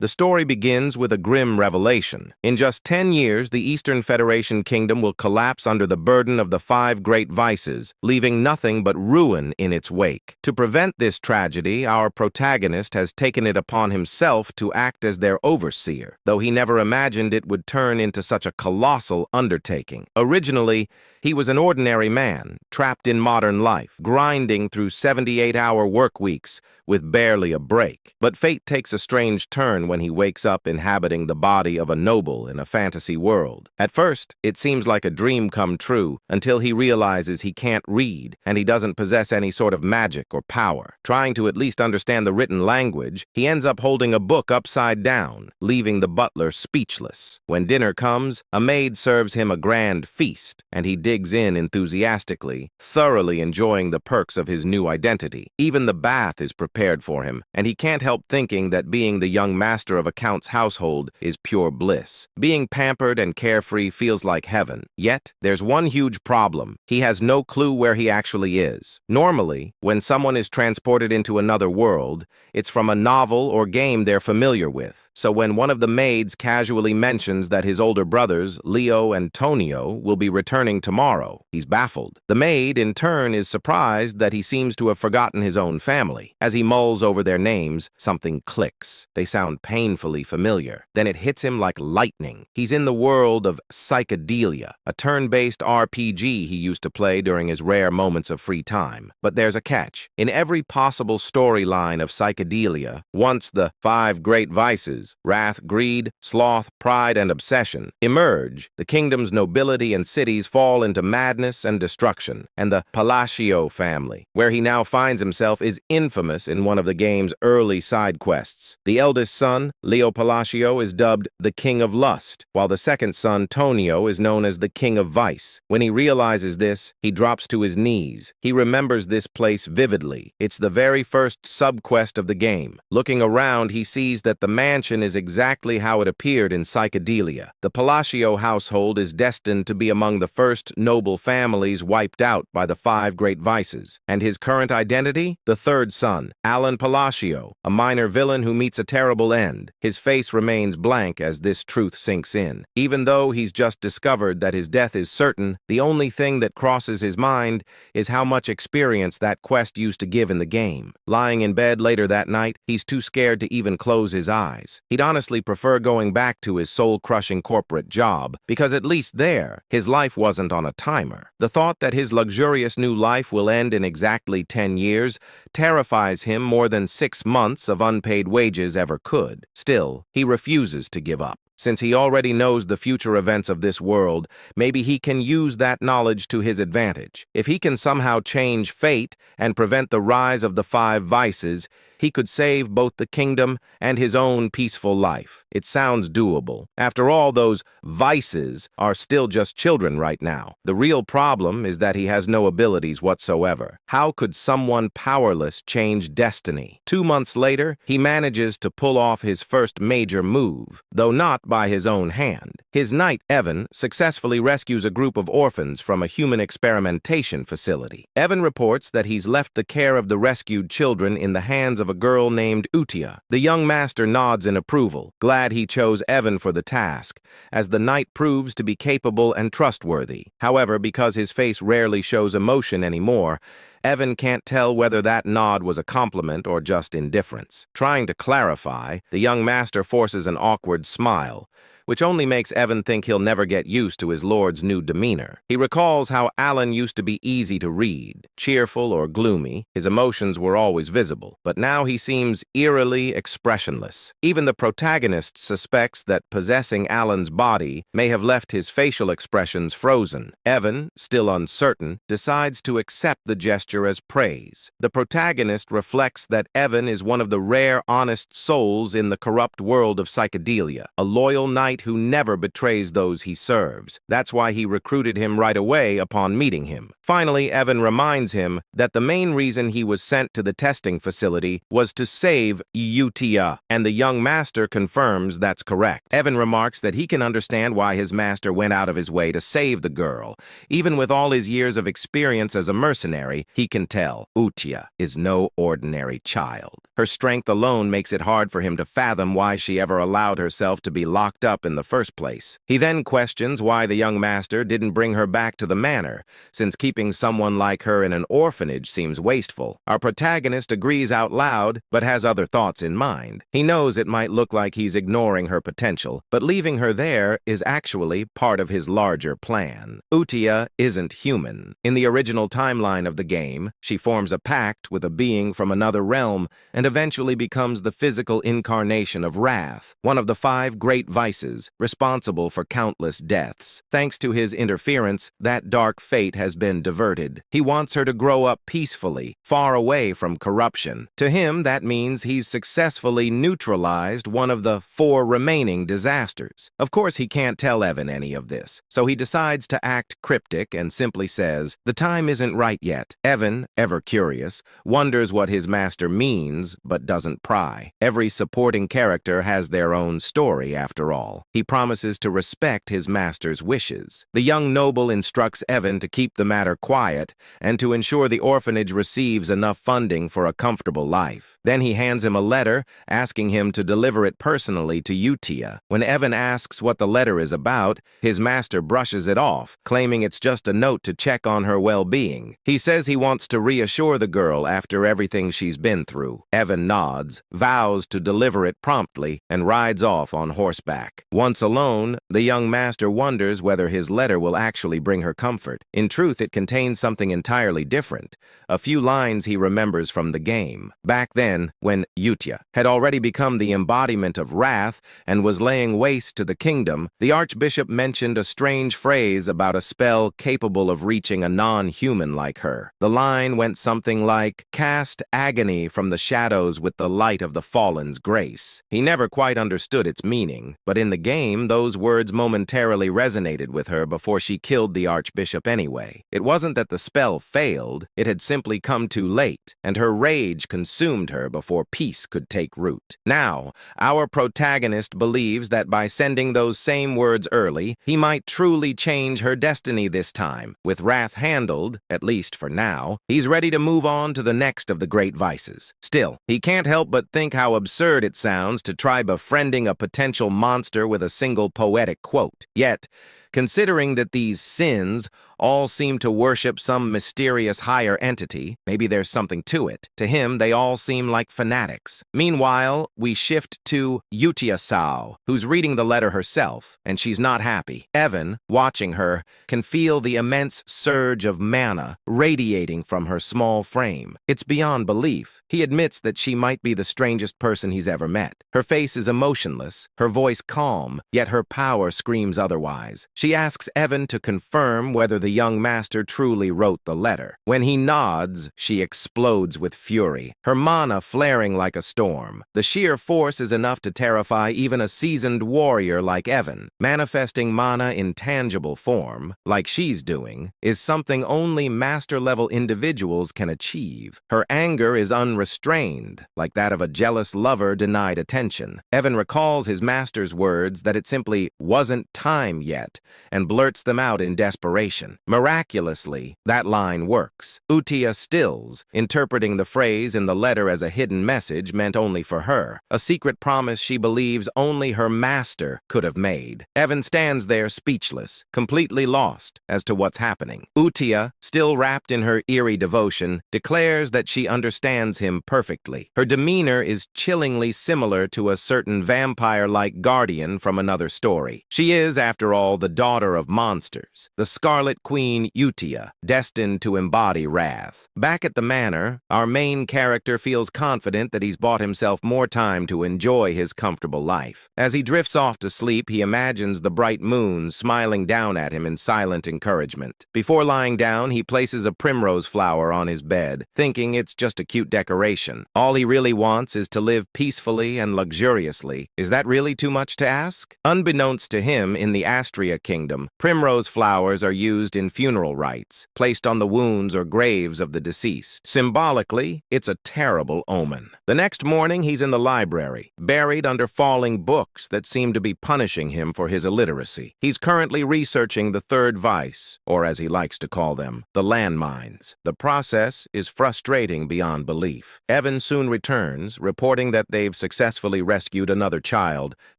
The story begins with a grim revelation. In just 10 years, the Eastern Federation Kingdom will collapse under the burden of the 5 great vices, leaving nothing but ruin in its wake. To prevent this tragedy, our protagonist has taken it upon himself to act as their overseer, though he never imagined it would turn into such a colossal undertaking. Originally, he was an ordinary man, trapped in modern life, grinding through 78-hour work weeks with barely a break. But fate takes a strange turn when he wakes up inhabiting the body of a noble in a fantasy world. At first, it seems like a dream come true until he realizes he can't read and he doesn't possess any sort of magic or power. Trying to at least understand the written language, he ends up holding a book upside down, leaving the butler speechless. When dinner comes, a maid serves him a grand feast, and he digs in enthusiastically, thoroughly enjoying the perks of his new identity. Even the bath is prepared for him, and he can't help thinking that being the young master of a count's household is pure bliss. Being pampered and carefree feels like heaven. Yet, there's one huge problem. He has no clue where he actually is. Normally, when someone is transported into another world, it's from a novel or game they're familiar with. So when one of the maids casually mentions that his older brothers, Leo and Tonio, will be returning tomorrow, he's baffled. The maid, in turn, is surprised that he seems to have forgotten his own family. As he mulls over their names, something clicks. They sound painfully familiar. Then it hits him like lightning. He's in the world of Psychedelia, a turn-based RPG he used to play during his rare moments of free time. But there's a catch. In every possible storyline of Psychedelia, once the 5 great vices, wrath, greed, sloth, pride, and obsession, emerge, the kingdom's nobility and cities fall into madness and destruction, and the Palacio family, where he now finds himself, is infamous in one of the game's early side quests. The eldest son, Leo Palacio, is dubbed the King of Lust, while the second son, Tonio, is known as the King of Vice. When he realizes this, he drops to his knees. He remembers this place vividly. It's the very first sub-quest of the game. Looking around, he sees that the mansion is exactly how it appeared in Psychedelia. The Palacio household is destined to be among the first noble families wiped out by the 5 great vices. And his current identity? The third son, Alan Palacio, a minor villain who meets a terrible end. His face remains blank as this truth sinks in. Even though he's just discovered that his death is certain, the only thing that crosses his mind is how much experience that quest used to give in the game. Lying in bed later that night, he's too scared to even close his eyes. He'd honestly prefer going back to his soul-crushing corporate job, because at least there, his life wasn't on a timer. The thought that his luxurious new life will end in exactly 10 years terrifies him more than 6 months of unpaid wages ever could. Still, he refuses to give up. Since he already knows the future events of this world, maybe he can use that knowledge to his advantage. If he can somehow change fate and prevent the rise of the 5 vices, he could save both the kingdom and his own peaceful life. It sounds doable. After all, those vices are still just children right now. The real problem is that he has no abilities whatsoever. How could someone powerless change destiny? 2 months later, he manages to pull off his first major move, though not by his own hand. His knight, Evan, successfully rescues a group of orphans from a human experimentation facility. Evan reports that he's left the care of the rescued children in the hands of a girl named Altia. The young master nods in approval, glad he chose Evan for the task, as the knight proves to be capable and trustworthy. However, because his face rarely shows emotion anymore, Evan can't tell whether that nod was a compliment or just indifference. Trying to clarify, the young master forces an awkward smile, which only makes Evan think he'll never get used to his lord's new demeanor. He recalls how Alan used to be easy to read, cheerful or gloomy. His emotions were always visible, but now he seems eerily expressionless. Even the protagonist suspects that possessing Alan's body may have left his facial expressions frozen. Evan, still uncertain, decides to accept the gesture as praise. The protagonist reflects that Evan is one of the rare honest souls in the corrupt world of Psychedelia, a loyal knight who never betrays those he serves. That's why he recruited him right away upon meeting him. Finally, Evan reminds him that the main reason he was sent to the testing facility was to save Altia, and the young master confirms that's correct. Evan remarks that he can understand why his master went out of his way to save the girl. Even with all his years of experience as a mercenary, he can tell Altia is no ordinary child. Her strength alone makes it hard for him to fathom why she ever allowed herself to be locked up in the first place. He then questions why the young master didn't bring her back to the manor, since keeping someone like her in an orphanage seems wasteful. Our protagonist agrees out loud, but has other thoughts in mind. He knows it might look like he's ignoring her potential, but leaving her there is actually part of his larger plan. Altia isn't human. In the original timeline of the game, she forms a pact with a being from another realm and eventually becomes the physical incarnation of Wrath, one of the 5 great vices responsible for countless deaths. Thanks to his interference, that dark fate has been diverted. He wants her to grow up peacefully, far away from corruption. To him, that means he's successfully neutralized one of the 4 remaining disasters. Of course, he can't tell Evan any of this, so he decides to act cryptic and simply says, "The time isn't right yet." Evan, ever curious, wonders what his master means, but doesn't pry. Every supporting character has their own story, after all. He promises to respect his master's wishes. The young noble instructs Evan to keep the matter quiet and to ensure the orphanage receives enough funding for a comfortable life. Then he hands him a letter, asking him to deliver it personally to Altia. When Evan asks what the letter is about, his master brushes it off, claiming it's just a note to check on her well-being. He says he wants to reassure the girl after everything she's been through. Evan nods, vows to deliver it promptly, and rides off on horseback. Once alone, the young master wonders whether his letter will actually bring her comfort. In truth, it contains something entirely different, a few lines he remembers from the game. Back then, when Altia had already become the embodiment of wrath and was laying waste to the kingdom, the archbishop mentioned a strange phrase about a spell capable of reaching a non-human like her. The line went something like, "Cast agony from the shadows with the light of the fallen's grace." He never quite understood its meaning, but in the game, those words momentarily resonated with her before she killed the archbishop anyway. It wasn't that the spell failed, it had simply come too late, and her rage consumed her before peace could take root. Now, our protagonist believes that by sending those same words early, he might truly change her destiny this time. With wrath handled, at least for now, he's ready to move on to the next of the great vices. Still, he can't help but think how absurd it sounds to try befriending a potential monster with a single poetic quote. Yet, considering that these sins all seem to worship some mysterious higher entity, maybe there's something to it. To him, they all seem like fanatics. Meanwhile, we shift to Altia, who's reading the letter herself, and she's not happy. Evan, watching her, can feel the immense surge of mana radiating from her small frame. It's beyond belief. He admits that she might be the strangest person he's ever met. Her face is emotionless, her voice calm, yet her power screams otherwise. She asks Evan to confirm whether the young master truly wrote the letter. When he nods, she explodes with fury, her mana flaring like a storm. The sheer force is enough to terrify even a seasoned warrior like Evan. Manifesting mana in tangible form, like she's doing, is something only master-level individuals can achieve. Her anger is unrestrained, like that of a jealous lover denied attention. Evan recalls his master's words that it simply wasn't time yet, and blurts them out in desperation. Miraculously, that line works. Altia stills, interpreting the phrase in the letter as a hidden message meant only for her, a secret promise she believes only her master could have made. Evan stands there speechless, completely lost as to what's happening. Altia, still wrapped in her eerie devotion, declares that she understands him perfectly. Her demeanor is chillingly similar to a certain vampire-like guardian from another story. She is, after all, the daughter of monsters, the Scarlet Queen Altia, destined to embody wrath. Back at the manor, our main character feels confident that he's bought himself more time to enjoy his comfortable life. As he drifts off to sleep, he imagines the bright moon smiling down at him in silent encouragement. Before lying down, he places a primrose flower on his bed, thinking it's just a cute decoration. All he really wants is to live peacefully and luxuriously. Is that really too much to ask? Unbeknownst to him, in the Astria kingdom, primrose flowers are used in funeral rites, placed on the wounds or graves of the deceased. Symbolically, it's a terrible omen. The next morning, he's in the library, buried under falling books that seem to be punishing him for his illiteracy. He's currently researching the third vice, or as he likes to call them, the landmines. The process is frustrating beyond belief. Evan soon returns, reporting that they've successfully rescued another child,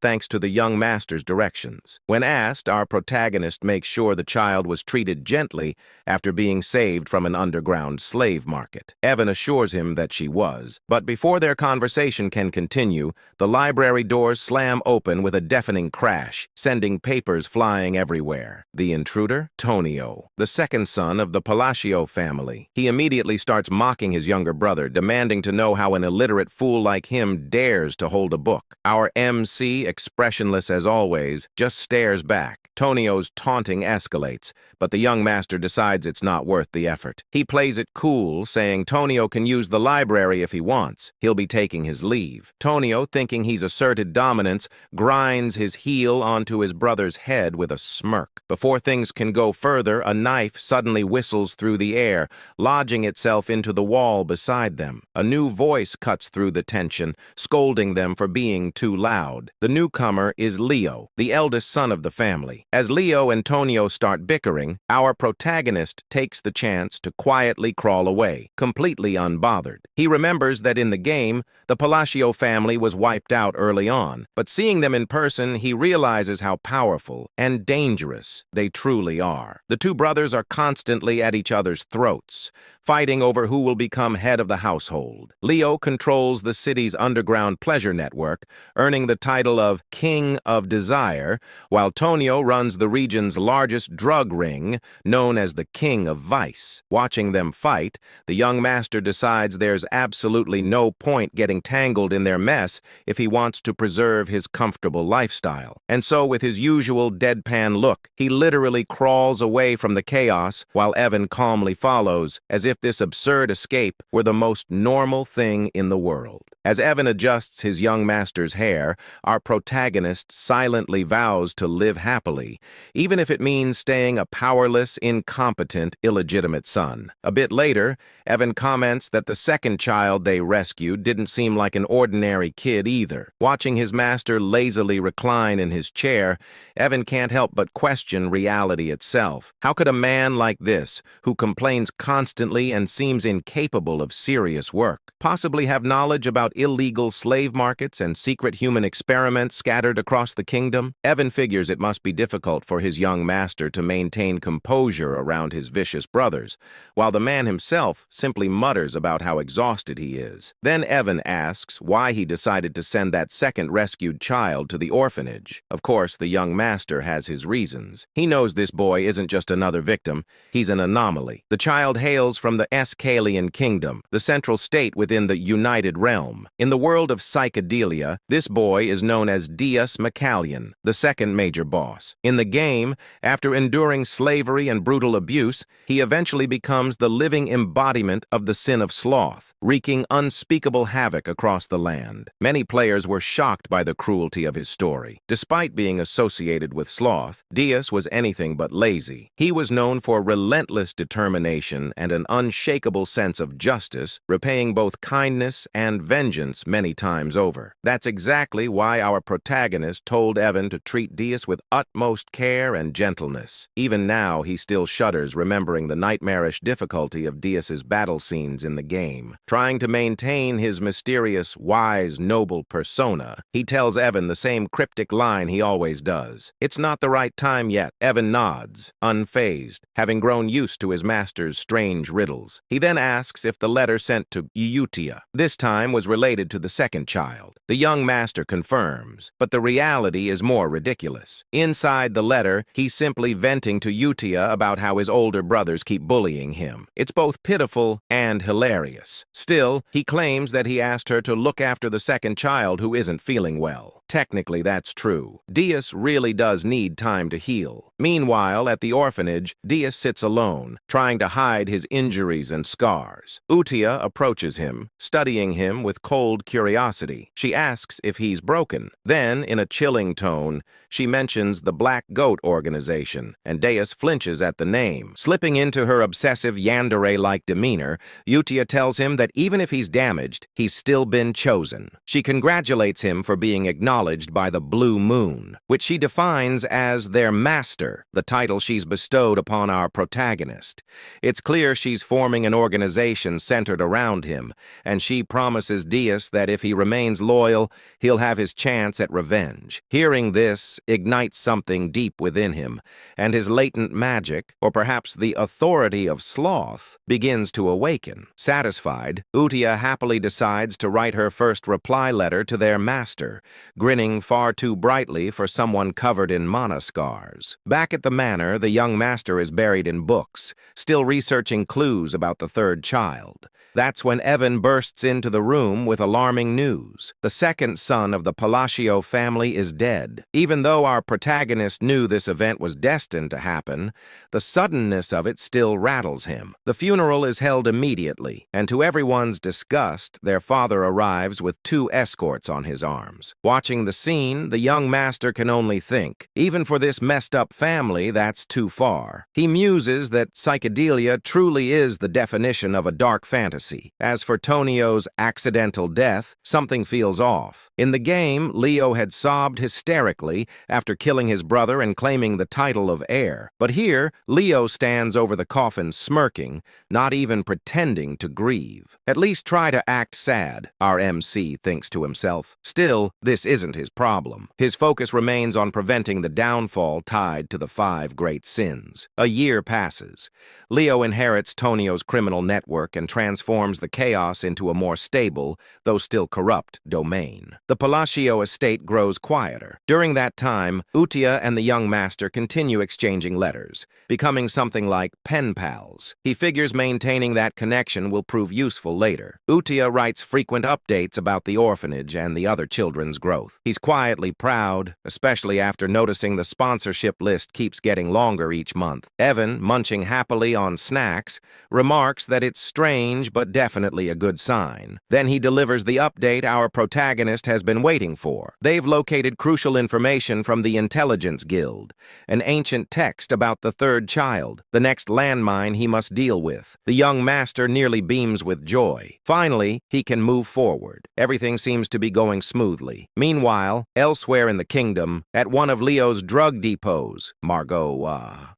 thanks to the young master's directions. When asked, our protagonist makes sure the child was treated gently after being saved from an underground slave market. Evan assures him that she was, but before their conversation can continue, the library doors slam open with a deafening crash, sending papers flying everywhere. The intruder? Tonio, the second son of the Palacio family. He immediately starts mocking his younger brother, demanding to know how an illiterate fool like him dares to hold a book. Our MC, expressionless as always, just stares back. Tonio's taunting escalates, but the young master decides it's not worth the effort. He plays it cool, saying Tonio can use the library if he wants. He'll be taking his leave. Tonio, thinking he's asserted dominance, grinds his heel onto his brother's head with a smirk. Before things can go further, a knife suddenly whistles through the air, lodging itself into the wall beside them. A new voice cuts through the tension, scolding them for being too loud. The newcomer is Leo, the eldest son of the family. As Leo and Tonio start bickering, our protagonist takes the chance to quietly crawl away, completely unbothered. He remembers that in the game, the Palacio family was wiped out early on, but seeing them in person, he realizes how powerful and dangerous they truly are. The two brothers are constantly at each other's throats, fighting over who will become head of the household. Leo controls the city's underground pleasure network, earning the title of King of Desire, while Tonio runs the region's largest drug ring, known as the King of Vice. Watching them fight, the young master decides there's absolutely no point getting tangled in their mess if he wants to preserve his comfortable lifestyle. And so, with his usual deadpan look, he literally crawls away from the chaos while Evan calmly follows, as if this absurd escape were the most normal thing in the world. As Evan adjusts his young master's hair, our protagonist silently vows to live happily, even if it means staying a powerless, incompetent, illegitimate son. A bit later, Evan comments that the second child they rescued didn't seem like an ordinary kid either. Watching his master lazily recline in his chair, Evan can't help but question reality itself. How could a man like this, who complains constantly and seems incapable of serious work, possibly have knowledge about illegal slave markets and secret human experiments scattered across the kingdom? Evan figures it must be difficult for his young master to maintain composure around his vicious brothers, while the man himself simply mutters about how exhausted he is. Then Evan asks why he decided to send that second rescued child to the orphanage. Of course, the young master has his reasons. He knows this boy isn't just another victim, he's an anomaly. The child hails from the Escalian kingdom, the central state within the United Realm. In the world of Psychedelia, this boy is known as Deus Macallion, the second major boss. In the game, after enduring slavery and brutal abuse, he eventually becomes the living embodiment of the sin of Sloth, wreaking unspeakable havoc across the land. Many players were shocked by the cruelty of his story. Despite being associated with Sloth, Deus was anything but lazy. He was known for relentless determination and an unshakable sense of justice, repaying both kindness and vengeance many times over. That's exactly why our protagonist told Evan to treat Deus with utmost care and gentleness. Even now, he still shudders remembering the nightmarish difficulty of Deus's battle scenes in the game. Trying to maintain his mysterious, wise, noble persona, he tells Evan the same cryptic line he always does. It's not the right time yet. Evan nods, unfazed, having grown used to his master's strange riddles. He then asks if the letter sent to Utia this time was related to the second child. The young master confirms, but the reality is more ridiculous. Inside the letter, he's simply venting to Utia about how his older brothers keep bullying him. It's both pitiful and hilarious. Still, he claims that he asked her to look after the second child who isn't feeling well. Technically, that's true. Deus really does need time to heal. Meanwhile, at the orphanage, Deus sits alone, trying to hide his injuries and scars. Utia approaches him, studying him with cold curiosity. She asks if he's broken. Then, in a chilling tone, she mentions the Black Goat organization, and Deus flinches at the name. Slipping into her obsessive yandere-like demeanor, Utia tells him that even if he's damaged, he's still been chosen. She congratulates him for being acknowledged by the Blue Moon, which she defines as their master, the title she's bestowed upon our protagonist. It's clear she's forming an organization centered around him, and she promises Deus that if he remains loyal, he'll have his chance at revenge. Hearing this ignites something deep within him, and his latent magic, or perhaps the authority of Sloth, begins to awaken. Satisfied, Utia happily decides to write her first reply letter to their master, grinning far too brightly for someone covered in mana scars. Back at the manor, the young master is buried in books, still researching clues about the third child. That's when Evan bursts into the room with alarming news. The second son of the Palacio family is dead. Even though our protagonist knew this event was destined to happen, the suddenness of it still rattles him. The funeral is held immediately, and to everyone's disgust, their father arrives with 2 escorts on his arms. Watching the scene, the young master can only think, even for this messed-up family, that's too far. He muses that Psychedelia truly is the definition of a dark fantasy. As for Tonio's accidental death, something feels off. In the game, Leo had sobbed hysterically after killing his brother and claiming the title of heir. But here, Leo stands over the coffin smirking, not even pretending to grieve. At least try to act sad, our MC thinks to himself. Still, this isn't his problem. His focus remains on preventing the downfall tied to the 5 great sins. A year passes. Leo inherits Tonio's criminal network and transforms the chaos into a more stable, though still corrupt, domain. The Palacio estate grows quieter. During that time, Utia and the young master continue exchanging letters, becoming something like pen pals. He figures maintaining that connection will prove useful later. Utia writes frequent updates about the orphanage and the other children's growth. He's quietly proud, especially after noticing the sponsorship list keeps getting longer each month. Evan, munching happily on snacks, remarks that it's strange but definitely a good sign. Then he delivers the update our protagonist has been waiting for. They've located crucial information from the Intelligence Guild, an ancient text about the third child, the next landmine he must deal with. The young master nearly beams with joy. Finally, he can move forward. Everything seems to be going smoothly. Meanwhile, elsewhere in the kingdom, at one of Leo's drug depots,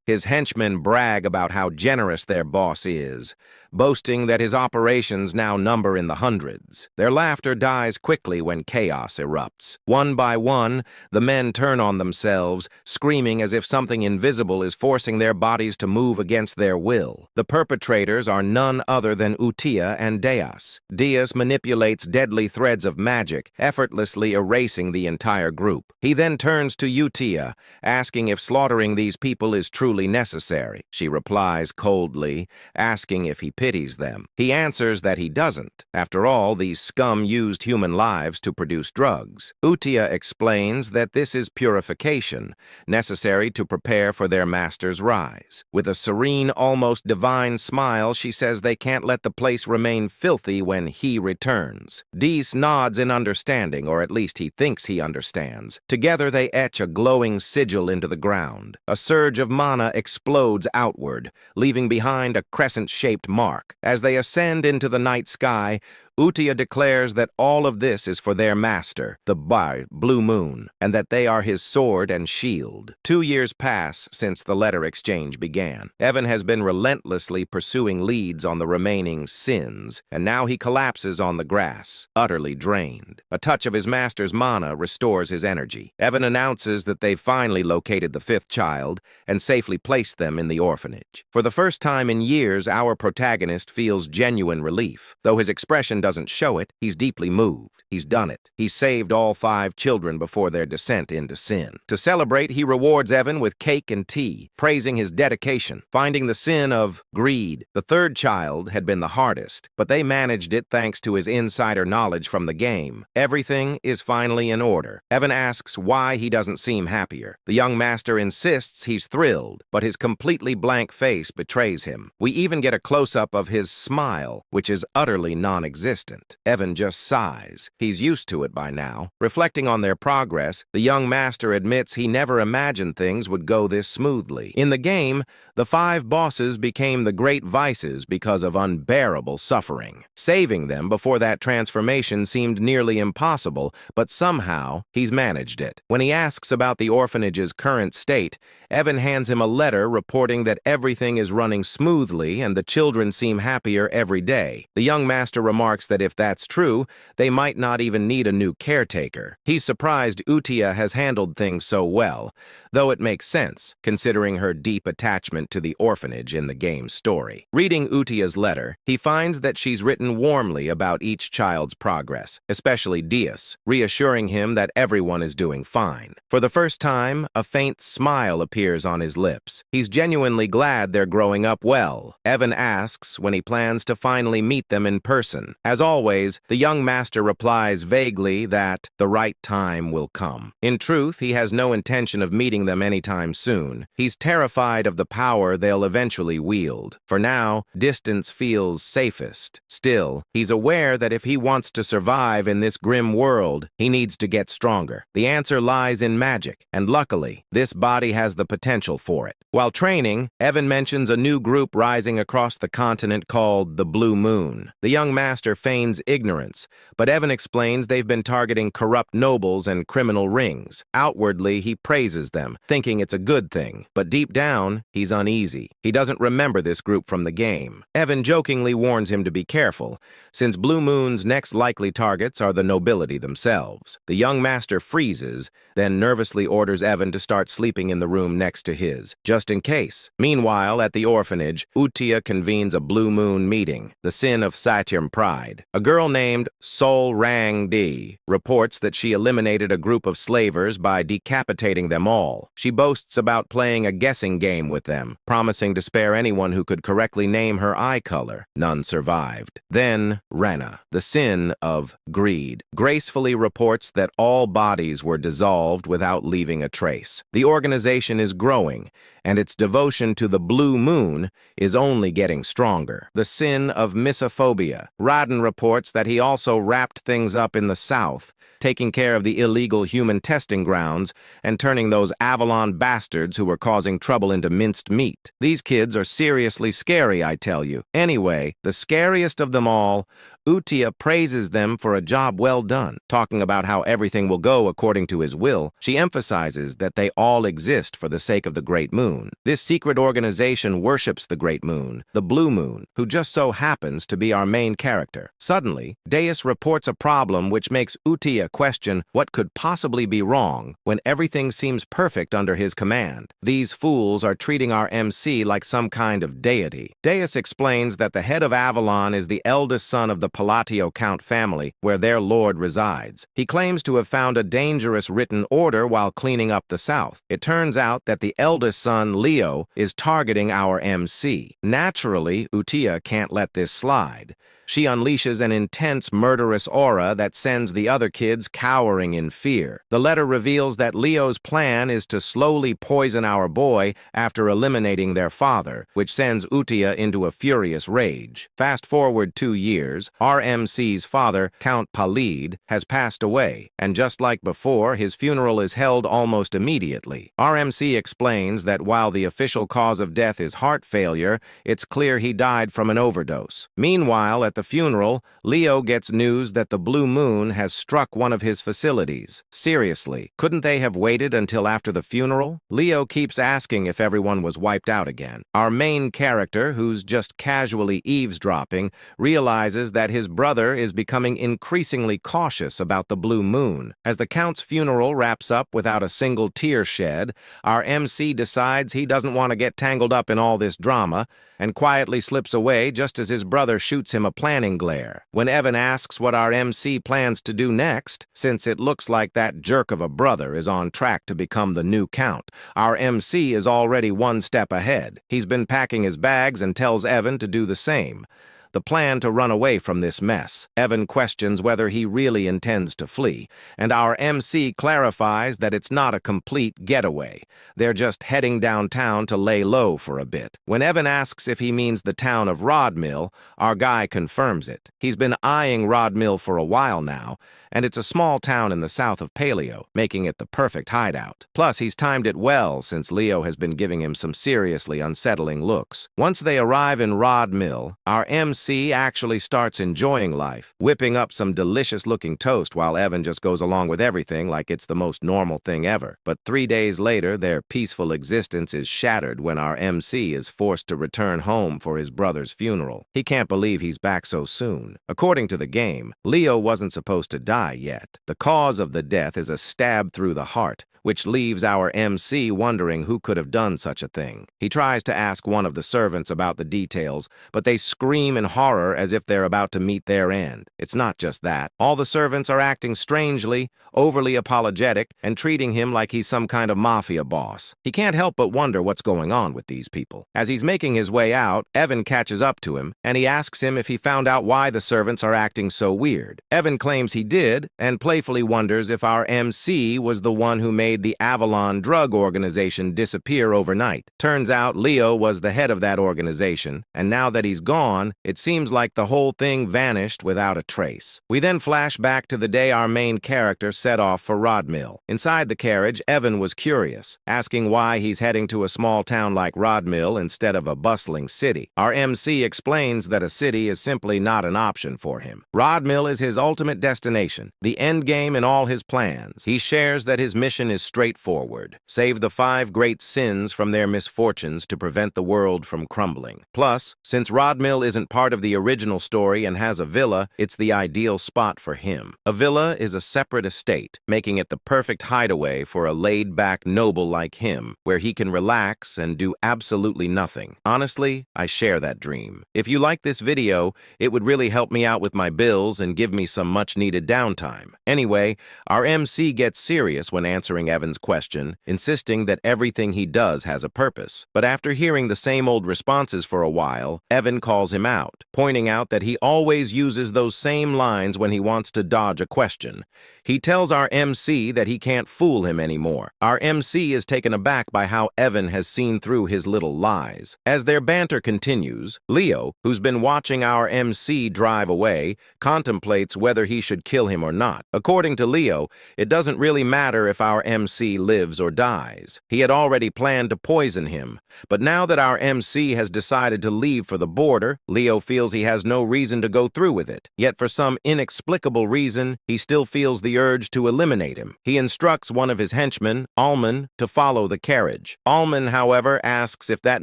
his henchmen brag about how generous their boss is, boasting that his operations now number in the hundreds. Their laughter dies quickly when chaos erupts. One by one, the men turn on themselves, screaming as if something invisible is forcing their bodies to move against their will. The perpetrators are none other than Utia and Deus. Deus manipulates deadly threads of magic, effortlessly erasing the entire group. He then turns to Utia, asking if slaughtering these people is truly necessary. She replies coldly, asking if he pities them. He answers that he doesn't. After all, these scum used human lives to produce drugs. Utia explains that this is purification, necessary to prepare for their master's rise. With a serene, almost divine smile, she says they can't let the place remain filthy when he returns. Dees nods in understanding, or at least he thinks he understands. Together they etch a glowing sigil into the ground. A surge of mana explodes outward, leaving behind a crescent-shaped mark. As they ascend into the night sky, Utia declares that all of this is for their master, the Blue Moon, and that they are his sword and shield. 2 years pass since the letter exchange began. Evan has been relentlessly pursuing leads on the remaining sins, and now he collapses on the grass, utterly drained. A touch of his master's mana restores his energy. Evan announces that they've finally located the 5th child and safely placed them in the orphanage. For the first time in years, our protagonist feels genuine relief. Though his expression doesn't show it, he's deeply moved. He's done it. He's saved all 5 children before their descent into sin. To celebrate, he rewards Evan with cake and tea, praising his dedication, finding the sin of greed. The 3rd child had been the hardest, but they managed it thanks to his insider knowledge from the game. Everything is finally in order. Evan asks why he doesn't seem happier. The young master insists he's thrilled, but his completely blank face betrays him. We even get a close-up of his smile, which is utterly non-existent. non-existent. Evan just sighs. He's used to it by now. Reflecting on their progress, the young master admits he never imagined things would go this smoothly. In the game, the 5 bosses became the great vices because of unbearable suffering. Saving them before that transformation seemed nearly impossible, but somehow he's managed it. When he asks about the orphanage's current state, Evan hands him a letter reporting that everything is running smoothly and the children seem happier every day. The young master remarks that if that's true, they might not even need a new caretaker. He's surprised Altia has handled things so well, though it makes sense, considering her deep attachment to the orphanage in the game's story. Reading Utia's letter, he finds that she's written warmly about each child's progress, especially Dias, reassuring him that everyone is doing fine. For the first time, a faint smile appears on his lips. He's genuinely glad they're growing up well. Evan asks when he plans to finally meet them in person. As always, the young master replies vaguely that the right time will come. In truth, he has no intention of meeting them anytime soon. He's terrified of the power they'll eventually wield. For now, distance feels safest. Still, he's aware that if he wants to survive in this grim world, he needs to get stronger. The answer lies in magic, and luckily, this body has the potential for it. While training, Evan mentions a new group rising across the continent called the Blue Moon. The young master feigns ignorance, but Evan explains they've been targeting corrupt nobles and criminal rings. Outwardly, he praises them, thinking it's a good thing, but deep down, he's uneasy. He doesn't remember this group from the game. Evan jokingly warns him to be careful, since Blue Moon's next likely targets are the nobility themselves. The young master freezes, then nervously orders Evan to start sleeping in the room next to his, just in case. Meanwhile, at the orphanage, Altia convenes a Blue Moon meeting, the sin of Satyam pride. A girl named Sol Rang Di reports that she eliminated a group of slavers by decapitating them all. She boasts about playing a guessing game with them, promising to spare anyone who could correctly name her eye color. None survived. Then, Rena, the sin of greed, gracefully reports that all bodies were dissolved without leaving a trace. The organization is growing, and its devotion to the Blue Moon is only getting stronger. The sin of misophobia. Radin reports that he also wrapped things up in the south, taking care of the illegal human testing grounds and turning those Avalon bastards who were causing trouble into minced meat. These kids are seriously scary, I tell you. Anyway, the scariest of them all, Altia praises them for a job well done. Talking about how everything will go according to his will, she emphasizes that they all exist for the sake of the Great Moon. This secret organization worships the Great Moon, the Blue Moon, who just so happens to be our main character. Suddenly, Deus reports a problem which makes Altia question what could possibly be wrong when everything seems perfect under his command. These fools are treating our MC like some kind of deity. Deus explains that the head of Avalon is the eldest son of the Palatio Count family, where their lord resides. He claims to have found a dangerous written order while cleaning up the south. It turns out that the eldest son, Leo, is targeting our MC. Naturally, Altia can't let this slide. She unleashes an intense, murderous aura that sends the other kids cowering in fear. The letter reveals that Leo's plan is to slowly poison our boy after eliminating their father, which sends Altia into a furious rage. Fast forward 2 years, RMC's father, Count Palid, has passed away, and just like before, his funeral is held almost immediately. RMC explains that while the official cause of death is heart failure, it's clear he died from an overdose. Meanwhile, at the funeral, Leo gets news that the Blue Moon has struck one of his facilities. Seriously, couldn't they have waited until after the funeral? Leo keeps asking if everyone was wiped out again. Our main character, who's just casually eavesdropping, realizes that his brother is becoming increasingly cautious about the Blue Moon. As the Count's funeral wraps up without a single tear shed, our MC decides he doesn't want to get tangled up in all this drama and quietly slips away just as his brother shoots him a planning glare. When Evan asks what our MC plans to do next, since it looks like that jerk of a brother is on track to become the new Count, our MC is already one step ahead. He's been packing his bags and tells Evan to do the same. the plan to run away from this mess. Evan questions whether he really intends to flee, and our MC clarifies that it's not a complete getaway. They're just heading downtown to lay low for a bit. When Evan asks if he means the town of Rodmill, our guy confirms it. He's been eyeing Rodmill for a while now, and it's a small town in the south of Paleo, making it the perfect hideout. Plus, he's timed it well since Leo has been giving him some seriously unsettling looks. Once they arrive in Rodmill, our MC actually starts enjoying life, whipping up some delicious-looking toast while Evan just goes along with everything like it's the most normal thing ever. But 3 days later, their peaceful existence is shattered when our MC is forced to return home for his brother's funeral. He can't believe he's back so soon. According to the game, Leo wasn't supposed to die yet. The cause of the death is a stab through the heart, which leaves our MC wondering who could have done such a thing. He tries to ask one of the servants about the details, but they scream in horror as if they're about to meet their end. It's not just that. All the servants are acting strangely, overly apologetic, and treating him like he's some kind of mafia boss. He can't help but wonder what's going on with these people. As he's making his way out, Evan catches up to him, and he asks him if he found out why the servants are acting so weird. Evan claims he did, and playfully wonders if our MC was the one who made the Avalon drug organization disappear overnight. Turns out Leo was the head of that organization, and now that he's gone, it seems like the whole thing vanished without a trace. We then flash back to the day our main character set off for Rodmill. Inside the carriage, Evan was curious, asking why he's heading to a small town like Rodmill instead of a bustling city. Our MC explains that a city is simply not an option for him. Rodmill is his ultimate destination, the end game in all his plans. He shares that his mission is straightforward: save the 5 great sins from their misfortunes to prevent the world from crumbling. Plus, since Rodmill isn't part of the original story and has a villa, it's the ideal spot for him. A villa is a separate estate, making it the perfect hideaway for a laid-back noble like him, where he can relax and do absolutely nothing. Honestly, I share that dream. If you like this video, it would really help me out with my bills and give me some much-needed downtime. Anyway, our MC gets serious when answering Evan's question, insisting that everything he does has a purpose. But after hearing the same old responses for a while, Evan calls him out, pointing out that he always uses those same lines when he wants to dodge a question. He tells our MC that he can't fool him anymore. Our MC is taken aback by how Evan has seen through his little lies. As their banter continues, Leo, who's been watching our MC drive away, contemplates whether he should kill him or not. According to Leo, it doesn't really matter if our MC lives or dies. He had already planned to poison him, but now that our MC has decided to leave for the border, Leo feels he has no reason to go through with it. Yet for some inexplicable reason, he still feels the urge to eliminate him. He instructs one of his henchmen, Alman, to follow the carriage. Alman, however, asks if that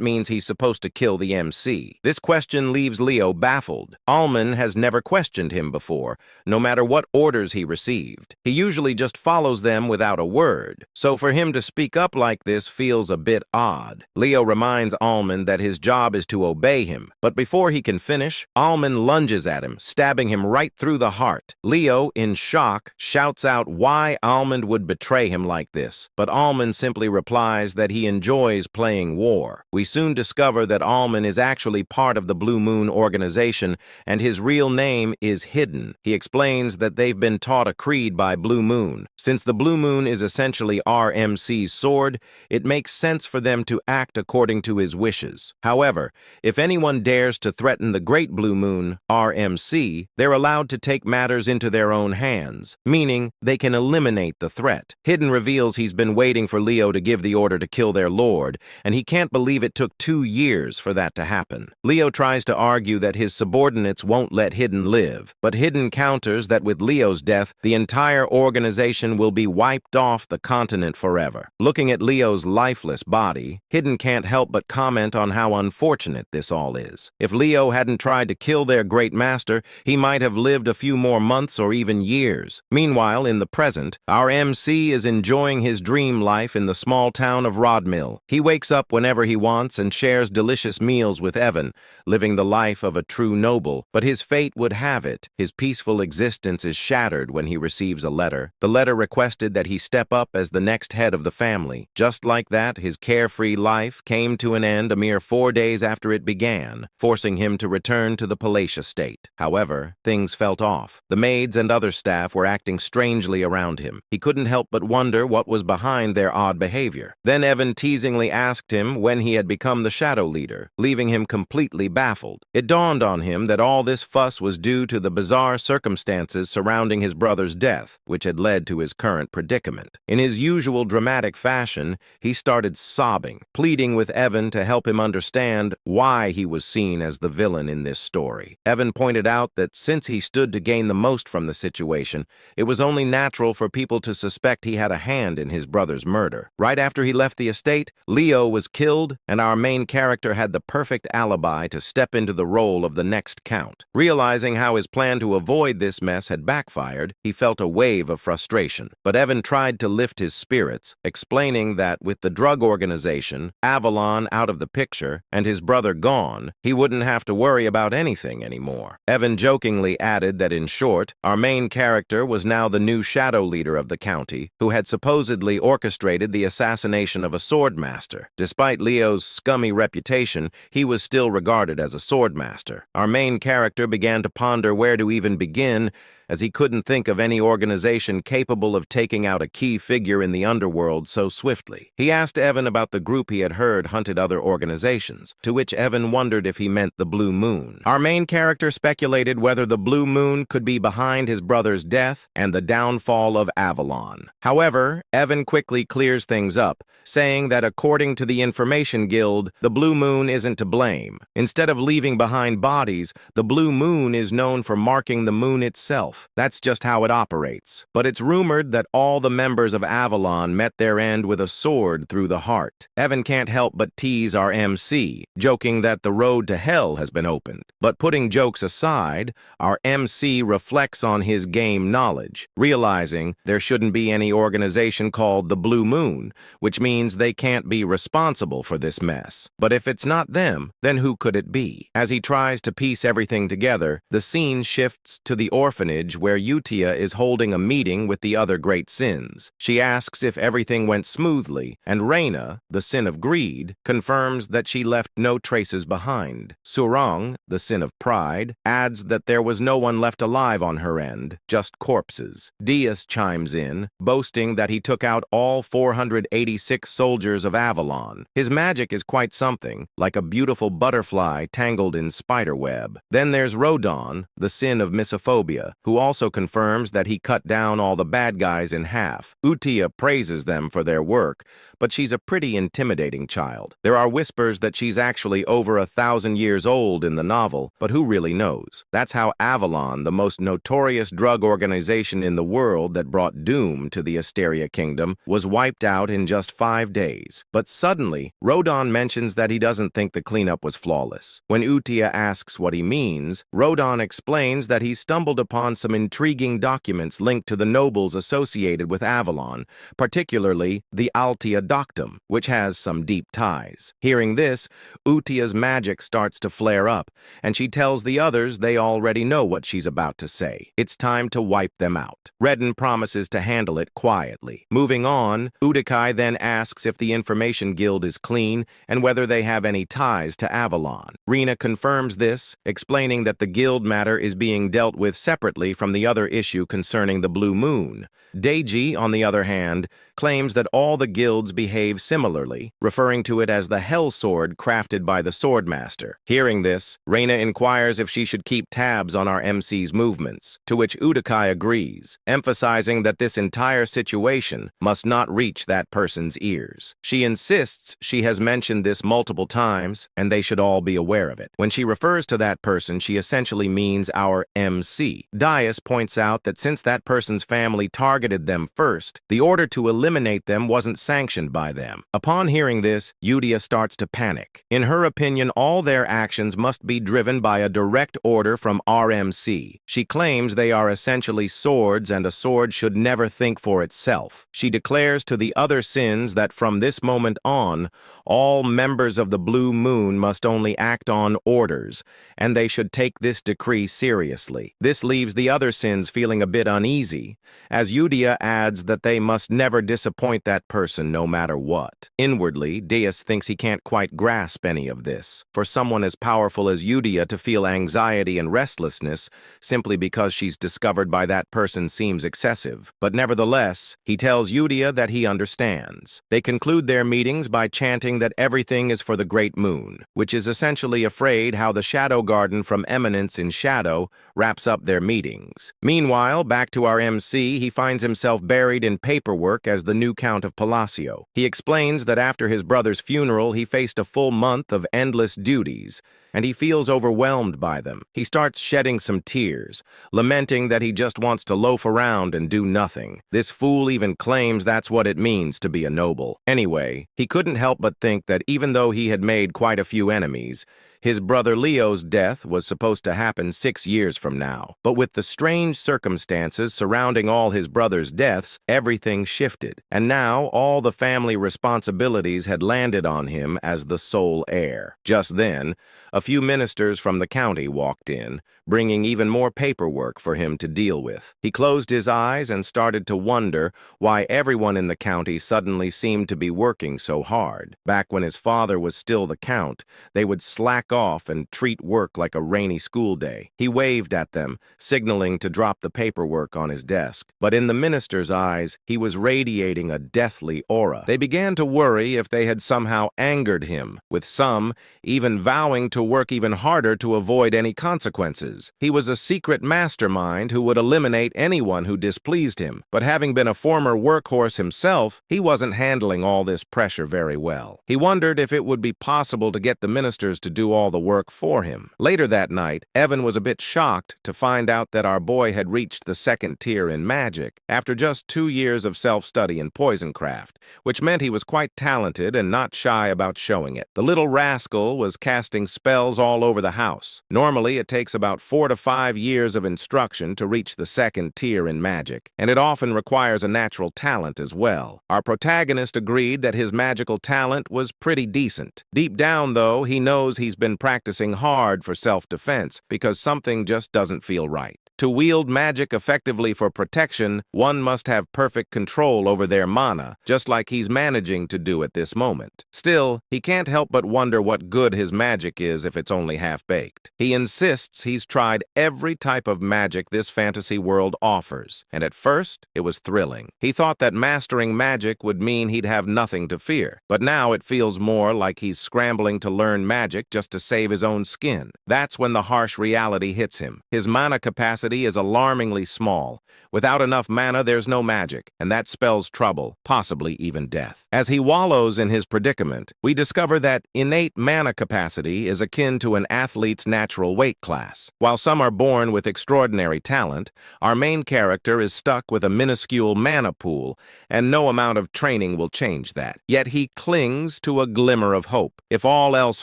means he's supposed to kill the MC. This question leaves Leo baffled. Alman has never questioned him before, no matter what orders he received. He usually just follows them without a word, so for him to speak up like this feels a bit odd. Leo reminds Alman that his job is to obey him, but before he can finish, Alman lunges at him, stabbing him right through the heart. Leo, in shock, shouts out why Alman would betray him like this, but Alman simply replies that he enjoys playing war. We soon discover that Alman is actually part of the Blue Moon organization, and his real name is Hidden. He explains that they've been taught a creed by Blue Moon. Since the Blue Moon is essentially RMC's sword, it makes sense for them to act according to his wishes. However, if anyone dares to threaten the Great Blue Moon, RMC, they're allowed to take matters into their own hands, meaning they can eliminate the threat. Hidden reveals he's been waiting for Leo to give the order to kill their lord, and he can't believe it took 2 years for that to happen. Leo tries to argue that his subordinates won't let Hidden live, but Hidden counters that with Leo's death, the entire organization will be wiped off the continent forever. Looking at Leo's lifeless body, Hidden can't help but comment on how unfortunate this all is. If Leo hadn't tried to kill their great master, he might have lived a few more months or even years. Meanwhile, Meanwhile, in the present, our MC is enjoying his dream life in the small town of Rodmill. He wakes up whenever he wants and shares delicious meals with Evan, living the life of a true noble. But his fate would have it, his peaceful existence is shattered when he receives a letter. The letter requested that he step up as the next head of the family. Just like that, his carefree life came to an end a mere 4 days after it began, forcing him to return to the palatial state. However, things felt off. The maids and other staff were acting strangely around him. He couldn't help but wonder what was behind their odd behavior. Then Evan teasingly asked him when he had become the shadow leader, leaving him completely baffled. It dawned on him that all this fuss was due to the bizarre circumstances surrounding his brother's death, which had led to his current predicament. In his usual dramatic fashion, he started sobbing, pleading with Evan to help him understand why he was seen as the villain in this story. Evan pointed out that since he stood to gain the most from the situation, it was only natural for people to suspect he had a hand in his brother's murder. Right after he left the estate, Leo was killed, and our main character had the perfect alibi to step into the role of the next count. Realizing how his plan to avoid this mess had backfired, he felt a wave of frustration. But Evan tried to lift his spirits, explaining that with the drug organization, Avalon out of the picture, and his brother gone, he wouldn't have to worry about anything anymore. Evan jokingly added that in short, our main character was now the new shadow leader of the county, who had supposedly orchestrated the assassination of a swordmaster. Despite Leo's scummy reputation, he was still regarded as a swordmaster. Our main character began to ponder where to even begin, as he couldn't think of any organization capable of taking out a key figure in the underworld so swiftly. He asked Evan about the group he had heard hunted other organizations, to which Evan wondered if he meant the Blue Moon. Our main character speculated whether the Blue Moon could be behind his brother's death and the downfall of Avalon. However, Evan quickly clears things up, saying that according to the Information Guild, the Blue Moon isn't to blame. Instead of leaving behind bodies, the Blue Moon is known for marking the moon itself. That's just how it operates. But it's rumored that all the members of Avalon met their end with a sword through the heart. Evan can't help but tease our MC, joking that the road to hell has been opened. But putting jokes aside, our MC reflects on his game knowledge, realizing there shouldn't be any organization called the Blue Moon, which means they can't be responsible for this mess. But if it's not them, then who could it be? As he tries to piece everything together, the scene shifts to the orphanage where Utia is holding a meeting with the other great sins. She asks if everything went smoothly, and Reina, the sin of greed, confirms that she left no traces behind. Surang, the sin of pride, adds that there was no one left alive on her end, just corpses. Dias chimes in, boasting that he took out all 486 soldiers of Avalon. His magic is quite something, like a beautiful butterfly tangled in spiderweb. Then there's Rodon, the sin of misophobia, who also confirms that he cut down all the bad guys in half. Utia praises them for their work, but she's a pretty intimidating child. There are whispers that she's actually over 1,000 years old in the novel, but who really knows? That's how Avalon, the most notorious drug organization in the world that brought doom to the Asteria Kingdom, was wiped out in just 5 days. But suddenly, Rodon mentions that he doesn't think the cleanup was flawless. When Utia asks what he means, Rodon explains that he stumbled upon some intriguing documents linked to the nobles associated with Avalon, particularly the Altia Doctum, which has some deep ties. Hearing this, Utia's magic starts to flare up, and she tells the others they already know what she's about to say. It's time to wipe them out. Redden promises to handle it quietly. Moving on, Udikai then asks if the Information Guild is clean and whether they have any ties to Avalon. Rena confirms this, explaining that the guild matter is being dealt with separately from the other issue concerning the Blue Moon. Deiji, on the other hand, claims that all the guilds behave similarly, referring to it as the Hell Sword crafted by the Swordmaster. Hearing this, Reina inquires if she should keep tabs on our MC's movements, to which Udikai agrees, emphasizing that this entire situation must not reach that person's ears. She insists she has mentioned this multiple times, and they should all be aware of it. When she refers to that person, she essentially means our MC. Dias points out that since that person's family targeted them first, the order to eliminate eliminate them wasn't sanctioned by them. Upon hearing this, Yudia starts to panic. In her opinion, all their actions must be driven by a direct order from RMC. She claims they are essentially swords and a sword should never think for itself. She declares to the other sins that from this moment on, all members of the Blue Moon must only act on orders, and they should take this decree seriously. This leaves the other sins feeling a bit uneasy, as Yudia adds that they must never disappoint that person no matter what. Inwardly, Deus thinks he can't quite grasp any of this. For someone as powerful as Yudia to feel anxiety and restlessness simply because she's discovered by that person seems excessive. But nevertheless, he tells Yudia that he understands. They conclude their meetings by chanting that everything is for the Great Moon, which is essentially afraid how the Shadow Garden from Eminence in Shadow wraps up their meetings. Meanwhile, back to our MC, he finds himself buried in paperwork as the new Count of Palacio. He explains that after his brother's funeral, he faced a full month of endless duties, and he feels overwhelmed by them. He starts shedding some tears, lamenting that he just wants to loaf around and do nothing. This fool even claims that's what it means to be a noble. Anyway, he couldn't help but think that even though he had made quite a few enemies, his brother Leo's death was supposed to happen 6 years from now. But with the strange circumstances surrounding all his brother's deaths, everything shifted. And now all the family responsibilities had landed on him as the sole heir. Just then, a few ministers from the county walked in, bringing even more paperwork for him to deal with. He closed his eyes and started to wonder why everyone in the county suddenly seemed to be working so hard. Back when his father was still the count, they would slack off and treat work like a rainy school day. He waved at them, signaling to drop the paperwork on his desk. But in the minister's eyes, he was radiating a deathly aura. They began to worry if they had somehow angered him, with some even vowing to work even harder to avoid any consequences. He was a secret mastermind who would eliminate anyone who displeased him, but having been a former workhorse himself, he wasn't handling all this pressure very well. He wondered if it would be possible to get the ministers to do all the work for him. Later that night, Evan was a bit shocked to find out that our boy had reached the 2nd tier in magic after just 2 years of self-study in poisoncraft, which meant he was quite talented and not shy about showing it. The little rascal was casting spells all over the house. Normally, it takes about 4 to 5 years of instruction to reach the 2nd tier in magic, and it often requires a natural talent as well. Our protagonist agreed that his magical talent was pretty decent. Deep down, though, he knows he's been practicing hard for self-defense because something just doesn't feel right. To wield magic effectively for protection, one must have perfect control over their mana, just like he's managing to do at this moment. Still, he can't help but wonder what good his magic is if it's only half-baked. He insists he's tried every type of magic this fantasy world offers, and at first, it was thrilling. He thought that mastering magic would mean he'd have nothing to fear, but now it feels more like he's scrambling to learn magic just to save his own skin. That's when the harsh reality hits him. His mana capacity is alarmingly small. Without enough mana, there's no magic, and that spells trouble, possibly even death. As he wallows in his predicament, we discover that innate mana capacity is akin to an athlete's natural weight class. While some are born with extraordinary talent, our main character is stuck with a minuscule mana pool, and no amount of training will change that. Yet he clings to a glimmer of hope. If all else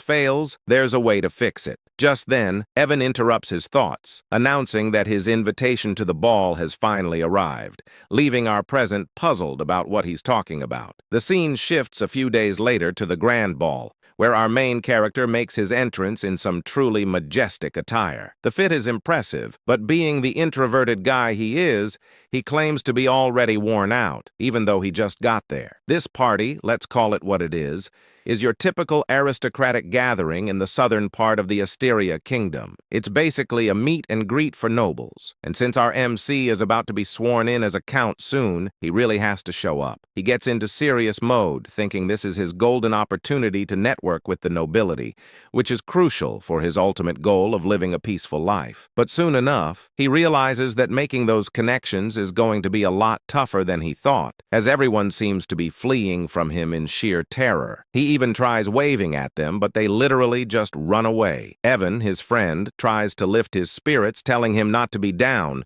fails, there's a way to fix it. Just then, Evan interrupts his thoughts, announcing that his invitation to the ball has finally arrived, leaving our present puzzled about what he's talking about. The scene shifts a few days later to the grand ball, where our main character makes his entrance in some truly majestic attire. The fit is impressive, but being the introverted guy he is, he claims to be already worn out, even though he just got there. This party, let's call it what it is your typical aristocratic gathering in the southern part of the Asteria kingdom. It's basically a meet and greet for nobles, and since our MC is about to be sworn in as a count soon, he really has to show up. He gets into serious mode, thinking this is his golden opportunity to network with the nobility, which is crucial for his ultimate goal of living a peaceful life. But soon enough, he realizes that making those connections is going to be a lot tougher than he thought, as everyone seems to be fleeing from him in sheer terror. He even tries waving at them, but they literally just run away. Evan, his friend, tries to lift his spirits, telling him not to be down,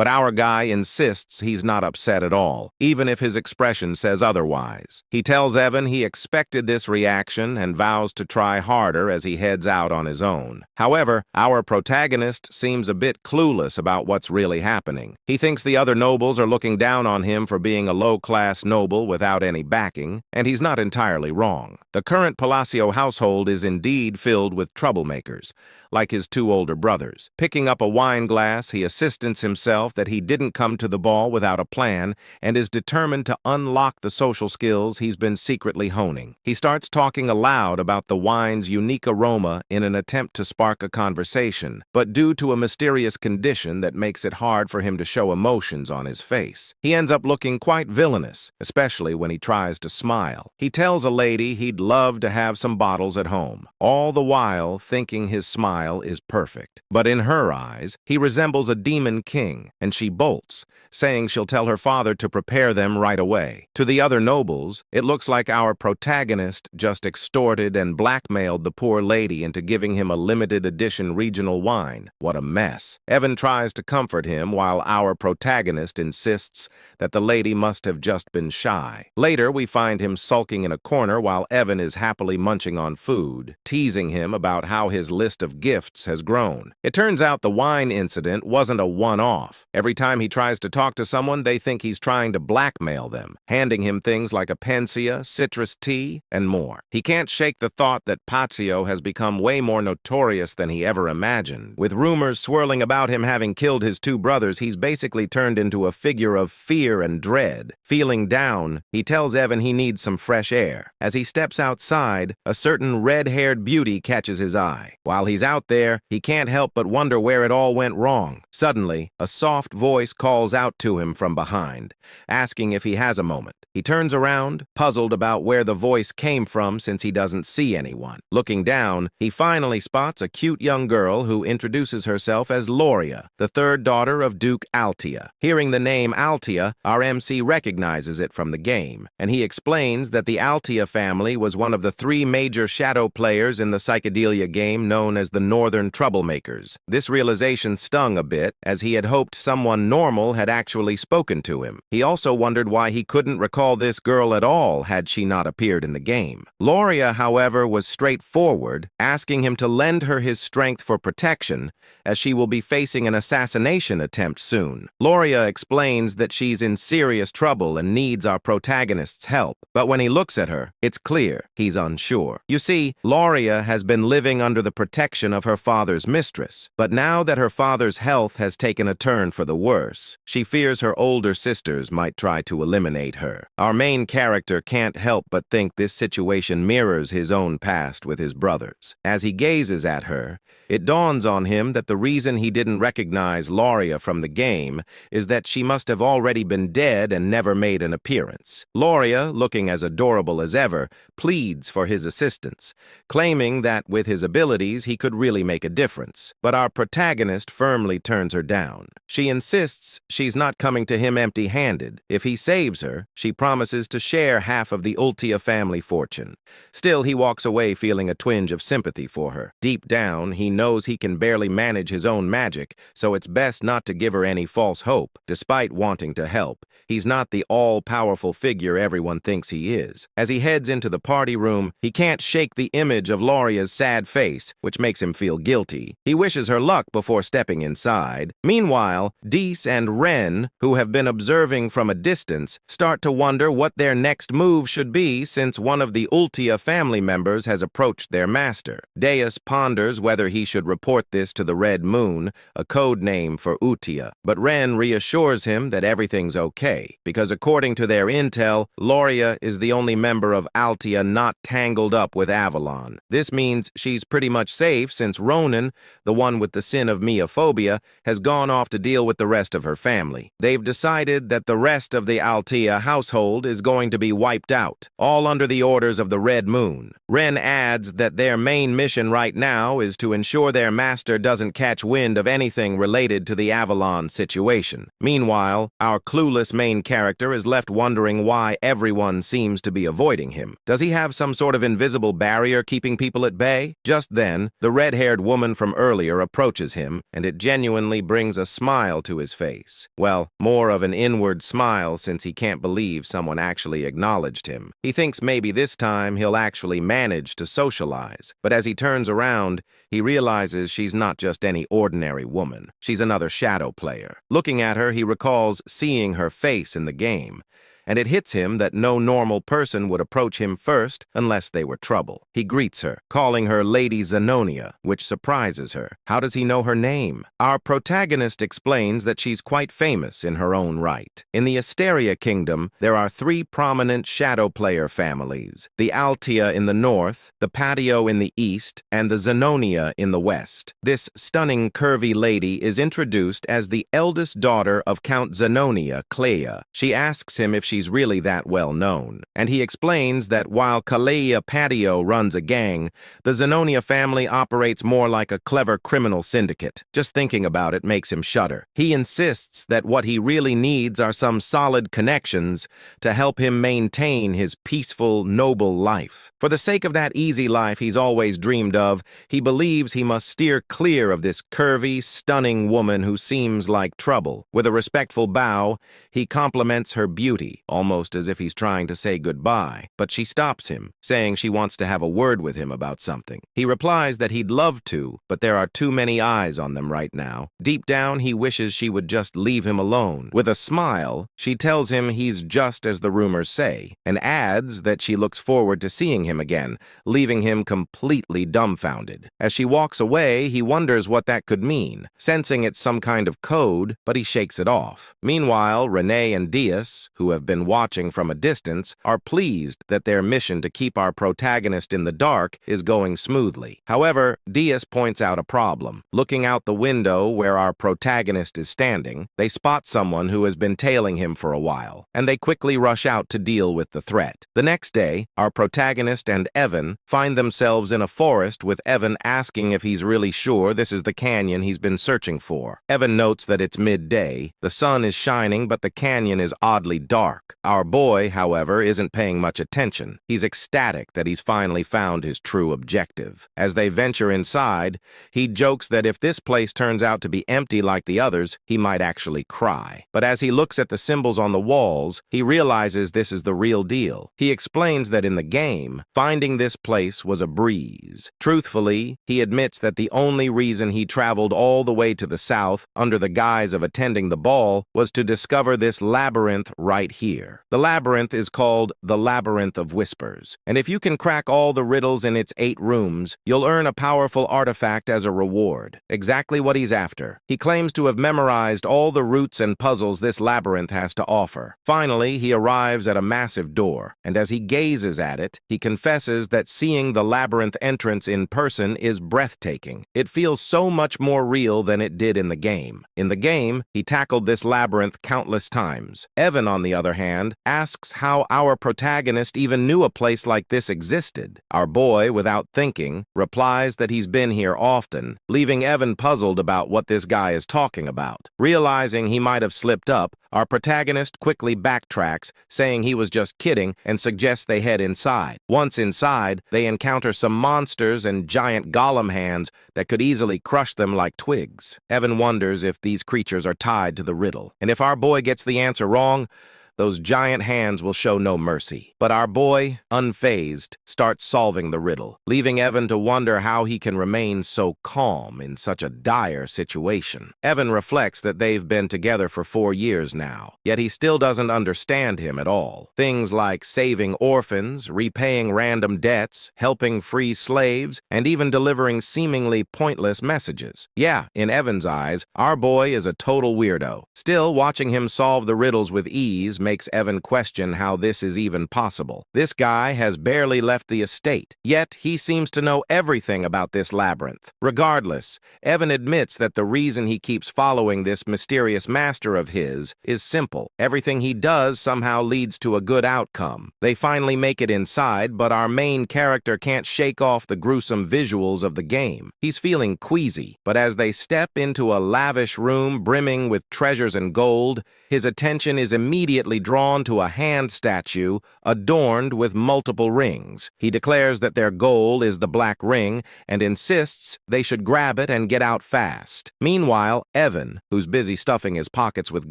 But our guy insists he's not upset at all, even if his expression says otherwise. He tells Evan he expected this reaction and vows to try harder as he heads out on his own. However, our protagonist seems a bit clueless about what's really happening. He thinks the other nobles are looking down on him for being a low-class noble without any backing, and he's not entirely wrong. The current Palacio household is indeed filled with troublemakers, like his two older brothers. Picking up a wine glass, he assistants himself that he didn't come to the ball without a plan and is determined to unlock the social skills he's been secretly honing. He starts talking aloud about the wine's unique aroma in an attempt to spark a conversation, but due to a mysterious condition that makes it hard for him to show emotions on his face, he ends up looking quite villainous, especially when he tries to smile. He tells a lady he'd love to have some bottles at home, all the while thinking his smile is perfect. But in her eyes, he resembles a demon king, and she bolts, saying she'll tell her father to prepare them right away. To the other nobles, it looks like our protagonist just extorted and blackmailed the poor lady into giving him a limited edition regional wine. What a mess. Evan tries to comfort him while our protagonist insists that the lady must have just been shy. Later, we find him sulking in a corner while Evan is happily munching on food, teasing him about how his list of gifts has grown. It turns out the wine incident wasn't a one-off. Every time he tries to talk to someone, they think he's trying to blackmail them, handing him things like a panacea, citrus tea, and more. He can't shake the thought that Pazio has become way more notorious than he ever imagined. With rumors swirling about him having killed his two brothers, he's basically turned into a figure of fear and dread. Feeling down, he tells Evan he needs some fresh air. As he steps outside, a certain red-haired beauty catches his eye. While he's out there, he can't help but wonder where it all went wrong. Suddenly, a soft voice calls out to him from behind, asking if he has a moment. He turns around, puzzled about where the voice came from since he doesn't see anyone. Looking down, he finally spots a cute young girl who introduces herself as Loria, the third daughter of Duke Altia. Hearing the name Altia, our MC recognizes it from the game, and he explains that the Altia family was one of the three major shadow players in the Psychedelia game known as the Northern Troublemakers. This realization stung a bit, as he had hoped someone normal had actually spoken to him. He also wondered why he couldn't recall this girl at all had she not appeared in the game. Loria, however, was straightforward, asking him to lend her his strength for protection, as she will be facing an assassination attempt soon. Loria explains that she's in serious trouble and needs our protagonist's help, but when he looks at her, it's clear he's unsure. You see, Loria has been living under the protection of her father's mistress, but now that her father's health has taken a turn for the worse, she fears her older sisters might try to eliminate her. Our main character can't help but think this situation mirrors his own past with his brothers. As he gazes at her, it dawns on him that the reason he didn't recognize Loria from the game is that she must have already been dead and never made an appearance. Loria, looking as adorable as ever, pleads for his assistance, claiming that with his abilities he could really make a difference. But our protagonist firmly turns her down. She insists she's not coming to him empty-handed. If he saves her, she promises to share half of the Altia family fortune. Still, he walks away feeling a twinge of sympathy for her. Deep down, he knows he can barely manage his own magic, so it's best not to give her any false hope. Despite wanting to help, he's not the all-powerful figure everyone thinks he is. As he heads into the party room, he can't shake the image of Loria's sad face, which makes him feel guilty. He wishes her luck before stepping inside. Meanwhile, Dees and Ren, who have been observing from a distance, start to wonder what their next move should be since one of the Altia family members has approached their master. Deus ponders whether he should report this to the Red Moon, a code name for Utia, but Ren reassures him that everything's okay, because according to their intel, Loria is the only member of Altia not tangled up with Avalon. This means she's pretty much safe since Ronan, the one with the sin of meophobia, has gone off to deal with the rest of her family. They've decided that the rest of the Altia household is going to be wiped out, all under the orders of the Red Moon. Ren adds that their main mission right now is to ensure their master doesn't catch wind of anything related to the Avalon situation. Meanwhile, our clueless main character is left wondering why everyone seems to be avoiding him. Does he have some sort of invisible barrier keeping people at bay? Just then, the red-haired woman from earlier approaches him, and it genuinely brings a smile smile to his face. Well, more of an inward smile since he can't believe someone actually acknowledged him. He thinks maybe this time he'll actually manage to socialize. But as he turns around, he realizes she's not just any ordinary woman. She's another shadow player. Looking at her, he recalls seeing her face in the game, and it hits him that no normal person would approach him first unless they were trouble. He greets her, calling her Lady Zenonia, which surprises her. How does he know her name? Our protagonist explains that she's quite famous in her own right. In the Asteria Kingdom, there are 3 prominent shadow player families: the Altia in the north, the Patio in the east, and the Zenonia in the west. This stunning, curvy lady is introduced as the eldest daughter of Count Zenonia, Clea. She asks him if she's really that well known, and he explains that while Clea Patio runs a gang, the Zenonia family operates more like a clever criminal syndicate. Just thinking about it makes him shudder. He insists that what he really needs are some solid connections to help him maintain his peaceful, noble life. For the sake of that easy life he's always dreamed of, he believes he must steer clear of this curvy, stunning woman who seems like trouble. With a respectful bow, he compliments her beauty, almost as if he's trying to say goodbye. But she stops him, saying she wants to have a word with him about something. He replies that he'd love to, but there are too many eyes on them right now. Deep down, he wishes she would just leave him alone. With a smile, she tells him he's just as the rumors say, and adds that she looks forward to seeing him again, leaving him completely dumbfounded. As she walks away, he wonders what that could mean, sensing it's some kind of code, but he shakes it off. Meanwhile, Renee and Diaz, who have been watching from a distance, are pleased that their mission to keep our protagonist in the dark is going smoothly. However, Diaz points out a problem. Looking out the window where our protagonist is standing, they spot someone who has been tailing him for a while, and they quickly rush out to deal with the threat. The next day, our protagonist and Evan find themselves in a forest, with Evan asking if he's really sure this is the canyon he's been searching for. Evan notes that it's midday, the sun is shining, but the canyon is oddly dark. Our boy, however, isn't paying much attention. He's ecstatic that he's finally found his true objective. As they venture inside, he jokes that if this place turns out to be empty like the others, he might actually cry. But as he looks at the symbols on the walls, he realizes this is the real deal. He explains that in the game, finding this place was a breeze. Truthfully, he admits that the only reason he traveled all the way to the south under the guise of attending the ball was to discover this labyrinth right here. The labyrinth is called the Labyrinth of Whispers, and if you can crack all the riddles in its 8 rooms, you'll earn a powerful artifact as a reward. Exactly what he's after. He claims to have memorized all the routes and puzzles this labyrinth has to offer. Finally, he arrives at a massive door, and as he gazes at it, he confesses that seeing the labyrinth entrance in person is breathtaking. It feels so much more real than it did in the game. In the game, he tackled this labyrinth countless times. Evan, on the other hand, asks how our protagonist even knew a place like this existed. Our boy, without thinking, replies that he's been here often, leaving Evan puzzled about what this guy is talking about. Realizing he might have slipped up, our protagonist quickly backtracks, saying he was just kidding, and suggests they head inside. Once inside, they encounter some monsters and giant golem hands that could easily crush them like twigs. Evan wonders if these creatures are tied to the riddle, and if our boy gets the answer wrong, those giant hands will show no mercy. But our boy, unfazed, starts solving the riddle, leaving Evan to wonder how he can remain so calm in such a dire situation. Evan reflects that they've been together for 4 years now, yet he still doesn't understand him at all. Things like saving orphans, repaying random debts, helping free slaves, and even delivering seemingly pointless messages. Yeah, in Evan's eyes, our boy is a total weirdo. Still, watching him solve the riddles with ease makes Evan question how this is even possible. This guy has barely left the estate, yet he seems to know everything about this labyrinth. Regardless, Evan admits that the reason he keeps following this mysterious master of his is simple. Everything he does somehow leads to a good outcome. They finally make it inside, but our main character can't shake off the gruesome visuals of the game. He's feeling queasy, but as they step into a lavish room brimming with treasures and gold, his attention is immediately drawn to a hand statue adorned with multiple rings. He declares that their goal is the black ring and insists they should grab it and get out fast. Meanwhile, Evan, who's busy stuffing his pockets with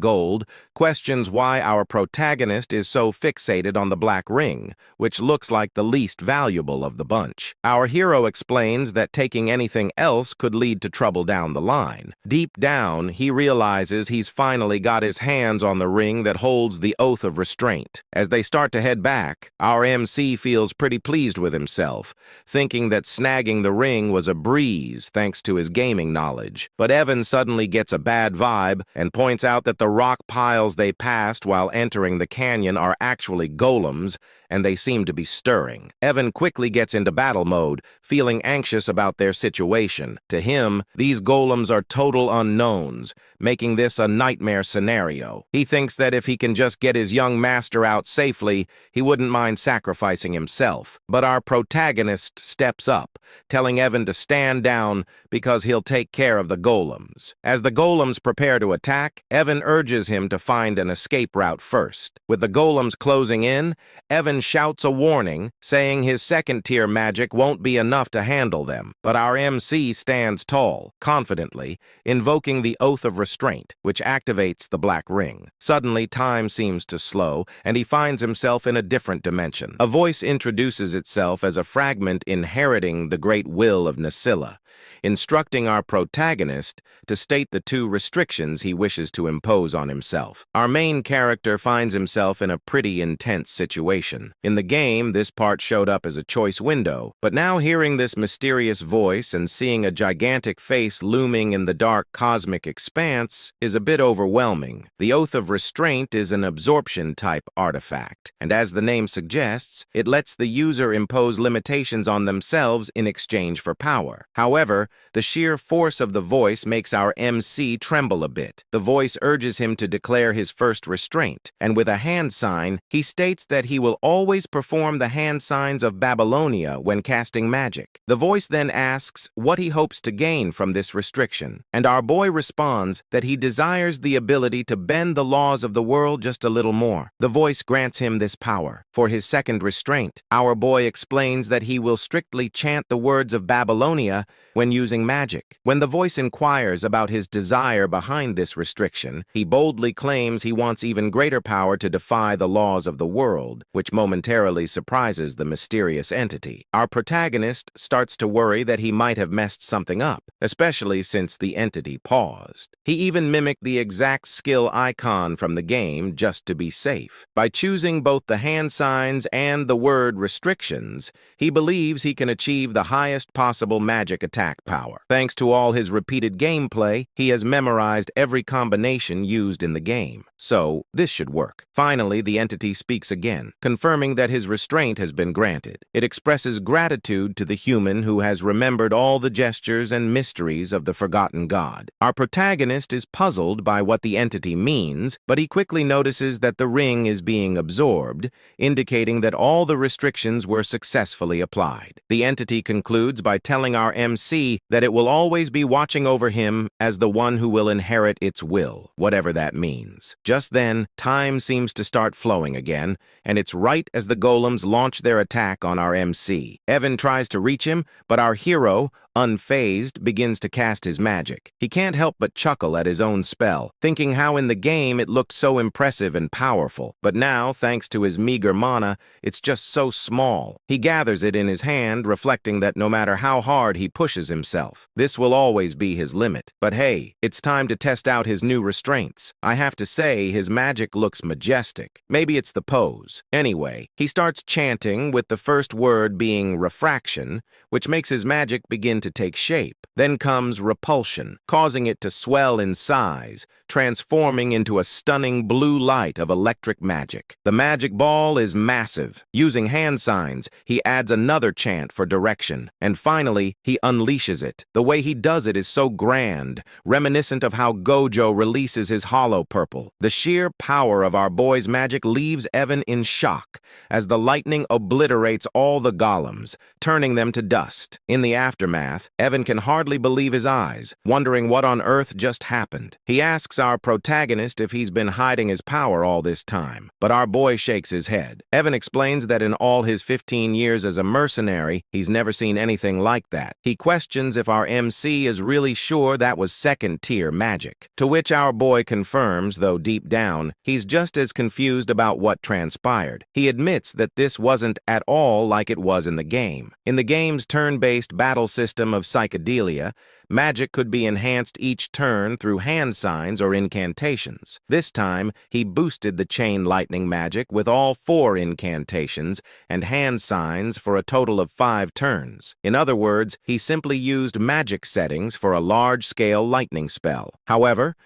gold, questions why our protagonist is so fixated on the black ring, which looks like the least valuable of the bunch. Our hero explains that taking anything else could lead to trouble down the line. Deep down, he realizes he's finally got his hands on the ring that holds the oath of restraint. As they start to head back, our MC feels pretty pleased with himself, thinking that snagging the ring was a breeze thanks to his gaming knowledge. But Evan suddenly gets a bad vibe and points out that the rock piles they passed while entering the canyon are actually golems, and they seem to be stirring. Evan quickly gets into battle mode, feeling anxious about their situation. To him, these golems are total unknowns, making this a nightmare scenario. He thinks that if he can just get his young master out safely, he wouldn't mind sacrificing himself. But our protagonist steps up, telling Evan to stand down because he'll take care of the golems. As the golems prepare to attack, Evan urges him to find an escape route first. With the golems closing in, Evan shouts a warning, saying his second-tier magic won't be enough to handle them. But our MC stands tall, confidently, invoking the Oath of Restraint, which activates the black ring. Suddenly, time seems to slow, and he finds himself in a different dimension. A voice introduces itself as a fragment inheriting the great will of Nasilla, instructing our protagonist to state the two restrictions he wishes to impose on himself. Our main character finds himself in a pretty intense situation. In the game, this part showed up as a choice window, but now hearing this mysterious voice and seeing a gigantic face looming in the dark cosmic expanse is a bit overwhelming. The Oath of Restraint is an absorption-type artifact, and as the name suggests, it lets the user impose limitations on themselves in exchange for power. However, the sheer force of the voice makes our MC tremble a bit. The voice urges him to declare his first restraint, and with a hand sign, he states that he will always perform the hand signs of Babylonia when casting magic. The voice then asks what he hopes to gain from this restriction, and our boy responds that he desires the ability to bend the laws of the world just a little more. The voice grants him this power. For his second restraint, our boy explains that he will strictly chant the words of Babylonia when using magic. When the voice inquires about his desire behind this restriction, he boldly claims he wants even greater power to defy the laws of the world, which momentarily surprises the mysterious entity. Our protagonist starts to worry that he might have messed something up, especially since the entity paused. He even mimicked the exact skill icon from the game just to be safe. By choosing both the hand signs and the word restrictions, he believes he can achieve the highest possible magic attack power. Thanks to all his repeated gameplay, he has memorized every combination used in the game. So, this should work. Finally, the entity speaks again, confirming that his restraint has been granted. It expresses gratitude to the human who has remembered all the gestures and mysteries of the forgotten god. Our protagonist is puzzled by what the entity means, but he quickly notices that the ring is being absorbed, indicating that all the restrictions were successfully applied. The entity concludes by telling our MC that it will always be watching over him as the one who will inherit its will, whatever that means. Just then, time seems to start flowing again, and it's right as the golems launch their attack on our MC. Evan tries to reach him, but our hero, unfazed, begins to cast his magic. He can't help but chuckle at his own spell, thinking how in the game it looked so impressive and powerful. But now, thanks to his meager mana, it's just so small. He gathers it in his hand, reflecting that no matter how hard he pushes himself, this will always be his limit. But hey, it's time to test out his new restraints. I have to say, his magic looks majestic. Maybe it's the pose. Anyway, he starts chanting, with the first word being refraction, which makes his magic begin to take shape. Then comes repulsion, causing it to swell in size, transforming into a stunning blue light of electric magic. The magic ball is massive. Using hand signs, he adds another chant for direction, and finally, he unleashes it. The way he does it is so grand, reminiscent of how Gojo releases his hollow purple. The sheer power of our boy's magic leaves Evan in shock, as the lightning obliterates all the golems, turning them to dust. In the aftermath, aftermath, Evan can hardly believe his eyes, wondering what on earth just happened. He asks our protagonist if he's been hiding his power all this time, but our boy shakes his head. Evan explains that in all his 15 years as a mercenary, he's never seen anything like that. He questions if our MC is really sure that was second-tier magic, to which our boy confirms, though deep down, he's just as confused about what transpired. He admits that this wasn't at all like it was in the game. In the game's turn-based battle system of Psychedelia, magic could be enhanced each turn through hand signs or incantations. This time, he boosted the chain lightning magic with all 4 incantations and hand signs for a total of 5 turns. In other words, he simply used magic settings for a large-scale lightning spell. However,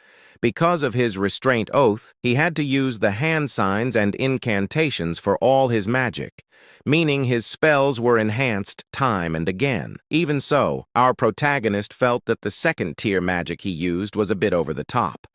because of his restraint oath, he had to use the hand signs and incantations for all his magic, meaning his spells were enhanced time and again. Even so, our protagonist felt that the second-tier magic he used was a bit over the top,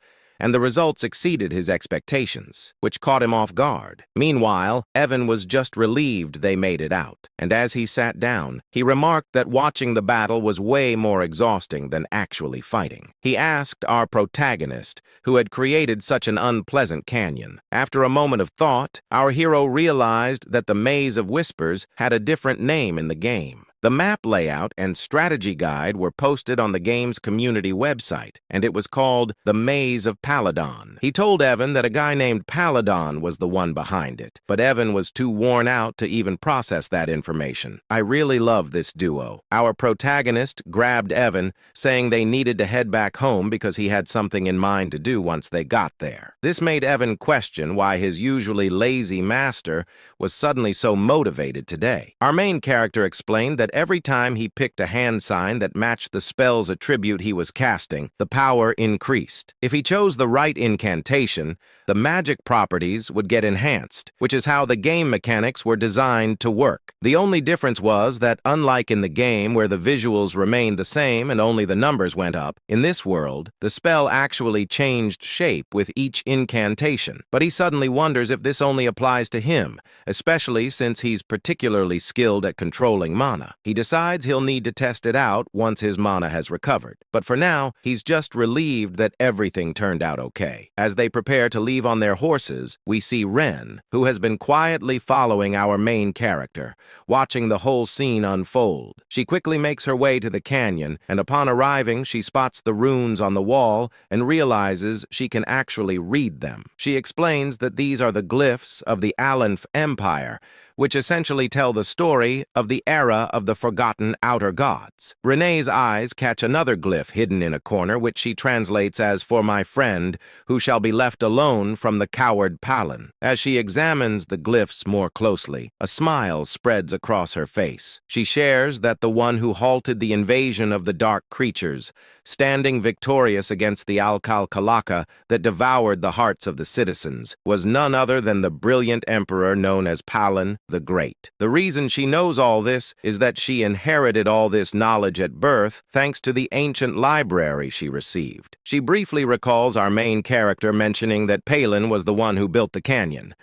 and the results exceeded his expectations, which caught him off guard. Meanwhile, Evan was just relieved they made it out, and as he sat down, he remarked that watching the battle was way more exhausting than actually fighting. He asked our protagonist, who had created such an unpleasant canyon. After a moment of thought, our hero realized that the Maze of Whispers had a different name in the game. The map layout and strategy guide were posted on the game's community website, and it was called The Maze of Paladon. He told Evan that a guy named Paladon was the one behind it, but Evan was too worn out to even process that information. I really love this duo. Our protagonist grabbed Evan, saying they needed to head back home because he had something in mind to do once they got there. This made Evan question why his usually lazy master was suddenly so motivated today. Our main character explained that every time he picked a hand sign that matched the spell's attribute he was casting, the power increased. If he chose the right incantation, the magic properties would get enhanced, which is how the game mechanics were designed to work. The only difference was that, unlike in the game where the visuals remained the same and only the numbers went up, in this world, the spell actually changed shape with each incantation. But he suddenly wonders if this only applies to him, especially since he's particularly skilled at controlling mana. He decides he'll need to test it out once his mana has recovered. But for now, he's just relieved that everything turned out okay. As they prepare to leave on their horses, we see Ren, who has been quietly following our main character, watching the whole scene unfold. She quickly makes her way to the canyon, and upon arriving, she spots the runes on the wall and realizes she can actually read them. She explains that these are the glyphs of the Aleph Empire, which essentially tell the story of the era of the forgotten outer gods. Renee's eyes catch another glyph hidden in a corner, which she translates as "for my friend, who shall be left alone from the coward Palin." As she examines the glyphs more closely, a smile spreads across her face. She shares that the one who halted the invasion of the dark creatures, standing victorious against the Alkalkalaka that devoured the hearts of the citizens, was none other than the brilliant emperor known as Palin the Great. The reason she knows all this is that she inherited all this knowledge at birth thanks to the ancient library she received. She briefly recalls our main character mentioning that Palin was the one who built the canyon.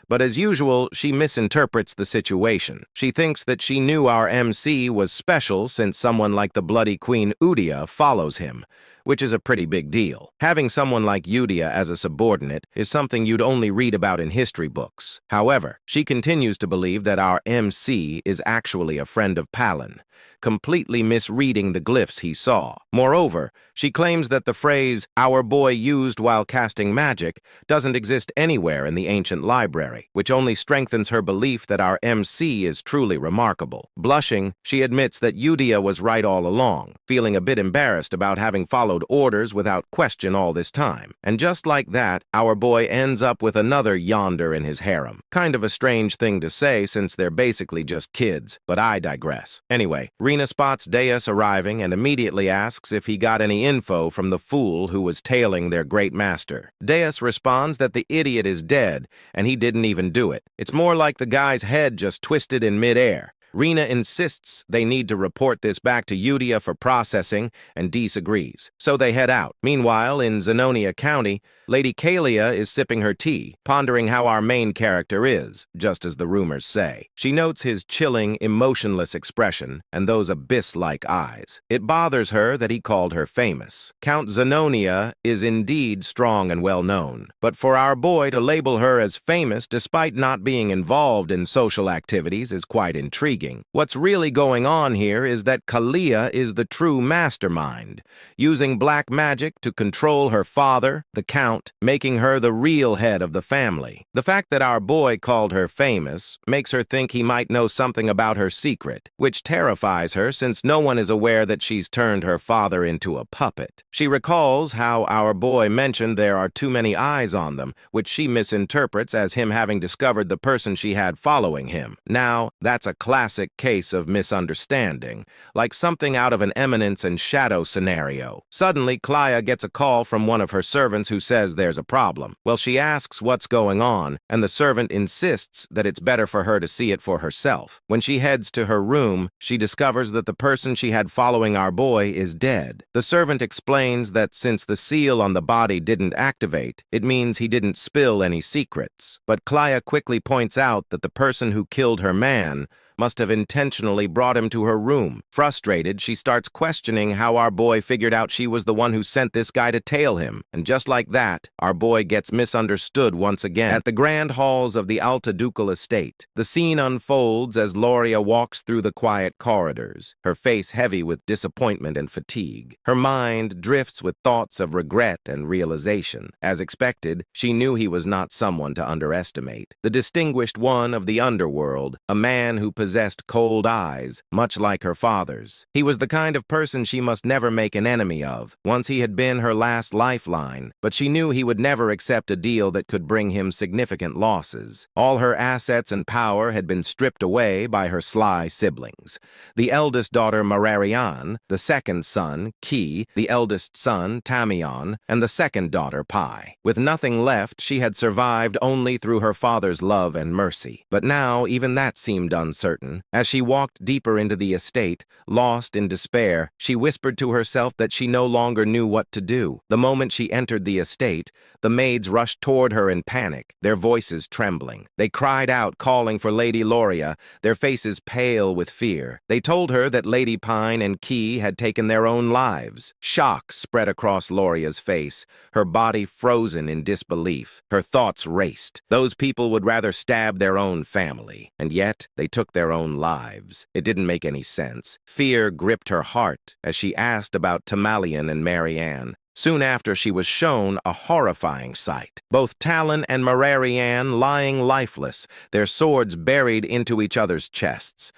But as usual, she misinterprets the situation. She thinks that she knew our MC was special since someone like the bloody Queen Udia follows him, which is a pretty big deal. Having someone like Udia as a subordinate is something you'd only read about in history books. However, she continues to believe that our MC is actually a friend of Palin, completely misreading the glyphs he saw. Moreover, she claims that the phrase "our boy used while casting magic" doesn't exist anywhere in the ancient library, which only strengthens her belief that our MC is truly remarkable. Blushing, she admits that Udia was right all along, feeling a bit embarrassed about having followed orders without question all this time. And just like that, our boy ends up with another yonder in his harem. Kind of a strange thing to say since they're basically just kids, but I digress. Anyway, Rena spots Deus arriving and immediately asks if he got any info from the fool who was tailing their great master. Deus responds that the idiot is dead and he didn't even do it. It's more like the guy's head just twisted in midair. Rena insists they need to report this back to Udia for processing, and disagrees. So they head out. Meanwhile, in Zenonia County, Lady Kalia is sipping her tea, pondering how our main character is, just as the rumors say. She notes his chilling, emotionless expression and those abyss-like eyes. It bothers her that he called her famous. Count Zenonia is indeed strong and well-known, but for our boy to label her as famous despite not being involved in social activities is quite intriguing. What's really going on here is that Kalia is the true mastermind, using black magic to control her father, the Count, making her the real head of the family. The fact that our boy called her famous makes her think he might know something about her secret, which terrifies her since no one is aware that she's turned her father into a puppet. She recalls how our boy mentioned there are too many eyes on them, which she misinterprets as him having discovered the person she had following him. Now, that's a classic case of misunderstanding, like something out of an Eminence and Shadow scenario. Suddenly, Klaya gets a call from one of her servants who says there's a problem. Well, she asks what's going on, and the servant insists that it's better for her to see it for herself. When she heads to her room, she discovers that the person she had following our boy is dead. The servant explains that since the seal on the body didn't activate, it means he didn't spill any secrets. But Klaya quickly points out that the person who killed her man must have intentionally brought him to her room. Frustrated, she starts questioning how our boy figured out she was the one who sent this guy to tail him. And just like that, our boy gets misunderstood once again. At the grand halls of the Alta Ducal estate, the scene unfolds as Loria walks through the quiet corridors, her face heavy with disappointment and fatigue. Her mind drifts with thoughts of regret and realization. As expected, she knew he was not someone to underestimate. The distinguished one of the underworld, a man who possessed cold eyes, much like her father's. He was the kind of person she must never make an enemy of. Once he had been her last lifeline, but she knew he would never accept a deal that could bring him significant losses. All her assets and power had been stripped away by her sly siblings. The eldest daughter, Mararian, the second son, Ki, the eldest son, Tamion, and the second daughter, Pai. With nothing left, she had survived only through her father's love and mercy. But now, even that seemed uncertain. As she walked deeper into the estate, lost in despair, she whispered to herself that she no longer knew what to do. The moment she entered the estate, the maids rushed toward her in panic, their voices trembling. They cried out, calling for Lady Loria, their faces pale with fear. They told her that Lady Pine and Key had taken their own lives. Shock spread across Loria's face, her body frozen in disbelief. Her thoughts raced. Those people would rather stab their own family, and yet they took their own lives. It didn't make any sense. Fear gripped her heart as she asked about Tamalian and Marianne. Soon after, she was shown a horrifying sight. Both Talon and Mararian lying lifeless, their swords buried into each other's chests.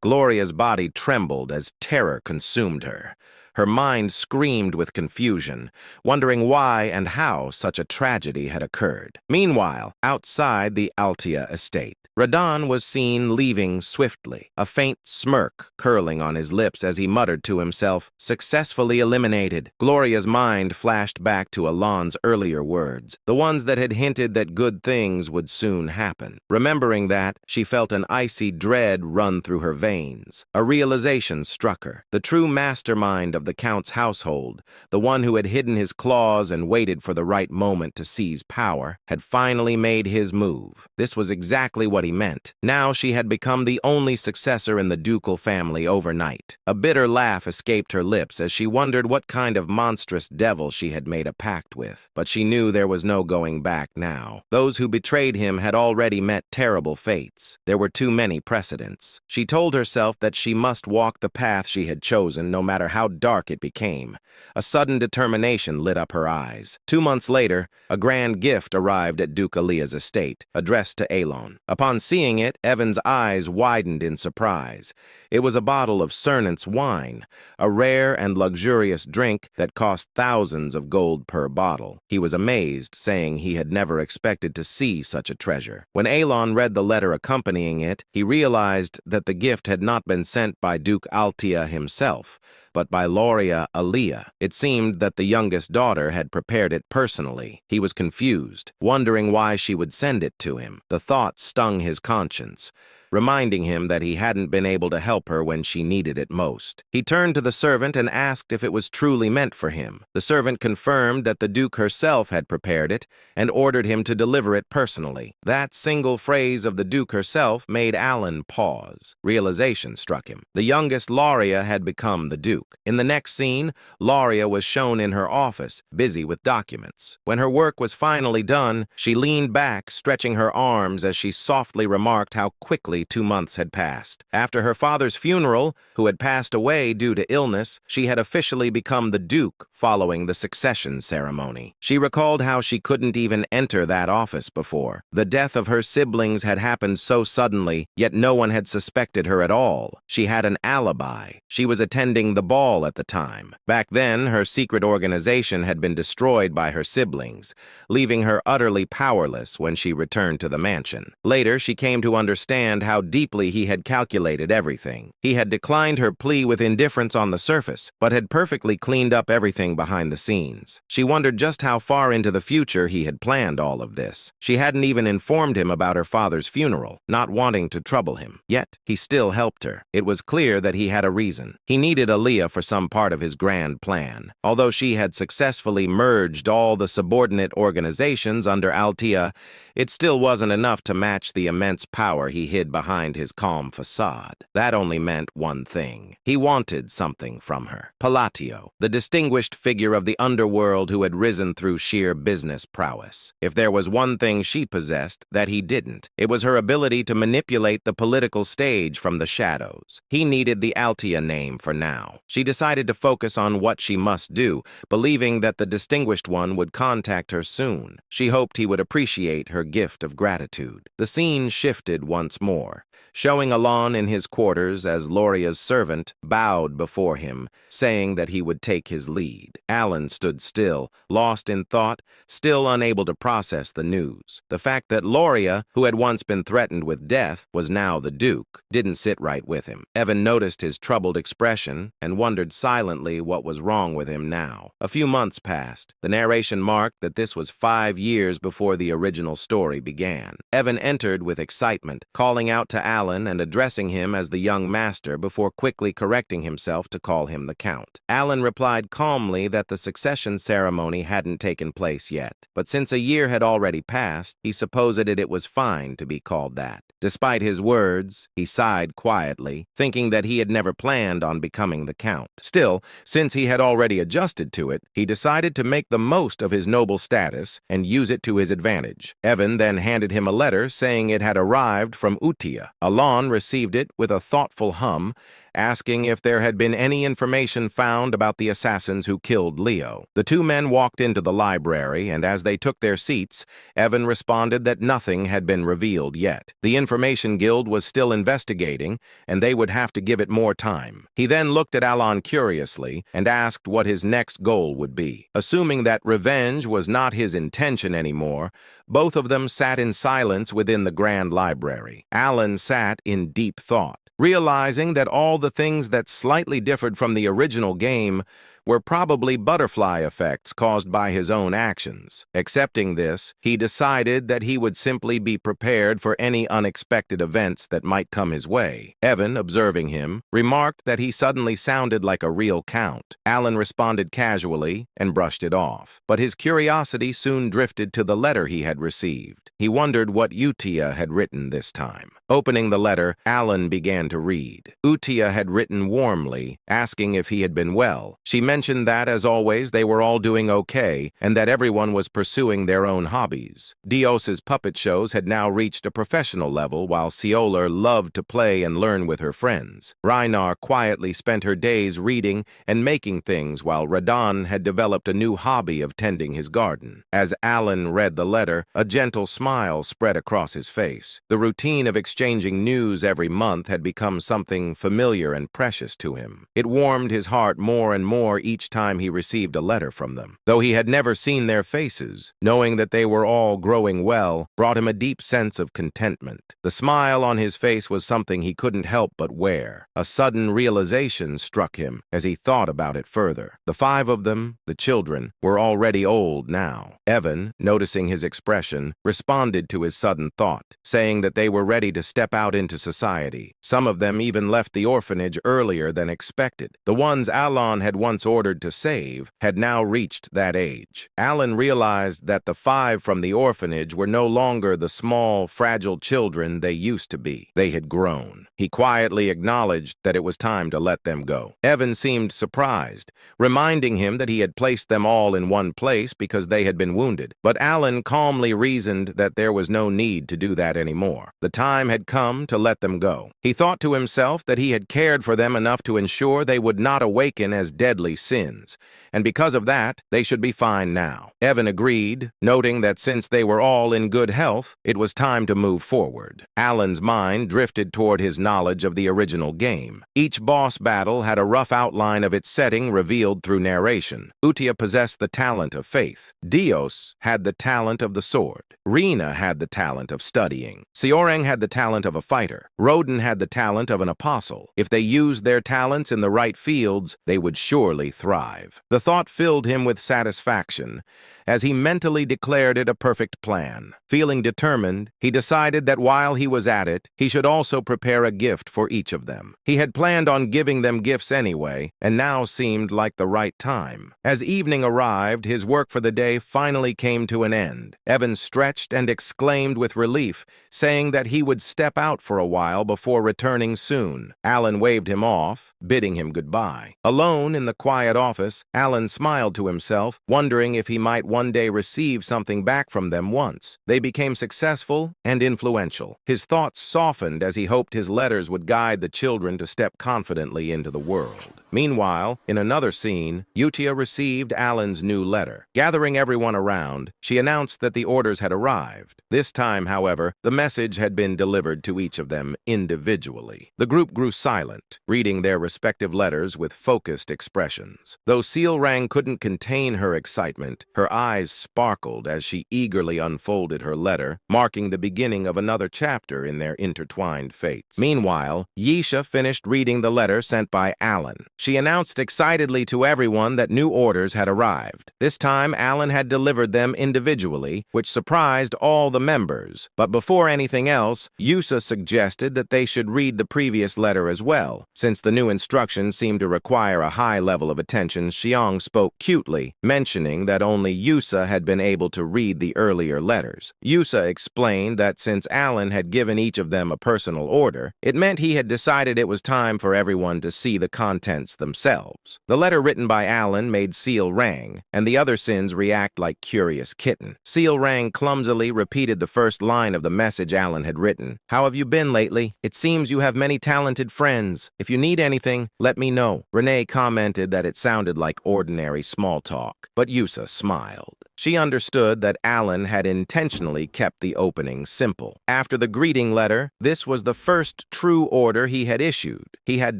Gloria's body trembled as terror consumed her. Her mind screamed with confusion, wondering why and how such a tragedy had occurred. Meanwhile, outside the Altia estate, Radon was seen leaving swiftly, a faint smirk curling on his lips as he muttered to himself, "Successfully eliminated." Gloria's mind flashed back to Alon's earlier words, the ones that had hinted that good things would soon happen. Remembering that, she felt an icy dread run through her veins. A realization struck her. The true mastermind of the Count's household, the one who had hidden his claws and waited for the right moment to seize power, had finally made his move. This was exactly what he meant. Now she had become the only successor in the ducal family overnight. A bitter laugh escaped her lips as she wondered what kind of monstrous devil she had made a pact with. But she knew there was no going back now. Those who betrayed him had already met terrible fates. There were too many precedents. She told herself that she must walk the path she had chosen, no matter how dark it became. A sudden determination lit up her eyes. 2 months later, a grand gift arrived at Duke Alia's estate, addressed to Elon. Upon seeing it, Evan's eyes widened in surprise. It was a bottle of Cernant's wine, a rare and luxurious drink that cost thousands of gold per bottle. He was amazed, saying he had never expected to see such a treasure. When Elon read the letter accompanying it, he realized that the gift had not been sent by Duke Altia himself, but by Loria Alia. It seemed that the youngest daughter had prepared it personally. He was confused, wondering why she would send it to him. The thought stung his conscience. reminding him that he hadn't been able to help her when she needed it most. He turned to the servant and asked if it was truly meant for him. The servant confirmed that the Duke herself had prepared it and ordered him to deliver it personally. That single phrase of the Duke herself made Alan pause. Realization struck him. The youngest Lauria had become the Duke. In the next scene, Lauria was shown in her office, busy with documents. When her work was finally done, she leaned back, stretching her arms as she softly remarked how quickly 2 months had passed. After her father's funeral, who had passed away due to illness, she had officially become the Duke following the succession ceremony. She recalled how she couldn't even enter that office before. The death of her siblings had happened so suddenly, yet no one had suspected her at all. She had an alibi. She was attending the ball at the time. Back then, her secret organization had been destroyed by her siblings, leaving her utterly powerless when she returned to the mansion. Later, she came to understand how deeply he had calculated everything. He had declined her plea with indifference on the surface, but had perfectly cleaned up everything behind the scenes. She wondered just how far into the future he had planned all of this. She hadn't even informed him about her father's funeral, not wanting to trouble him. Yet, he still helped her. It was clear that he had a reason. He needed Altia for some part of his grand plan. Although she had successfully merged all the subordinate organizations under Altia, it still wasn't enough to match the immense power he hid behind his calm facade. That only meant one thing. He wanted something from her. Palatio, the distinguished figure of the underworld who had risen through sheer business prowess. If there was one thing she possessed that he didn't, it was her ability to manipulate the political stage from the shadows. He needed the Altia name for now. She decided to focus on what she must do, believing that the distinguished one would contact her soon. She hoped he would appreciate her gift of gratitude. The scene shifted once more, showing Alon in his quarters as Lauria's servant bowed before him, saying that he would take his lead. Alan stood still, lost in thought, still unable to process the news. The fact that Lauria, who had once been threatened with death, was now the Duke, didn't sit right with him. Evan noticed his troubled expression and wondered silently what was wrong with him now. A few months passed. The narration marked that this was 5 years before the original story began. Evan entered with excitement, calling out to Alan and addressing him as the young master before quickly correcting himself to call him the Count. Alan replied calmly that the succession ceremony hadn't taken place yet, but since a year had already passed, he supposed it was fine to be called that. Despite his words, he sighed quietly, thinking that he had never planned on becoming the Count. Still, since he had already adjusted to it, he decided to make the most of his noble status and use it to his advantage. Evan then handed him a letter saying it had arrived from Utia. Alon received it with a thoughtful hum, asking if there had been any information found about the assassins who killed Leo. The two men walked into the library, and as they took their seats, Evan responded that nothing had been revealed yet. The Information Guild was still investigating, and they would have to give it more time. He then looked at Alon curiously and asked what his next goal would be. Assuming that revenge was not his intention anymore, both of them sat in silence within the Grand Library. Alan sat in deep thought, realizing that all the things that slightly differed from the original game were probably butterfly effects caused by his own actions. Accepting this, he decided that he would simply be prepared for any unexpected events that might come his way. Evan, observing him, remarked that he suddenly sounded like a real count. Alan responded casually and brushed it off, but his curiosity soon drifted to the letter he had received. He wondered what Utia had written this time. Opening the letter, Alan began to read. Utia had written warmly, asking if he had been well. She mentioned that, as always, they were all doing okay, and that everyone was pursuing their own hobbies. Dios's puppet shows had now reached a professional level, while Cioler loved to play and learn with her friends. Reinar quietly spent her days reading and making things, while Radan had developed a new hobby of tending his garden. As Alan read the letter, a gentle smile spread across his face. The routine of exchanging news every month had become something familiar and precious to him. It warmed his heart more and more each time he received a letter from them. Though he had never seen their faces, knowing that they were all growing well brought him a deep sense of contentment. The smile on his face was something he couldn't help but wear. A sudden realization struck him as he thought about it further. The 5 of them, the children, were already old now. Evan, noticing his expression, responded to his sudden thought, saying that they were ready to step out into society. Some of them even left the orphanage earlier than expected. The ones Alan had once ordered to save had now reached that age. Alan realized that the 5 from the orphanage were no longer the small, fragile children they used to be. They had grown. He quietly acknowledged that it was time to let them go. Evan seemed surprised, reminding him that he had placed them all in one place because they had been wounded. But Alan calmly reasoned that there was no need to do that anymore. The time had come to let them go. He thought to himself that he had cared for them enough to ensure they would not awaken as deadly sins, and because of that, they should be fine now. Evan agreed, noting that since they were all in good health, it was time to move forward. Alan's mind drifted toward his knowledge of the original game. Each boss battle had a rough outline of its setting revealed through narration. Utia possessed the talent of faith. Dios had the talent of the sword. Rina had the talent of studying. Seorang had the talent of a fighter. Roden had the talent of an apostle. If they used their talents in the right fields, they would surely thrive. The thought filled him with satisfaction as he mentally declared it a perfect plan. Feeling determined, he decided that while he was at it, he should also prepare a gift for each of them. He had planned on giving them gifts anyway, and now seemed like the right time. As evening arrived, his work for the day finally came to an end. Evan stretched and exclaimed with relief, saying that he would step out for a while before returning soon. Alan waved him off, bidding him goodbye. Alone in the quiet office, Alan smiled to himself, wondering if he might one day receive something back from them once. They became successful and influential. His thoughts softened as he hoped his letters would guide the children to step confidently into the world. Meanwhile, in another scene, Utia received Alan's new letter. Gathering everyone around, she announced that the orders had arrived. This time, however, the message had been delivered to each of them individually. The group grew silent, reading their respective letters with focused expressions. Though Seorang couldn't contain her excitement, her eyes sparkled as she eagerly unfolded her letter, marking the beginning of another chapter in their intertwined fates. Meanwhile, Yisha finished reading the letter sent by Alan. She announced excitedly to everyone that new orders had arrived. This time, Alan had delivered them individually, which surprised all the members. But before anything else, Yusa suggested that they should read the previous letter as well. Since the new instructions seemed to require a high level of attention, Xiang spoke cutely, mentioning that only Yusa had been able to read the earlier letters. Yusa explained that since Alan had given each of them a personal order, it meant he had decided it was time for everyone to see the contents themselves. The letter written by Alan made Seorang and the other sins react like curious kitten. Seorang clumsily repeated the first line of the message Alan had written. "How have you been lately? It seems you have many talented friends. If you need anything, let me know." Renee commented that it sounded like ordinary small talk, but Yusa smiled. She understood that Alan had intentionally kept the opening simple. After the greeting letter, this was the first true order he had issued. He had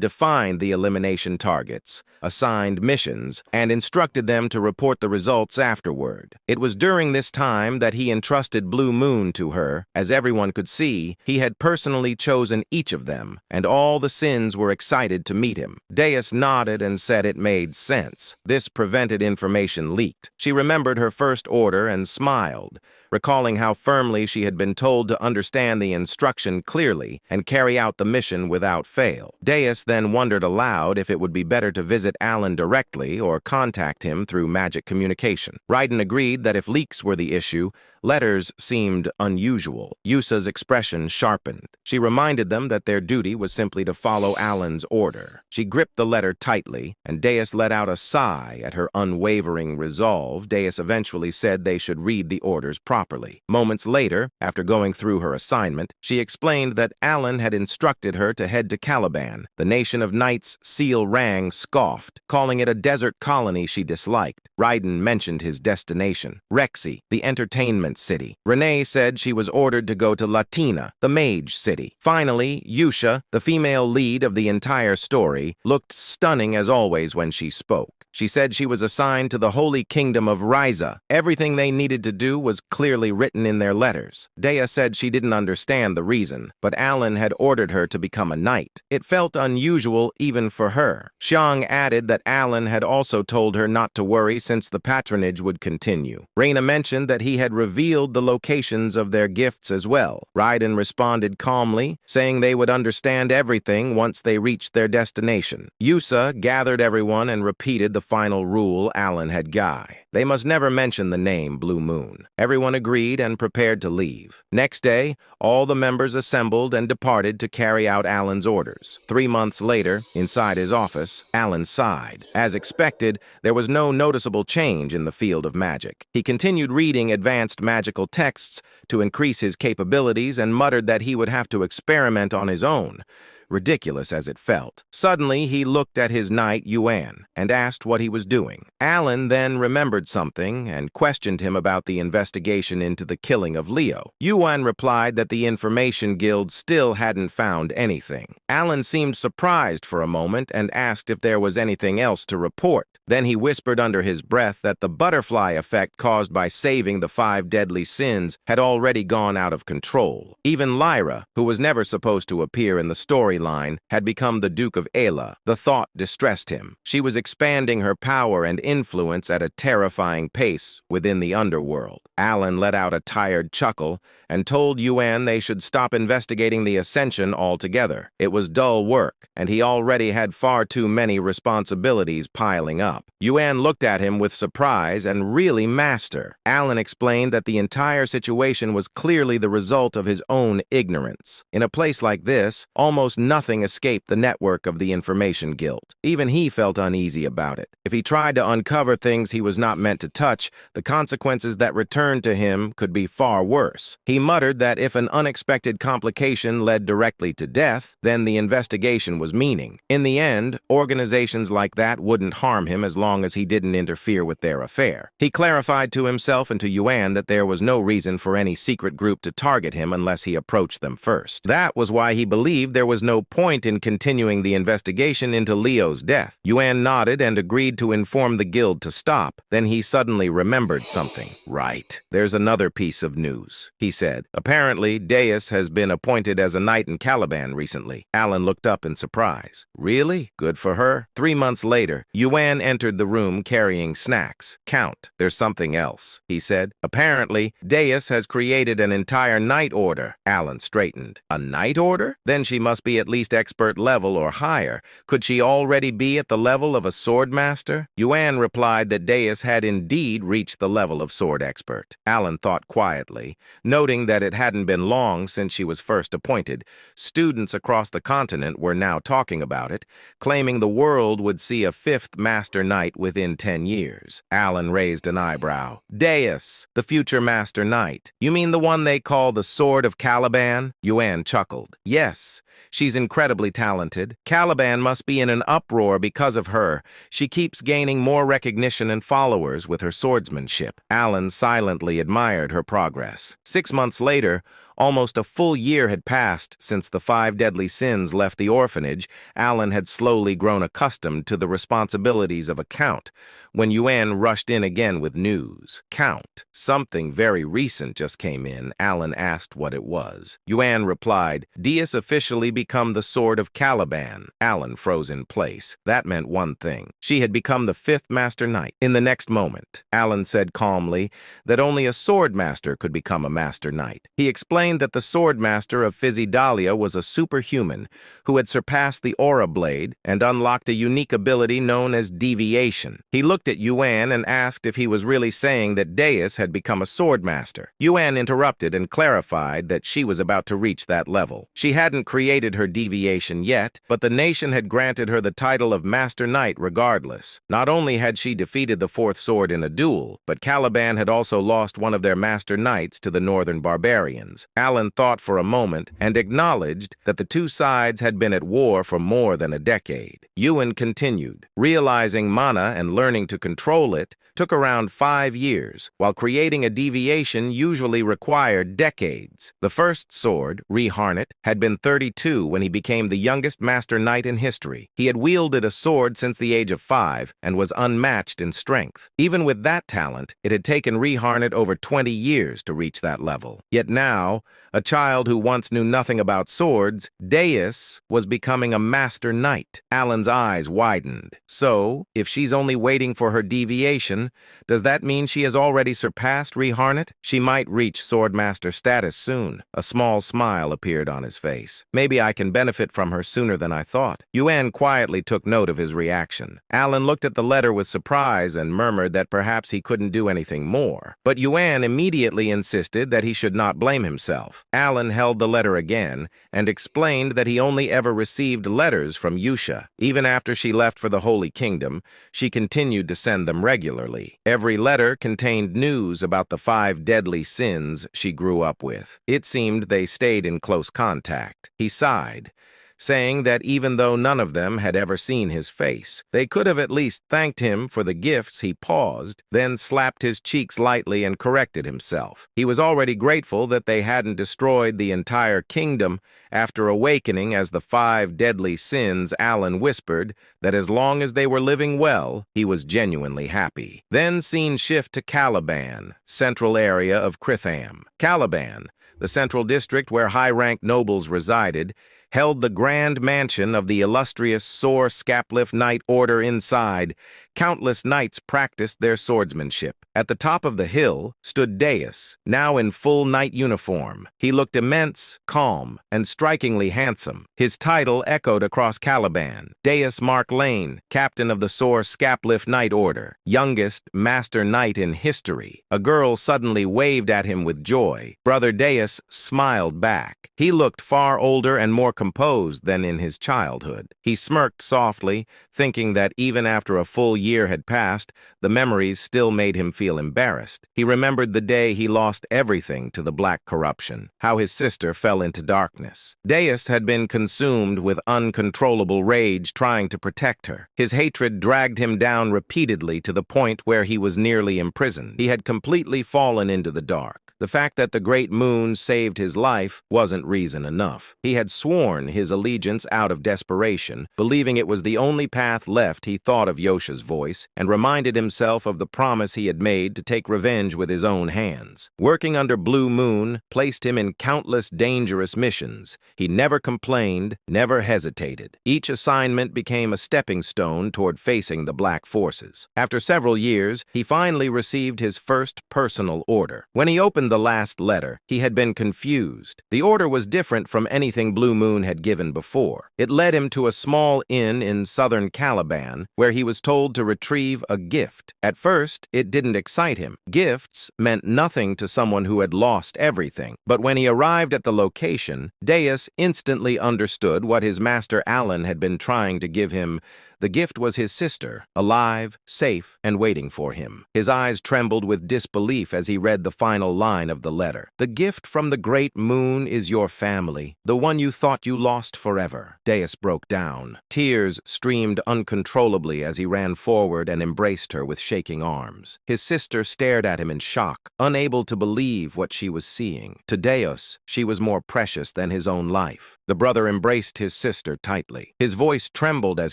defined the elimination targets, assigned missions, and instructed them to report the results afterward. It was during this time that he entrusted Blue Moon to her. As everyone could see, he had personally chosen each of them, and all the sins were excited to meet him. Deus nodded and said it made sense. This prevented information leaked. She remembered her first order and smiled, recalling how firmly she had been told to understand the instruction clearly and carry out the mission without fail. Deus then wondered aloud if it would be better to visit Alan directly or contact him through magic communication. Raiden agreed that if leaks were the issue, letters seemed unusual. Yusa's expression sharpened. She reminded them that their duty was simply to follow Alan's order. She gripped the letter tightly, and Deus let out a sigh at her unwavering resolve. Deus eventually said they should read the orders properly. Moments later, after going through her assignment, she explained that Alan had instructed her to head to Caliban. The nation of knights Seorang scoffed, calling it a desert colony she disliked. Raiden mentioned his destination, Rexy, the entertainment city. Renee said she was ordered to go to Latina, the mage city. Finally, Yusha, the female lead of the entire story, looked stunning as always when she spoke. She said she was assigned to the Holy Kingdom of Ryza. Everything they needed to do was clearly written in their letters. Dea said she didn't understand the reason, but Alan had ordered her to become a knight. It felt unusual even for her. Xiang added that Alan had also told her not to worry since the patronage would continue. Reina mentioned that he had revealed the locations of their gifts as well. Raiden responded calmly, saying they would understand everything once they reached their destination. Yusa gathered everyone and repeated the final rule Alan had given. They must never mention the name Blue Moon. Everyone agreed and prepared to leave. Next day, all the members assembled and departed to carry out Alan's orders. 3 months later, inside his office, Alan sighed. As expected, there was no noticeable change in the field of magic. He continued reading advanced magical texts to increase his capabilities and muttered that he would have to experiment on his own, ridiculous as it felt. Suddenly, he looked at his knight, Yuan, and asked what he was doing. Alan then remembered something and questioned him about the investigation into the killing of Leo. Yuan replied that the Information Guild still hadn't found anything. Alan seemed surprised for a moment and asked if there was anything else to report. Then he whispered under his breath that the butterfly effect caused by saving the 5 deadly sins had already gone out of control. Even Lyra, who was never supposed to appear in the storyline, had become the Duke of Ayla. The thought distressed him. She was expanding her power and influence at a terrifying pace within the underworld. Alan let out a tired chuckle and told Yuan they should stop investigating the Ascension altogether. It was dull work, and he already had far too many responsibilities piling up. Yuan looked at him with surprise and really master. Alan explained that the entire situation was clearly the result of his own ignorance. In a place like this, almost nothing escaped the network of the Information Guild. Even he felt uneasy about it. If he tried to uncover things he was not meant to touch, the consequences that returned to him could be far worse. He muttered that if an unexpected complication led directly to death, then the investigation was meaningless. In the end, organizations like that wouldn't harm him as long as he didn't interfere with their affair. He clarified to himself and to Yuan that there was no reason for any secret group to target him unless he approached them first. That was why he believed there was no point in continuing the investigation into Leo's death. Yuan nodded and agreed to inform the guild to stop. Then he suddenly remembered something. Right. There's another piece of news, he said. Apparently, Deus has been appointed as a knight in Caliban recently. Alan looked up in surprise. Really? Good for her. 3 months later, Yuan entered the room carrying snacks. Count, there's something else, he said. Apparently, Deus has created an entire knight order. Alan straightened. A knight order? Then she must be at least expert level or higher. Could she already be at the level of a sword master? Yuan replied that Deus had indeed reached the level of sword expert. Alan thought quietly, noting that it hadn't been long since she was first appointed. Students across the continent were now talking about it, claiming the world would see a 5th Master Knight within 10 years. Alan raised an eyebrow. Deus, the future Master Knight. You mean the one they call the Sword of Caliban? Yuan chuckled. Yes. She's incredibly talented. Caliban must be in an uproar because of her. She keeps gaining more recognition and followers with her swordsmanship. Alan silently admired her progress. 6 months later, almost a full year had passed since the 5 deadly sins left the orphanage. Alan had slowly grown accustomed to the responsibilities of a count when Yuan rushed in again with news. Count. Something very recent just came in. Alan asked what it was. Yuan replied, Deus officially become the Sword of Caliban. Alan froze in place. That meant one thing. She had become the 5th Master Knight. In the next moment, Alan said calmly that only a sword master could become a Master Knight. He explained that the sword master of Psychedelia was a superhuman who had surpassed the aura blade and unlocked a unique ability known as deviation. He looked at Yuan and asked if he was really saying that Deus had become a sword master. Yuan interrupted and clarified that she was about to reach that level. She hadn't created her deviation yet, but the nation had granted her the title of Master Knight regardless. Not only had she defeated the 4th sword in a duel, but Caliban had also lost one of their Master Knights to the Northern Barbarians. Alan thought for a moment and acknowledged that the two sides had been at war for more than a decade. Yuan continued, realizing mana and learning to control it took around 5 years, while creating a deviation usually required decades. The first sword, Reharnet, had been 32 when he became the youngest Master Knight in history. He had wielded a sword since the age of 5 and was unmatched in strength. Even with that talent, it had taken Reharnet over 20 years to reach that level. Yet now, a child who once knew nothing about swords, Deus, was becoming a Master Knight. Alan's eyes widened. So, if she's only waiting for her deviation, does that mean she has already surpassed Reharnet? She might reach Swordmaster status soon. A small smile appeared on his face. Maybe I can benefit from her sooner than I thought. Yuan quietly took note of his reaction. Alan looked at the letter with surprise and murmured that perhaps he couldn't do anything more. But Yuan immediately insisted that he should not blame himself. Alan held the letter again and explained that he only ever received letters from Yusha. Even after she left for the Holy Kingdom, she continued to send them regularly. Every letter contained news about the 5 deadly sins she grew up with. It seemed they stayed in close contact. He sighed, saying that even though none of them had ever seen his face, they could have at least thanked him for the gifts. He paused, then slapped his cheeks lightly and corrected himself. He was already grateful that they hadn't destroyed the entire kingdom. After awakening as the 5 deadly sins, Alan whispered that as long as they were living well, he was genuinely happy. Then scene shift to Caliban, central area of Kritham. Caliban, the central district where high-ranked nobles resided, held the grand mansion of the illustrious Sor Scapliff Knight Order inside. Countless knights practiced their swordsmanship. At the top of the hill stood Deus, now in full knight uniform. He looked immense, calm, and strikingly handsome. His title echoed across Caliban. Deus Mark Lane, captain of the Sor Scapliff Knight Order, youngest Master Knight in history. A girl suddenly waved at him with joy. Brother Deus smiled back. He looked far older and more composed than in his childhood. He smirked softly, thinking that even after a full year had passed, the memories still made him feel embarrassed. He remembered the day he lost everything to the black corruption, how his sister fell into darkness. Deus had been consumed with uncontrollable rage trying to protect her. His hatred dragged him down repeatedly to the point where he was nearly imprisoned. He had completely fallen into the dark. The fact that the great moon saved his life wasn't reason enough. He had sworn his allegiance out of desperation, believing it was the only path left. He thought of Yosha's voice and reminded himself of the promise he had made to take revenge with his own hands. Working under Blue Moon placed him in countless dangerous missions. He never complained, never hesitated. Each assignment became a stepping stone toward facing the black forces. After several years, he finally received his first personal order. When he opened the last letter, he had been confused. The order was different from anything Blue Moon had given before. It led him to a small inn in southern Caliban, where he was told to retrieve a gift. At first, it didn't excite him. Gifts meant nothing to someone who had lost everything. But when he arrived at the location, Deus instantly understood what his master Alan had been trying to give him. The gift was his sister, alive, safe, and waiting for him. His eyes trembled with disbelief as he read the final line of the letter. The gift from the great moon is your family, the one you thought you lost forever. Deus broke down. Tears streamed uncontrollably as he ran forward and embraced her with shaking arms. His sister stared at him in shock, unable to believe what she was seeing. To Deus, she was more precious than his own life. The brother embraced his sister tightly. His voice trembled as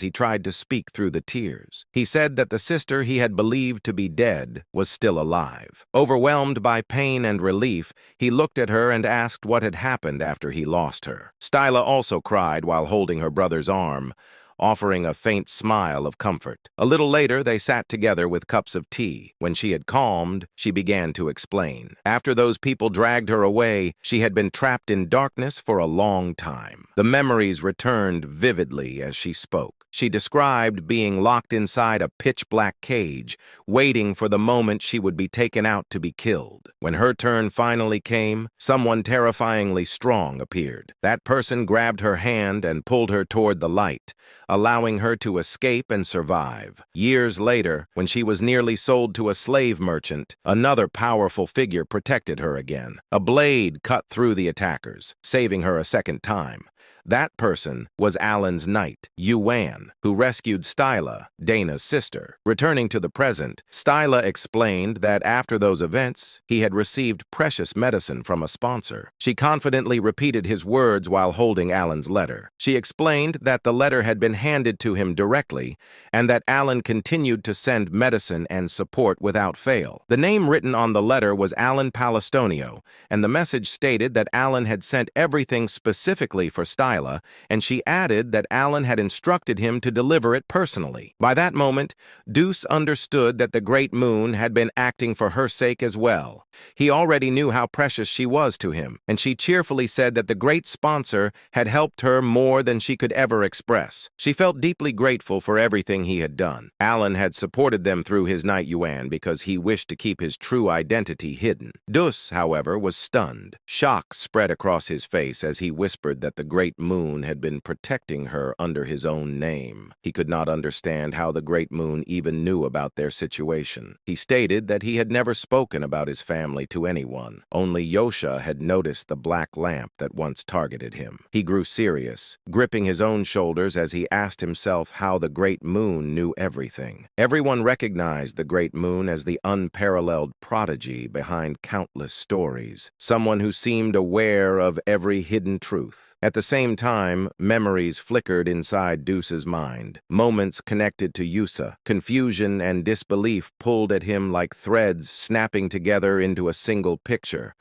he tried to speak through the tears. He said that the sister he had believed to be dead was still alive. Overwhelmed by pain and relief, he looked at her and asked what had happened after he lost her. Styla also cried while holding her brother's arm, offering a faint smile of comfort. A little later, they sat together with cups of tea. When she had calmed, she began to explain. After those people dragged her away, she had been trapped in darkness for a long time. The memories returned vividly as she spoke. She described being locked inside a pitch-black cage, waiting for the moment she would be taken out to be killed. When her turn finally came, someone terrifyingly strong appeared. That person grabbed her hand and pulled her toward the light. allowing her to escape and survive. Years later, when she was nearly sold to a slave merchant, another powerful figure protected her again. A blade cut through the attackers, saving her a second time. That person was Alan's knight, Yuan, who rescued Styla, Dana's sister. Returning to the present, Styla explained that after those events, he had received precious medicine from a sponsor. She confidently repeated his words while holding Alan's letter. She explained that the letter had been handed to him directly, and that Alan continued to send medicine and support without fail. The name written on the letter was Alan Palestonio, and the message stated that Alan had sent everything specifically for Styla, and she added that Alan had instructed him to deliver it personally. By that moment, Deuce understood that the Great Moon had been acting for her sake as well. He already knew how precious she was to him, and she cheerfully said that the great sponsor had helped her more than she could ever express. She felt deeply grateful for everything he had done. Alan had supported them through his knight Yuan because he wished to keep his true identity hidden. Deuce, however, was stunned. Shock spread across his face as he whispered that the Great Moon had been protecting her under his own name. He could not understand how the Great Moon even knew about their situation. He stated that he had never spoken about his family to anyone. Only Yosha had noticed the black lamp that once targeted him. He grew serious, gripping his own shoulders as he asked himself how the Great Moon knew everything. Everyone recognized the Great Moon as the unparalleled prodigy behind countless stories, someone who seemed aware of every hidden truth. At the same time, memories flickered inside Deuce's mind. Moments connected to Yusa. Confusion and disbelief pulled at him like threads snapping together into a single picture.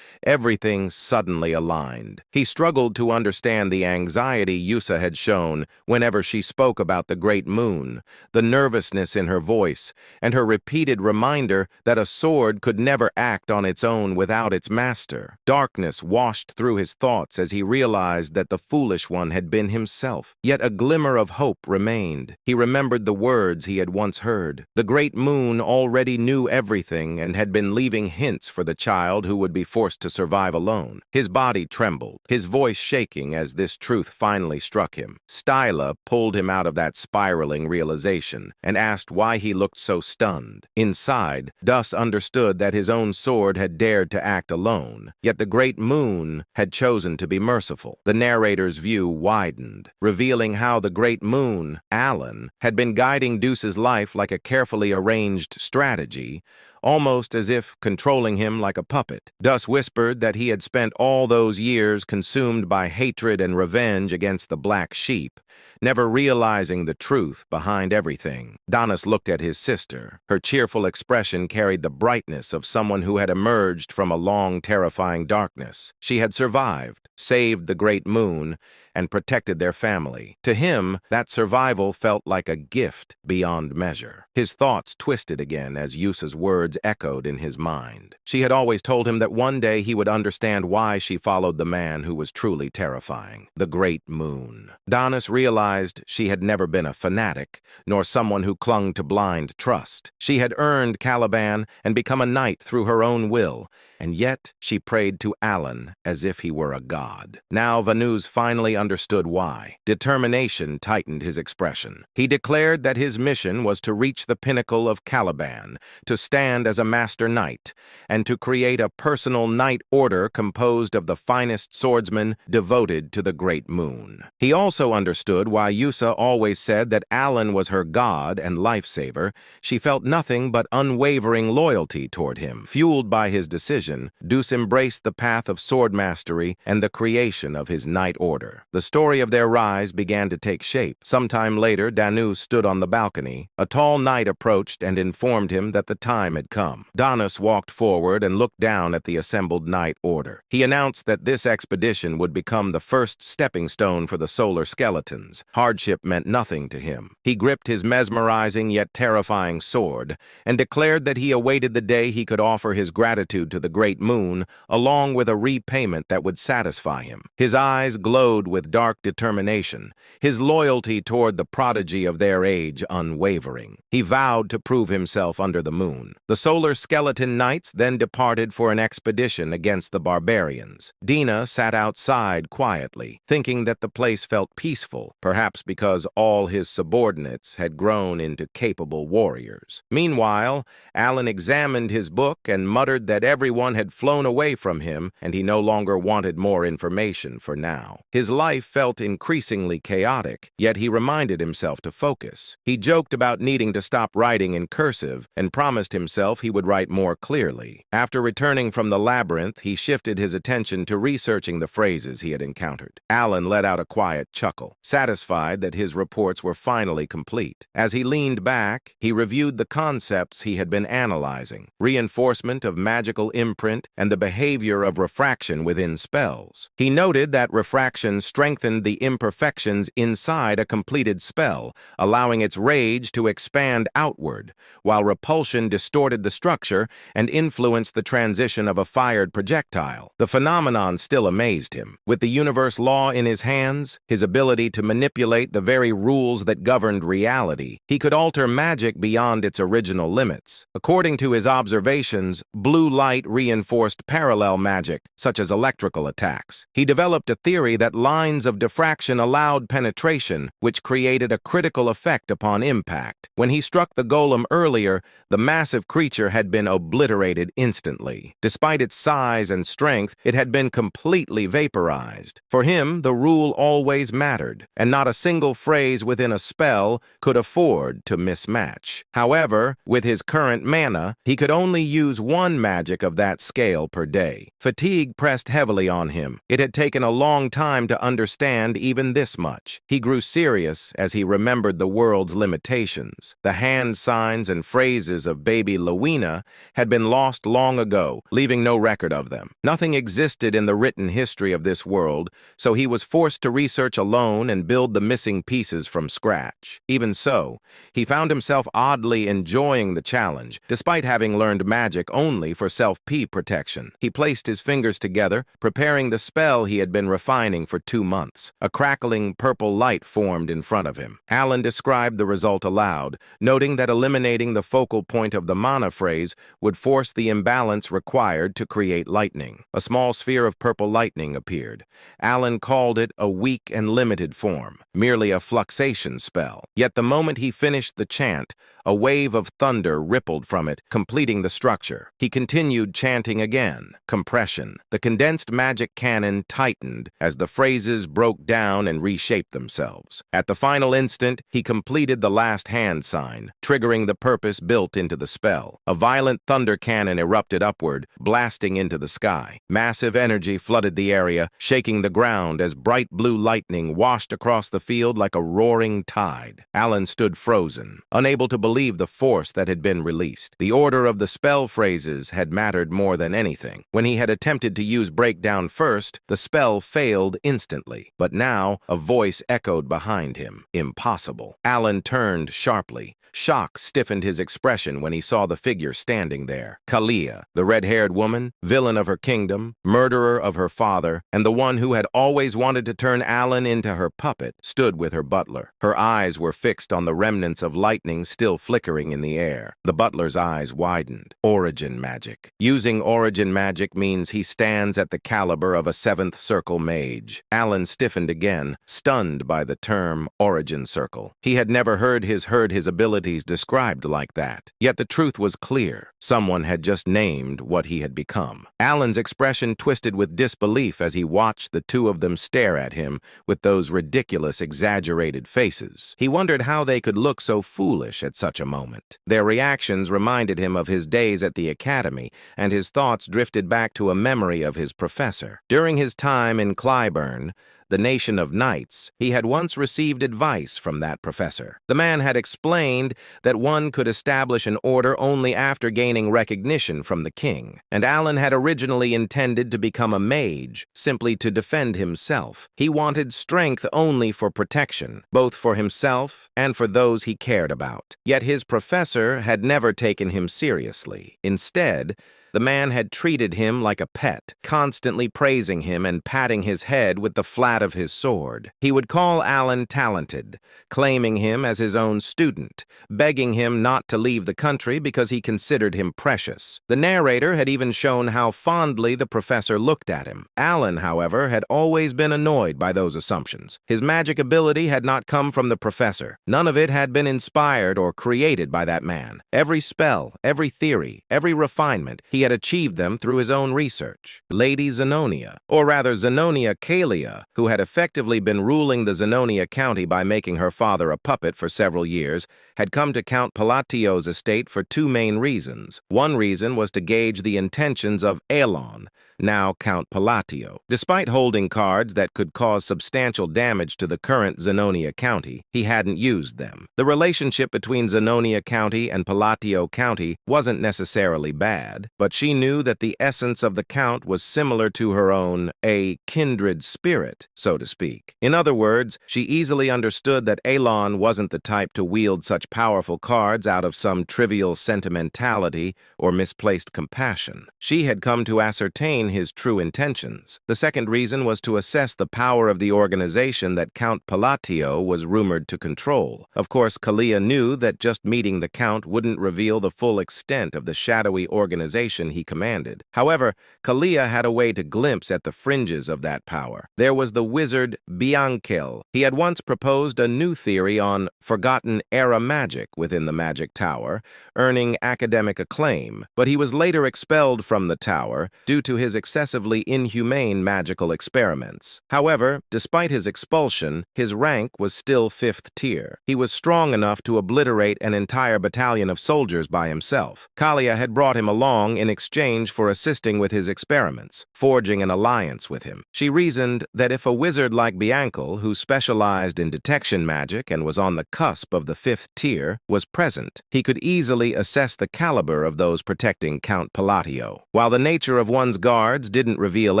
Everything suddenly aligned. He struggled to understand the anxiety Yusa had shown whenever she spoke about the Great Moon, the nervousness in her voice, and her repeated reminder that a sword could never act on its own without its master. Darkness washed through his thoughts as he realized that the foolish one had been himself. Yet a glimmer of hope remained. He remembered the words he had once heard. The Great Moon already knew everything and had been leaving hints for the child who would be forced to survive alone. His body trembled, his voice shaking as this truth finally struck him. Styla pulled him out of that spiraling realization and asked why he looked so stunned. Inside, Dus understood that his own sword had dared to act alone, yet the Great Moon had chosen to be merciful. The narrator's view widened, revealing how the Great Moon, Alan, had been guiding Deuce's life like a carefully arranged strategy, almost as if controlling him like a puppet. Dus whispered that he had spent all those years consumed by hatred and revenge against the Black Sheep, never realizing the truth behind everything. Danis looked at his sister. Her cheerful expression carried the brightness of someone who had emerged from a long, terrifying darkness. She had survived, saved the Great Moon, and protected their family. To him, that survival felt like a gift beyond measure. His thoughts twisted again as Yusa's words echoed in his mind. She had always told him that one day he would understand why she followed the man who was truly terrifying, the Great Moon. Danis realized she had never been a fanatic, nor someone who clung to blind trust. She had earned Caliban and become a knight through her own will, and yet she prayed to Alan as if he were a god. Now Vanuz finally understood why. Determination tightened his expression. He declared that his mission was to reach the pinnacle of Caliban, to stand as a master knight, and to create a personal knight order composed of the finest swordsmen devoted to the Great Moon. He also understood why Yusa always said that Alan was her god and lifesaver. She felt nothing but unwavering loyalty toward him. Fueled by his decision, Deuce embraced the path of sword mastery and the creation of his knight order. The story of their rise began to take shape. Sometime later, Danu stood on the balcony. A tall knight approached and informed him that the time had come. Danis walked forward and looked down at the assembled knight order. He announced that this expedition would become the first stepping stone for the solar skeletons. Hardship meant nothing to him. He gripped his mesmerizing yet terrifying sword and declared that he awaited the day he could offer his gratitude to the Great Moon, along with a repayment that would satisfy him. His eyes glowed with dark determination, his loyalty toward the prodigy of their age unwavering. He vowed to prove himself under the moon. The solar skeleton knights then departed for an expedition against the barbarians. Dina sat outside quietly, thinking that the place felt peaceful, perhaps because all his subordinates had grown into capable warriors. Meanwhile, Alan examined his book and muttered that everyone had flown away from him and he no longer wanted more information for now. His life felt increasingly chaotic, yet he reminded himself to focus. He joked about needing to stop writing in cursive and promised himself he would write more clearly. After returning from the labyrinth, he shifted his attention to researching the phrases he had encountered. Alan let out a quiet chuckle, satisfied that his reports were finally complete. As he leaned back, he reviewed the concepts he had been analyzing: reinforcement of magical imprint and the behavior of refraction within spells. He noted that refraction strengthened the imperfections inside a completed spell, allowing its rage to expand outward, while repulsion distorted the structure and influenced the transition of a fired projectile. The phenomenon still amazed him. With the universe law in his hands, his ability to manipulate the very rules that governed reality, he could alter magic beyond its original limits. According to his observations, blue light reinforced parallel magic, such as electrical attacks. He developed a theory that lines of diffraction allowed penetration, which created a critical effect upon impact. When he struck the golem earlier, the massive creature had been obliterated instantly. Despite its size and strength, it had been completely vaporized. For him, the rule always mattered, and not a single phrase within a spell could afford to mismatch. However, with his current mana, he could only use one magic of that scale per day. Fatigue pressed heavily on him. It had taken a long time to understand even this much. He grew serious as he remembered the world's limitations. The hand signs and phrases of baby Lowena had been lost long ago, leaving no record of them. Nothing existed in the written history of this world, so he was forced to research alone and build the missing pieces from scratch. Even so, he found himself oddly enjoying the challenge, despite having learned magic only for self-P protection. He placed his fingers together, preparing the spell he had been refining for 2 months. A crackling purple light formed in front of him. Alan described the result aloud, noting that eliminating the focal point of the mana phrase would force the imbalance required to create lightning. A small sphere of purple lightning appeared. Alan called it a weak and limited form, merely a fluxation spell. Yet the moment he finished the chant, a wave of thunder rippled from it, completing the structure. He continued chanting again. Compression. The condensed magic cannon tightened as the phrases broke down and reshaped themselves. At the final instant, he completed the last hand sign, triggering the purpose built into the spell. A violent thunder cannon erupted upward, blasting into the sky. Massive energy flooded the area, shaking the ground as bright blue lightning washed across the field like a roaring tide. Alan stood frozen, unable to believe the force that had been released. The order of the spell phrases had mattered more than anything. When he had attempted to use breakdown first, the spell failed instantly. But now, a voice echoed behind him. Impossible. Alan turned sharply. Shock stiffened his expression when he saw the figure standing there. Kalia, the red-haired woman, villain of her kingdom, murderer of her father, and the one who had always wanted to turn Alan into her puppet, stood with her butler. Her eyes were fixed on the remnants of lightning still flickering in the air. The butler's eyes widened. Origin magic. Using origin magic means he stands at the caliber of a 7th circle mage. Alan stiffened again, stunned by the term origin circle. He had never heard his abilities described like that. Yet the truth was clear. Someone had just named what he had become. Alan's expression twisted with disbelief as he watched the two of them stare at him with those ridiculous, exaggerated faces. He wondered how they could look so foolish at such a moment. Their reactions reminded him of his days at the academy, and his thoughts drifted back to a memory of his professor. During his time in Clyburn, the nation of knights, he had once received advice from that professor. The man had explained that one could establish an order only after gaining recognition from the king, and Alan had originally intended to become a mage, simply to defend himself. He wanted strength only for protection, both for himself and for those he cared about. Yet his professor had never taken him seriously. Instead, The man had treated him like a pet, constantly praising him and patting his head with the flat of his sword. He would call Alan talented, claiming him as his own student, begging him not to leave the country because he considered him precious. The narrator had even shown how fondly the professor looked at him. Alan, however, had always been annoyed by those assumptions. His magic ability had not come from the professor. None of it had been inspired or created by that man. Every spell, every theory, every refinement, he had achieved them through his own research. Lady Zenonia, or rather Zenonia Calia, who had effectively been ruling the Zenonia County by making her father a puppet for several years, had come to Count Palatio's estate for two main reasons. One reason was to gauge the intentions of Elon, now Count Palatio. Despite holding cards that could cause substantial damage to the current Zenonia County, he hadn't used them. The relationship between Zenonia County and Palatio County wasn't necessarily bad, but she knew that the essence of the Count was similar to her own, a kindred spirit, so to speak. In other words, she easily understood that Elon wasn't the type to wield such powerful cards out of some trivial sentimentality or misplaced compassion. She had come to ascertain his true intentions. The second reason was to assess the power of the organization that Count Palatio was rumored to control. Of course, Calia knew that just meeting the Count wouldn't reveal the full extent of the shadowy organization he commanded. However, Calia had a way to glimpse at the fringes of that power. There was the wizard Bianchel. He had once proposed a new theory on forgotten era magic within the Magic Tower, earning academic acclaim, but he was later expelled from the tower due to his excessively inhumane magical experiments. However, despite his expulsion, his rank was still 5th tier. He was strong enough to obliterate an entire battalion of soldiers by himself. Calia had brought him along in exchange for assisting with his experiments, forging an alliance with him. She reasoned that if a wizard like Bianchel, who specialized in detection magic and was on the cusp of the 5th tier, was present, he could easily assess the caliber of those protecting Count Palatio. While the nature of one's guards didn't reveal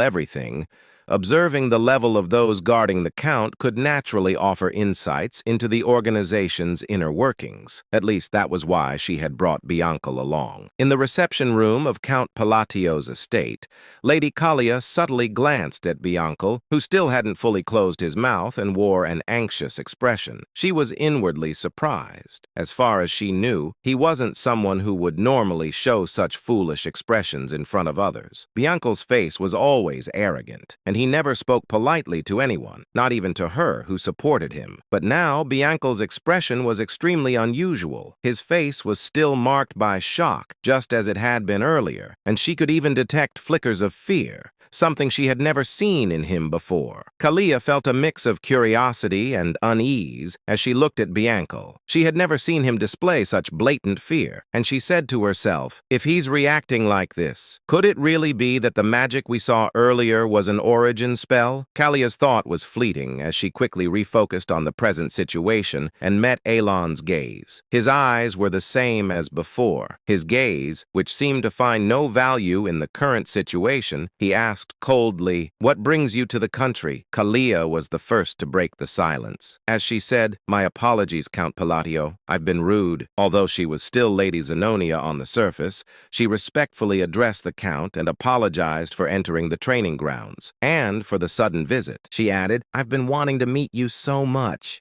everything, observing the level of those guarding the Count could naturally offer insights into the organization's inner workings. At least that was why she had brought Bianchel along. In the reception room of Count Palatio's estate, Lady Calia subtly glanced at Bianchel, who still hadn't fully closed his mouth and wore an anxious expression. She was inwardly surprised. As far as she knew, he wasn't someone who would normally show such foolish expressions in front of others. Bianchel's face was always arrogant, and he never spoke politely to anyone, not even to her who supported him. But now Bianchel's expression was extremely unusual. His face was still marked by shock, just as it had been earlier, and she could even detect flickers of fear, something she had never seen in him before. Calia felt a mix of curiosity and unease as she looked at Bianchel. She had never seen him display such blatant fear, and she said to herself, if he's reacting like this, could it really be that the magic we saw earlier was an origin spell? Calia's thought was fleeting as she quickly refocused on the present situation and met Elon's gaze. His eyes were the same as before. His gaze, which seemed to find no value in the current situation, he asked coldly, "What brings you to the country?" Calia was the first to break the silence. As she said, "My apologies, Count Palatio. I've been rude." Although she was still Lady Zenonia on the surface, she respectfully addressed the Count and apologized for entering the training grounds, and for the sudden visit. She added, "I've been wanting to meet you so much.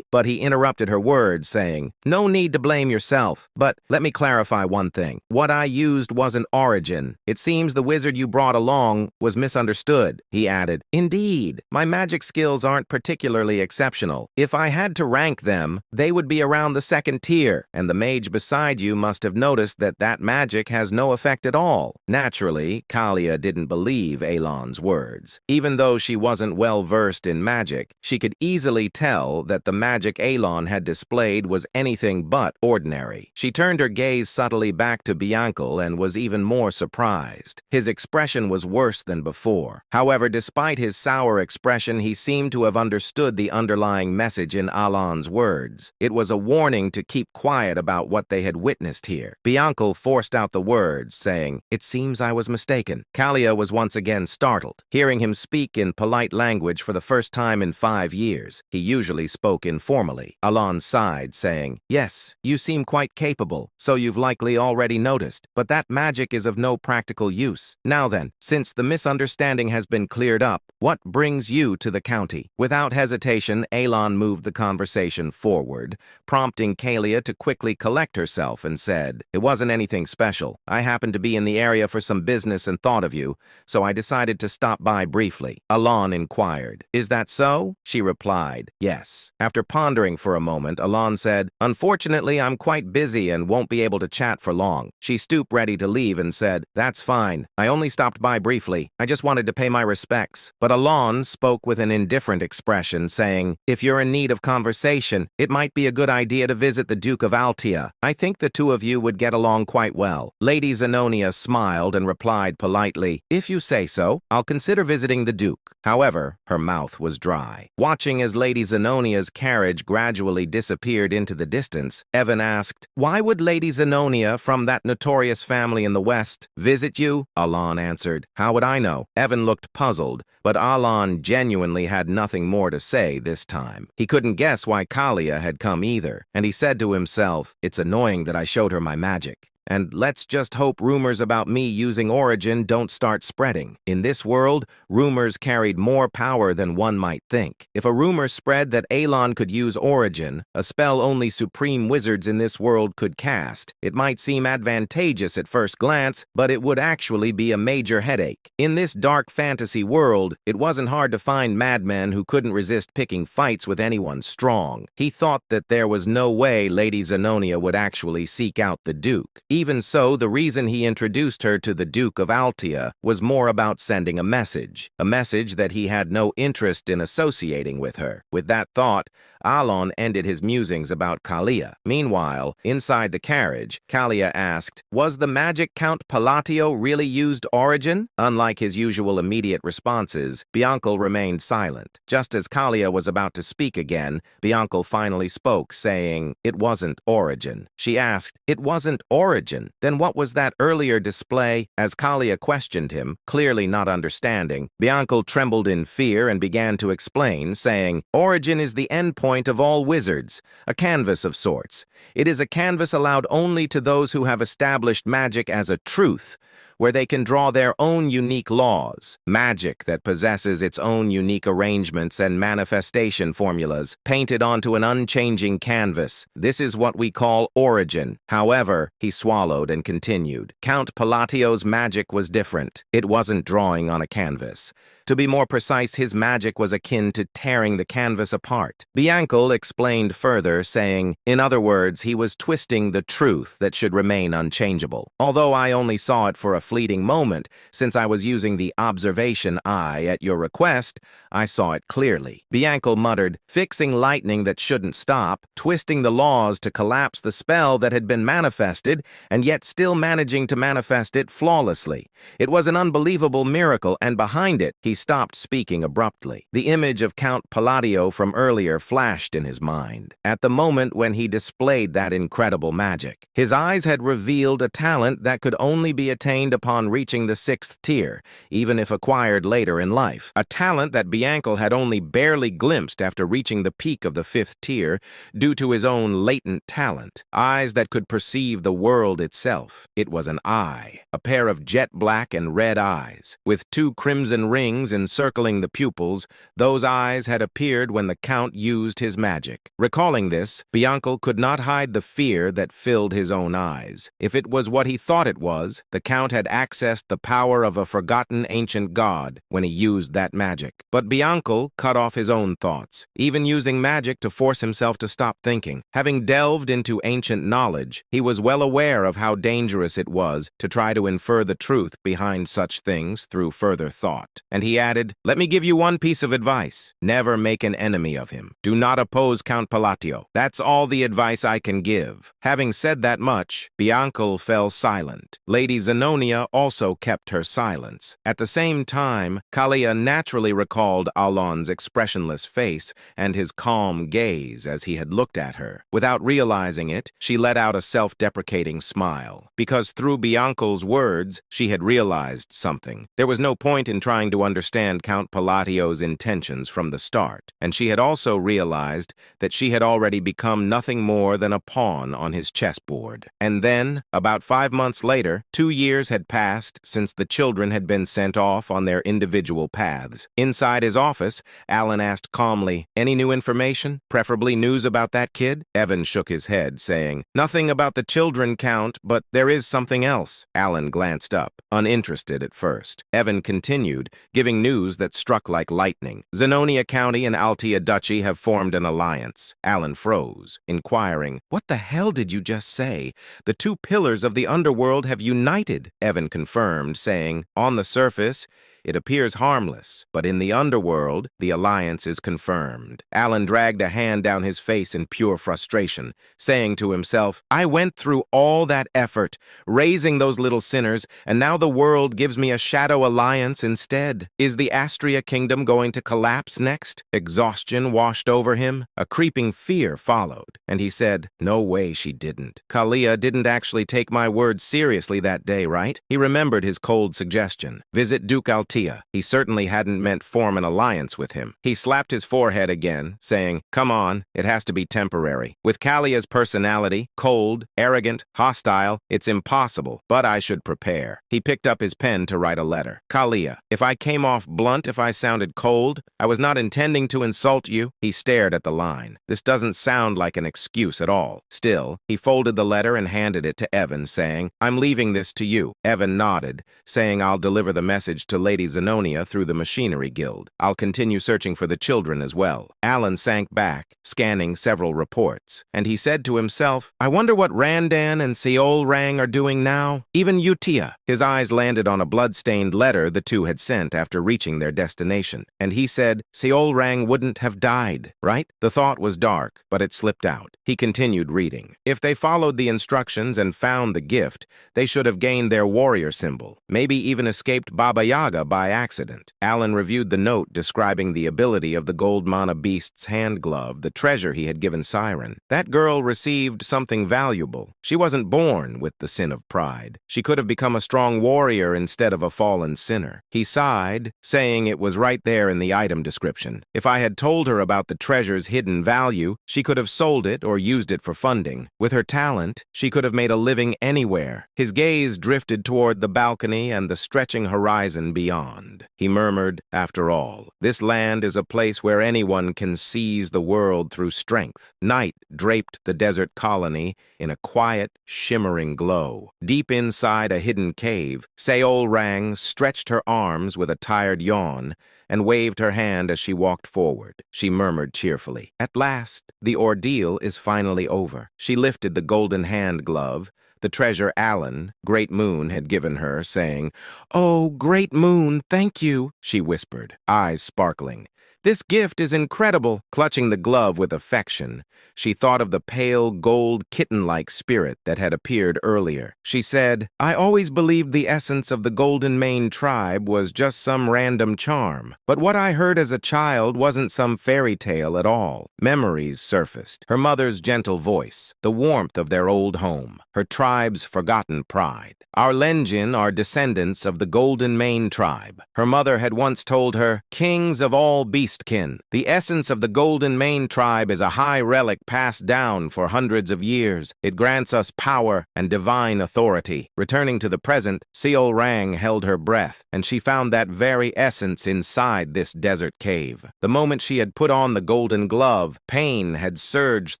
But he interrupted her words, saying, "No need to blame yourself, but let me clarify one thing. What I used wasn't origin. It seems the wizard you brought along was misunderstood." He added, "Indeed, my magic skills aren't particularly exceptional. If I had to rank them, they would be around the 2nd tier, and the mage beside you must have noticed that that magic has no effect at all." Naturally, Calia didn't believe Elon's words. Even though she wasn't well-versed in magic, she could easily tell that the magic Elon had displayed was anything but ordinary. She turned her gaze subtly back to Bianchel and was even more surprised. His expression was worse than before. However, despite his sour expression, he seemed to have understood the underlying message in Elon's words. It was a warning to keep quiet about what they had witnessed here. Bianchel forced out the words, saying, "It seems I was mistaken." Calia was once again startled. startled. Hearing him speak in polite language for the first time in 5 years, he usually spoke informally. Alon sighed, saying, "Yes, you seem quite capable, so you've likely already noticed, but that magic is of no practical use. Now then, since the misunderstanding has been cleared up, what brings you to the county?" Without hesitation, Alon moved the conversation forward, prompting Kalia to quickly collect herself and said, "It wasn't anything special. I happened to be in the area for some business and thought of you, so I decided to stop by briefly." Alon inquired, "Is that so?" She replied, "Yes." After pondering for a moment, Alon said, "Unfortunately, I'm quite busy and won't be able to chat for long." She stooped ready to leave and said, "That's fine. I only stopped by briefly. I just wanted to pay my respects." But Alon spoke with an indifferent expression, saying, "If you're in need of conversation, it might be a good idea to visit the Duke of Altia. I think the two of you would get along quite well." Lady Zenonia smiled and replied politely, "If you say so, I'll consider visiting the Duke." However, her mouth was dry. Watching as Lady Zenonia's carriage gradually disappeared into the distance, Evan asked, "Why would Lady Zenonia from that notorious family in the West visit you?" Alon answered, "How would I know?" Evan looked puzzled, but Alon genuinely had nothing more to say this time. He couldn't guess why Kalia had come either, and he said to himself, "It's annoying that I showed her my magic. And let's just hope rumors about me using Origin don't start spreading. In this world, rumors carried more power than one might think. If a rumor spread that Alon could use Origin, a spell only supreme wizards in this world could cast, it might seem advantageous at first glance, but it would actually be a major headache. In this dark fantasy world, it wasn't hard to find madmen who couldn't resist picking fights with anyone strong. He thought that there was no way Lady Zenonia would actually seek out the Duke. Even so, the reason he introduced her to the Duke of Altia was more about sending a message that he had no interest in associating with her. With that thought, Alon ended his musings about Kalia. Meanwhile, inside the carriage, Kalia asked, "Was the magic Count Palatio really used Origin?" Unlike his usual immediate responses, Bianca remained silent. Just as Kalia was about to speak again, Bianca finally spoke, saying, "It wasn't Origin." She asked, "It wasn't Origin? Then what was that earlier display?" As Kalia questioned him, clearly not understanding, Bianca trembled in fear and began to explain, saying, "Origin is the endpoint of all wizards, a canvas of sorts. It is a canvas allowed only to those who have established magic as a truth, where they can draw their own unique laws. Magic that possesses its own unique arrangements and manifestation formulas, painted onto an unchanging canvas. This is what we call Origin." However, he swallowed and continued, "Count Palatio's magic was different. It wasn't drawing on a canvas. To be more precise, his magic was akin to tearing the canvas apart." Bianca explained further, saying, "In other words, he was twisting the truth that should remain unchangeable. Although I only saw it for a fleeting moment, since I was using the observation eye at your request, I saw it clearly." Bianca muttered, "Fixing lightning that shouldn't stop, twisting the laws to collapse the spell that had been manifested, and yet still managing to manifest it flawlessly. It was an unbelievable miracle, and behind it," he stopped speaking abruptly. The image of Count Palladio from earlier flashed in his mind. At the moment when he displayed that incredible magic, his eyes had revealed a talent that could only be attained upon reaching the 6th tier, even if acquired later in life. A talent that Bianca had only barely glimpsed after reaching the peak of the 5th tier due to his own latent talent. Eyes that could perceive the world itself. It was an eye, a pair of jet black and red eyes, with 2 crimson rings encircling the pupils. Those eyes had appeared when the Count used his magic. Recalling this, Bianca could not hide the fear that filled his own eyes. If it was what he thought it was, the Count had accessed the power of a forgotten ancient god when he used that magic. But Bianca cut off his own thoughts, even using magic to force himself to stop thinking. Having delved into ancient knowledge, he was well aware of how dangerous it was to try to infer the truth behind such things through further thought, and he he added, "Let me give you one piece of advice. Never make an enemy of him. Do not oppose Count Palatio. That's all the advice I can give." Having said that much, Bianca fell silent. Lady Zenonia also kept her silence. At the same time, Kalia naturally recalled Alon's expressionless face and his calm gaze as he had looked at her. Without realizing it, she let out a self-deprecating smile, because through Bianca's words, she had realized something. There was no point in trying to understand Count Palatio's intentions from the start, and she had also realized that she had already become nothing more than a pawn on his chessboard. And then, about 5 months later, 2 years had passed since the children had been sent off on their individual paths. Inside his office, Alan asked calmly, "Any new information? Preferably news about that kid?" Evan shook his head, saying, "Nothing about the children, Count, but there is something else." Alan glanced up, uninterested at first. Evan continued, giving news that struck like lightning. "Zenonia County and Altia Duchy have formed an alliance." Alan froze, inquiring, "What the hell did you just say? The two pillars of the underworld have united," Evan confirmed, saying, "On the surface, it appears harmless, but in the underworld, the alliance is confirmed." Alan dragged a hand down his face in pure frustration, saying to himself, "I went through all that effort, raising those little sinners, and now the world gives me a shadow alliance instead. Is the Astria Kingdom going to collapse next?" Exhaustion washed over him. A creeping fear followed, and he said, "No way she didn't. Kalia didn't actually take my words seriously that day, right?" He remembered his cold suggestion. Visit Duke Altia. He certainly hadn't meant form an alliance with him. He slapped his forehead again, saying, "Come on, it has to be temporary. With Kalia's personality, cold, arrogant, hostile, it's impossible, but I should prepare." He picked up his pen to write a letter. "Kalia, if I came off blunt, if I sounded cold, I was not intending to insult you." He stared at the line. This doesn't sound like an excuse at all. Still, he folded the letter and handed it to Evan, saying, "I'm leaving this to you." Evan nodded, saying, "I'll deliver the message to Lady Zenonia through the Machinery Guild. I'll continue searching for the children as well." Alan sank back, scanning several reports, and he said to himself, "I wonder what Randan and Seol Rang are doing now. Even Utia." His eyes landed on a blood-stained letter the two had sent after reaching their destination, and he said, "Seol Rang wouldn't have died, right?" The thought was dark, but it slipped out. He continued reading. "If they followed the instructions and found the gift, they should have gained their warrior symbol, maybe even escaped Baba Yaga by accident." Alan reviewed the note describing the ability of the gold mana beast's hand glove, the treasure he had given Siren. That girl received something valuable. She wasn't born with the sin of pride. She could have become a strong warrior instead of a fallen sinner. He sighed, saying it was right there in the item description. If I had told her about the treasure's hidden value, she could have sold it or used it for funding. With her talent, she could have made a living anywhere. His gaze drifted toward the balcony and the stretching horizon beyond. He murmured, "After all, this land is a place where anyone can seize the world through strength." Night draped the desert colony in a quiet, shimmering glow. Deep inside a hidden cave, Seol Rang stretched her arms with a tired yawn and waved her hand as she walked forward. She murmured cheerfully, "At last, the ordeal is finally over." She lifted the golden hand glove, the treasure Alan, Great Moon, had given her, saying, "Oh, Great Moon, thank you," she whispered, eyes sparkling. "This gift is incredible." Clutching the glove with affection, she thought of the pale, gold, kitten-like spirit that had appeared earlier. She said, "I always believed the essence of the Golden Mane tribe was just some random charm. But what I heard as a child wasn't some fairy tale at all." Memories surfaced. Her mother's gentle voice, the warmth of their old home, her tribe's forgotten pride. "Our Lenjin are descendants of the Golden Mane tribe." Her mother had once told her, "Kings of all beastkin. The essence of the Golden Mane tribe is a high relic passed down for hundreds of years. It grants us power and divine authority." Returning to the present, Seol Rang held her breath, and she found that very essence inside this desert cave. The moment she had put on the golden glove, pain had surged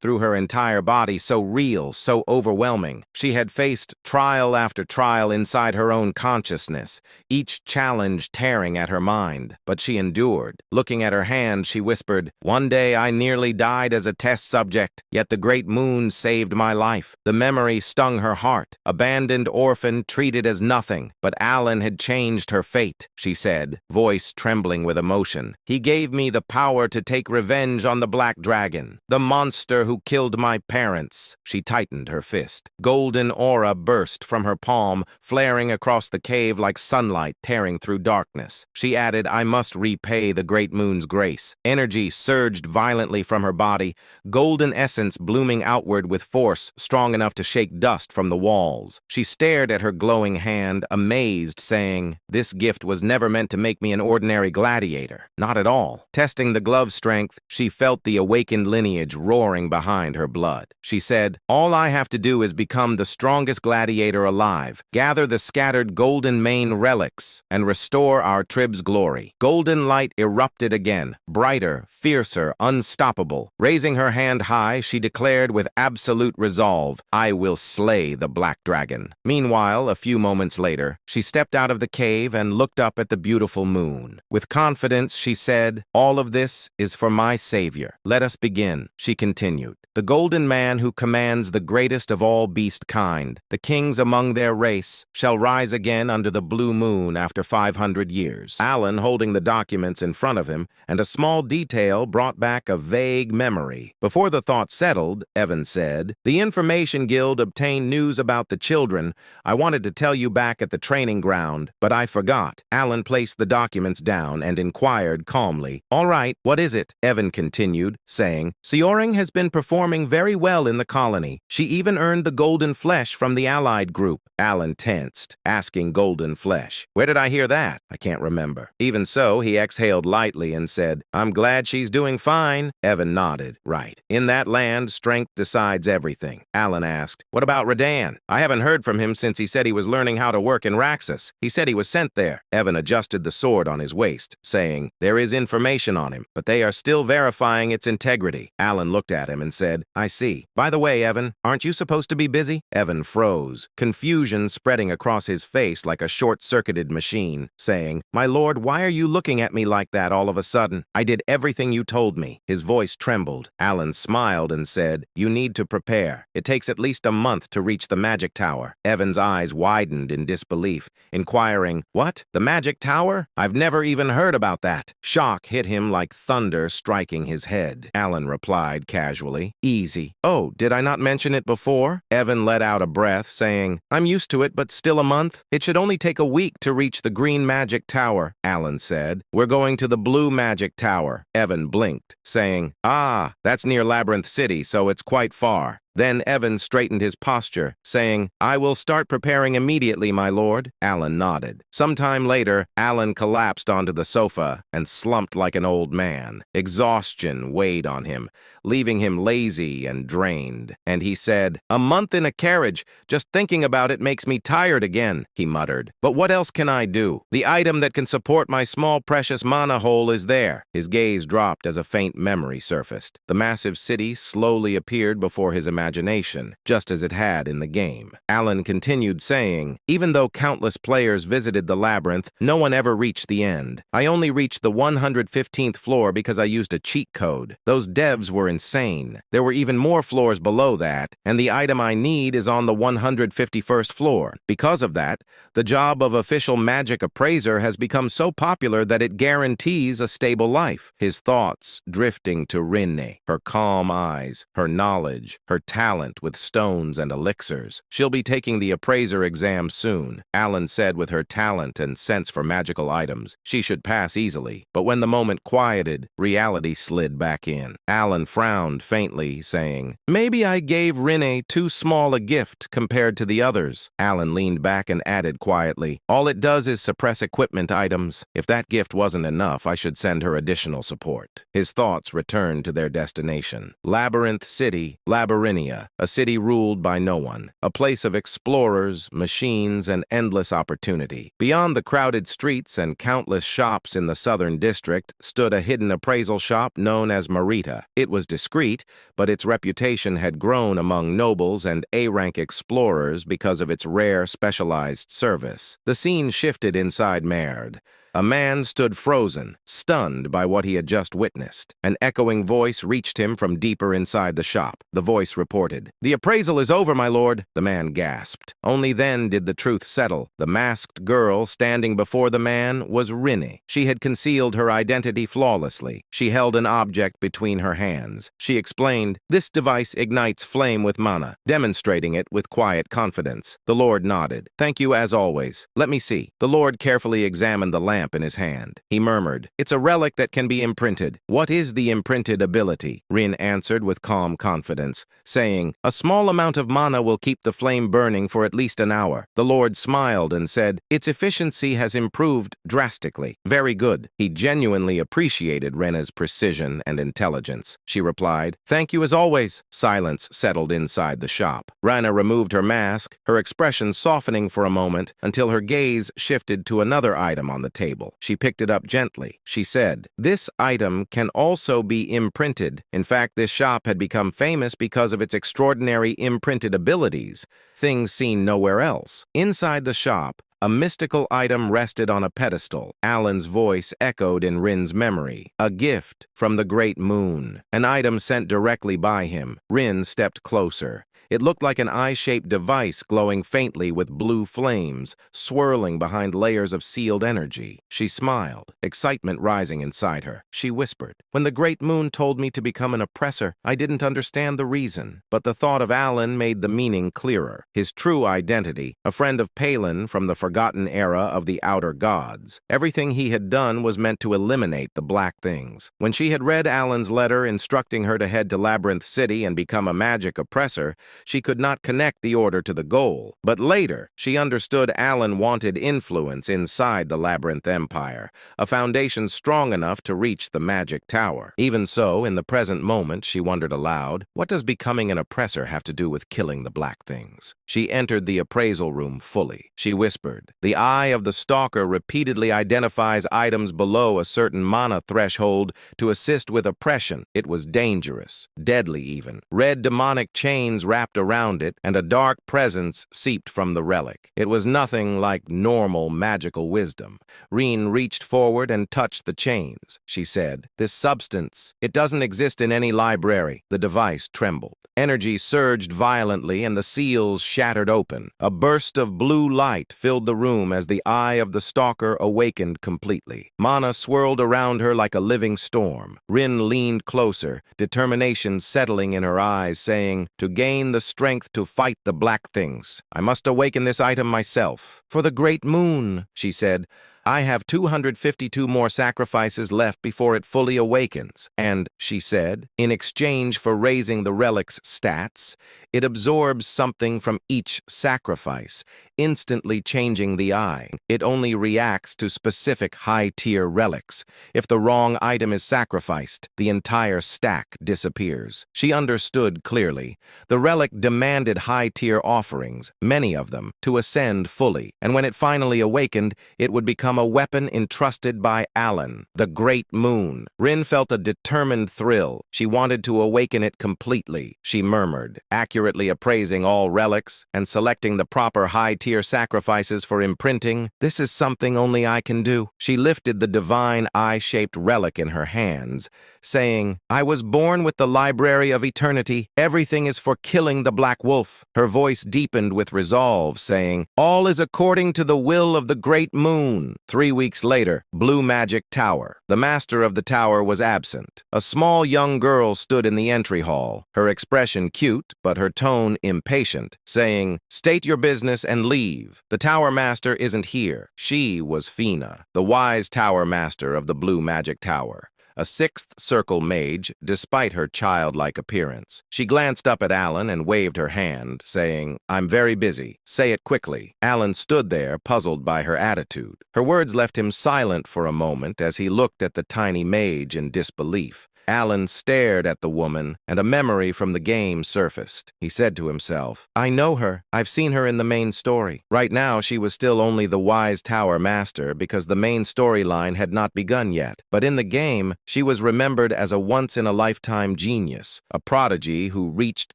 through her entire body, so real, so overwhelming. She had faced trial after trial inside her own consciousness, each challenge tearing at her mind. But she endured. Looking at her her hand, she whispered, "One day I nearly died as a test subject, yet the great moon saved my life." The memory stung her heart. Abandoned orphan, treated as nothing. But Alan had changed her fate, she said, voice trembling with emotion. "He gave me the power to take revenge on the Black Dragon, the monster who killed my parents." She tightened her fist. Golden aura burst from her palm, flaring across the cave like sunlight tearing through darkness. She added, "I must repay the great moon's grace." Energy surged violently from her body, golden essence blooming outward with force strong enough to shake dust from the walls. She stared at her glowing hand, amazed, saying, "This gift was never meant to make me an ordinary gladiator. Not at all." Testing the glove's strength, she felt the awakened lineage roaring behind her blood. She said, "All I have to do is become the strongest gladiator alive, gather the scattered golden mane relics, and restore our trib's glory." Golden light erupted again, brighter, fiercer, unstoppable. Raising her hand high, she declared with absolute resolve, "I will slay the Black Dragon." Meanwhile, a few moments later, she stepped out of the cave and looked up at the beautiful moon. With confidence, she said, "All of this is for my savior. Let us begin," she continued. "The golden man who commands the greatest of all beast kind, the kings among their race, shall rise again under the blue moon after 500 years. Alan, holding the documents in front of him, and a small detail brought back a vague memory. Before the thought settled, Evan said, "The Information Guild obtained news about the children. I wanted to tell you back at the training ground, but I forgot." Alan placed the documents down and inquired calmly, "All right, what is it?" Evan continued, saying, "Seoring has been performing very well in the colony. She even earned the golden flesh from the allied group." Alan tensed, asking golden flesh. "Where did I hear that? I can't remember." Even so, he exhaled lightly and said, "I'm glad she's doing fine." Evan nodded. "Right. In that land, strength decides everything." Alan asked, "What about Radan? I haven't heard from him since he said he was learning how to work in Raxus. He said he was sent there." Evan adjusted the sword on his waist, saying, "There is information on him, but they are still verifying its integrity." Alan looked at him and said, "I see. By the way, Evan, aren't you supposed to be busy?" Evan froze, confusion spreading across his face like a short-circuited machine, saying, "My lord, why are you looking at me like that all of a sudden? I did everything you told me." His voice trembled. Alan smiled and said, "You need to prepare. It takes at least a month to reach the Magic Tower." Evan's eyes widened in disbelief, inquiring, "What? The Magic Tower? I've never even heard about that." Shock hit him like thunder striking his head. Alan replied casually, "Easy." "Oh, did I not mention it before?" Evan let out a breath, saying, "I'm used to it, but still a month? It should only take a week to reach the Green Magic Tower," Alan said. "We're going to the Blue Magic Tower." Evan blinked, saying, "Ah, that's near Labyrinth City, so it's quite far." Then Evan straightened his posture, saying, "I will start preparing immediately, my lord." Alan nodded. Sometime later, Alan collapsed onto the sofa and slumped like an old man. Exhaustion weighed on him, leaving him lazy and drained. And he said, "A month in a carriage, just thinking about it makes me tired again," he muttered. "But what else can I do? The item that can support my small precious mana hole is there." His gaze dropped as a faint memory surfaced. The massive city slowly appeared before his imagination, just as it had in the game. Alan continued saying, "Even though countless players visited the labyrinth, no one ever reached the end. I only reached the 115th floor because I used a cheat code. Those devs were insane. There were even more floors below that, and the item I need is on the 151st floor. Because of that, the job of official magic appraiser has become so popular that it guarantees a stable life." His thoughts drifting to Rinne, her calm eyes, her knowledge, her talent with stones and elixirs. "She'll be taking the appraiser exam soon," Alan said. With her talent and sense for magical items, she should pass easily. But when the moment quieted, reality slid back in. Alan frowned faintly, saying, "Maybe I gave Rinne too small a gift compared to the others." Alan leaned back and added quietly, "All it does is suppress equipment items. If that gift wasn't enough, I should send her additional support." His thoughts returned to their destination. Labyrinth City, Labyrinth, a city ruled by no one, a place of explorers, machines, and endless opportunity. Beyond the crowded streets and countless shops in the southern district stood a hidden appraisal shop known as Marita. It was discreet, but its reputation had grown among nobles and A-rank explorers because of its rare, specialized service. The scene shifted inside Merd. A man stood frozen, stunned by what he had just witnessed. An echoing voice reached him from deeper inside the shop. The voice reported, "The appraisal is over, my lord." The man gasped. Only then did the truth settle. The masked girl standing before the man was Rinne. She had concealed her identity flawlessly. She held an object between her hands. She explained, "This device ignites flame with mana," demonstrating it with quiet confidence. The lord nodded. "Thank you as always. Let me see." The lord carefully examined the lamp in his hand. He murmured, "It's a relic that can be imprinted." "What is the imprinted ability?" Rin answered with calm confidence, saying, "A small amount of mana will keep the flame burning for at least an hour." The lord smiled and said, "Its efficiency has improved drastically." "Very good." He genuinely appreciated Rena's precision and intelligence. She replied, "Thank you as always." Silence settled inside the shop. Rana removed her mask, her expression softening for a moment until her gaze shifted to another item on the table. She picked it up gently. She said, "This item can also be imprinted." In fact, this shop had become famous because of its extraordinary imprinted abilities, things seen nowhere else. Inside the shop, a mystical item rested on a pedestal. Alan's voice echoed in Rin's memory. A gift from the great moon. An item sent directly by him. Rin stepped closer. It looked like an eye-shaped device glowing faintly with blue flames, swirling behind layers of sealed energy. She smiled, excitement rising inside her. She whispered, "When the great moon told me to become an oppressor, I didn't understand the reason. But the thought of Alan made the meaning clearer. His true identity, a friend of Palin from the forgotten era of the outer gods. Everything he had done was meant to eliminate the black things." When she had read Alan's letter instructing her to head to Labyrinth City and become a magic oppressor, she could not connect the order to the goal. But later, she understood Alan wanted influence inside the Labyrinth Empire, a foundation strong enough to reach the magic tower. Even so, in the present moment, she wondered aloud, what does becoming an oppressor have to do with killing the black things? She entered the appraisal room fully. She whispered, "The eye of the stalker repeatedly identifies items below a certain mana threshold to assist with oppression. It was dangerous, deadly even. Red demonic chains wrapped around it, and a dark presence seeped from the relic. It was nothing like normal magical wisdom." Reen reached forward and touched the chains. She said, "This substance, it doesn't exist in any library." The device trembled. Energy surged violently and the seals shattered open. A burst of blue light filled the room as the eye of the stalker awakened completely. Mana swirled around her like a living storm. Rin leaned closer, determination settling in her eyes, saying, "To gain the strength to fight the black things, I must awaken this item myself." "For the great moon," she said, "I have 252 more sacrifices left before it fully awakens." And, she said, in exchange for raising the relic's stats, it absorbs something from each sacrifice, instantly changing the eye. It only reacts to specific high-tier relics. If the wrong item is sacrificed, the entire stack disappears. She understood clearly. The relic demanded high-tier offerings, many of them, to ascend fully, and when it finally awakened, it would become a weapon entrusted by Alan, the Great Moon. Rin felt a determined thrill. She wanted to awaken it completely. She murmured, accurately appraising all relics and selecting the proper high-tier sacrifices for imprinting. "This is something only I can do." She lifted the divine eye-shaped relic in her hands, saying, "I was born with the Library of Eternity. Everything is for killing the Black Wolf." Her voice deepened with resolve, saying, "All is according to the will of the Great Moon." 3 weeks later, Blue Magic Tower. The master of the tower was absent. A small young girl stood in the entry hall, her expression cute, but her tone impatient, saying, "State your business and leave. The tower master isn't here." She was Fina, the wise tower master of the Blue Magic Tower, a sixth circle mage, despite her childlike appearance. She glanced up at Alan and waved her hand, saying, "I'm very busy. Say it quickly." Alan stood there, puzzled by her attitude. Her words left him silent for a moment as he looked at the tiny mage in disbelief. Alan stared at the woman, and a memory from the game surfaced. He said to himself, I know her. I've seen her in the main story. Right now, she was still only the wise tower master because the main storyline had not begun yet. But in the game, she was remembered as a once-in-a-lifetime genius, a prodigy who reached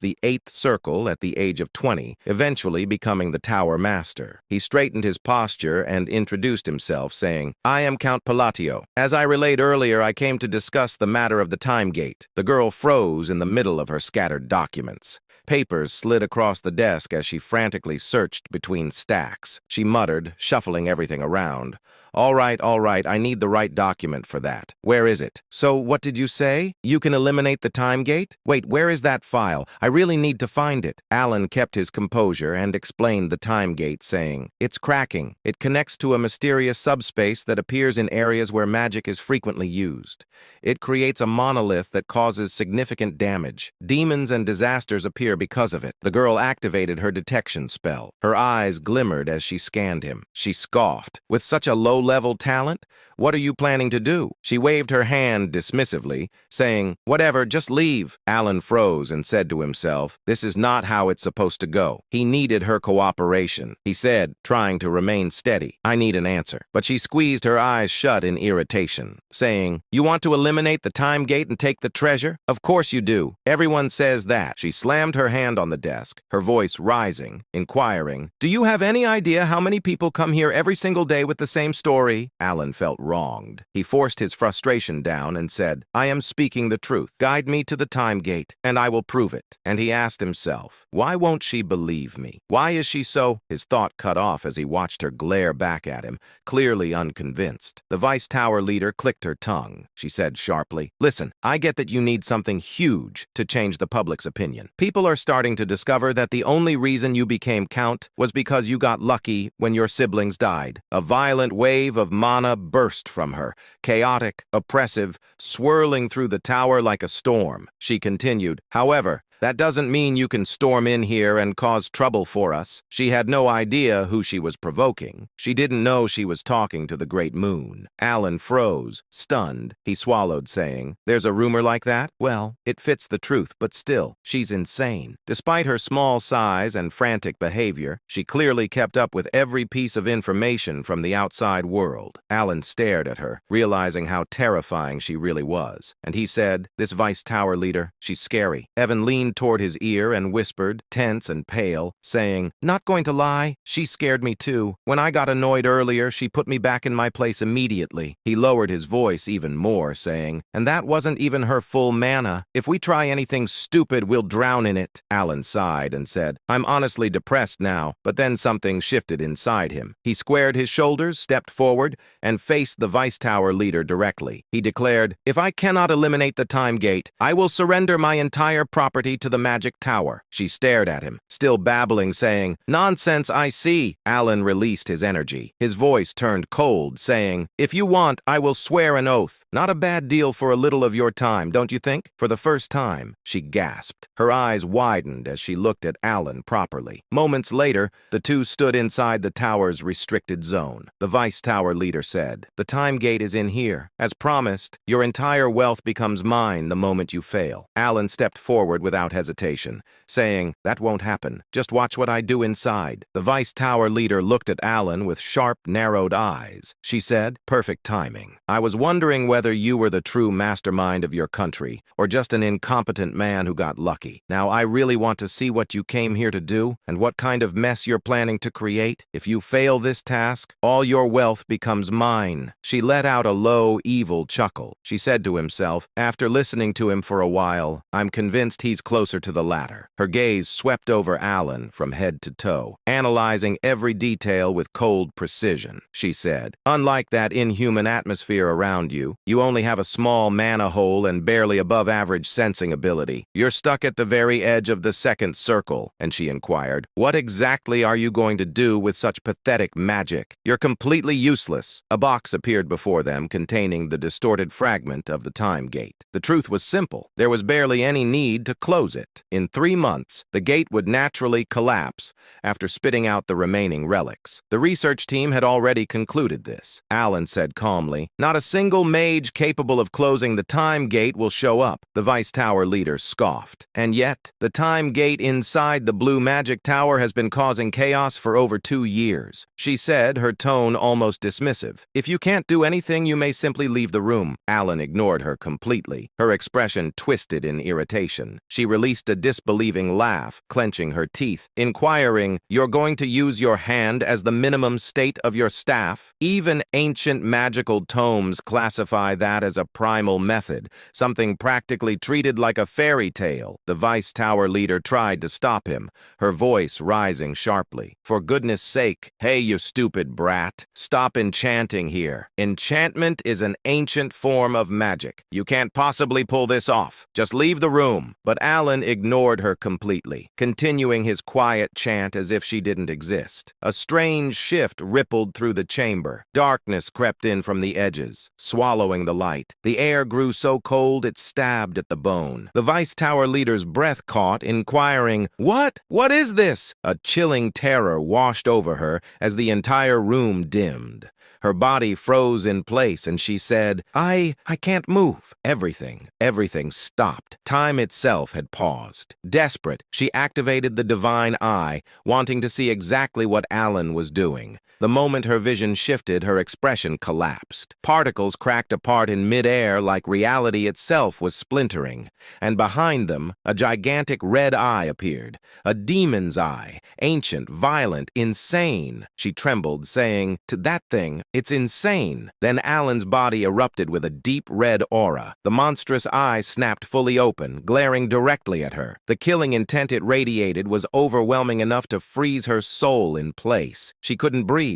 the 8th circle at the age of 20, eventually becoming the tower master. He straightened his posture and introduced himself, saying, I am Count Palatio. As I relayed earlier, I came to discuss the matter of the time gate. The girl froze in the middle of her scattered documents. Papers slid across the desk as she frantically searched between stacks. She muttered, shuffling everything around. All right, I need the right document for that. Where is it? So, what did you say? You can eliminate the time gate? Wait, where is that file? I really need to find it. Alan kept his composure and explained the time gate, saying, It's cracking. It connects to a mysterious subspace that appears in areas where magic is frequently used. It creates a monolith that causes significant damage. Demons and disasters appear because of it. The girl activated her detection spell. Her eyes glimmered as she scanned him. She scoffed. With such a low-level talent? What are you planning to do? She waved her hand dismissively, saying, Whatever, just leave. Alan froze and said to himself, This is not how it's supposed to go. He needed her cooperation. He said, trying to remain steady, I need an answer. But she squeezed her eyes shut in irritation, saying, You want to eliminate the time gate and take the treasure? Of course you do. Everyone says that. She slammed her hand on the desk, her voice rising, inquiring, Do you have any idea how many people come here every single day with the same story? Alan felt wronged. He forced his frustration down and said, I am speaking the truth. Guide me to the time gate, and I will prove it. And he asked himself, why won't she believe me? Why is she so? His thought cut off as he watched her glare back at him, clearly unconvinced. The Vice Tower leader clicked her tongue. She said sharply, Listen, I get that you need something huge to change the public's opinion. People are starting to discover that the only reason you became Count was because you got lucky when your siblings died. A violent wave of mana burst from her, chaotic, oppressive, swirling through the tower like a storm. She continued, However, that doesn't mean you can storm in here and cause trouble for us. She had no idea who she was provoking. She didn't know she was talking to the Great Moon. Alan froze, stunned. He swallowed, saying, There's a rumor like that? Well, it fits the truth, but still, she's insane. Despite her small size and frantic behavior, she clearly kept up with every piece of information from the outside world. Alan stared at her, realizing how terrifying she really was. And he said, This Vice Tower leader, she's scary. Evan leaned toward his ear and whispered, tense and pale, saying, Not going to lie, she scared me too. When I got annoyed earlier, she put me back in my place immediately. He lowered his voice even more, saying, And that wasn't even her full mana. If we try anything stupid, we'll drown in it. Alan sighed and said, I'm honestly depressed now, but then something shifted inside him. He squared his shoulders, stepped forward, and faced the Vice Tower leader directly. He declared, If I cannot eliminate the time gate, I will surrender my entire property to the magic tower. She stared at him, still babbling, saying, Nonsense, I see. Alan released his energy. His voice turned cold, saying, If you want, I will swear an oath. Not a bad deal for a little of your time, don't you think? For the first time, she gasped. Her eyes widened as she looked at Alan properly. Moments later, the two stood inside the tower's restricted zone. The Vice Tower leader said, The time gate is in here. As promised, your entire wealth becomes mine the moment you fail. Alan stepped forward without hesitation, saying, That won't happen. Just watch what I do inside. The Vice Tower leader looked at Alan with sharp, narrowed eyes. She said, Perfect timing. I was wondering whether you were the true mastermind of your country, or just an incompetent man who got lucky. Now I really want to see what you came here to do, and what kind of mess you're planning to create. If you fail this task, all your wealth becomes mine. She let out a low, evil chuckle. She said to himself, After listening to him for a while, I'm convinced he's closer to the latter. Her gaze swept over Alan from head to toe, analyzing every detail with cold precision. She said, Unlike that inhuman atmosphere around you, you only have a small mana hole and barely above average sensing ability. You're stuck at the very edge of the second circle. And she inquired, What exactly are you going to do with such pathetic magic? You're completely useless. A box appeared before them containing the distorted fragment of the time gate. The truth was simple. There was barely any need to close close it. In 3 months, the gate would naturally collapse after spitting out the remaining relics. The research team had already concluded this. Alan said calmly, "Not a single mage capable of closing the time gate will show up." The Vice Tower leader scoffed. "And yet, the time gate inside the blue magic tower has been causing chaos for over 2 years," she said, her tone almost dismissive. "If you can't do anything, you may simply leave the room." Alan ignored her completely. Her expression twisted in irritation. She released a disbelieving laugh, clenching her teeth, inquiring, "You're going to use your hand as the minimum state of your staff?" Even ancient magical tomes classify that as a primal method, something practically treated like a fairy tale. The Vice Tower leader tried to stop him, her voice rising sharply. "For goodness sake, hey, you stupid brat, stop enchanting here. Enchantment is an ancient form of magic. You can't possibly pull this off. Just leave the room." But Alan ignored her completely, continuing his quiet chant as if she didn't exist. A strange shift rippled through the chamber. Darkness crept in from the edges, swallowing the light. The air grew so cold it stabbed at the bone. The Vice Tower leader's breath caught, inquiring, "What? What is this?" A chilling terror washed over her as the entire room dimmed. Her body froze in place and she said, I can't move." Everything stopped. Time itself had paused. Desperate, she activated the divine eye, wanting to see exactly what Alan was doing. The moment her vision shifted, her expression collapsed. Particles cracked apart in midair like reality itself was splintering, and behind them, a gigantic red eye appeared. A demon's eye, ancient, violent, insane. She trembled, saying, "To that thing, it's insane." Then Alan's body erupted with a deep red aura. The monstrous eye snapped fully open, glaring directly at her. The killing intent it radiated was overwhelming enough to freeze her soul in place. She couldn't breathe.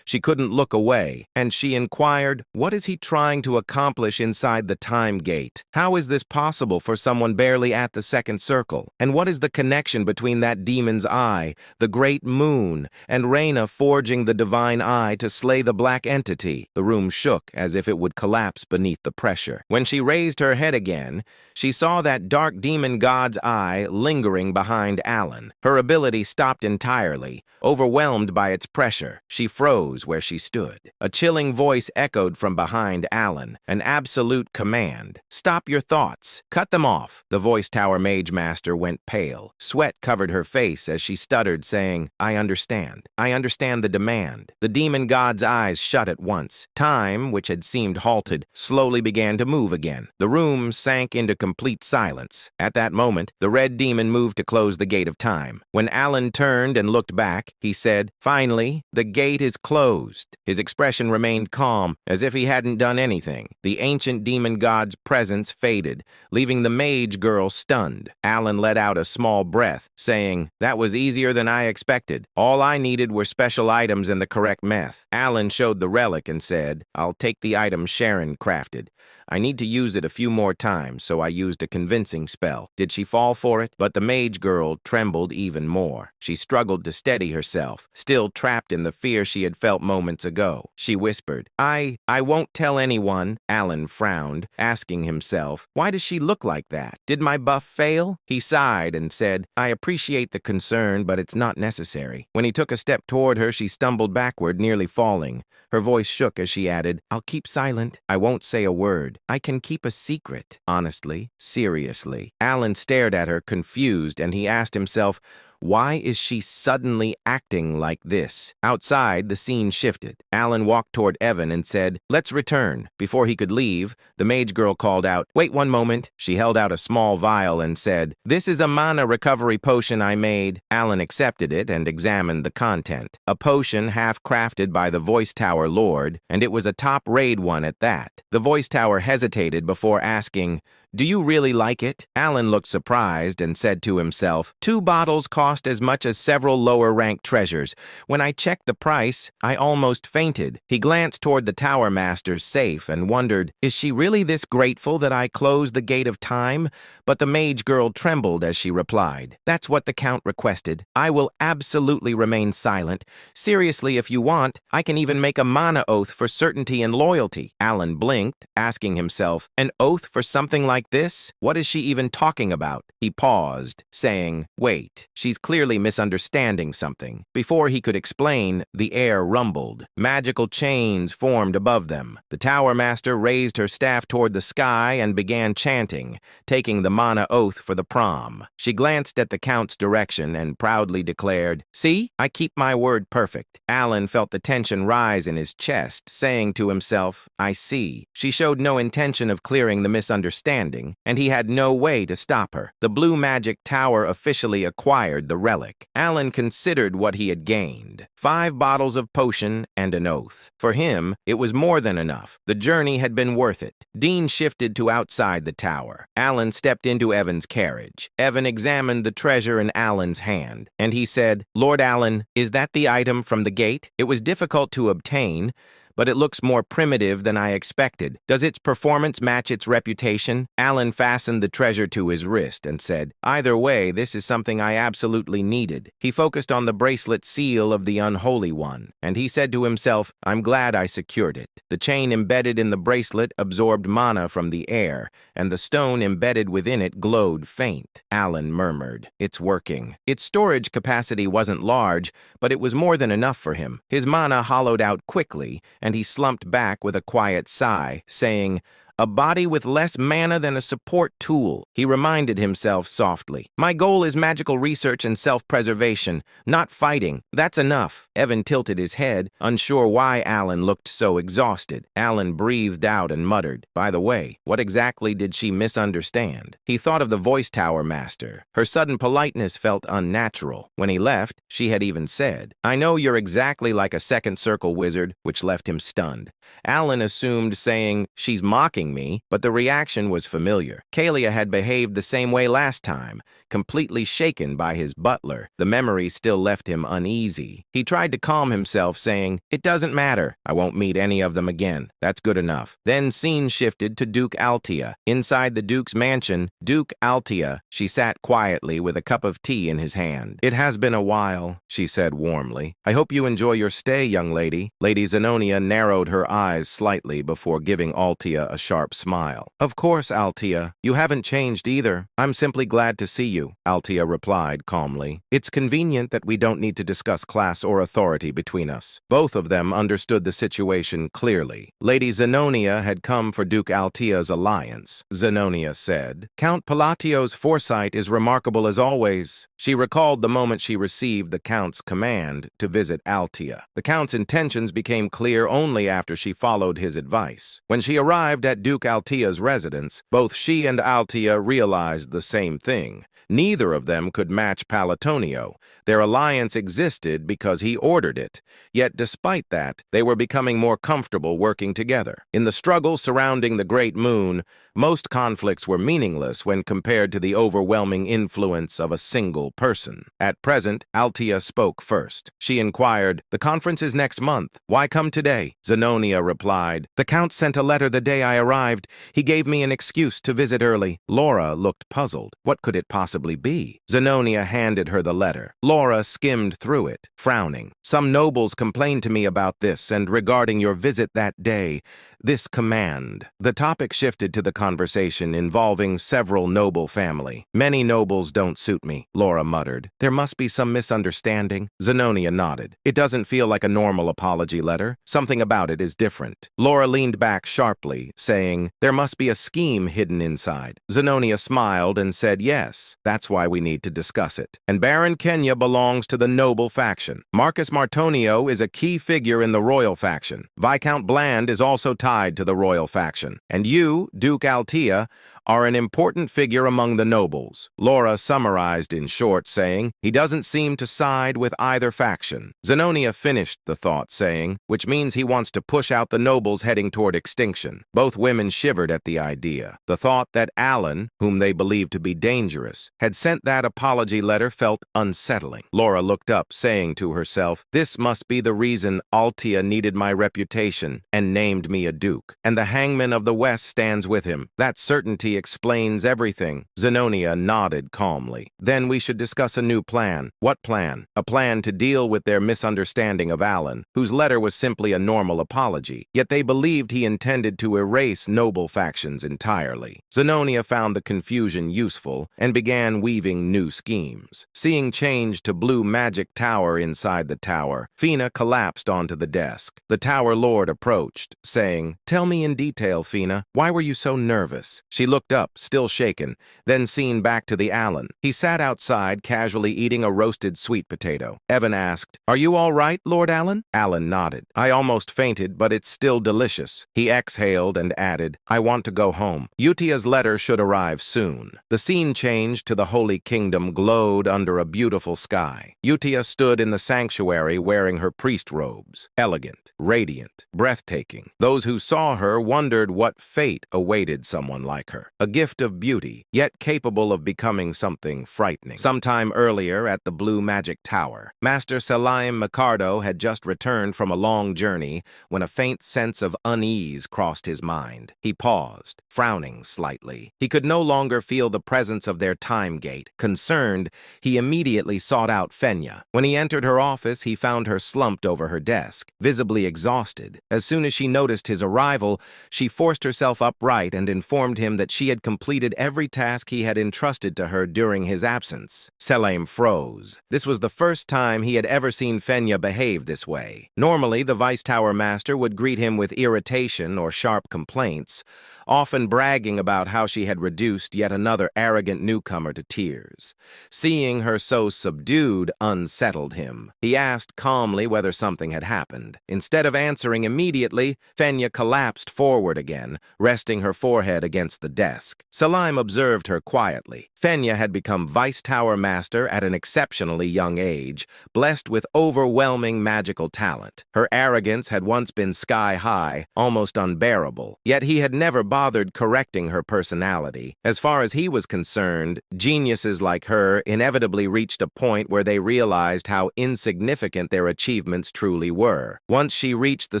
She couldn't look away, and she inquired, "What is he trying to accomplish inside the time gate? How is this possible for someone barely at the second circle? And what is the connection between that demon's eye, the great moon, and Reyna forging the divine eye to slay the black entity?" The room shook as if it would collapse beneath the pressure. When she raised her head again, she saw that dark demon god's eye lingering behind Alan. Her ability stopped entirely, overwhelmed by its pressure. She froze where she stood. A chilling voice echoed from behind Alan, an absolute command. "Stop your thoughts. Cut them off." The Voice Tower Mage Master went pale. Sweat covered her face as she stuttered, saying, I understand. I understand the demand." The demon god's eyes shut at once. Time, which had seemed halted, slowly began to move again. The room sank into complete silence. At that moment, the red demon moved to close the gate of time. When Alan turned and looked back, he said, "Finally, the gate is closed." His expression remained calm, as if he hadn't done anything. The ancient demon god's presence faded, leaving the mage girl stunned. Alan let out a small breath, saying, "That was easier than I expected. All I needed were special items and the correct meth." Alan showed the relic and said, "I'll take the item Sharon crafted. I need to use it a few more times, so I used a convincing spell." Did she fall for it? But the mage girl trembled even more. She struggled to steady herself, still trapped in the fear she had felt moments ago. She whispered, I won't tell anyone." Alan frowned, asking himself, why does she look like that? Did my buff fail? He sighed and said, "I appreciate the concern, but it's not necessary." When he took a step toward her, she stumbled backward, nearly falling. Her voice shook as she added, "I'll keep silent. I won't say a word. I can keep a secret." Honestly, seriously. Alan stared at her, confused, and he asked himself, why is she suddenly acting like this? Outside, the scene shifted. Alan walked toward Evan and said, "Let's return." Before he could leave, the mage girl called out, "Wait one moment." She held out a small vial and said, "This is a mana recovery potion I made." Alan accepted it and examined the content. A potion half-crafted by the Voice Tower Lord, and it was a top-raid one at that. The Voice Tower hesitated before asking, "Do you really like it?" Alan looked surprised and said to himself, "2 bottles cost as much as several lower-ranked treasures. When I checked the price, I almost fainted." He glanced toward the Tower Master's safe and wondered, is she really this grateful that I closed the gate of time? But the mage girl trembled as she replied, "That's what the Count requested. I will absolutely remain silent. Seriously, if you want, I can even make a mana oath for certainty and loyalty." Alan blinked, asking himself, an oath for something like like this? What is she even talking about? He paused, saying, wait, she's clearly misunderstanding something. Before he could explain, the air rumbled. Magical chains formed above them. The Tower Master raised her staff toward the sky and began chanting, taking the mana oath for the prom. She glanced at the Count's direction and proudly declared, see, I keep my word perfect. Alan felt the tension rise in his chest, saying to himself, I see. She showed no intention of clearing the misunderstanding, and he had no way to stop her. The Blue Magic Tower officially acquired the relic. Alan considered what he had gained. 5 bottles of potion and an oath. For him, it was more than enough. The journey had been worth it. Dean shifted to outside the tower. Alan stepped into Evan's carriage. Evan examined the treasure in Alan's hand, and he said, Lord Alan, is that the item from the gate? It was difficult to obtain, but it looks more primitive than I expected. Does its performance match its reputation? Alan fastened the treasure to his wrist and said, either way, this is something I absolutely needed. He focused on the bracelet seal of the Unholy One, and he said to himself, I'm glad I secured it. The chain embedded in the bracelet absorbed mana from the air, and the stone embedded within it glowed faint. Alan murmured, it's working. Its storage capacity wasn't large, but it was more than enough for him. His mana hollowed out quickly, and he slumped back with a quiet sigh, saying, a body with less mana than a support tool. He reminded himself softly. My goal is magical research and self-preservation, not fighting. That's enough. Evan tilted his head, unsure why Alan looked so exhausted. Alan breathed out and muttered, by the way, what exactly did she misunderstand? He thought of the Voice Tower Master. Her sudden politeness felt unnatural. When he left, she had even said, I know you're exactly like a second circle wizard, which left him stunned. Alan assumed saying, she's mocking me, but the reaction was familiar. Kalia had behaved the same way last time, completely shaken by his butler. The memory still left him uneasy. He tried to calm himself, saying, it doesn't matter. I won't meet any of them again. That's good enough. Then scene shifted to Duke Altia. Inside the Duke's mansion, Duke Altia, she sat quietly with a cup of tea in his hand. It has been a while, she said warmly. I hope you enjoy your stay, young lady. Lady Zenonia narrowed her eyes slightly before giving Altia a sharp smile. Of course, Altia. You haven't changed either. I'm simply glad to see you, Altia replied calmly. It's convenient that we don't need to discuss class or authority between us. Both of them understood the situation clearly. Lady Zenonia had come for Duke Altia's alliance. Zenonia said, Count Palatio's foresight is remarkable as always. She recalled the moment she received the Count's command to visit Altia. The Count's intentions became clear only after she followed his advice. When she arrived at Duke Altia's residence, both she and Altia realized the same thing. Neither of them could match Palatonio. Their alliance existed because he ordered it. Yet despite that, they were becoming more comfortable working together. In the struggle surrounding the Great Moon, most conflicts were meaningless when compared to the overwhelming influence of a single person. At present, Altia spoke first. She inquired, the conference is next month. Why come today? Zenonia replied, the Count sent a letter the day I arrived. He gave me an excuse to visit early. Laura looked puzzled. What could it possibly be? Zenonia handed her the letter. Laura skimmed through it, frowning. Some nobles complained to me about this and regarding your visit that day. This command. The topic shifted to the conversation involving several noble family. Many nobles don't suit me, Laura muttered. There must be some misunderstanding. Zenonia nodded. It doesn't feel like a normal apology letter. Something about it is different. Laura leaned back sharply, saying, there must be a scheme hidden inside. Zenonia smiled and said, yes, that's why we need to discuss it. And Baron Kenya belongs to the noble faction. Marcus Martonio is a key figure in the royal faction. Viscount Bland is also tied to the royal faction. And you, Duke Altia, are an important figure among the nobles. Laura summarized in short, saying, he doesn't seem to side with either faction. Zenonia finished the thought, saying, which means he wants to push out the nobles heading toward extinction. Both women shivered at the idea. The thought that Alan, whom they believed to be dangerous, had sent that apology letter felt unsettling. Laura looked up, saying to herself, this must be the reason Altia needed my reputation and named me a duke. And the hangman of the West stands with him. That certainty certainty explains everything. Zenobia nodded calmly. Then we should discuss a new plan. What plan? A plan to deal with their misunderstanding of Alan, whose letter was simply a normal apology, yet they believed he intended to erase noble factions entirely. Zenobia found the confusion useful and began weaving new schemes. Seeing change to blue magic tower inside the tower, Fina collapsed onto the desk. The tower lord approached, saying, "Tell me in detail, Fina. Why were you so nervous?" She looked up, still shaken, then seen back to the Alan. He sat outside, casually eating a roasted sweet potato. Evan asked, "Are you all right, Lord Alan?" Alan nodded. "I almost fainted, but it's still delicious." He exhaled and added, "I want to go home. Utia's letter should arrive soon." The scene changed to the Holy Kingdom glowed under a beautiful sky. Utia stood in the sanctuary wearing her priest robes, elegant, radiant, breathtaking. Those who saw her wondered what fate awaited someone like her. A gift of beauty, yet capable of becoming something frightening. Sometime earlier at the Blue Magic Tower, Master Selim Micardo had just returned from a long journey when a faint sense of unease crossed his mind. He paused, frowning slightly. He could no longer feel the presence of their time gate. Concerned, he immediately sought out Fenya. When he entered her office, he found her slumped over her desk, visibly exhausted. As soon as she noticed his arrival, she forced herself upright and informed him that she had completed every task he had entrusted to her during his absence. Selim froze. This was the first time he had ever seen Fenya behave this way. Normally, the Vice Tower Master would greet him with irritation or sharp complaints, often bragging about how she had reduced yet another arrogant newcomer to tears. Seeing her so subdued unsettled him. He asked calmly whether something had happened. Instead of answering immediately, Fenya collapsed forward again, resting her forehead against the desk. Selim observed her quietly. Fenya had become Vice Tower Master at an exceptionally young age, blessed with overwhelming magical talent. Her arrogance had once been sky-high, almost unbearable, yet he had never bothered correcting her personality. As far as he was concerned, geniuses like her inevitably reached a point where they realized how insignificant their achievements truly were. Once she reached the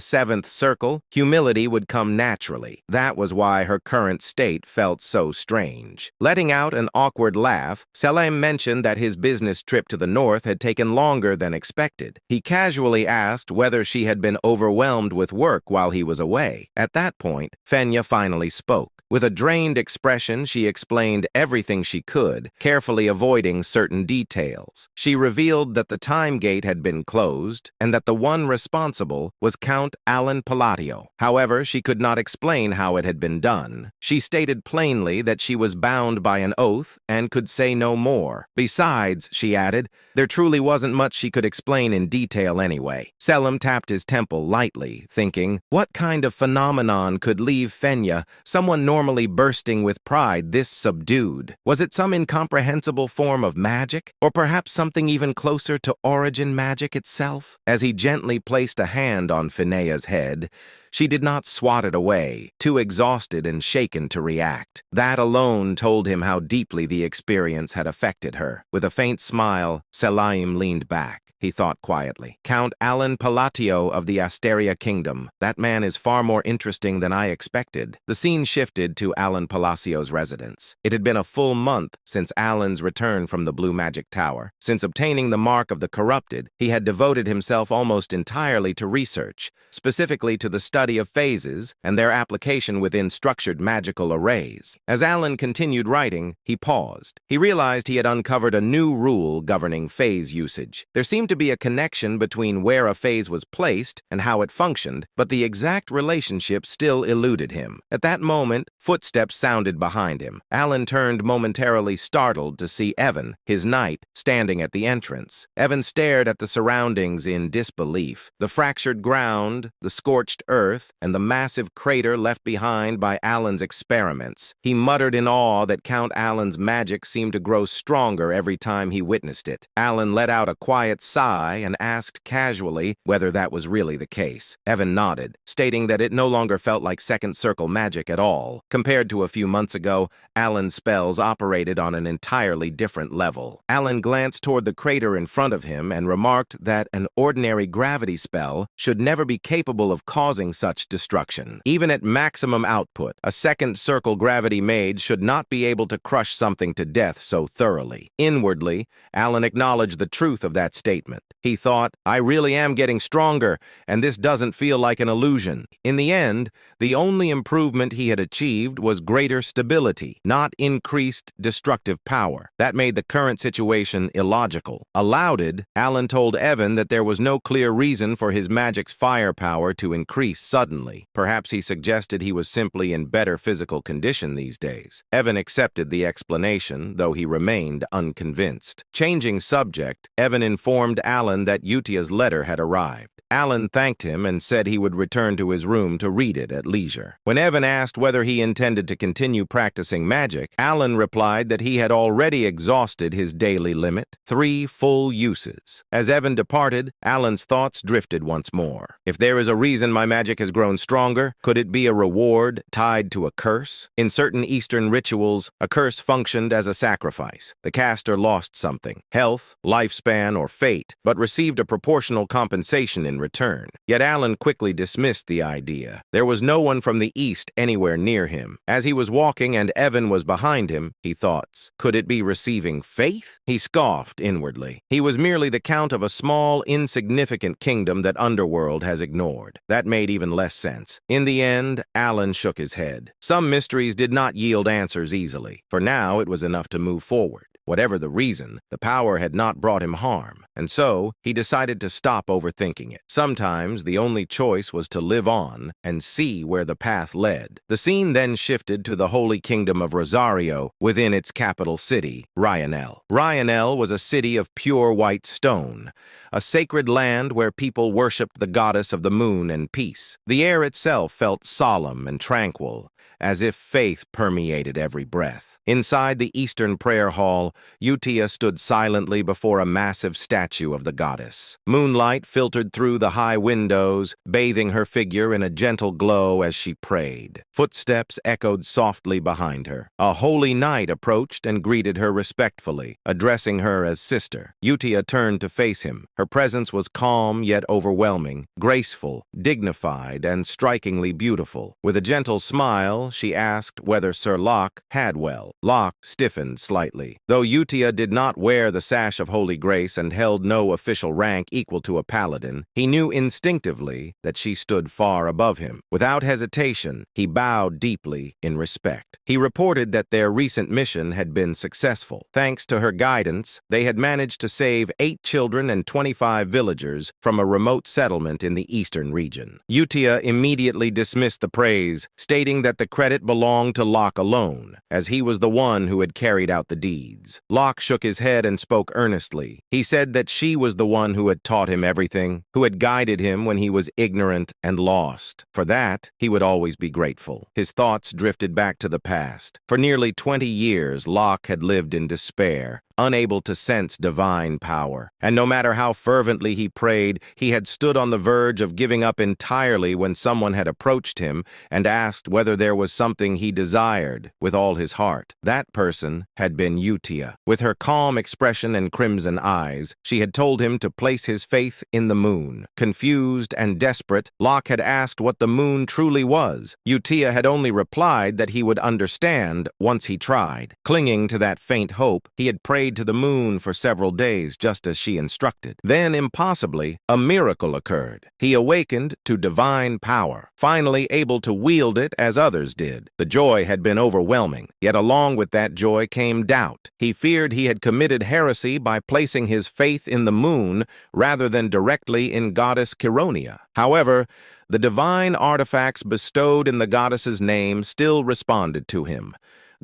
seventh circle, humility would come naturally. That was why her current state felt so strange. Letting out an awkward laugh, Selim mentioned that his business trip to the north had taken longer than expected. He casually asked whether she had been overwhelmed with work while he was away. At that point, Fenya finally spoke. With a drained expression, she explained everything she could, carefully avoiding certain details. She revealed that the time gate had been closed and that the one responsible was Count Alan Palladio. However, she could not explain how it had been done. She stated plainly that she was bound by an oath and could say no more. Besides, she added, there truly wasn't much she could explain in detail anyway. Selim tapped his temple lightly, thinking, what kind of phenomenon could leave Fenya, someone normally bursting with pride, this subdued? Was it some incomprehensible form of magic? Or perhaps something even closer to origin magic itself? As he gently placed a hand on Fenea's head, she did not swat it away, too exhausted and shaken to react. That alone told him how deeply the experience had affected her. With a faint smile, Selim leaned back. He thought quietly. Count Alan Palladio of the Asteria Kingdom. That man is far more interesting than I expected. The scene shifted to Alan Palacio's residence. It had been a full month since Alan's return from the Blue Magic Tower. Since obtaining the Mark of the Corrupted, he had devoted himself almost entirely to research, specifically to the study of phases and their application within structured magical arrays. As Alan continued writing, he paused. He realized he had uncovered a new rule governing phase usage. There seemed to be a connection between where a phase was placed and how it functioned, but the exact relationship still eluded him. At that moment, footsteps sounded behind him. Alan turned momentarily startled to see Evan, his knight, standing at the entrance. Evan stared at the surroundings in disbelief. The fractured ground, the scorched earth, and the massive crater left behind by Alan's experiments. He muttered in awe that Count Alan's magic seemed to grow stronger every time he witnessed it. Alan let out a quiet sigh sigh and asked casually whether that was really the case. Evan nodded, stating that it no longer felt like second circle magic at all. Compared to a few months ago, Alan's spells operated on an entirely different level. Alan glanced toward the crater in front of him and remarked that an ordinary gravity spell should never be capable of causing such destruction. Even at maximum output, a second circle gravity mage should not be able to crush something to death so thoroughly. Inwardly, Alan acknowledged the truth of that statement. He thought, I really am getting stronger, and this doesn't feel like an illusion. In the end, the only improvement he had achieved was greater stability, not increased destructive power. That made the current situation illogical. Aloud, Alan told Evan that there was no clear reason for his magic's firepower to increase suddenly. Perhaps he suggested he was simply in better physical condition these days. Evan accepted the explanation, though he remained unconvinced. Changing subject, Evan informed Alan that Utia's letter had arrived. Alan thanked him and said he would return to his room to read it at leisure. When Evan asked whether he intended to continue practicing magic, Alan replied that he had already exhausted his daily limit, 3 full uses. As Evan departed, Alan's thoughts drifted once more. If there is a reason my magic has grown stronger, could it be a reward tied to a curse? In certain Eastern rituals, a curse functioned as a sacrifice. The caster lost something, health, lifespan, or fate, but received a proportional compensation in return. Yet Alan quickly dismissed the idea. There was no one from the east anywhere near him. As he was walking and Evan was behind him, he thought, could it be receiving faith? He scoffed inwardly. He was merely the count of a small, insignificant kingdom that Underworld has ignored. That made even less sense. In the end, Alan shook his head. Some mysteries did not yield answers easily. For now, it was enough to move forward. Whatever the reason, the power had not brought him harm, and so he decided to stop overthinking it. Sometimes the only choice was to live on and see where the path led. The scene then shifted to the Holy Kingdom of Rosario within its capital city, Ryanel. Ryanel was a city of pure white stone, a sacred land where people worshipped the goddess of the moon and peace. The air itself felt solemn and tranquil, as if faith permeated every breath. Inside the Eastern Prayer Hall, Utia stood silently before a massive statue of the goddess. Moonlight filtered through the high windows, bathing her figure in a gentle glow as she prayed. Footsteps echoed softly behind her. A holy knight approached and greeted her respectfully, addressing her as sister. Utia turned to face him. Her presence was calm yet overwhelming, graceful, dignified, and strikingly beautiful. With a gentle smile, she asked whether Sir Locke had well. Locke stiffened slightly. Though Utia did not wear the sash of Holy Grace and held no official rank equal to a paladin, he knew instinctively that she stood far above him. Without hesitation, he bowed deeply in respect. He reported that their recent mission had been successful. Thanks to her guidance, they had managed to save 8 children and 25 villagers from a remote settlement in the eastern region. Utia immediately dismissed the praise, stating that the credit belonged to Locke alone, as he was the one who had carried out the deeds. Locke shook his head and spoke earnestly. He said that she was the one who had taught him everything, who had guided him when he was ignorant and lost. For that, he would always be grateful. His thoughts drifted back to the past. For nearly 20 years, Locke had lived in despair, unable to sense divine power. And no matter how fervently he prayed, he had stood on the verge of giving up entirely when someone had approached him and asked whether there was something he desired with all his heart. That person had been Utia. With her calm expression and crimson eyes, she had told him to place his faith in the moon. Confused and desperate, Locke had asked what the moon truly was. Utia had only replied that he would understand once he tried. Clinging to that faint hope, he had prayed to the moon for several days, just as she instructed. Then, impossibly, a miracle occurred. He awakened to divine power, finally able to wield it as others did. The joy had been overwhelming, yet along with that joy came doubt. He feared he had committed heresy by placing his faith in the moon rather than directly in goddess Chironia. However, the divine artifacts bestowed in the goddess's name still responded to him.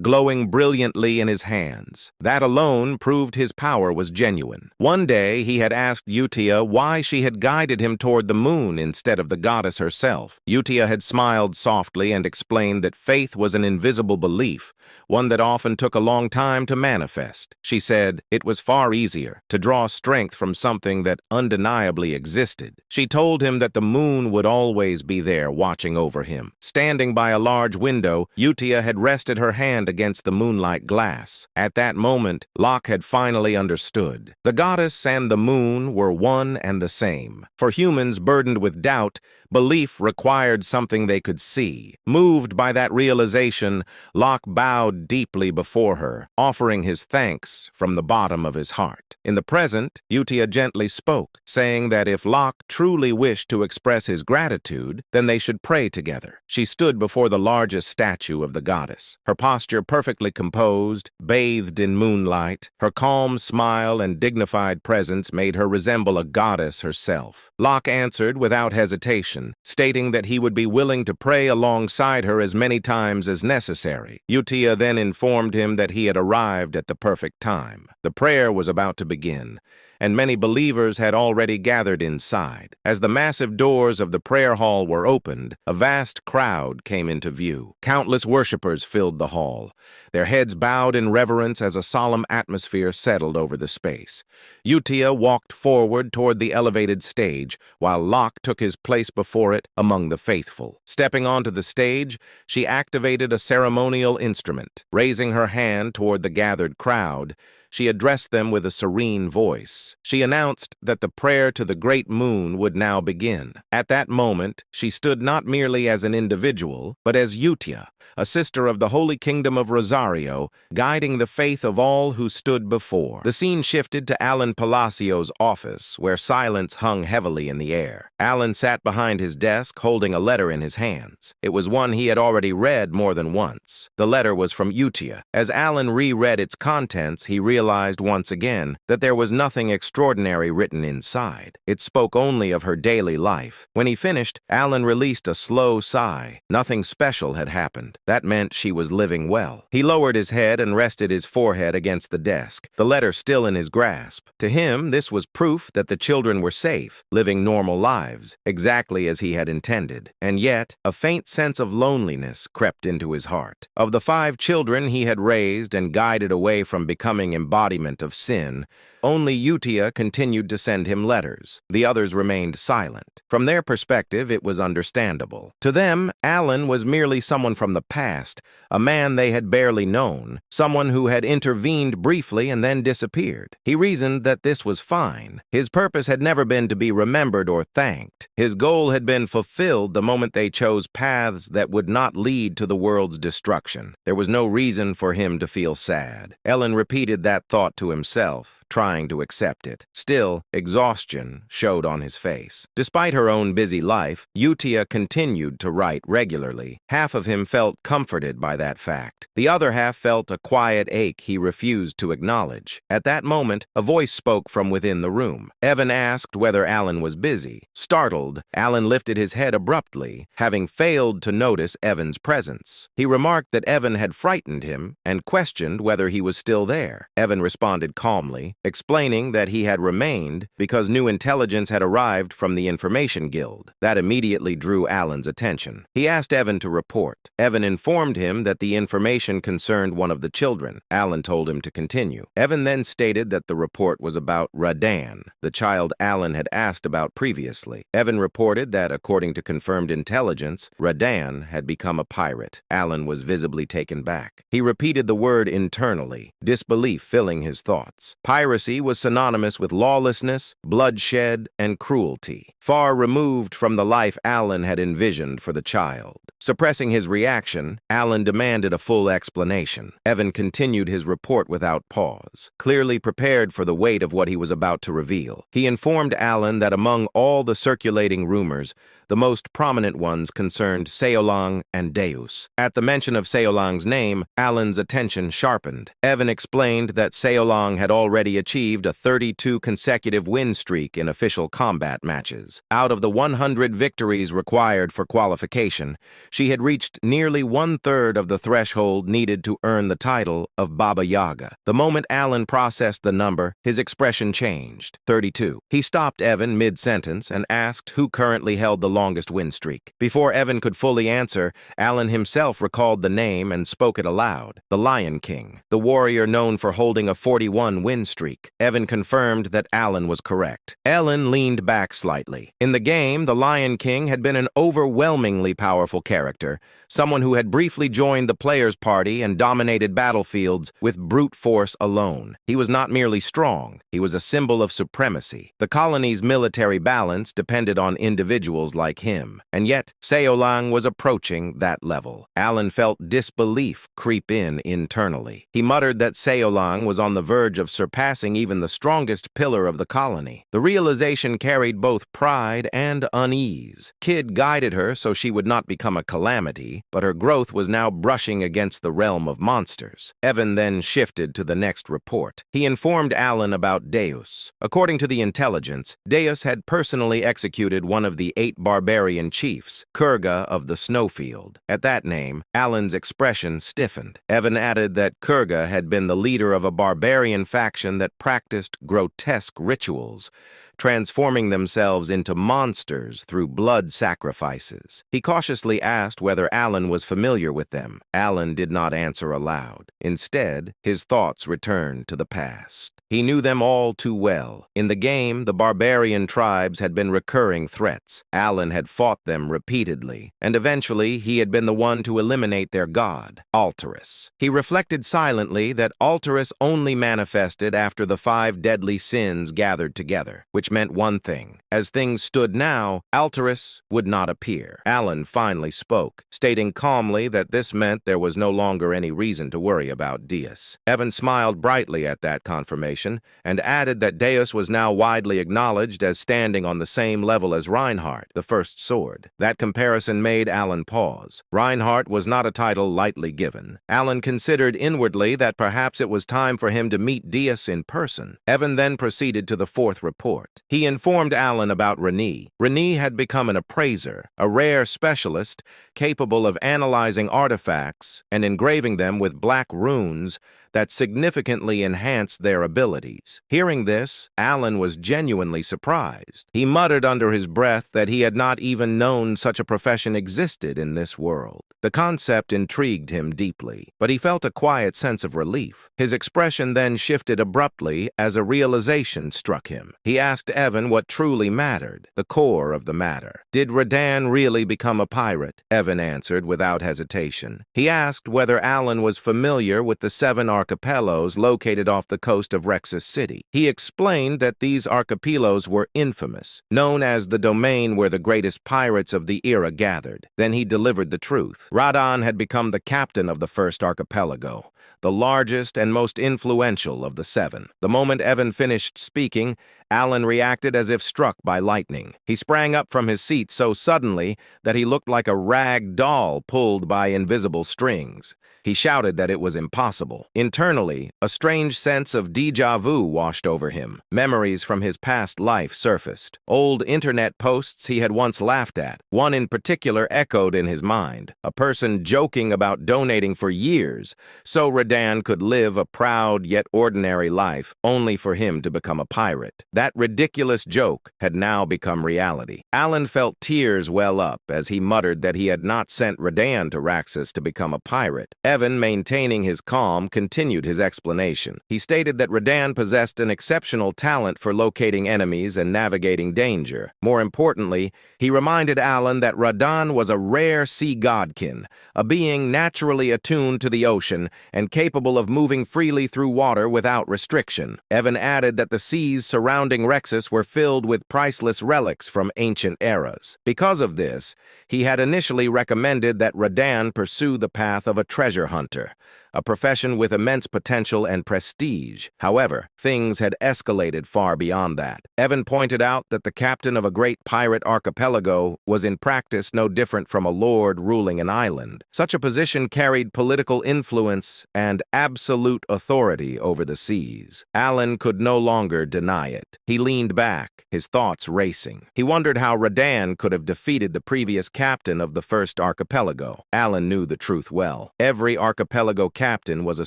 glowing brilliantly in his hands. That alone proved his power was genuine. One day, he had asked Utia why she had guided him toward the moon instead of the goddess herself. Utia had smiled softly and explained that faith was an invisible belief, one that often took a long time to manifest. She said it was far easier to draw strength from something that undeniably existed. She told him that the moon would always be there watching over him. Standing by a large window, Utia had rested her hand against the moonlight glass. At that moment, Locke had finally understood. The goddess and the moon were one and the same. For humans burdened with doubt, belief required something they could see. Moved by that realization, Locke bowed deeply before her, offering his thanks from the bottom of his heart. In the present, Utia gently spoke, saying that if Locke truly wished to express his gratitude, then they should pray together. She stood before the largest statue of the goddess, her posture perfectly composed, bathed in moonlight. Her calm smile and dignified presence made her resemble a goddess herself. Locke answered without hesitation, stating that he would be willing to pray alongside her as many times as necessary. Utia then informed him that he had arrived at the perfect time. The prayer was about to begin, and many believers had already gathered inside. As the massive doors of the prayer hall were opened, a vast crowd came into view. Countless worshippers filled the hall, their heads bowed in reverence as a solemn atmosphere settled over the space. Utia walked forward toward the elevated stage, while Locke took his place before it among the faithful. Stepping onto the stage, she activated a ceremonial instrument. Raising her hand toward the gathered crowd, she addressed them with a serene voice. She announced that the prayer to the great moon would now begin. At that moment, she stood not merely as an individual, but as Utia, a sister of the Holy Kingdom of Rosario, guiding the faith of all who stood before. The scene shifted to Alan Palacio's office, where silence hung heavily in the air. Alan sat behind his desk, holding a letter in his hands. It was one he had already read more than once. The letter was from Utia. As Alan reread its contents, he realized once again that there was nothing extraordinary written inside. It spoke only of her daily life. When he finished, Alan released a slow sigh. Nothing special had happened. That meant she was living well. He lowered his head and rested his forehead against the desk, the letter still in his grasp. To him, this was proof that the children were safe, living normal lives, exactly as he had intended. And yet, a faint sense of loneliness crept into his heart. Of the 5 children he had raised and guided away from becoming embodiment of sin, only Utia continued to send him letters. The others remained silent. From their perspective, it was understandable. To them, Alan was merely someone from the past, a man they had barely known, someone who had intervened briefly and then disappeared. He reasoned that this was fine. His purpose had never been to be remembered or thanked. His goal had been fulfilled the moment they chose paths that would not lead to the world's destruction. There was no reason for him to feel sad. Ellen repeated that thought to himself, trying to accept it. Still, exhaustion showed on his face. Despite her own busy life, Utia continued to write regularly. Half of him felt comforted by that fact. The other half felt a quiet ache he refused to acknowledge. At that moment, a voice spoke from within the room. Evan asked whether Alan was busy. Startled, Alan lifted his head abruptly, having failed to notice Evan's presence. He remarked that Evan had frightened him and questioned whether he was still there. Evan responded calmly, explaining that he had remained because new intelligence had arrived from the Information Guild. That immediately drew Alan's attention. He asked Evan to report. Evan informed him that the information concerned one of the children. Alan told him to continue. Evan then stated that the report was about Radan, the child Alan had asked about previously. Evan reported that, according to confirmed intelligence, Radan had become a pirate. Alan was visibly taken back. He repeated the word internally, disbelief filling his thoughts. Piracy was synonymous with lawlessness, bloodshed, and cruelty, far removed from the life Alan had envisioned for the child. Suppressing his reaction, Alan demanded a full explanation. Evan continued his report without pause, clearly prepared for the weight of what he was about to reveal. He informed Alan that among all the circulating rumors, the most prominent ones concerned Seolang and Deus. At the mention of Seolang's name, Alan's attention sharpened. Evan explained that Seolang had already achieved a 32 consecutive win streak in official combat matches. Out of the 100 victories required for qualification, She had reached nearly 1/3 of the threshold needed to earn the title of Baba Yaga. The moment Alan processed the number, his expression changed. 32. He stopped Evan mid-sentence and asked who currently held the longest win streak. Before Evan could fully answer, Alan himself recalled the name and spoke it aloud. The Lion King, the warrior known for holding a 41 win streak. Evan confirmed that Alan was correct. Ellen leaned back slightly. In the game, the Lion King had been an overwhelmingly powerful character, someone who had briefly joined the player's party and dominated battlefields with brute force alone. He was not merely strong, he was a symbol of supremacy. The colony's military balance depended on individuals like him, and yet Seolang was approaching that level. Alan felt disbelief creep in internally. He muttered that Seolang was on the verge of surpassing even the strongest pillar of the colony. The realization carried both pride and unease. Kid guided her so she would not become a calamity, but her growth was now brushing against the realm of monsters. Evan then shifted to the next report. He informed Alan about Deus. According to the intelligence, Deus had personally executed one of the 8 barbarian chiefs, Kurga of the Snowfield. At that name, Alan's expression stiffened. Evan added that Kurga had been the leader of a barbarian faction that practiced grotesque rituals, transforming themselves into monsters through blood sacrifices. He cautiously asked whether Alan was familiar with them. Alan did not answer aloud. Instead, his thoughts returned to the past. He knew them all too well. In the game, the barbarian tribes had been recurring threats. Alan had fought them repeatedly, and eventually he had been the one to eliminate their god, Alterus. He reflected silently that Alterus only manifested after the 5 deadly sins gathered together, which meant one thing. As things stood now, Alterus would not appear. Alan finally spoke, stating calmly that this meant there was no longer any reason to worry about Deus. Evan smiled brightly at that confirmation, and added that Deus was now widely acknowledged as standing on the same level as Reinhardt, the first sword. That comparison made Alan pause. Reinhardt was not a title lightly given. Alan considered inwardly that perhaps it was time for him to meet Deus in person. Evan then proceeded to the 4th report. He informed Alan about Renee. Renee had become an appraiser, a rare specialist capable of analyzing artifacts and engraving them with black runes that significantly enhanced their abilities. Hearing this, Alan was genuinely surprised. He muttered under his breath that he had not even known such a profession existed in this world. The concept intrigued him deeply, but he felt a quiet sense of relief. His expression then shifted abruptly as a realization struck him. He asked Evan what truly mattered, the core of the matter. Did Radan really become a pirate? Evan answered without hesitation. He asked whether Alan was familiar with the 7 archipelagos located off the coast of Rexus City. He explained that these archipelagos were infamous, known as the domain where the greatest pirates of the era gathered. Then he delivered the truth. Radan had become the captain of the first archipelago, the largest and most influential of the 7. The moment Evan finished speaking, Alan reacted as if struck by lightning. He sprang up from his seat so suddenly that he looked like a rag doll pulled by invisible strings. He shouted that it was impossible. Internally, a strange sense of déjà vu washed over him. Memories from his past life surfaced. Old internet posts he had once laughed at. One in particular echoed in his mind. A person joking about donating for years so Radan could live a proud yet ordinary life, only for him to become a pirate. That ridiculous joke had now become reality. Alan felt tears well up as he muttered that he had not sent Radan to Raxus to become a pirate. Evan, maintaining his calm, continued his explanation. He stated that Radan possessed an exceptional talent for locating enemies and navigating danger. More importantly, he reminded Alan that Radan was a rare sea godkin, a being naturally attuned to the ocean and capable of moving freely through water without restriction. Evan added that the seas surrounding Rexus were filled with priceless relics from ancient eras. Because of this, he had initially recommended that Radan pursue the path of a treasure hunter, a profession with immense potential and prestige. However, things had escalated far beyond that. Evan pointed out that the captain of a great pirate archipelago was in practice no different from a lord ruling an island. Such a position carried political influence and absolute authority over the seas. Alan could no longer deny it. He leaned back, his thoughts racing. He wondered how Radan could have defeated the previous captain of the first archipelago. Alan knew the truth well. Every archipelago captain was a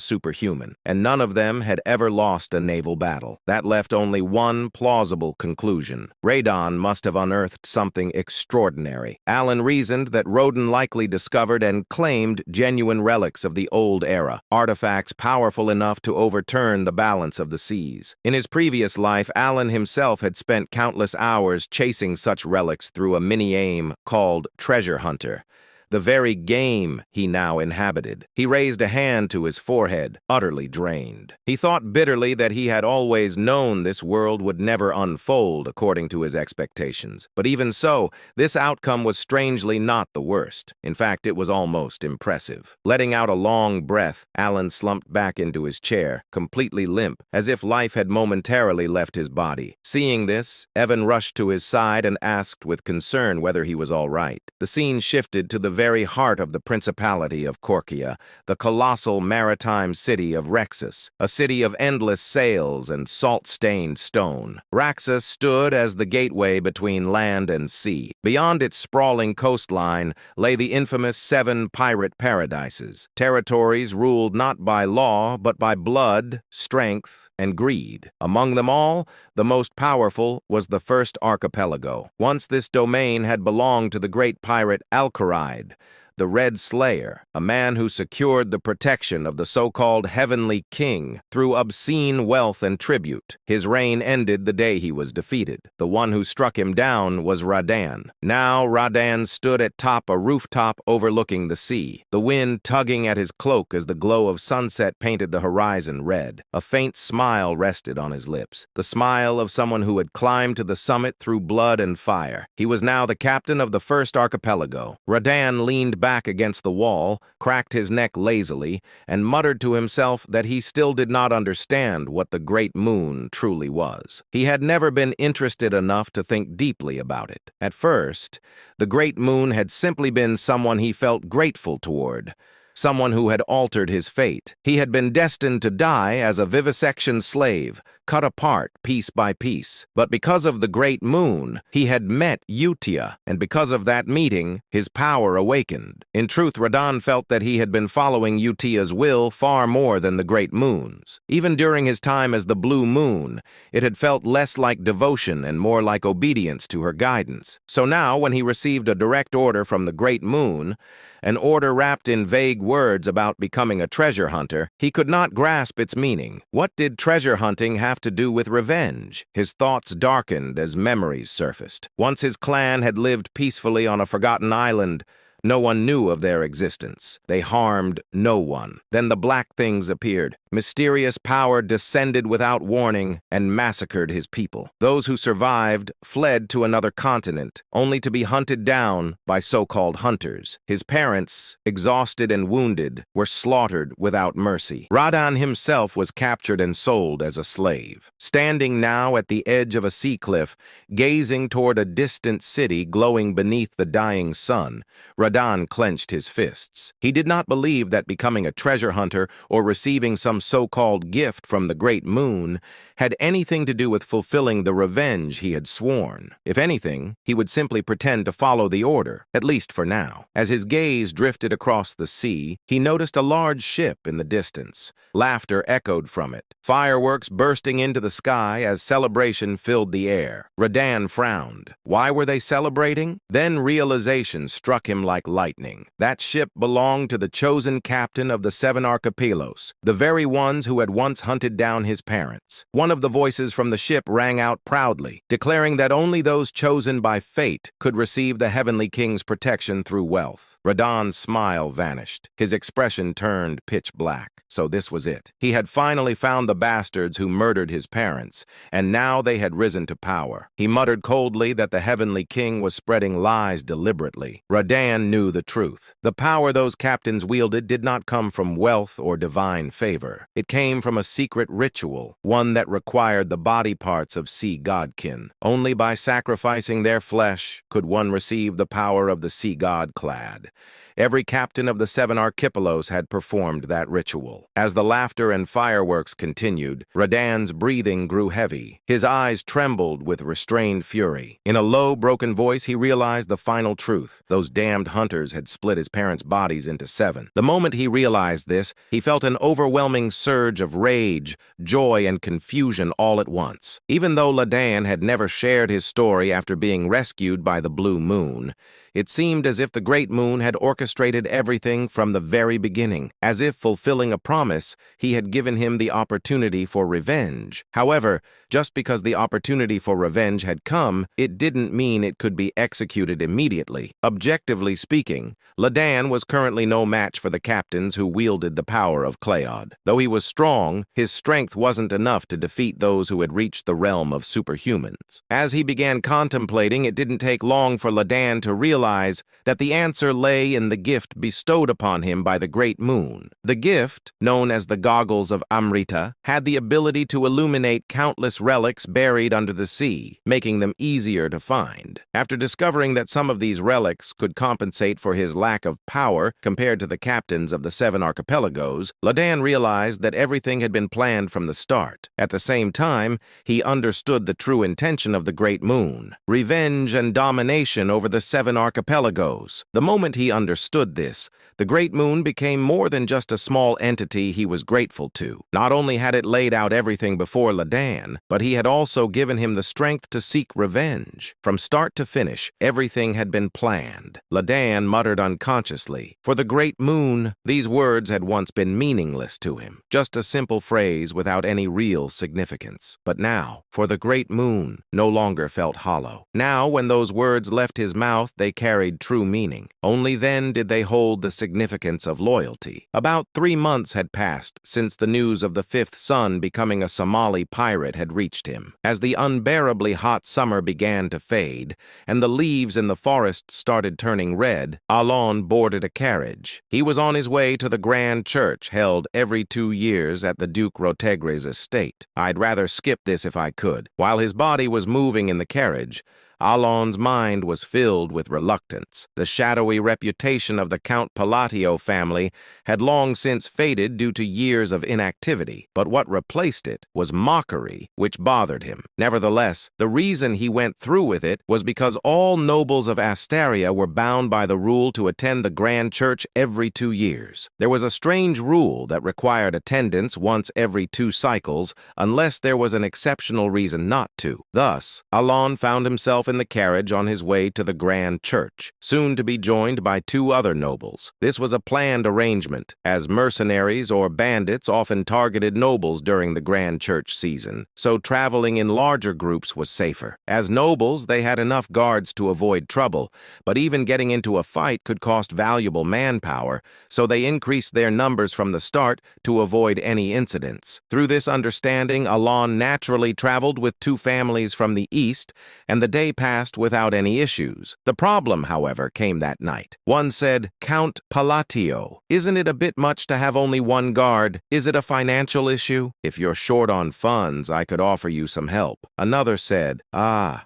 superhuman, and none of them had ever lost a naval battle. That left only one plausible conclusion. Radan must have unearthed something extraordinary. Alan reasoned that Rodan likely discovered and claimed genuine relics of the old era, artifacts powerful enough to overturn the balance of the seas. In his previous life, Alan himself had spent countless hours chasing such relics through a mini-game called Treasure Hunter, the very game he now inhabited. He raised a hand to his forehead, utterly drained. He thought bitterly that he had always known this world would never unfold according to his expectations. But even so, this outcome was strangely not the worst. In fact, it was almost impressive. Letting out a long breath, Alan slumped back into his chair, completely limp, as if life had momentarily left his body. Seeing this, Evan rushed to his side and asked with concern whether he was all right. The scene shifted to the very heart of the Principality of Korkia, the colossal maritime city of Rexus, a city of endless sails and salt-stained stone. Raxus stood as the gateway between land and sea. Beyond its sprawling coastline lay the infamous 7 pirate paradises, territories ruled not by law but by blood, strength, and greed. Among them all, the most powerful was the first archipelago. Once this domain had belonged to the great pirate Alcaride, the Red Slayer, a man who secured the protection of the so-called Heavenly King through obscene wealth and tribute. His reign ended the day he was defeated. The one who struck him down was Radan. Now Radan stood atop a rooftop overlooking the sea, the wind tugging at his cloak as the glow of sunset painted the horizon red. A faint smile rested on his lips, the smile of someone who had climbed to the summit through blood and fire. He was now the captain of the first archipelago. Radan leaned back against the wall, cracked his neck lazily, and muttered to himself that he still did not understand what the Great Moon truly was. He had never been interested enough to think deeply about it. At first, the Great Moon had simply been someone he felt grateful toward, someone who had altered his fate. He had been destined to die as a vivisection slave, cut apart piece by piece. But because of the Great Moon, he had met Utia, and because of that meeting, his power awakened. In truth, Radan felt that he had been following Utia's will far more than the Great Moon's. Even during his time as the Blue Moon, it had felt less like devotion and more like obedience to her guidance. So now, when he received a direct order from the Great Moon, an order wrapped in vague words about becoming a treasure hunter, he could not grasp its meaning. What did treasure hunting have to do with revenge? His thoughts darkened as memories surfaced. Once his clan had lived peacefully on a forgotten island, no one knew of their existence. They harmed no one. Then the Black Things appeared. Mysterious power descended without warning and massacred his people. Those who survived fled to another continent, only to be hunted down by so-called hunters. His parents, exhausted and wounded, were slaughtered without mercy. Radan himself was captured and sold as a slave. Standing now at the edge of a sea cliff, gazing toward a distant city glowing beneath the dying sun, Radan clenched his fists. He did not believe that becoming a treasure hunter or receiving some so-called gift from the Great Moon had anything to do with fulfilling the revenge he had sworn. If anything, he would simply pretend to follow the order, at least for now. As his gaze drifted across the sea, he noticed a large ship in the distance. Laughter echoed from it, fireworks bursting into the sky as celebration filled the air. Radan frowned. Why were they celebrating? Then realization struck him like lightning. That ship belonged to the chosen captain of the 7 archipelagos, the very ones who had once hunted down his parents. One of the voices from the ship rang out proudly, declaring that only those chosen by fate could receive the Heavenly King's protection through wealth. Radahn's smile vanished. His expression turned pitch black. So this was it. He had finally found the bastards who murdered his parents, and now they had risen to power. He muttered coldly that the Heavenly King was spreading lies deliberately. Radahn knew the truth. The power those captains wielded did not come from wealth or divine favor. It came from a secret ritual, one that required the body parts of sea godkin. Only by sacrificing their flesh could one receive the power of the sea god clad. Every captain of the 7 archipelagos had performed that ritual. As the laughter and fireworks continued, Radahn's breathing grew heavy. His eyes trembled with restrained fury. In a low, broken voice, he realized the final truth. Those damned hunters had split his parents' bodies into 7. The moment he realized this, he felt an overwhelming surge of rage, joy, and confusion all at once. Even though Radahn had never shared his story after being rescued by the Blue Moon, it seemed as if the Great Moon had orchestrated everything from the very beginning. As if fulfilling a promise, he had given him the opportunity for revenge. However, just because the opportunity for revenge had come, it didn't mean it could be executed immediately. Objectively speaking, Radahn was currently no match for the captains who wielded the power of Cleod. Though he was strong, his strength wasn't enough to defeat those who had reached the realm of superhumans. As he began contemplating, it didn't take long for Radahn to realize that the answer lay in the gift bestowed upon him by the Great Moon. The gift, known as the Goggles of Amrita, had the ability to illuminate countless relics buried under the sea, making them easier to find. After discovering that some of these relics could compensate for his lack of power compared to the captains of the 7 archipelagos, Radahn realized that everything had been planned from the start. At the same time, he understood the true intention of the Great Moon: revenge and domination over the 7 archipelagos. The moment he understood this, the Great Moon became more than just a small entity he was grateful to. Not only had it laid out everything before Radahn, but he had also given him the strength to seek revenge. From start to finish, everything had been planned. Radahn muttered unconsciously. For the Great Moon, these words had once been meaningless to him, just a simple phrase without any real significance. But now, for the Great Moon, no longer felt hollow. Now, when those words left his mouth, they carried true meaning. Only then did they hold the significance of loyalty. About 3 months had passed since the news of the 5th son becoming a Somali pirate had reached him. As the unbearably hot summer began to fade, and the leaves in the forest started turning red, Alon boarded a carriage. He was on his way to the grand church held every 2 years at the Duke Rotegre's estate. I'd rather skip this if I could. While his body was moving in the carriage, Alon's mind was filled with reluctance. The shadowy reputation of the Count Palatio family had long since faded due to years of inactivity, but what replaced it was mockery, which bothered him. Nevertheless, the reason he went through with it was because all nobles of Astaria were bound by the rule to attend the grand church every 2 years. There was a strange rule that required attendance once every 2 cycles, unless there was an exceptional reason not to. Thus, Alon found himself in the carriage on his way to the grand church, soon to be joined by 2 other nobles. This was a planned arrangement, as mercenaries or bandits often targeted nobles during the grand church season, so traveling in larger groups was safer. As nobles, they had enough guards to avoid trouble, but even getting into a fight could cost valuable manpower, so they increased their numbers from the start to avoid any incidents. Through this understanding, Alon naturally traveled with 2 families from the east, and the day passed without any issues. The problem, however, came that night. One said, "Count Palatio, isn't it a bit much to have only 1 guard? Is it a financial issue? If you're short on funds, I could offer you some help." Another said,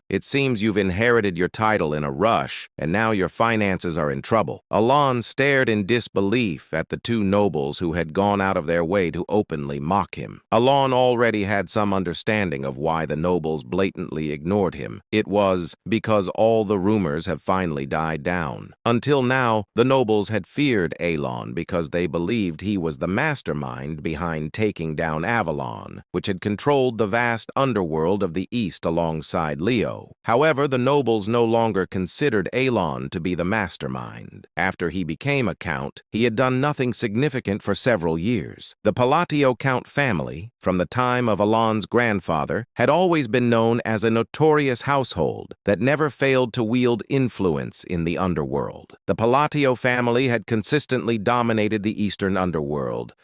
"It seems you've inherited your title in a rush, and now your finances are in trouble." Alon stared in disbelief at the 2 nobles who had gone out of their way to openly mock him. Alon already had some understanding of why the nobles blatantly ignored him. It was was because all the rumors have finally died down. Until now, the nobles had feared Alon because they believed he was the mastermind behind taking down Avalon, which had controlled the vast underworld of the East alongside Leo. However, the nobles no longer considered Alon to be the mastermind. After he became a count, he had done nothing significant for several years. The Palatio Count family, from the time of Alon's grandfather, had always been known as a notorious household that never failed to wield influence in the underworld. The Palatio family had consistently dominated the Eastern underworld,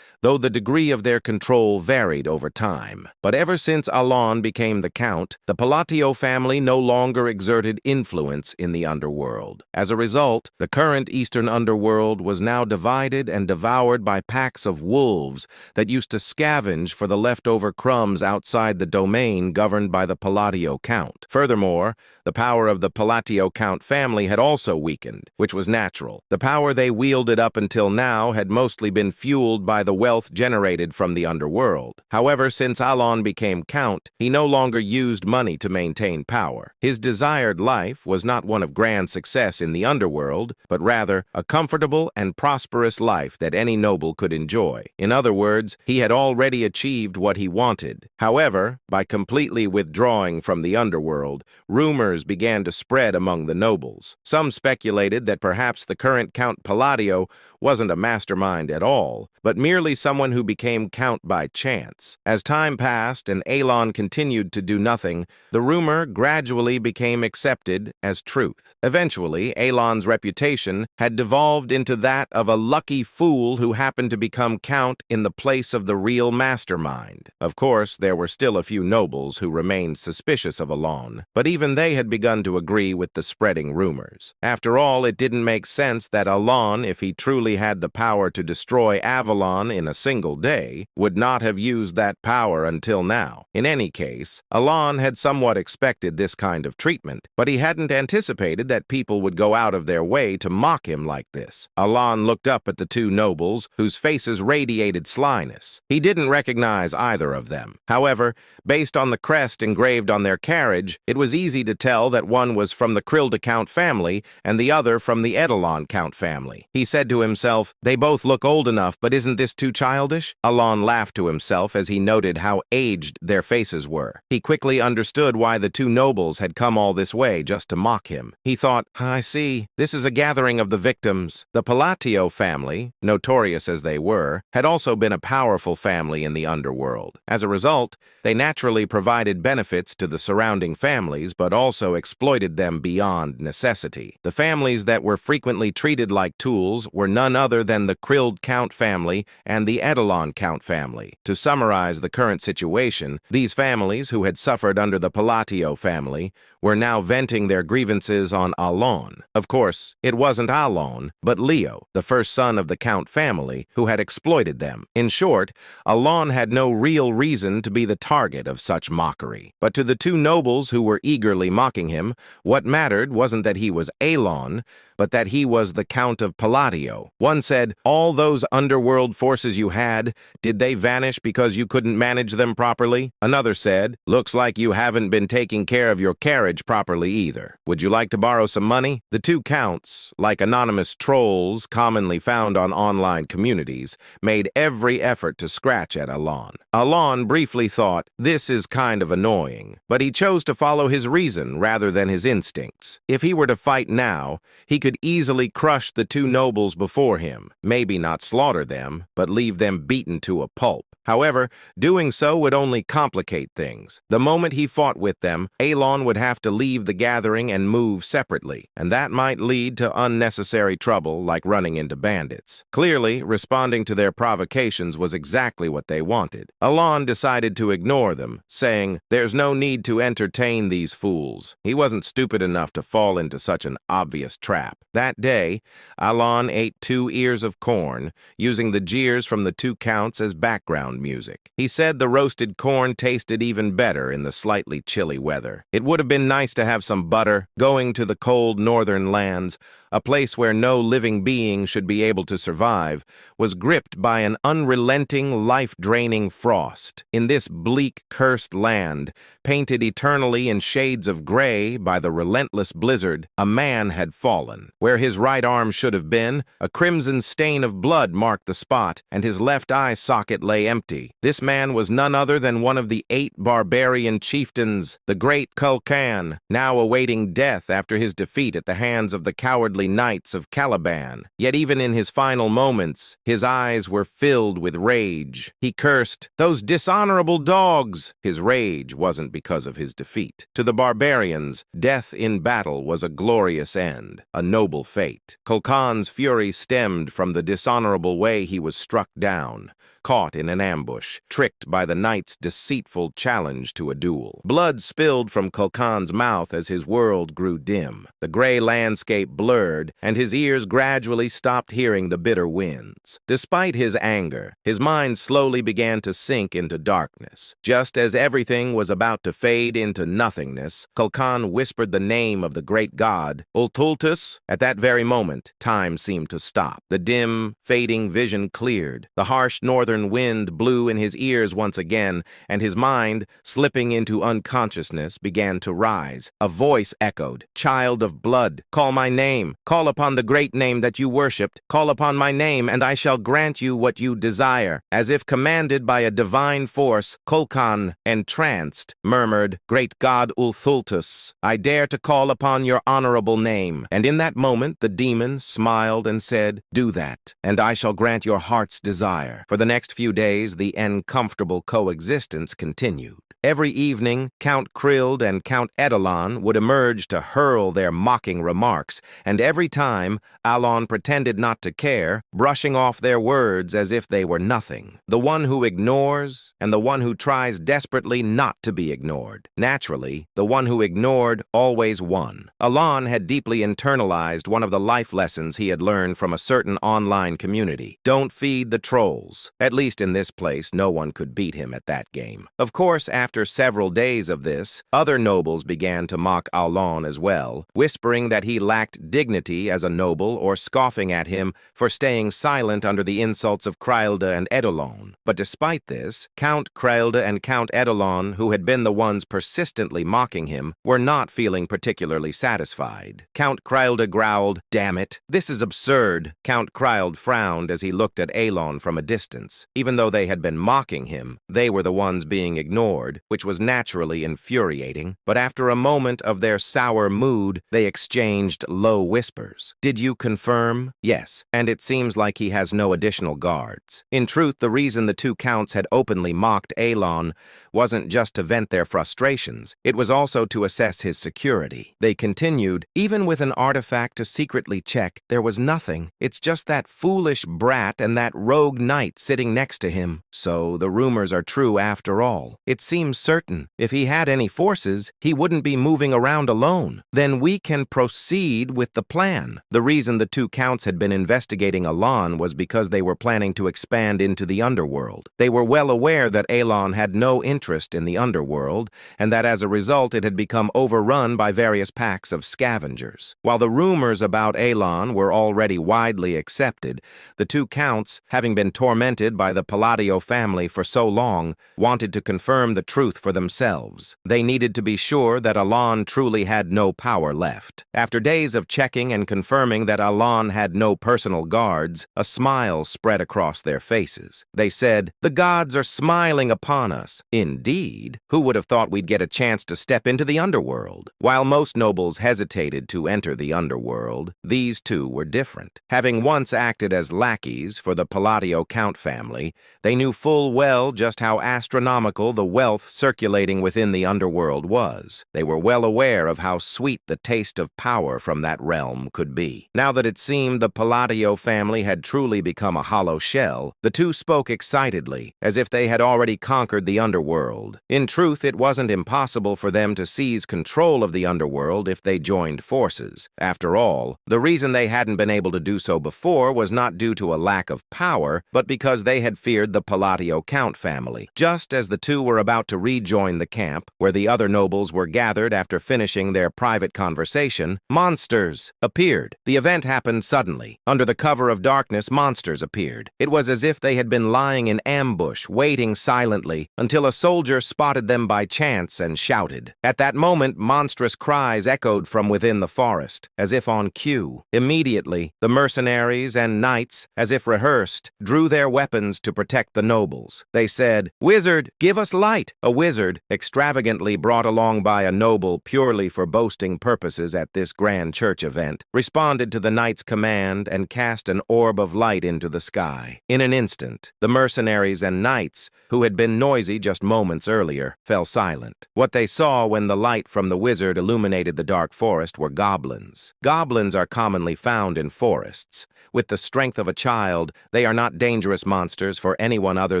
though the degree of their control varied over time. But ever since Alon became the count, the Palatio family no longer exerted influence in the underworld. As a result, the current Eastern underworld was now divided and devoured by packs of wolves that used to scavenge for the leftover crumbs outside the domain governed by the Palatio count. Furthermore, the power of the Palatio count family had also weakened, which was natural. The power they wielded up until now had mostly been fueled by the wealth generated from the underworld. However, since Alon became count, he no longer used money to maintain power. His desired life was not one of grand success in the underworld, but rather a comfortable and prosperous life that any noble could enjoy. In other words, he had already achieved what he wanted. However, by completely withdrawing from the underworld, rumors began to spread among the nobles. Some speculated that perhaps the current Count Palladio wasn't a mastermind at all, but merely someone who became count by chance. As time passed and Alon continued to do nothing, the rumor gradually became accepted as truth. Eventually, Alon's reputation had devolved into that of a lucky fool who happened to become count in the place of the real mastermind. Of course, there were still a few nobles who remained suspicious of Alon, but even they had begun to agree with the spreading rumors. After all, it didn't make sense that Alon, if he truly had the power to destroy Avalon in a single day, would not have used that power until now. In any case, Alon had somewhat expected this kind of treatment, but he hadn't anticipated that people would go out of their way to mock him like this. Alon looked up at the two nobles, whose faces radiated slyness. He didn't recognize either of them. However, based on the crest engraved on their carriage, it was easy to tell that one was from the Krilda Count family and the other from the Edelon Count family. He said to himself, "They both look old enough, but isn't this too childish?" Alon laughed to himself as he noted how aged their faces were. He quickly understood why the two nobles had come all this way just to mock him. He thought, "I see. This is a gathering of the victims." The Palatio family, notorious as they were, had also been a powerful family in the underworld. As a result, they naturally provided benefits to the surrounding families, but also exploited them beyond necessity. The families that were frequently treated like tools were none other than the Krild Count family and the Edelon Count family. To summarize the current situation, these families, who had suffered under the Palatio family, were now venting their grievances on Alon. Of course, it wasn't Alon, but Leo, the first son of the Count family, who had exploited them. In short, Alon had no real reason to be the target of such mockery. But to the two nobles who were eagerly mocking him, what mattered wasn't that he was Alon, but that he was the Count of Palatio. One said, "All those underworld forces you had, did they vanish because you couldn't manage them properly?" Another said, "Looks like you haven't been taking care of your carriage properly either. Would you like to borrow some money?" The two counts, like anonymous trolls commonly found on online communities, made every effort to scratch at Alon. Alon briefly thought, "This is kind of annoying," but he chose to follow his reason rather than his instincts. If he were to fight now, he could easily crush the two nobles before him, maybe not slaughter them, but leave them beaten to a pulp. However, doing so would only complicate things. The moment he fought with them, Alon would have to leave the gathering and move separately, and that might lead to unnecessary trouble like running into bandits. Clearly, responding to their provocations was exactly what they wanted. Alon decided to ignore them, saying, "There's no need to entertain these fools." He wasn't stupid enough to fall into such an obvious trap. That day, Alon ate 2 ears of corn, using the jeers from the two counts as background background music. He said the roasted corn tasted even better in the slightly chilly weather. It would have been nice to have some butter. Going to the cold northern lands, a place where no living being should be able to survive, was gripped by an unrelenting, life-draining frost. In this bleak, cursed land, painted eternally in shades of gray by the relentless blizzard, a man had fallen. Where his right arm should have been, a crimson stain of blood marked the spot, and his left eye socket lay empty. This man was none other than one of the 8 barbarian chieftains, the great Kulkan, now awaiting death after his defeat at the hands of the cowardly knights of Caliban. Yet even in his final moments, his eyes were filled with rage. He cursed, "Those dishonorable dogs!" His rage wasn't because of his defeat. To the barbarians, death in battle was a glorious end, a noble fate. Kulkan's fury stemmed from the dishonorable way he was struck down, caught in an ambush, tricked by the knight's deceitful challenge to a duel. Blood spilled from Kulkan's mouth as his world grew dim. The gray landscape blurred, and his ears gradually stopped hearing the bitter winds. Despite his anger, his mind slowly began to sink into darkness. Just as everything was about to fade into nothingness, Kulkan whispered the name of the great god, Ultultus. At that very moment, time seemed to stop. The dim, fading vision cleared. The harsh northern wind blew in his ears once again, and his mind, slipping into unconsciousness, began to rise. A voice echoed, "Child of blood, call my name. Call upon the great name that you worshipped. Call upon my name, and I shall grant you what you desire." As if commanded by a divine force, Kulkan, entranced, murmured, "Great god Ulthultus, I dare to call upon your honorable name." And in that moment, the demon smiled and said, "Do that, and I shall grant your heart's desire." For the next few days, the uncomfortable coexistence continued. Every evening, Count Krild and Count Edelon would emerge to hurl their mocking remarks, and every time, Alon pretended not to care, brushing off their words as if they were nothing. The one who ignores, and the one who tries desperately not to be ignored. Naturally, the one who ignored always won. Alon had deeply internalized one of the life lessons he had learned from a certain online community. Don't feed the trolls. At least in this place, no one could beat him at that game. Of course, after several days of this, other nobles began to mock Alon as well, whispering that he lacked dignity as a noble or scoffing at him for staying silent under the insults of Krilda and Edelon. But despite this, Count Krilda and Count Edelon, who had been the ones persistently mocking him, were not feeling particularly satisfied. Count Krilda growled, "Damn it, this is absurd." Count Krild frowned as he looked at Alon from a distance. Even though they had been mocking him, they were the ones being ignored, which was naturally infuriating. But after a moment of their sour mood, they exchanged low whispers. "Did you confirm?" "Yes, and it seems like he has no additional guards." In truth, the reason the two counts had openly mocked Alon wasn't just to vent their frustrations, it was also to assess his security. They continued, "Even with an artifact to secretly check, there was nothing. It's just that foolish brat and that rogue knight sitting next to him. So the rumors are true after all. It seems certain. If he had any forces, he wouldn't be moving around alone. Then we can proceed with the plan." The reason the two counts had been investigating Alon was because they were planning to expand into the underworld. They were well aware that Alon had no interest in the underworld, and that as a result it had become overrun by various packs of scavengers. While the rumors about Alon were already widely accepted, the two counts, having been tormented by the Palladio family for so long, wanted to confirm the truth for themselves. They needed to be sure that Alon truly had no power left. After days of checking and confirming that Alon had no personal guards, a smile spread across their faces. They said, "The gods are smiling upon us." Indeed, who would have thought we'd get a chance to step into the underworld? While most nobles hesitated to enter the underworld, these two were different. Having once acted as lackeys for the Palladio Count family, they knew full well just how astronomical the wealth circulating within the underworld was. They were well aware of how sweet the taste of power from that realm could be. Now that it seemed the Palladio family had truly become a hollow shell, the two spoke excitedly, as if they had already conquered the underworld. In truth, it wasn't impossible for them to seize control of the underworld if they joined forces. After all, the reason they hadn't been able to do so before was not due to a lack of power, but because they had feared the Palladio Count family. Just as the two were about to rejoin the camp, where the other nobles were gathered after finishing their private conversation, monsters appeared. The event happened suddenly. Under the cover of darkness, monsters appeared. It was as if they had been lying in ambush, waiting silently, until a soldier spotted them by chance and shouted. At that moment, monstrous cries echoed from within the forest, as if on cue. Immediately, the mercenaries and knights, as if rehearsed, drew their weapons to protect the nobles. They said, "Wizard, give us light!" A wizard, extravagantly brought along by a noble purely for boasting purposes at this grand church event, responded to the knight's command and cast an orb of light into the sky. In an instant, the mercenaries and knights, who had been noisy just moments earlier, fell silent. What they saw when the light from the wizard illuminated the dark forest were goblins. Goblins are commonly found in forests. With the strength of a child, they are not dangerous monsters for anyone other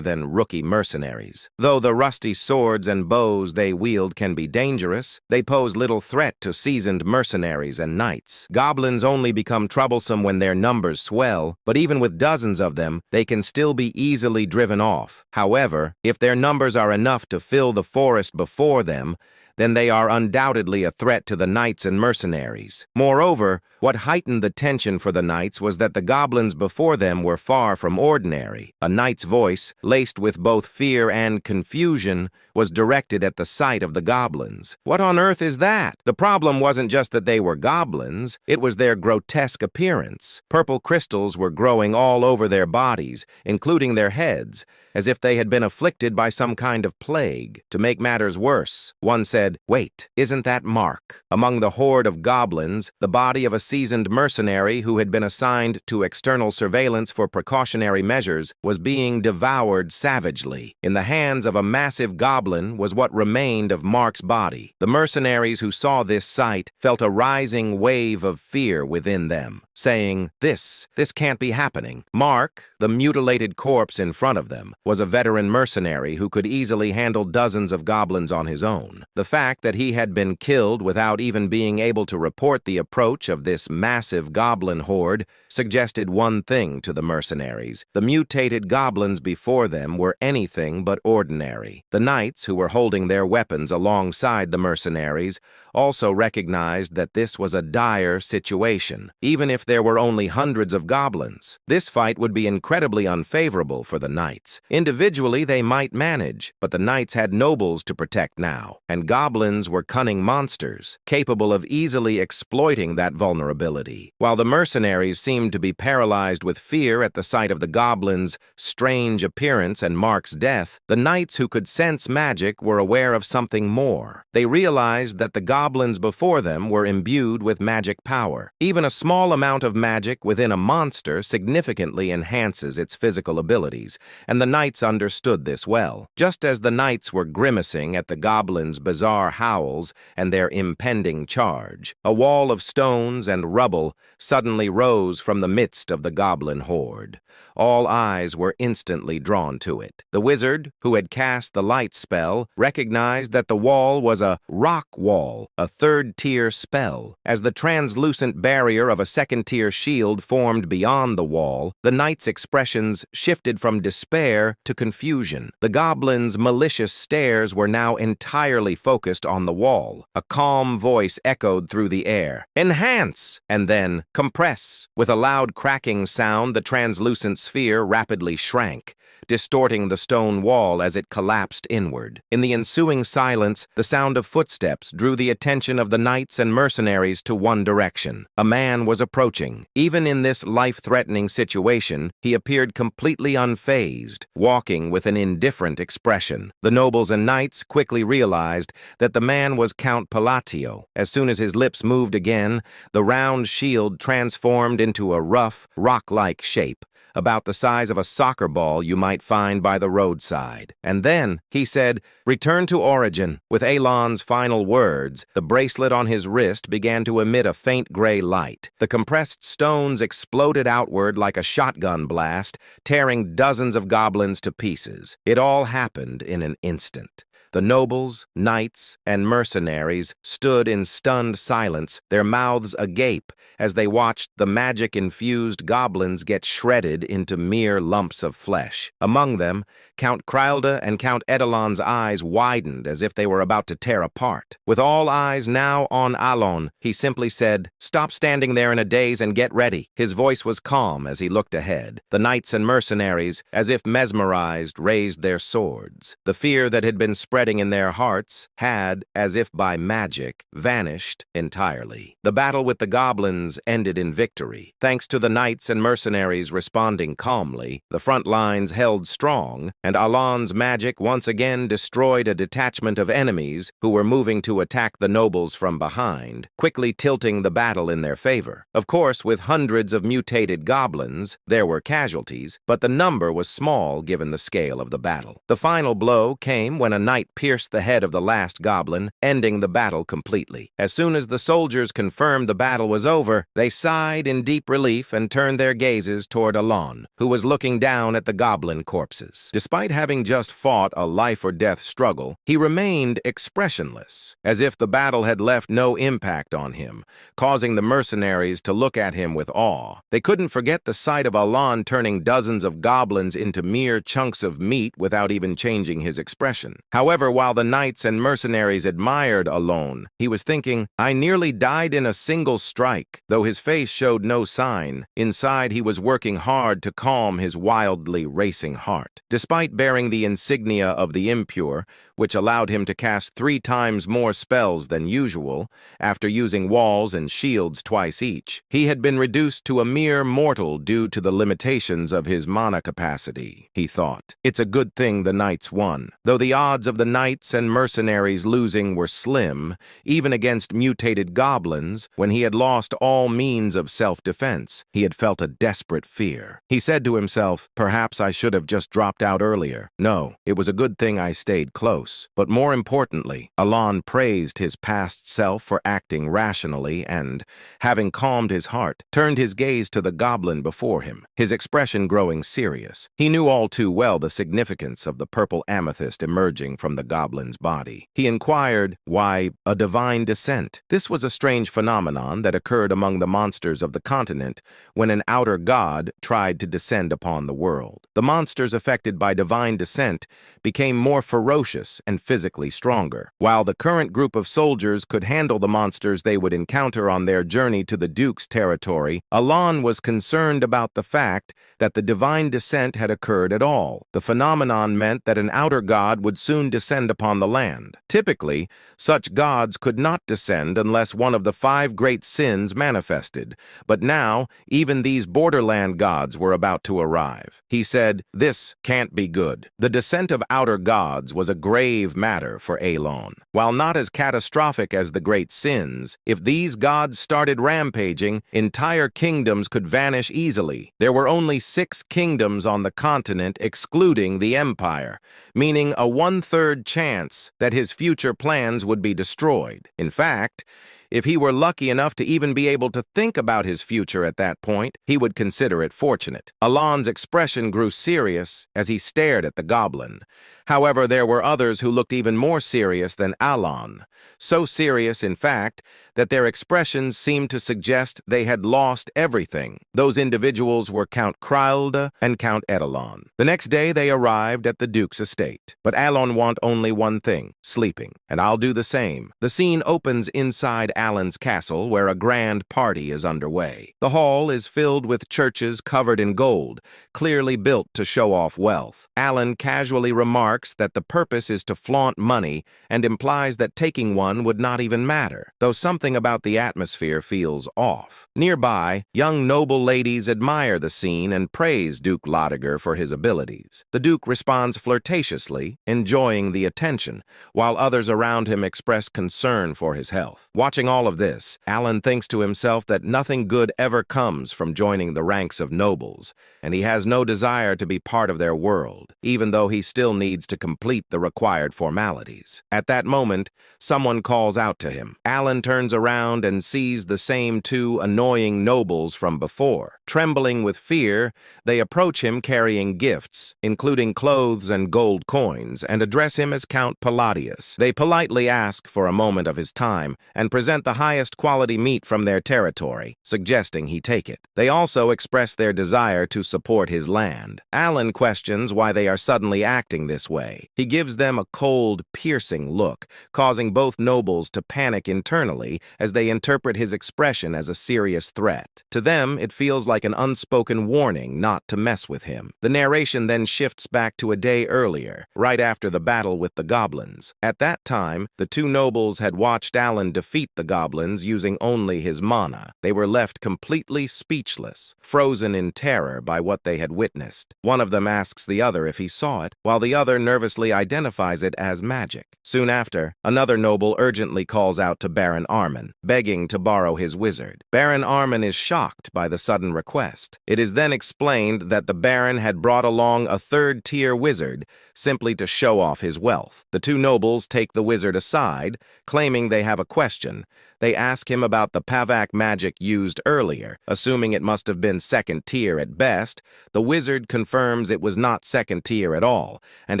than rookie mercenaries. Though the rusty swords and bows they wield can be dangerous, they pose little threat to seasoned mercenaries and knights. Goblins only become troublesome when their numbers swell, but even with dozens of them, they can still be easily driven off. However, if their numbers are enough to fill the forest before them, then they are undoubtedly a threat to the knights and mercenaries. Moreover, what heightened the tension for the knights was that the goblins before them were far from ordinary. A knight's voice, laced with both fear and confusion, was directed at the sight of the goblins. What on earth is that? The problem wasn't just that they were goblins, it was their grotesque appearance. Purple crystals were growing all over their bodies, including their heads, as if they had been afflicted by some kind of plague. To make matters worse, one said, "Wait, isn't that Mark?" Among the horde of goblins, the body of a seasoned mercenary who had been assigned to external surveillance for precautionary measures was being devoured savagely. In the hands of a massive goblin was what remained of Mark's body. The mercenaries who saw this sight felt a rising wave of fear within them, saying, This can't be happening." Mark, the mutilated corpse in front of them, was a veteran mercenary who could easily handle dozens of goblins on his own. The fact that he had been killed without even being able to report the approach of this massive goblin horde suggested one thing to the mercenaries. The mutated goblins before them were anything but ordinary. The knights, who were holding their weapons alongside the mercenaries, also recognized that this was a dire situation. Even if there were only hundreds of goblins, this fight would be incredibly unfavorable for the knights. Individually, they might manage, but the knights had nobles to protect now, and goblins were cunning monsters, capable of easily exploiting that vulnerability. While the mercenaries seemed to be paralyzed with fear at the sight of the goblins' strange appearance and Mark's death, the knights who could sense magic were aware of something more. They realized that the goblins before them were imbued with magic power. Even a small amount of magic within a monster significantly enhances its physical abilities, and the knights understood this well. Just as the knights were grimacing at the goblins' bizarre howls and their impending charge, a wall of stones and rubble suddenly rose from the midst of the goblin horde. All eyes were instantly drawn to it. The wizard, who had cast the light spell, recognized that the wall was a rock wall, a third-tier spell. As the translucent barrier of a second-tier shield formed beyond the wall, the knight's expressions shifted from despair to confusion. The goblins' malicious stares were now entirely focused on the wall. A calm voice echoed through the air, "Enhance!" and then, "Compress!" With a loud cracking sound, the translucent sphere rapidly shrank, distorting the stone wall as it collapsed inward. In the ensuing silence, the sound of footsteps drew the attention of the knights and mercenaries to one direction. A man was approaching. Even in this life-threatening situation, he appeared completely unfazed, walking with an indifferent expression. The nobles and knights quickly realized that the man was Count Palladio. As soon as his lips moved again, the round shield transformed into a rough, rock-like shape. about the size of a soccer ball you might find by the roadside. And then, he said, "Return to origin." With Alon's final words, the bracelet on his wrist began to emit a faint gray light. The compressed stones exploded outward like a shotgun blast, tearing dozens of goblins to pieces. It all happened in an instant. The nobles, knights, and mercenaries stood in stunned silence, their mouths agape, as they watched the magic-infused goblins get shredded into mere lumps of flesh. Among them, Count Krylda and Count Edelon's eyes widened as if they were about to tear apart. With all eyes now on Alon, he simply said, "Stop standing there in a daze and get ready." His voice was calm as he looked ahead. The knights and mercenaries, as if mesmerized, raised their swords. The fear that had been spreading in their hearts had, as if by magic, vanished entirely. The battle with the goblins ended in victory. Thanks to the knights and mercenaries responding calmly, the front lines held strong, and Alon's magic once again destroyed a detachment of enemies who were moving to attack the nobles from behind, quickly tilting the battle in their favor. Of course, with hundreds of mutated goblins, there were casualties, but the number was small given the scale of the battle. The final blow came when a knight pierced the head of the last goblin, ending the battle completely. As soon as the soldiers confirmed the battle was over, they sighed in deep relief and turned their gazes toward Alon, who was looking down at the goblin corpses. Despite having just fought a life-or-death struggle, he remained expressionless, as if the battle had left no impact on him, causing the mercenaries to look at him with awe. They couldn't forget the sight of Alon turning dozens of goblins into mere chunks of meat without even changing his expression. However, while the knights and mercenaries admired Alon, he was thinking, "I nearly died in a single strike." Though his face showed no sign, inside he was working hard to calm his wildly racing heart. Despite bearing the insignia of the impure, which allowed him to cast 3 times more spells than usual, after using walls and shields twice each, he had been reduced to a mere mortal due to the limitations of his mana capacity, he thought. It's a good thing the knights won. Though the odds of the knights and mercenaries losing were slim, even against mutated goblins, when he had lost all means of self-defense, he had felt a desperate fear. He said to himself, "Perhaps I should have just dropped out earlier. No, it was a good thing I stayed close." But more importantly, Alon praised his past self for acting rationally and, having calmed his heart, turned his gaze to the goblin before him, his expression growing serious. He knew all too well the significance of the purple amethyst emerging from the goblin's body. He inquired, "Why, a divine descent?" This was a strange phenomenon that occurred among the monsters of the continent when an outer god tried to descend upon the world. The monsters affected by divine descent became more ferocious and physically stronger. While the current group of soldiers could handle the monsters they would encounter on their journey to the Duke's territory, Alon was concerned about the fact that the divine descent had occurred at all. The phenomenon meant that an outer god would soon descend upon the land. Typically, such gods could not descend unless one of the 5 great sins manifested, but now even these borderland gods were about to arrive. He said, "This can't be good." The descent of outer gods was a grave matter for Alon. While not as catastrophic as the great sins, if these gods started rampaging, entire kingdoms could vanish easily. There were only 6 kingdoms on the continent excluding the Empire, meaning a 1/3 chance that his future plans would be destroyed. In fact, if he were lucky enough to even be able to think about his future at that point, he would consider it fortunate. Alon's expression grew serious as he stared at the goblin. However, there were others who looked even more serious than Alon. So serious, in fact, that their expressions seemed to suggest they had lost everything. Those individuals were Count Krylda and Count Edelon. The next day they arrived at the Duke's estate. But Alon want only one thing, sleeping. And I'll do the same. The scene opens inside Alon's castle, where a grand party is underway. The hall is filled with churches covered in gold, clearly built to show off wealth. Alon casually remarked remarks that the purpose is to flaunt money and implies that taking one would not even matter, though something about the atmosphere feels off. Nearby, young noble ladies admire the scene and praise Duke Lodiger for his abilities. The Duke responds flirtatiously, enjoying the attention, while others around him express concern for his health. Watching all of this, Alan thinks to himself that nothing good ever comes from joining the ranks of nobles, and he has no desire to be part of their world, even though he still needs to complete the required formalities. At that moment, someone calls out to him. Alan turns around and sees the same two annoying nobles from before. Trembling with fear, they approach him carrying gifts, including clothes and gold coins, and address him as Count Palladius. They politely ask for a moment of his time and present the highest quality meat from their territory, suggesting he take it. They also express their desire to support his land. Alan questions why they are suddenly acting this way. He gives them a cold, piercing look, causing both nobles to panic internally as they interpret his expression as a serious threat. To them, it feels like an unspoken warning not to mess with him. The narration then shifts back to a day earlier, right after the battle with the goblins. At that time, the two nobles had watched Alan defeat the goblins using only his mana. They were left completely speechless, frozen in terror by what they had witnessed. One of them asks the other if he saw it, while the other nervously identifies it as magic. Soon after, another noble urgently calls out to Baron Armin, begging to borrow his wizard. Baron Armin is shocked by the sudden request. It is then explained that the Baron had brought along a third-tier wizard simply to show off his wealth. The two nobles take the wizard aside, claiming they have a question. They ask him about the Pavak magic used earlier, assuming it must have been second tier at best. The wizard confirms it was not second tier at all, and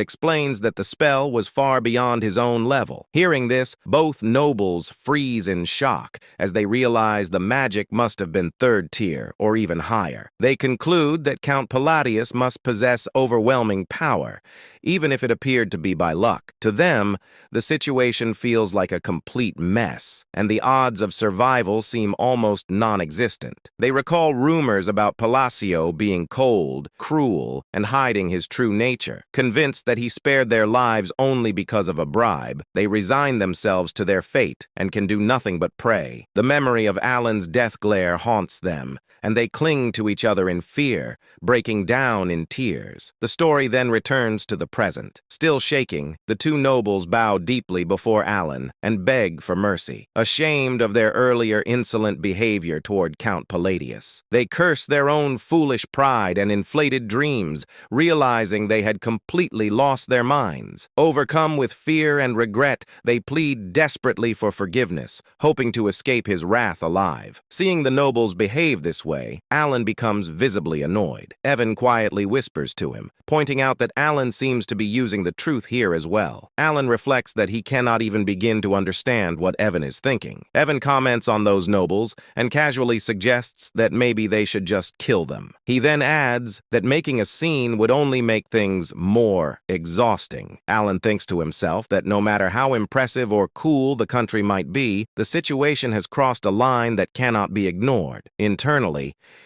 explains that the spell was far beyond his own level. Hearing this, both nobles freeze in shock as they realize the magic must have been third tier or even higher. They conclude that Count Palladius must possess overwhelming power, even if it appeared to be by luck. To them, the situation feels like a complete mess, and the odds of survival seem almost non-existent. They recall rumors about Palacio being cold, cruel, and hiding his true nature. Convinced that he spared their lives only because of a bribe, they resign themselves to their fate and can do nothing but pray. The memory of Alan's death glare haunts them, and they cling to each other in fear, breaking down in tears. The story then returns to the present. Still shaking, the two nobles bow deeply before Alan and beg for mercy, ashamed of their earlier insolent behavior toward Count Palladius. They curse their own foolish pride and inflated dreams, realizing they had completely lost their minds. Overcome with fear and regret, they plead desperately for forgiveness, hoping to escape his wrath alive. Seeing the nobles behave this way, Alan becomes visibly annoyed. Evan quietly whispers to him, pointing out that Alan seems to be using the truth here as well. Alan reflects that he cannot even begin to understand what Evan is thinking. Evan comments on those nobles and casually suggests that maybe they should just kill them. He then adds that making a scene would only make things more exhausting. Alan thinks to himself that no matter how impressive or cool the country might be, the situation has crossed a line that cannot be ignored. Internally,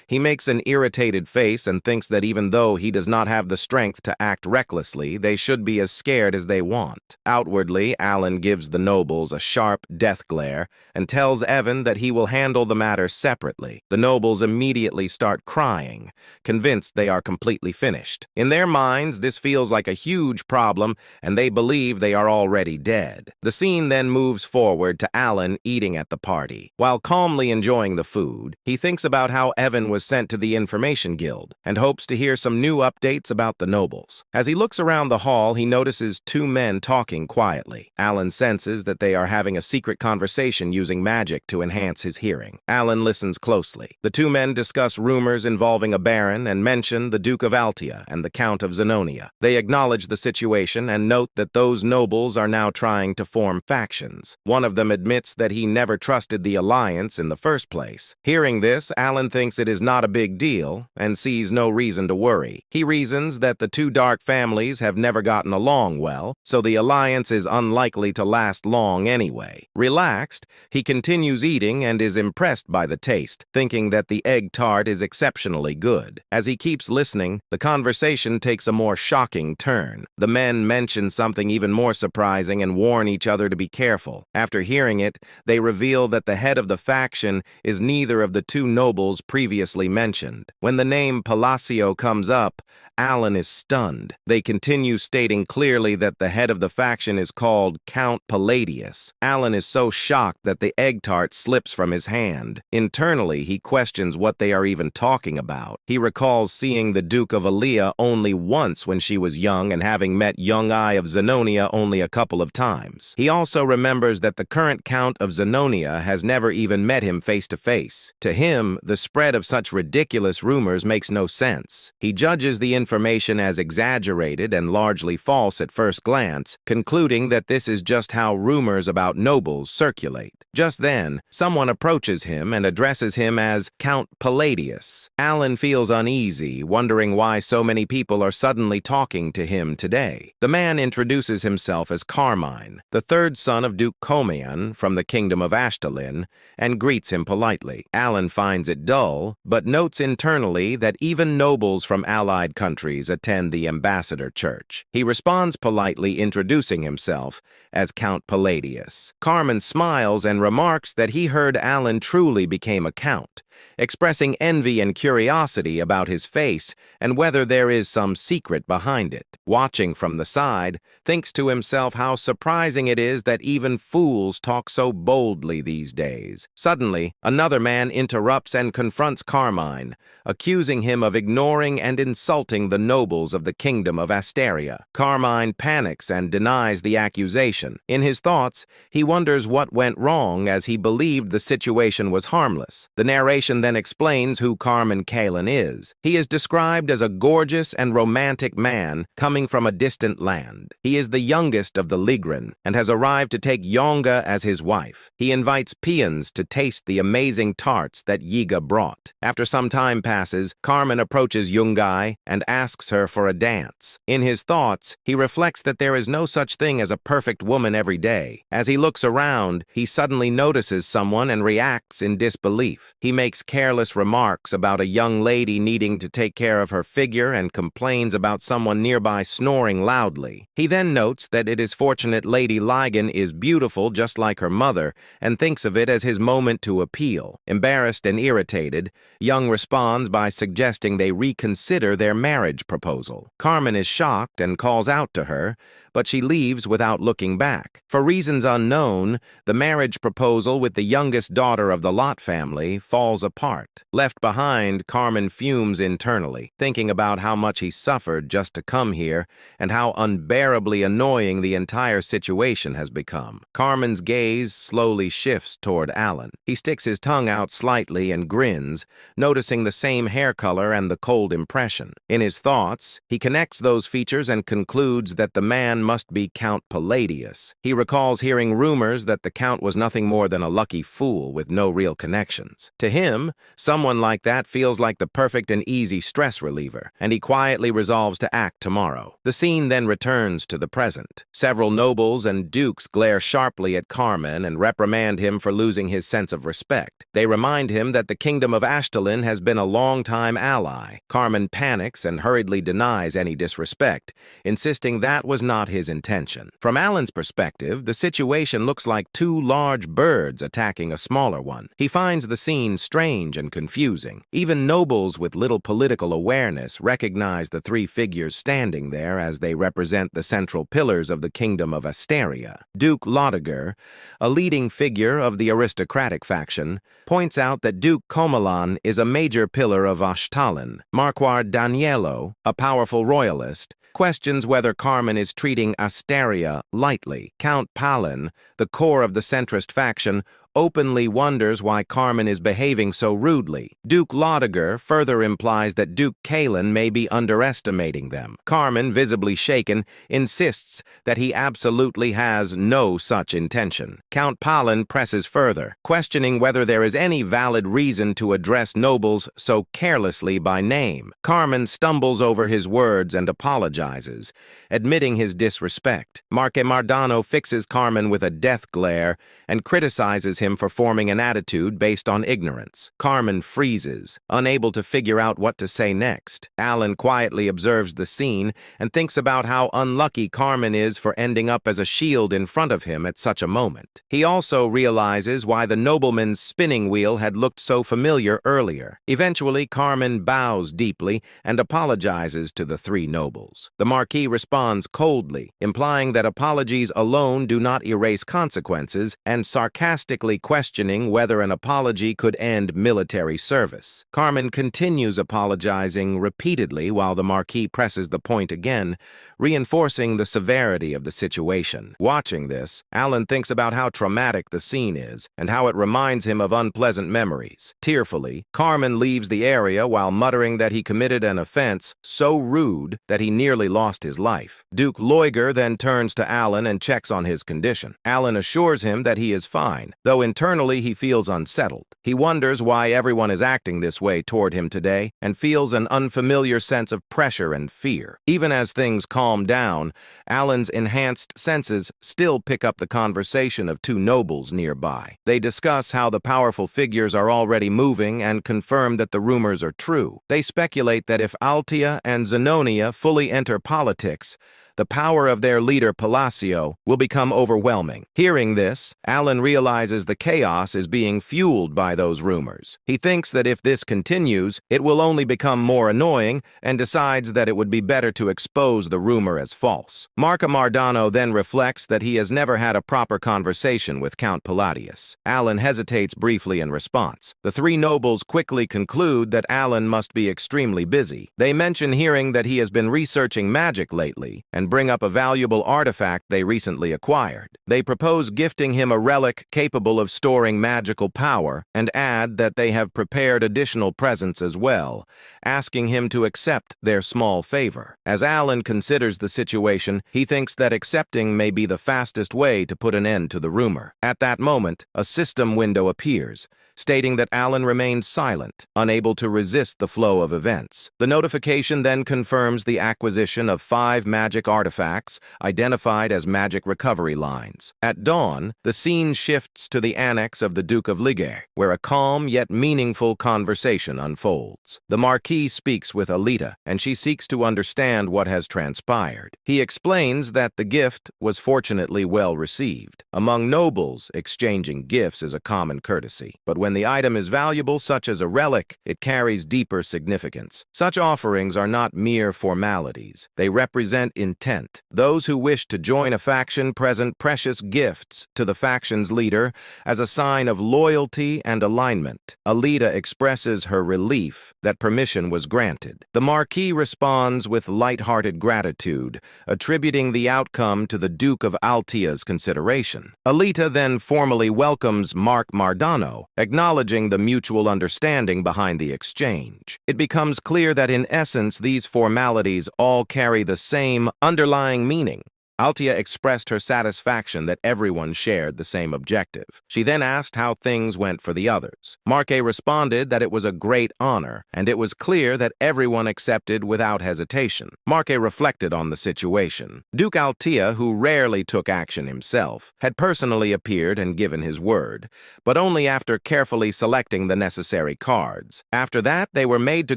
he makes an irritated face and thinks that even though he does not have the strength to act recklessly, they should be as scared as they want. Outwardly, Alan gives the nobles a sharp death glare and tells Evan that he will handle the matter separately. The nobles immediately start crying, convinced they are completely finished. In their minds, this feels like a huge problem, and they believe they are already dead. The scene then moves forward to Alan eating at the party. While calmly enjoying the food, he thinks about how Evan was sent to the Information Guild and hopes to hear some new updates about the nobles. As he looks around the hall, he notices two men talking quietly. Alan senses that they are having a secret conversation using magic to enhance his hearing. Alan listens closely. The two men discuss rumors involving a baron and mention the Duke of Altia and the Count of Zenonia. They acknowledge the situation and note that those nobles are now trying to form factions. One of them admits that he never trusted the alliance in the first place. Hearing this, Alan thinks it is not a big deal and sees no reason to worry. He reasons that the two dark families have never gotten along well, so the alliance is unlikely to last long anyway. Relaxed, he continues eating and is impressed by the taste, thinking that the egg tart is exceptionally good. As he keeps listening, the conversation takes a more shocking turn. The men mention something even more surprising and warn each other to be careful. After hearing it, they reveal that the head of the faction is neither of the two nobles previously mentioned. When the name Palacio comes up, Alan is stunned. They continue stating clearly that the head of the faction is called Count Palladius. Alan is so shocked that the egg tart slips from his hand. Internally, he questions what they are even talking about. He recalls seeing the Duke of Altia only once when she was young and having met young I of Zenonia only a couple of times. He also remembers that the current Count of Zenonia has never even met him face to face. To him, the spread of such ridiculous rumors makes no sense. He judges the information as exaggerated and largely false at first glance, concluding that this is just how rumors about nobles circulate. Just then, someone approaches him and addresses him as Count Palladius. Alan feels uneasy, wondering why so many people are suddenly talking to him today. The man introduces himself as Carmine, the third son of Duke Comian from the kingdom of Ashtalin, and greets him politely. Alan finds it dull, but notes internally that even nobles from allied countries attend the ambassador church. He responds politely, introducing himself as Count Palladius. Carmine smiles and remarks that he heard Alan truly became a count, expressing envy and curiosity about his face and whether there is some secret behind it. Watching from the side, thinks to himself how surprising it is that even fools talk so boldly these days. Suddenly, another man interrupts and confronts Carmine, accusing him of ignoring and insulting the nobles of the kingdom of Asteria. Carmine panics and denies the accusation. In his thoughts, he wonders what went wrong as he believed the situation was harmless. The narration then explains who Carmine Kalin is. He is described as a gorgeous and romantic man coming from a distant land. He is the youngest of the Ligren and has arrived to take Yonga as his wife. He invites peons to taste the amazing tarts that Yiga brought. After some time passes, Carmine approaches Yungai and asks her for a dance. In his thoughts, he reflects that there is no such thing as a perfect woman every day. As he looks around, he suddenly notices someone and reacts in disbelief. He makes careless remarks about a young lady needing to take care of her figure and complains about someone nearby snoring loudly. He then notes that it is fortunate Lady Ligon is beautiful just like her mother and thinks of it as his moment to appeal. Embarrassed and irritated, Young responds by suggesting they reconsider their marriage proposal. Carmine is shocked and calls out to her, but she leaves without looking back. For reasons unknown, the marriage proposal with the youngest daughter of the Lot family falls apart. Left behind, Carmine fumes internally, thinking about how much he suffered just to come here and how unbearably annoying the entire situation has become. Carmine's gaze slowly shifts toward Alan. He sticks his tongue out slightly and grins, noticing the same hair color and the cold impression. In his thoughts, he connects those features and concludes that the man must be Count Palladius. He recalls hearing rumors that the Count was nothing more than a lucky fool with no real connections. To him, someone like that feels like the perfect and easy stress reliever, and he quietly resolves to act tomorrow. The scene then returns to the present. Several nobles and dukes glare sharply at Carmine and reprimand him for losing his sense of respect. They remind him that the kingdom of Ashtalin has been a long-time ally. Carmine panics and hurriedly denies any disrespect, insisting that was not his intention. From Alan's perspective, the situation looks like two large birds attacking a smaller one. He finds the scene strange and confusing. Even nobles with little political awareness recognize the three figures standing there as they represent the central pillars of the kingdom of Asteria. Duke Lotiger, a leading figure of the aristocratic faction, points out that Duke Comilan is a major pillar of Ashtalin. Marquard Yahello, a powerful royalist, questions whether Carmine is treating Asteria lightly. Count Palin, the core of the centrist faction, openly wonders why Carmen is behaving so rudely. Duke Lauderdale further implies that Duke Kalen may be underestimating them. Carmen, visibly shaken, insists that he absolutely has no such intention. Count Palin presses further, questioning whether there is any valid reason to address nobles so carelessly by name. Carmen stumbles over his words and apologizes, admitting his disrespect. Marque Mardano fixes Carmen with a death glare and criticizes him for forming an attitude based on ignorance. Carmen freezes, unable to figure out what to say next. Alan quietly observes the scene and thinks about how unlucky Carmen is for ending up as a shield in front of him at such a moment. He also realizes why the nobleman's spinning wheel had looked so familiar earlier. Eventually, Carmen bows deeply and apologizes to the three nobles. The Marquis responds coldly, implying that apologies alone do not erase consequences, and sarcastically questioning whether an apology could end military service. Carmen continues apologizing repeatedly while the Marquis presses the point again, reinforcing the severity of the situation. Watching this, Alan thinks about how traumatic the scene is and how it reminds him of unpleasant memories. Tearfully, Carmen leaves the area while muttering that he committed an offense so rude that he nearly lost his life. Duke Loiger then turns to Alan and checks on his condition. Alan assures him that he is fine, though internally he feels unsettled. He wonders why everyone is acting this way toward him today and feels an unfamiliar sense of pressure and fear. Even as things calm down, Alan's enhanced senses still pick up the conversation of two nobles nearby. They discuss how the powerful figures are already moving and confirm that the rumors are true. They speculate that if Altia and Zenonia fully enter politics, the power of their leader Palacio will become overwhelming. Hearing this, Alan realizes the chaos is being fueled by those rumors. He thinks that if this continues, it will only become more annoying and decides that it would be better to expose the rumor as false. Marque Mardano then reflects that he has never had a proper conversation with Count Palladius. Alan hesitates briefly in response. The three nobles quickly conclude that Alan must be extremely busy. They mention hearing that he has been researching magic lately and bring up a valuable artifact they recently acquired. They propose gifting him a relic capable of storing magical power and add that they have prepared additional presents as well, asking him to accept their small favor. As Alan considers the situation, he thinks that accepting may be the fastest way to put an end to the rumor. At that moment, a system window appears, stating that Alan remains silent, unable to resist the flow of events. The notification then confirms the acquisition of 5 magic artifacts identified as magic recovery lines. At dawn, the scene shifts to the annex of the Duke of Liger, where a calm yet meaningful conversation unfolds. The Marquis speaks with Alita, and she seeks to understand what has transpired. He explains that the gift was fortunately well received. Among nobles, exchanging gifts is a common courtesy, but when the item is valuable, such as a relic, it carries deeper significance. Such offerings are not mere formalities. They represent intent. Those who wish to join a faction present precious gifts to the faction's leader as a sign of loyalty and alignment. Alita expresses her relief that permission was granted. The Marquis responds with light-hearted gratitude, attributing the outcome to the Duke of Altia's consideration. Alita then formally welcomes Marque Mardano, acknowledging the mutual understanding behind the exchange. It becomes clear that in essence these formalities all carry the same underlying meaning. Altia expressed her satisfaction that everyone shared the same objective. She then asked how things went for the others. Marque responded that it was a great honor, and it was clear that everyone accepted without hesitation. Marque reflected on the situation. Duke Altia, who rarely took action himself, had personally appeared and given his word, but only after carefully selecting the necessary cards. After that, they were made to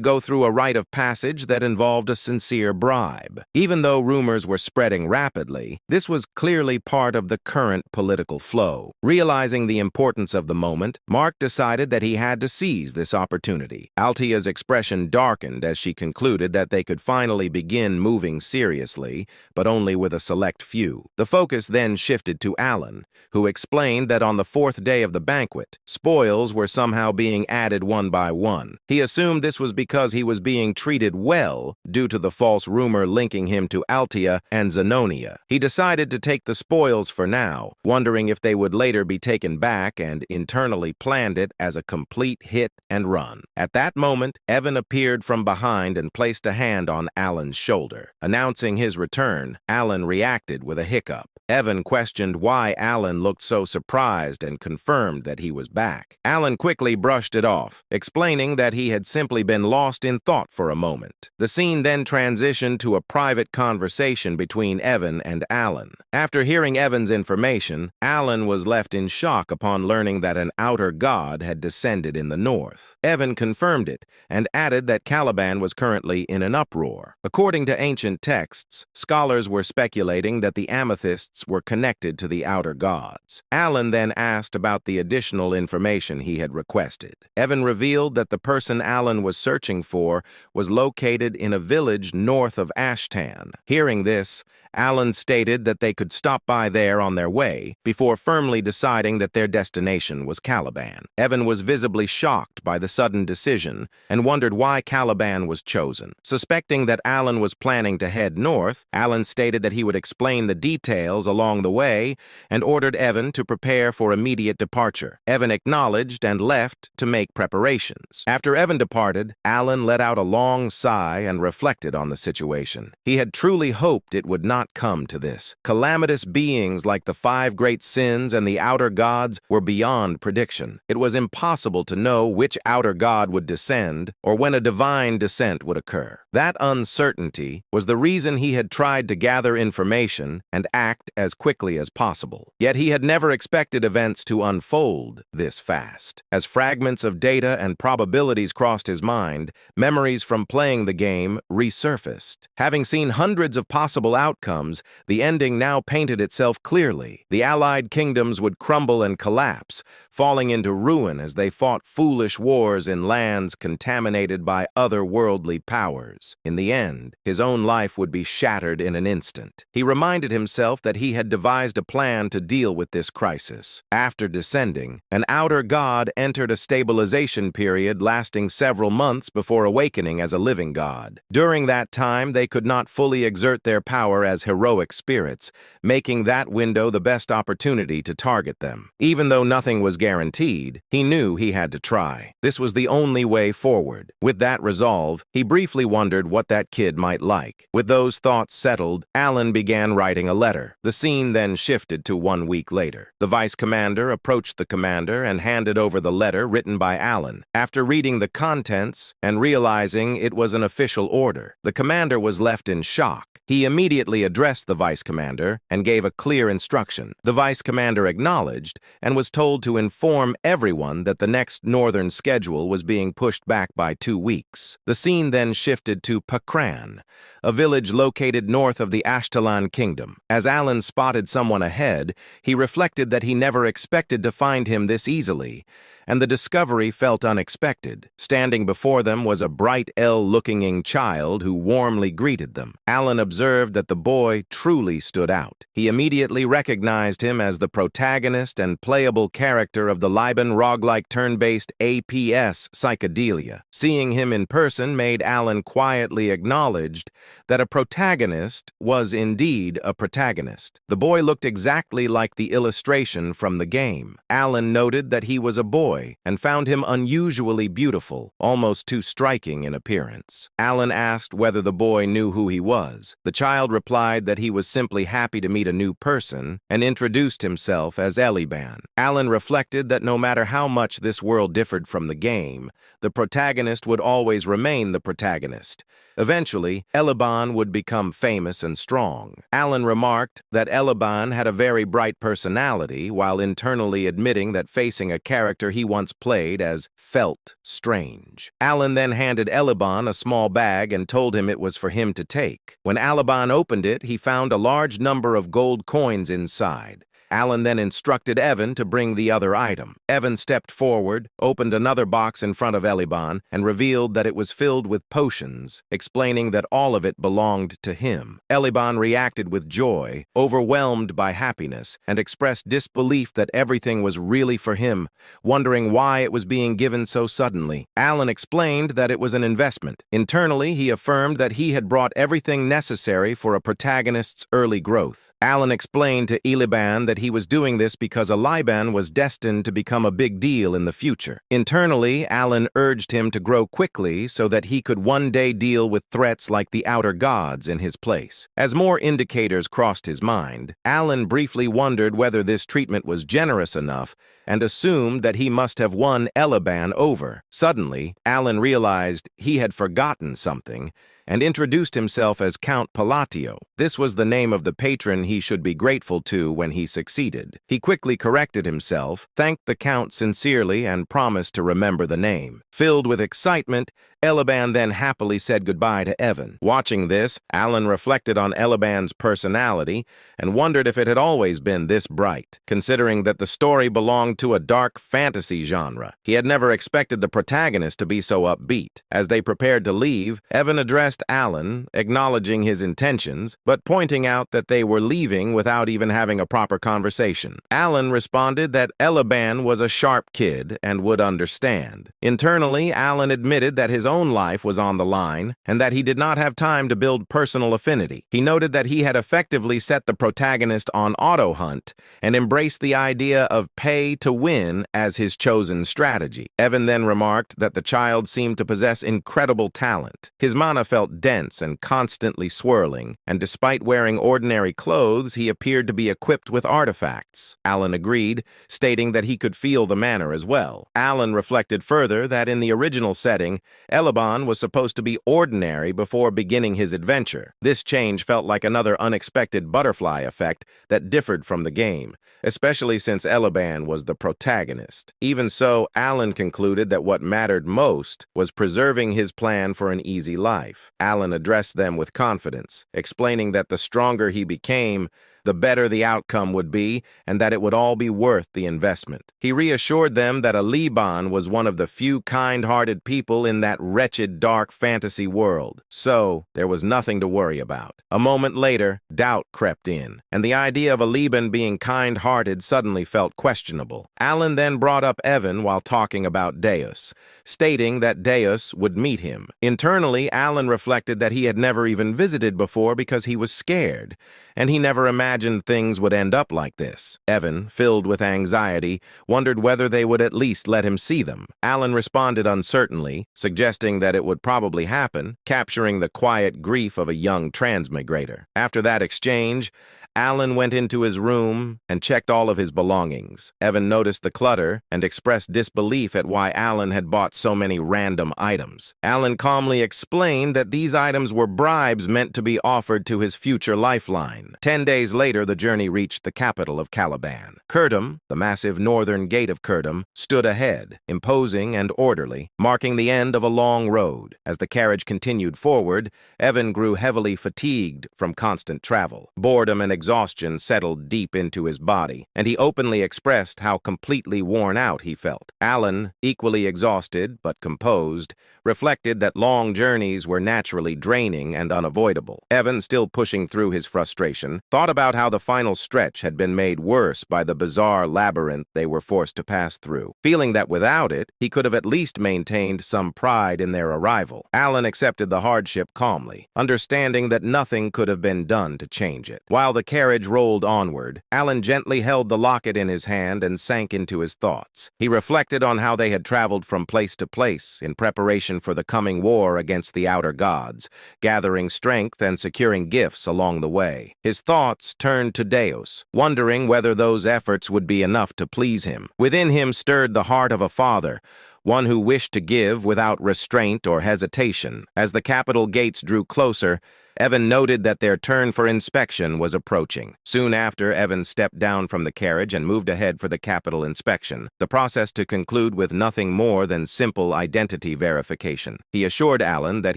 go through a rite of passage that involved a sincere bribe. Even though rumors were spreading rapidly, this was clearly part of the current political flow. Realizing the importance of the moment, Marque decided that he had to seize this opportunity. Altia's expression darkened as she concluded that they could finally begin moving seriously, but only with a select few. The focus then shifted to Alan, who explained that on the 4th day of the banquet, spoils were somehow being added one by one. He assumed this was because he was being treated well due to the false rumor linking him to Altia and Zenonia. idea. He decided to take the spoils for now, wondering if they would later be taken back, and internally planned it as a complete hit and run. At that moment, Evan appeared from behind and placed a hand on Alan's shoulder. Announcing his return, Alan reacted with a hiccup. Evan questioned why Alan looked so surprised and confirmed that he was back. Alan quickly brushed it off, explaining that he had simply been lost in thought for a moment. The scene then transitioned to a private conversation between Evan and Alan. After hearing Evan's information, Alan was left in shock upon learning that an outer god had descended in the north. Evan confirmed it and added that Caliban was currently in an uproar. According to ancient texts, scholars were speculating that the amethysts were connected to the outer gods. Alan then asked about the additional information he had requested. Evan revealed that the person Alan was searching for was located in a village north of Ashtan. Hearing this, Alan stated that they could stop by there on their way before firmly deciding that their destination was Caliban. Evan was visibly shocked by the sudden decision and wondered why Caliban was chosen. Suspecting that Alan was planning to head north, Alan stated that he would explain the details along the way and ordered Evan to prepare for immediate departure. Evan acknowledged and left to make preparations. After Evan departed, Alan let out a long sigh and reflected on the situation. He had truly hoped it would not come to this. Calamitous beings like the 5 great sins and the outer gods were beyond prediction. It was impossible to know which outer god would descend or when a divine descent would occur. That uncertainty was the reason he had tried to gather information and act as quickly as possible. Yet he had never expected events to unfold this fast. As fragments of data and probabilities crossed his mind, memories from playing the game resurfaced. Having seen hundreds of possible outcomes, the ending now painted itself clearly. The allied kingdoms would crumble and collapse, falling into ruin as they fought foolish wars in lands contaminated by otherworldly powers. In the end, his own life would be shattered in an instant. He reminded himself that he had devised a plan to deal with this crisis. After descending, an outer god entered a stabilization period lasting several months before awakening as a living god. During that time, they could not fully exert their power as heroic spirits, making that window the best opportunity to target them. Even though nothing was guaranteed, he knew he had to try. This was the only way forward. With that resolve, he briefly wondered what that kid might like. With those thoughts settled, Alan began writing a letter. The scene then shifted to 1 week later. The vice commander approached the commander and handed over the letter written by Alan. After reading the contents and realizing it was an official order, the commander was left in shock. He immediately addressed the vice commander and gave a clear instruction. The vice commander acknowledged and was told to inform everyone that the next northern schedule was being pushed back by 2 weeks. The scene then shifted to Patron, a village located north of the Ashtalan kingdom. As Alan spotted someone ahead, he reflected that he never expected to find him this easily, and the discovery felt unexpected. Standing before them was a bright, ill-looking child who warmly greeted them. Alan observed that the boy truly stood out. He immediately recognized him as the protagonist and playable character of the Liban roguelike turn-based APS Psychedelia. Seeing him in person made Alan quietly acknowledged that a protagonist was indeed a protagonist. The boy looked exactly like the illustration from the game. Alan noted that he was a boy and found him unusually beautiful, almost too striking in appearance. Alan asked whether the boy knew who he was. The child replied that he was simply happy to meet a new person and introduced himself as Eliban. Alan reflected that no matter how much this world differed from the game, the protagonist would always remain the protagonist. Eventually, Eliban would become famous and strong. Alan remarked that Eliban had a very bright personality, while internally admitting that facing a character he once played as felt strange. Alan then handed Eliban a small bag and told him it was for him to take. When Eliban opened it, he found a large number of gold coins inside. Alan then instructed Evan to bring the other item. Evan stepped forward, opened another box in front of Eliban, and revealed that it was filled with potions, explaining that all of it belonged to him. Eliban reacted with joy, overwhelmed by happiness, and expressed disbelief that everything was really for him, wondering why it was being given so suddenly. Alan explained that it was an investment. Internally, he affirmed that he had brought everything necessary for a protagonist's early growth. Alan explained to Eliban that he was doing this because Eliban was destined to become a big deal in the future. Internally, Alan urged him to grow quickly so that he could one day deal with threats like the outer gods in his place. As more indicators crossed his mind, Alan briefly wondered whether this treatment was generous enough and assumed that he must have won Eliban over. Suddenly, Alan realized he had forgotten something and introduced himself as Count Palatio. This was the name of the patron he should be grateful to when he succeeded. He quickly corrected himself, thanked the Count sincerely, and promised to remember the name. Filled with excitement, Eliban then happily said goodbye to Evan. Watching this, Alan reflected on Eliban's personality and wondered if it had always been this bright, considering that the story belonged to a dark fantasy genre. He had never expected the protagonist to be so upbeat. As they prepared to leave, Evan addressed Alan, acknowledging his intentions, but pointing out that they were leaving without even having a proper conversation. Alan responded that Eliban was a sharp kid and would understand. Internally, Alan admitted that his own life was on the line and that he did not have time to build personal affinity. He noted that he had effectively set the protagonist on auto hunt and embraced the idea of pay to win as his chosen strategy. Evan then remarked that the child seemed to possess incredible talent. His mana felt dense and constantly swirling, and despite wearing ordinary clothes, he appeared to be equipped with artifacts. Alan agreed, stating that he could feel the manner as well. Alan reflected further that in the original setting, Eliban was supposed to be ordinary before beginning his adventure. This change felt like another unexpected butterfly effect that differed from the game, especially since Eliban was the protagonist. Even so, Alan concluded that what mattered most was preserving his plan for an easy life. Alan addressed them with confidence, explaining that the stronger he became, the better the outcome would be, and that it would all be worth the investment. He reassured them that Eliban was one of the few kind-hearted people in that wretched, dark fantasy world, so there was nothing to worry about. A moment later, doubt crept in, and the idea of Eliban being kind-hearted suddenly felt questionable. Alan then brought up Evan while talking about Deus, stating that Deus would meet him. Internally, Alan reflected that he had never even visited before because he was scared, and he never imagined things would end up like this. Evan, filled with anxiety, wondered whether they would at least let him see them. Alan responded uncertainly, suggesting that it would probably happen, capturing the quiet grief of a young transmigrator. After that exchange, Alan went into his room and checked all of his belongings. Evan noticed the clutter and expressed disbelief at why Alan had bought so many random items. Alan calmly explained that these items were bribes meant to be offered to his future lifeline. 10 days later, the journey reached the capital of Caliban. Curdom, the massive northern gate of Curdom, stood ahead, imposing and orderly, marking the end of a long road. As the carriage continued forward, Evan grew heavily fatigued from constant travel. Boredom and exhaustion settled deep into his body, and he openly expressed how completely worn out he felt. Alan, equally exhausted but composed, reflected that long journeys were naturally draining and unavoidable. Evan, still pushing through his frustration, thought about how the final stretch had been made worse by the bizarre labyrinth they were forced to pass through, feeling that without it, he could have at least maintained some pride in their arrival. Alan accepted the hardship calmly, understanding that nothing could have been done to change it. While the carriage rolled onward, Alan gently held the locket in his hand and sank into his thoughts. He reflected on how they had traveled from place to place in preparation for the coming war against the outer gods, gathering strength and securing gifts along the way. His thoughts turned to Deus, wondering whether those efforts would be enough to please him. Within him stirred the heart of a father, one who wished to give without restraint or hesitation. As the capital gates drew closer, Evan noted that their turn for inspection was approaching. Soon after, Evan stepped down from the carriage and moved ahead for the capital inspection, the process to conclude with nothing more than simple identity verification. He assured Alan that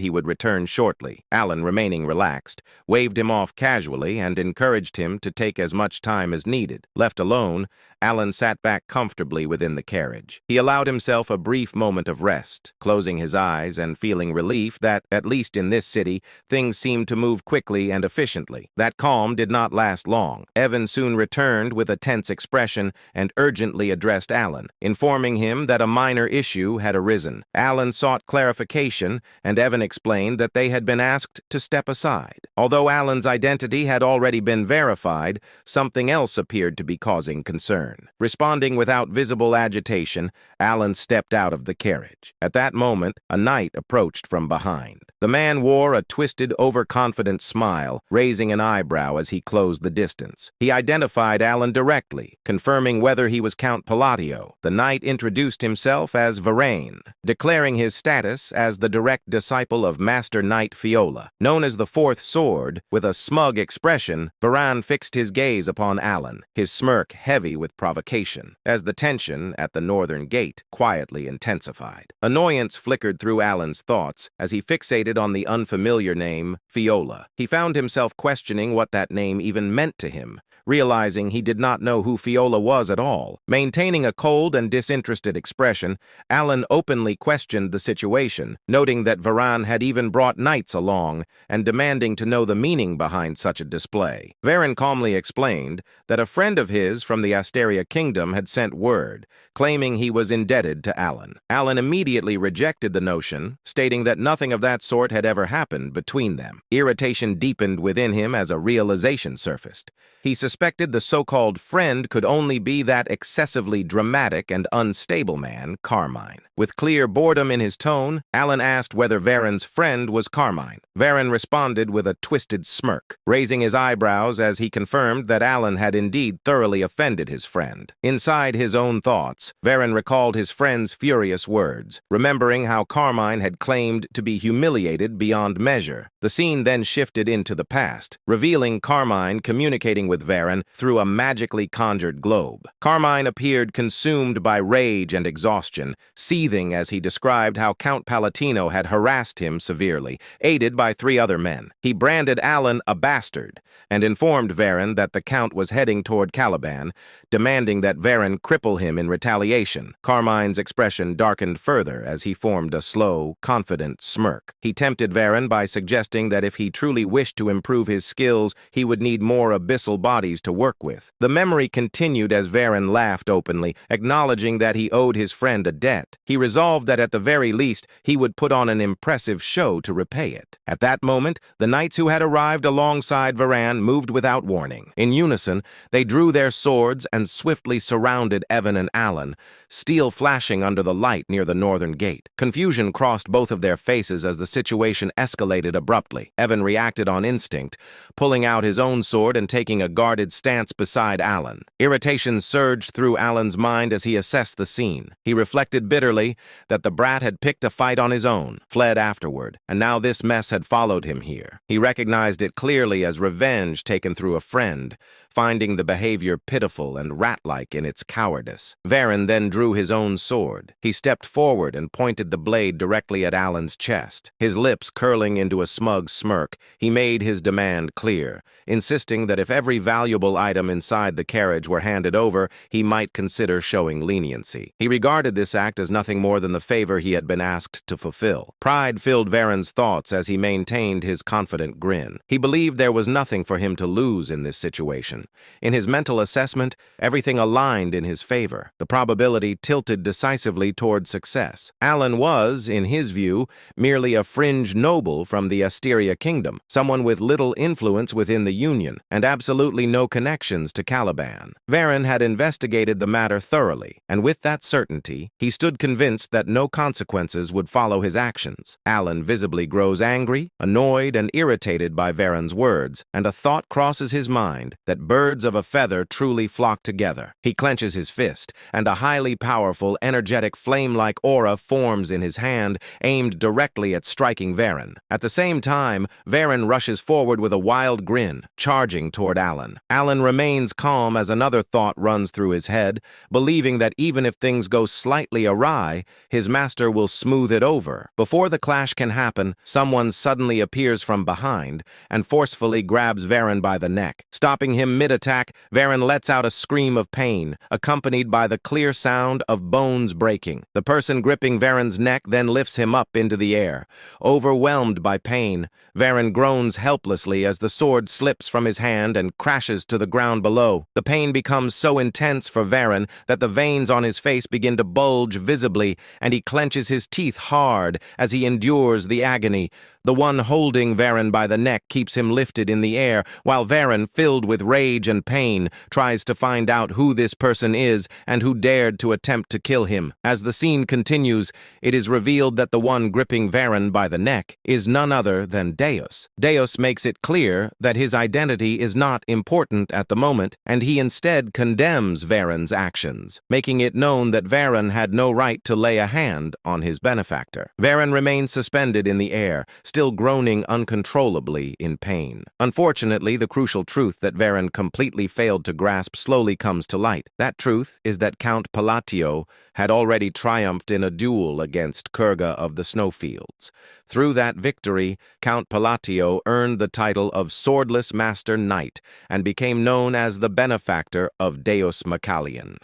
he would return shortly. Alan, remaining relaxed, waved him off casually and encouraged him to take as much time as needed. Left alone, Alan sat back comfortably within the carriage. He allowed himself a brief moment of rest, closing his eyes and feeling relief that, at least in this city, things seemed to move quickly and efficiently. That calm did not last long. Evan soon returned with a tense expression and urgently addressed Alan, informing him that a minor issue had arisen. Alan sought clarification, and Evan explained that they had been asked to step aside. Although Alan's identity had already been verified, something else appeared to be causing concern. Responding without visible agitation, Alan stepped out of the carriage. At that moment, a knight approached from behind. The man wore a twisted, overconfident smile, raising an eyebrow as he closed the distance. He identified Alan directly, confirming whether he was Count Palladio. The knight introduced himself as Varane, declaring his status as the direct disciple of Master Knight Fiola. Known as the Fourth Sword, with a smug expression, Varane fixed his gaze upon Alan, his smirk heavy with provocation, as the tension at the northern gate quietly intensified. Annoyance flickered through Alan's thoughts as he fixated on the unfamiliar name, Fiola. He found himself questioning what that name even meant to him, realizing he did not know who Fiola was at all. Maintaining a cold and disinterested expression, Alan openly questioned the situation, noting that Varane had even brought knights along and demanding to know the meaning behind such a display. Varane calmly explained that a friend of his from the Asteria Kingdom had sent word, claiming he was indebted to Alan. Alan immediately rejected the notion, stating that nothing of that sort had ever happened between them. Irritation deepened within him as a realization surfaced. He suspected the so-called friend could only be that excessively dramatic and unstable man, Carmine. With clear boredom in his tone, Alan asked whether Varane's friend was Carmine. Varane responded with a twisted smirk, raising his eyebrows as he confirmed that Alan had indeed thoroughly offended his friend. Inside his own thoughts, Varane recalled his friend's furious words, remembering how Carmine had claimed to be humiliated beyond measure. The scene then shifted into the past, revealing Carmine communicating with Varane through a magically conjured globe. Carmine appeared consumed by rage and exhaustion, seething as he described how Count Palatino had harassed him severely, aided by 3 other men. He branded Alan a bastard and informed Varane that the Count was heading toward Caliban, demanding that Varane cripple him in retaliation. Carmine's expression darkened further as he formed a slow, confident smirk. He tempted Varane by suggesting that if he truly wished to improve his skills, he would need more abyssal bodies to work with. The memory continued as Varane laughed openly, acknowledging that he owed his friend a debt. He resolved that at the very least, he would put on an impressive show to repay it. At that moment, the knights who had arrived alongside Varane moved without warning. In unison, they drew their swords and swiftly surrounded Evan and Alan, steel flashing under the light near the northern gate. Confusion crossed both of their faces as the situation escalated abruptly. Evan reacted on instinct, pulling out his own sword and taking a guarded stance beside Alan. Irritation surged through Alan's mind as he assessed the scene. He reflected bitterly that the brat had picked a fight on his own, fled afterward, and now this mess had followed him here. He recognized it clearly as revenge taken through a friend, finding the behavior pitiful and rat-like in its cowardice. Varane then drew his own sword. He stepped forward and pointed the blade directly at Alan's chest. His lips curling into a smug smirk, he made his demand clear, insisting that if every valuable item inside the carriage were handed over, he might consider showing leniency. He regarded this act as nothing more than the favor he had been asked to fulfill. Pride filled Varane's thoughts as he maintained his confident grin. He believed there was nothing for him to lose in this situation. In his mental assessment, everything aligned in his favor. The probability tilted decisively toward success. Alan was, in his view, merely a fringe noble from the Asteria Kingdom, someone with little influence within the Union, and absolutely no connections to Caliban. Varane had investigated the matter thoroughly, and with that certainty, he stood convinced that no consequences would follow his actions. Alan visibly grows angry, angry, annoyed, and irritated by Varen's words, and a thought crosses his mind that birds of a feather truly flock together. He clenches his fist, and a highly powerful, energetic flame-like aura forms in his hand, aimed directly at striking Varen. At the same time, Varen rushes forward with a wild grin, charging toward Alan. Alan remains calm as another thought runs through his head, believing that even if things go slightly awry, his master will smooth it over. Before the clash can happen, someone suddenly appears from behind and forcefully grabs Varen by the neck. Stopping him mid-attack, Varen lets out a scream of pain, accompanied by the clear sound of bones breaking. The person gripping Varen's neck then lifts him up into the air. Overwhelmed by pain, Varen groans helplessly as the sword slips from his hand and crashes to the ground below. The pain becomes so intense for Varen that the veins on his face begin to bulge visibly, and he clenches his teeth hard as he endures the agony. The one holding Varen by the neck keeps him lifted in the air, while Varen, filled with rage and pain, tries to find out who this person is and who dared to attempt to kill him. As the scene continues, it is revealed that the one gripping Varen by the neck is none other than Deus. Deus makes it clear that his identity is not important at the moment, and he instead condemns Varen's actions, making it known that Varen had no right to lay a hand on his benefactor. Varen remains suspended in the air, still groaning uncontrollably in pain. Unfortunately, the crucial truth that Varen completely failed to grasp slowly comes to light. That truth is that Count Palatio had already triumphed in a duel against Kurga of the Snowfields. Through that victory, Count Palatio earned the title of Swordless Master Knight and became known as the benefactor of Deus Macallion.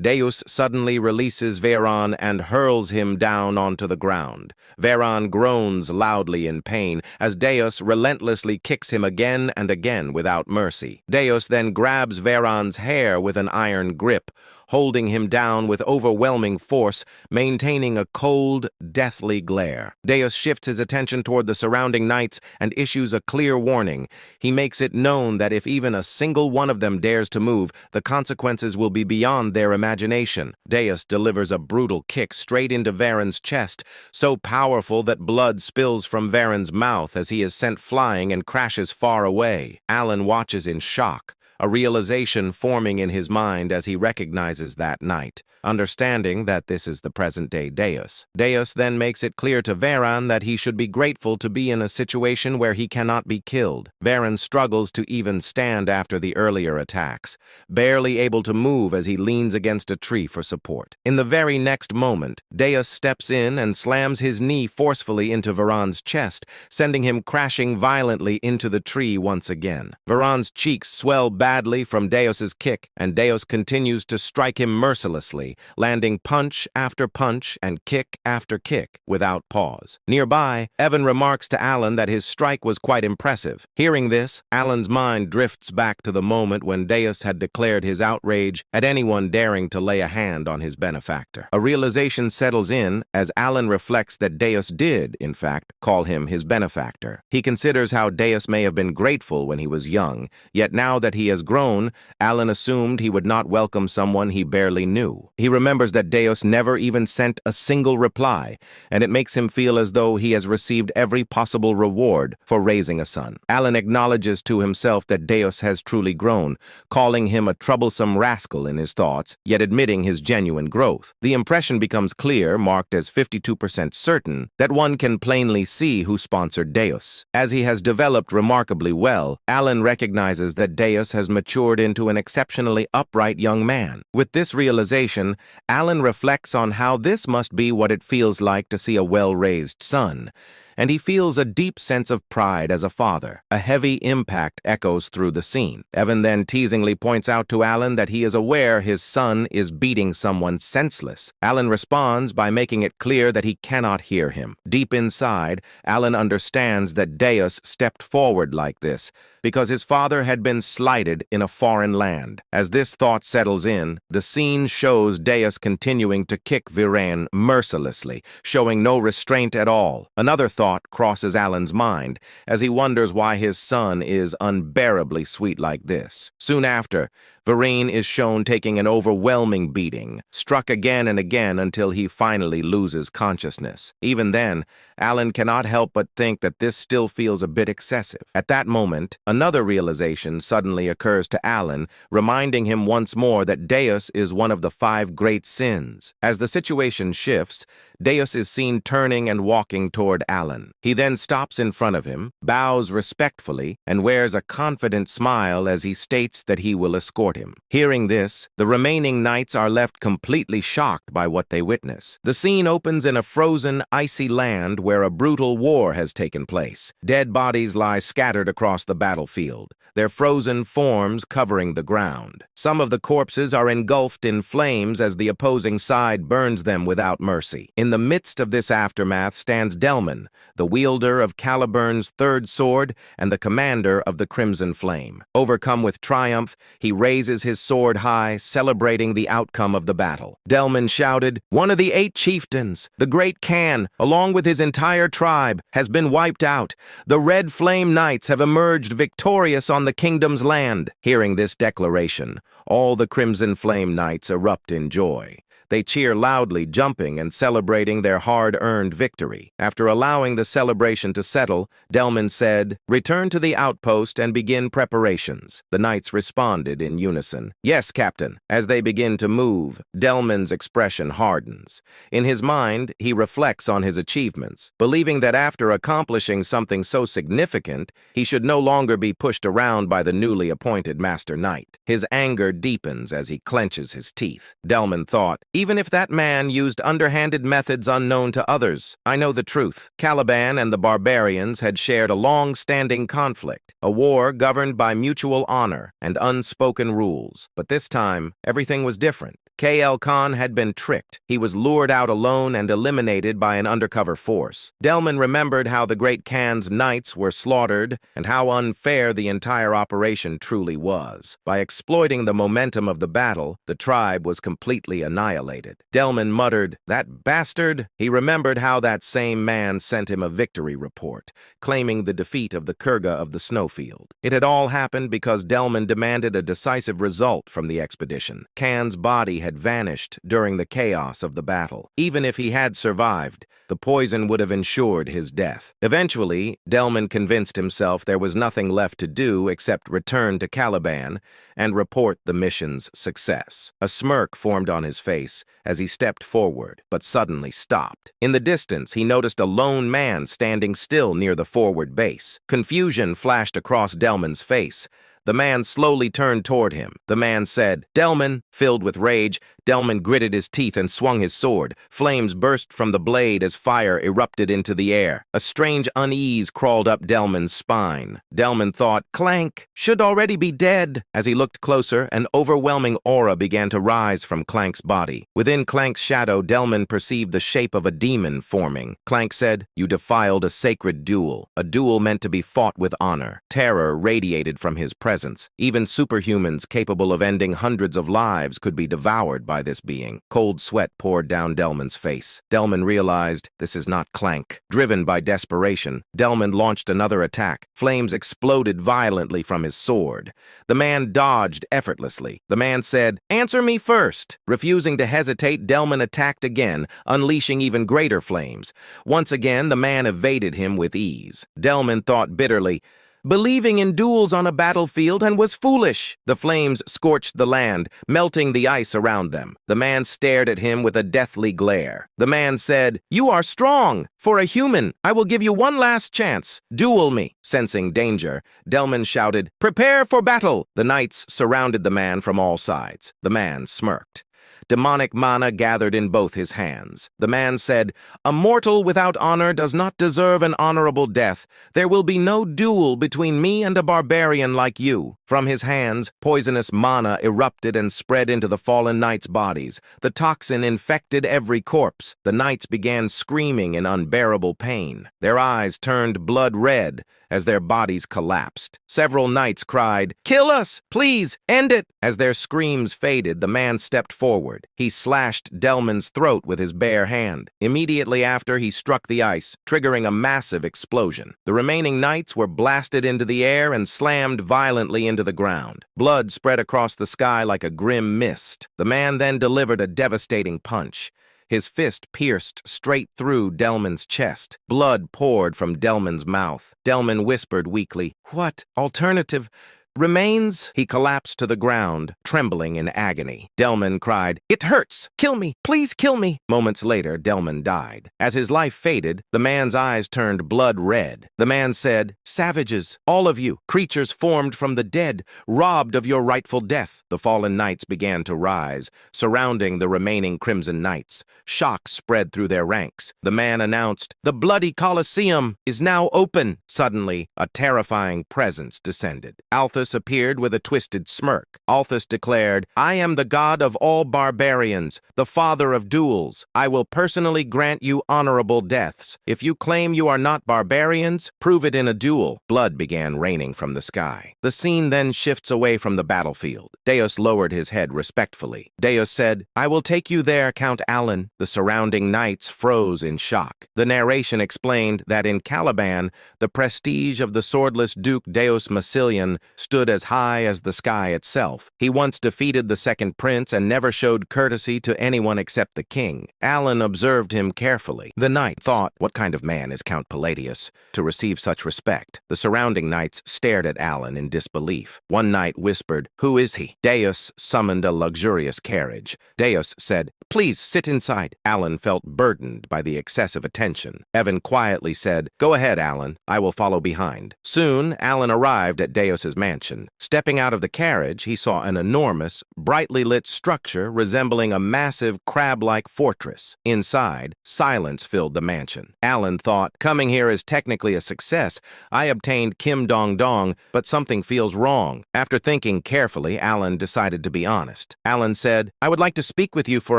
Deus suddenly releases Varan and hurls him down onto the ground. Varan groans loudly in pain as Deus relentlessly kicks him again and again without mercy. Deus then grabs Varan's hair with an iron grip, holding him down with overwhelming force, maintaining a cold, deathly glare. Deus shifts his attention toward the surrounding knights and issues a clear warning. He makes it known that if even a single one of them dares to move, the consequences will be beyond their imagination. Deus delivers a brutal kick straight into Varen's chest, so powerful that blood spills from Varen's mouth as he is sent flying and crashes far away. Alan watches in shock, a realization forming in his mind as he recognizes that knight, understanding that this is the present-day Deus. Deus then makes it clear to Varan that he should be grateful to be in a situation where he cannot be killed. Varan struggles to even stand after the earlier attacks, barely able to move as he leans against a tree for support. In the very next moment, Deus steps in and slams his knee forcefully into Varan's chest, sending him crashing violently into the tree once again. Varan's cheeks swell badly from Deus's kick, and Deus continues to strike him mercilessly, landing punch after punch and kick after kick without pause. Nearby, Evan remarks to Alan that his strike was quite impressive. Hearing this, Alan's mind drifts back to the moment when Deus had declared his outrage at anyone daring to lay a hand on his benefactor. A realization settles in as Alan reflects that Deus did, in fact, call him his benefactor. He considers how Deus may have been grateful when he was young, yet now that he has grown, Alan assumed he would not welcome someone he barely knew. He remembers that Deus never even sent a single reply, and it makes him feel as though he has received every possible reward for raising a son. Alan acknowledges to himself that Deus has truly grown, calling him a troublesome rascal in his thoughts, yet admitting his genuine growth. The impression becomes clear, marked as 52% certain, that one can plainly see who sponsored Deus. As he has developed remarkably well, Alan recognizes that Deus has matured into an exceptionally upright young man. With this realization, Alan reflects on how this must be what it feels like to see a well-raised son, and he feels a deep sense of pride as a father. A heavy impact echoes through the scene. Evan then teasingly points out to Alan that he is aware his son is beating someone senseless. Alan responds by making it clear that he cannot hear him. Deep inside, Alan understands that Deus stepped forward like this because his father had been slighted in a foreign land. As this thought settles in, the scene shows Deus continuing to kick Viren mercilessly, showing no restraint at all. Another thought crosses Alan's mind as he wonders why his son is unbearably sweet like this. Soon after, Varine is shown taking an overwhelming beating, struck again and again until he finally loses consciousness. Even then, Alan cannot help but think that this still feels a bit excessive. At that moment, another realization suddenly occurs to Alan, reminding him once more that Deus is one of the 5 great sins. As the situation shifts, Deus is seen turning and walking toward Alan. He then stops in front of him, bows respectfully, and wears a confident smile as he states that he will escort him. Hearing this, the remaining knights are left completely shocked by what they witness. The scene opens in a frozen, icy land where a brutal war has taken place. Dead bodies lie scattered across the battlefield, their frozen forms covering the ground. Some of the corpses are engulfed in flames as the opposing side burns them without mercy. In the midst of this aftermath stands Delman, the wielder of Caliburn's 3rd sword and the commander of the Crimson Flame. Overcome with triumph, he raises his sword high, celebrating the outcome of the battle. Delman shouted, "One of the 8 chieftains, the great Khan, along with his entire tribe, has been wiped out. The Red Flame Knights have emerged victorious on the kingdom's land." Hearing this declaration, all the Crimson Flame Knights erupt in joy. They cheer loudly, jumping and celebrating their hard-earned victory. After allowing the celebration to settle, Delman said, "Return to the outpost and begin preparations." The knights responded in unison, "Yes, Captain." As they begin to move, Delman's expression hardens. In his mind, he reflects on his achievements, believing that after accomplishing something so significant, he should no longer be pushed around by the newly appointed Master Knight. His anger deepens as he clenches his teeth. Delman thought, "Even if that man used underhanded methods unknown to others, I know the truth." Caliban and the barbarians had shared a long-standing conflict, a war governed by mutual honor and unspoken rules. But this time, everything was different. K.L. Khan had been tricked. He was lured out alone and eliminated by an undercover force. Delman remembered how the great Khan's knights were slaughtered and how unfair the entire operation truly was. By exploiting the momentum of the battle, the tribe was completely annihilated. Delman muttered, "That bastard!" He remembered how that same man sent him a victory report, claiming the defeat of the Kurga of the snowfield. It had all happened because Delman demanded a decisive result from the expedition. Khan's body had vanished during the chaos of the battle. Even if he had survived, the poison would have ensured his death. Eventually, Delman convinced himself there was nothing left to do except return to Caliban and report the mission's success. A smirk formed on his face as he stepped forward, but suddenly stopped. In the distance, he noticed a lone man standing still near the forward base. Confusion flashed across Delman's face. The man slowly turned toward him. The man said, "Delman." Filled with rage, Delman gritted his teeth and swung his sword. Flames burst from the blade as fire erupted into the air. A strange unease crawled up Delman's spine. Delman thought, "Clank should already be dead." As he looked closer, an overwhelming aura began to rise from Clank's body. Within Clank's shadow, Delman perceived the shape of a demon forming. Clank said, "You defiled a sacred duel, a duel meant to be fought with honor." Terror radiated from his presence. Even superhumans capable of ending hundreds of lives could be devoured by this being. Cold sweat poured down Delman's face. Delman realized this is not Clank. Driven by desperation, Delman launched another attack. Flames exploded violently from his sword. The man dodged effortlessly. The man said, "Answer me first." Refusing to hesitate, Delman attacked again, unleashing even greater flames. Once again, the man evaded him with ease. Delman thought bitterly, "Believing in duels on a battlefield and was foolish." The flames scorched the land, melting the ice around them. The man stared at him with a deathly glare. The man said, "You are strong. For a human, I will give you one last chance. Duel me." Sensing danger, Delman shouted, "Prepare for battle." The knights surrounded the man from all sides. The man smirked. Demonic mana gathered in both his hands. The man said, "A mortal without honor does not deserve an honorable death. There will be no duel between me and a barbarian like you." From his hands, poisonous mana erupted and spread into the fallen knights' bodies. The toxin infected every corpse. The knights began screaming in unbearable pain. Their eyes turned blood red as their bodies collapsed. Several knights cried, "Kill us! Please, end it!" As their screams faded, the man stepped forward. forward. He slashed Delman's throat with his bare hand. Immediately after, he struck the ice, triggering a massive explosion. The remaining knights were blasted into the air and slammed violently into the ground. Blood spread across the sky like a grim mist. The man then delivered a devastating punch. His fist pierced straight through Delman's chest. Blood poured from Delman's mouth. Delman whispered weakly, "What alternative remains?" He collapsed to the ground, trembling in agony. Delman cried, "It hurts! Kill me! Please kill me!" Moments later, Delman died. As his life faded, the man's eyes turned blood red. The man said, "Savages, all of you, creatures formed from the dead, robbed of your rightful death." The fallen knights began to rise, surrounding the remaining Crimson Knights. Shock spread through their ranks. The man announced, "The bloody Colosseum is now open." Suddenly, a terrifying presence descended. Althus appeared with a twisted smirk. Althus declared, "I am the god of all barbarians, the father of duels. I will personally grant you honorable deaths. If you claim you are not barbarians, prove it in a duel." Blood began raining from the sky. The scene then shifts away from the battlefield. Deus lowered his head respectfully. Deus said, "I will take you there, Count Alan." The surrounding knights froze in shock. The narration explained that in Caliban, the prestige of the swordless Duke Deus Massilian stood as high as the sky itself. He once defeated the second prince and never showed courtesy to anyone except the king. Alan observed him carefully. The knights thought, "What kind of man is Count Palladius to receive such respect?" The surrounding knights stared at Alan in disbelief. One knight whispered, "Who is he?" Deus summoned a luxurious carriage. Deus said, "Please sit inside." Alan felt burdened by the excessive attention. Evan quietly said, "Go ahead, Alan. I will follow behind." Soon, Alan arrived at Deus's mansion. Stepping out of the carriage, he saw an enormous, brightly lit structure resembling a massive crab-like fortress. Inside, silence filled the mansion. Alan thought, "Coming here is technically a success. I obtained Kim Dong Dong, but something feels wrong." After thinking carefully, Alan decided to be honest. Alan said, "I would like to speak with you for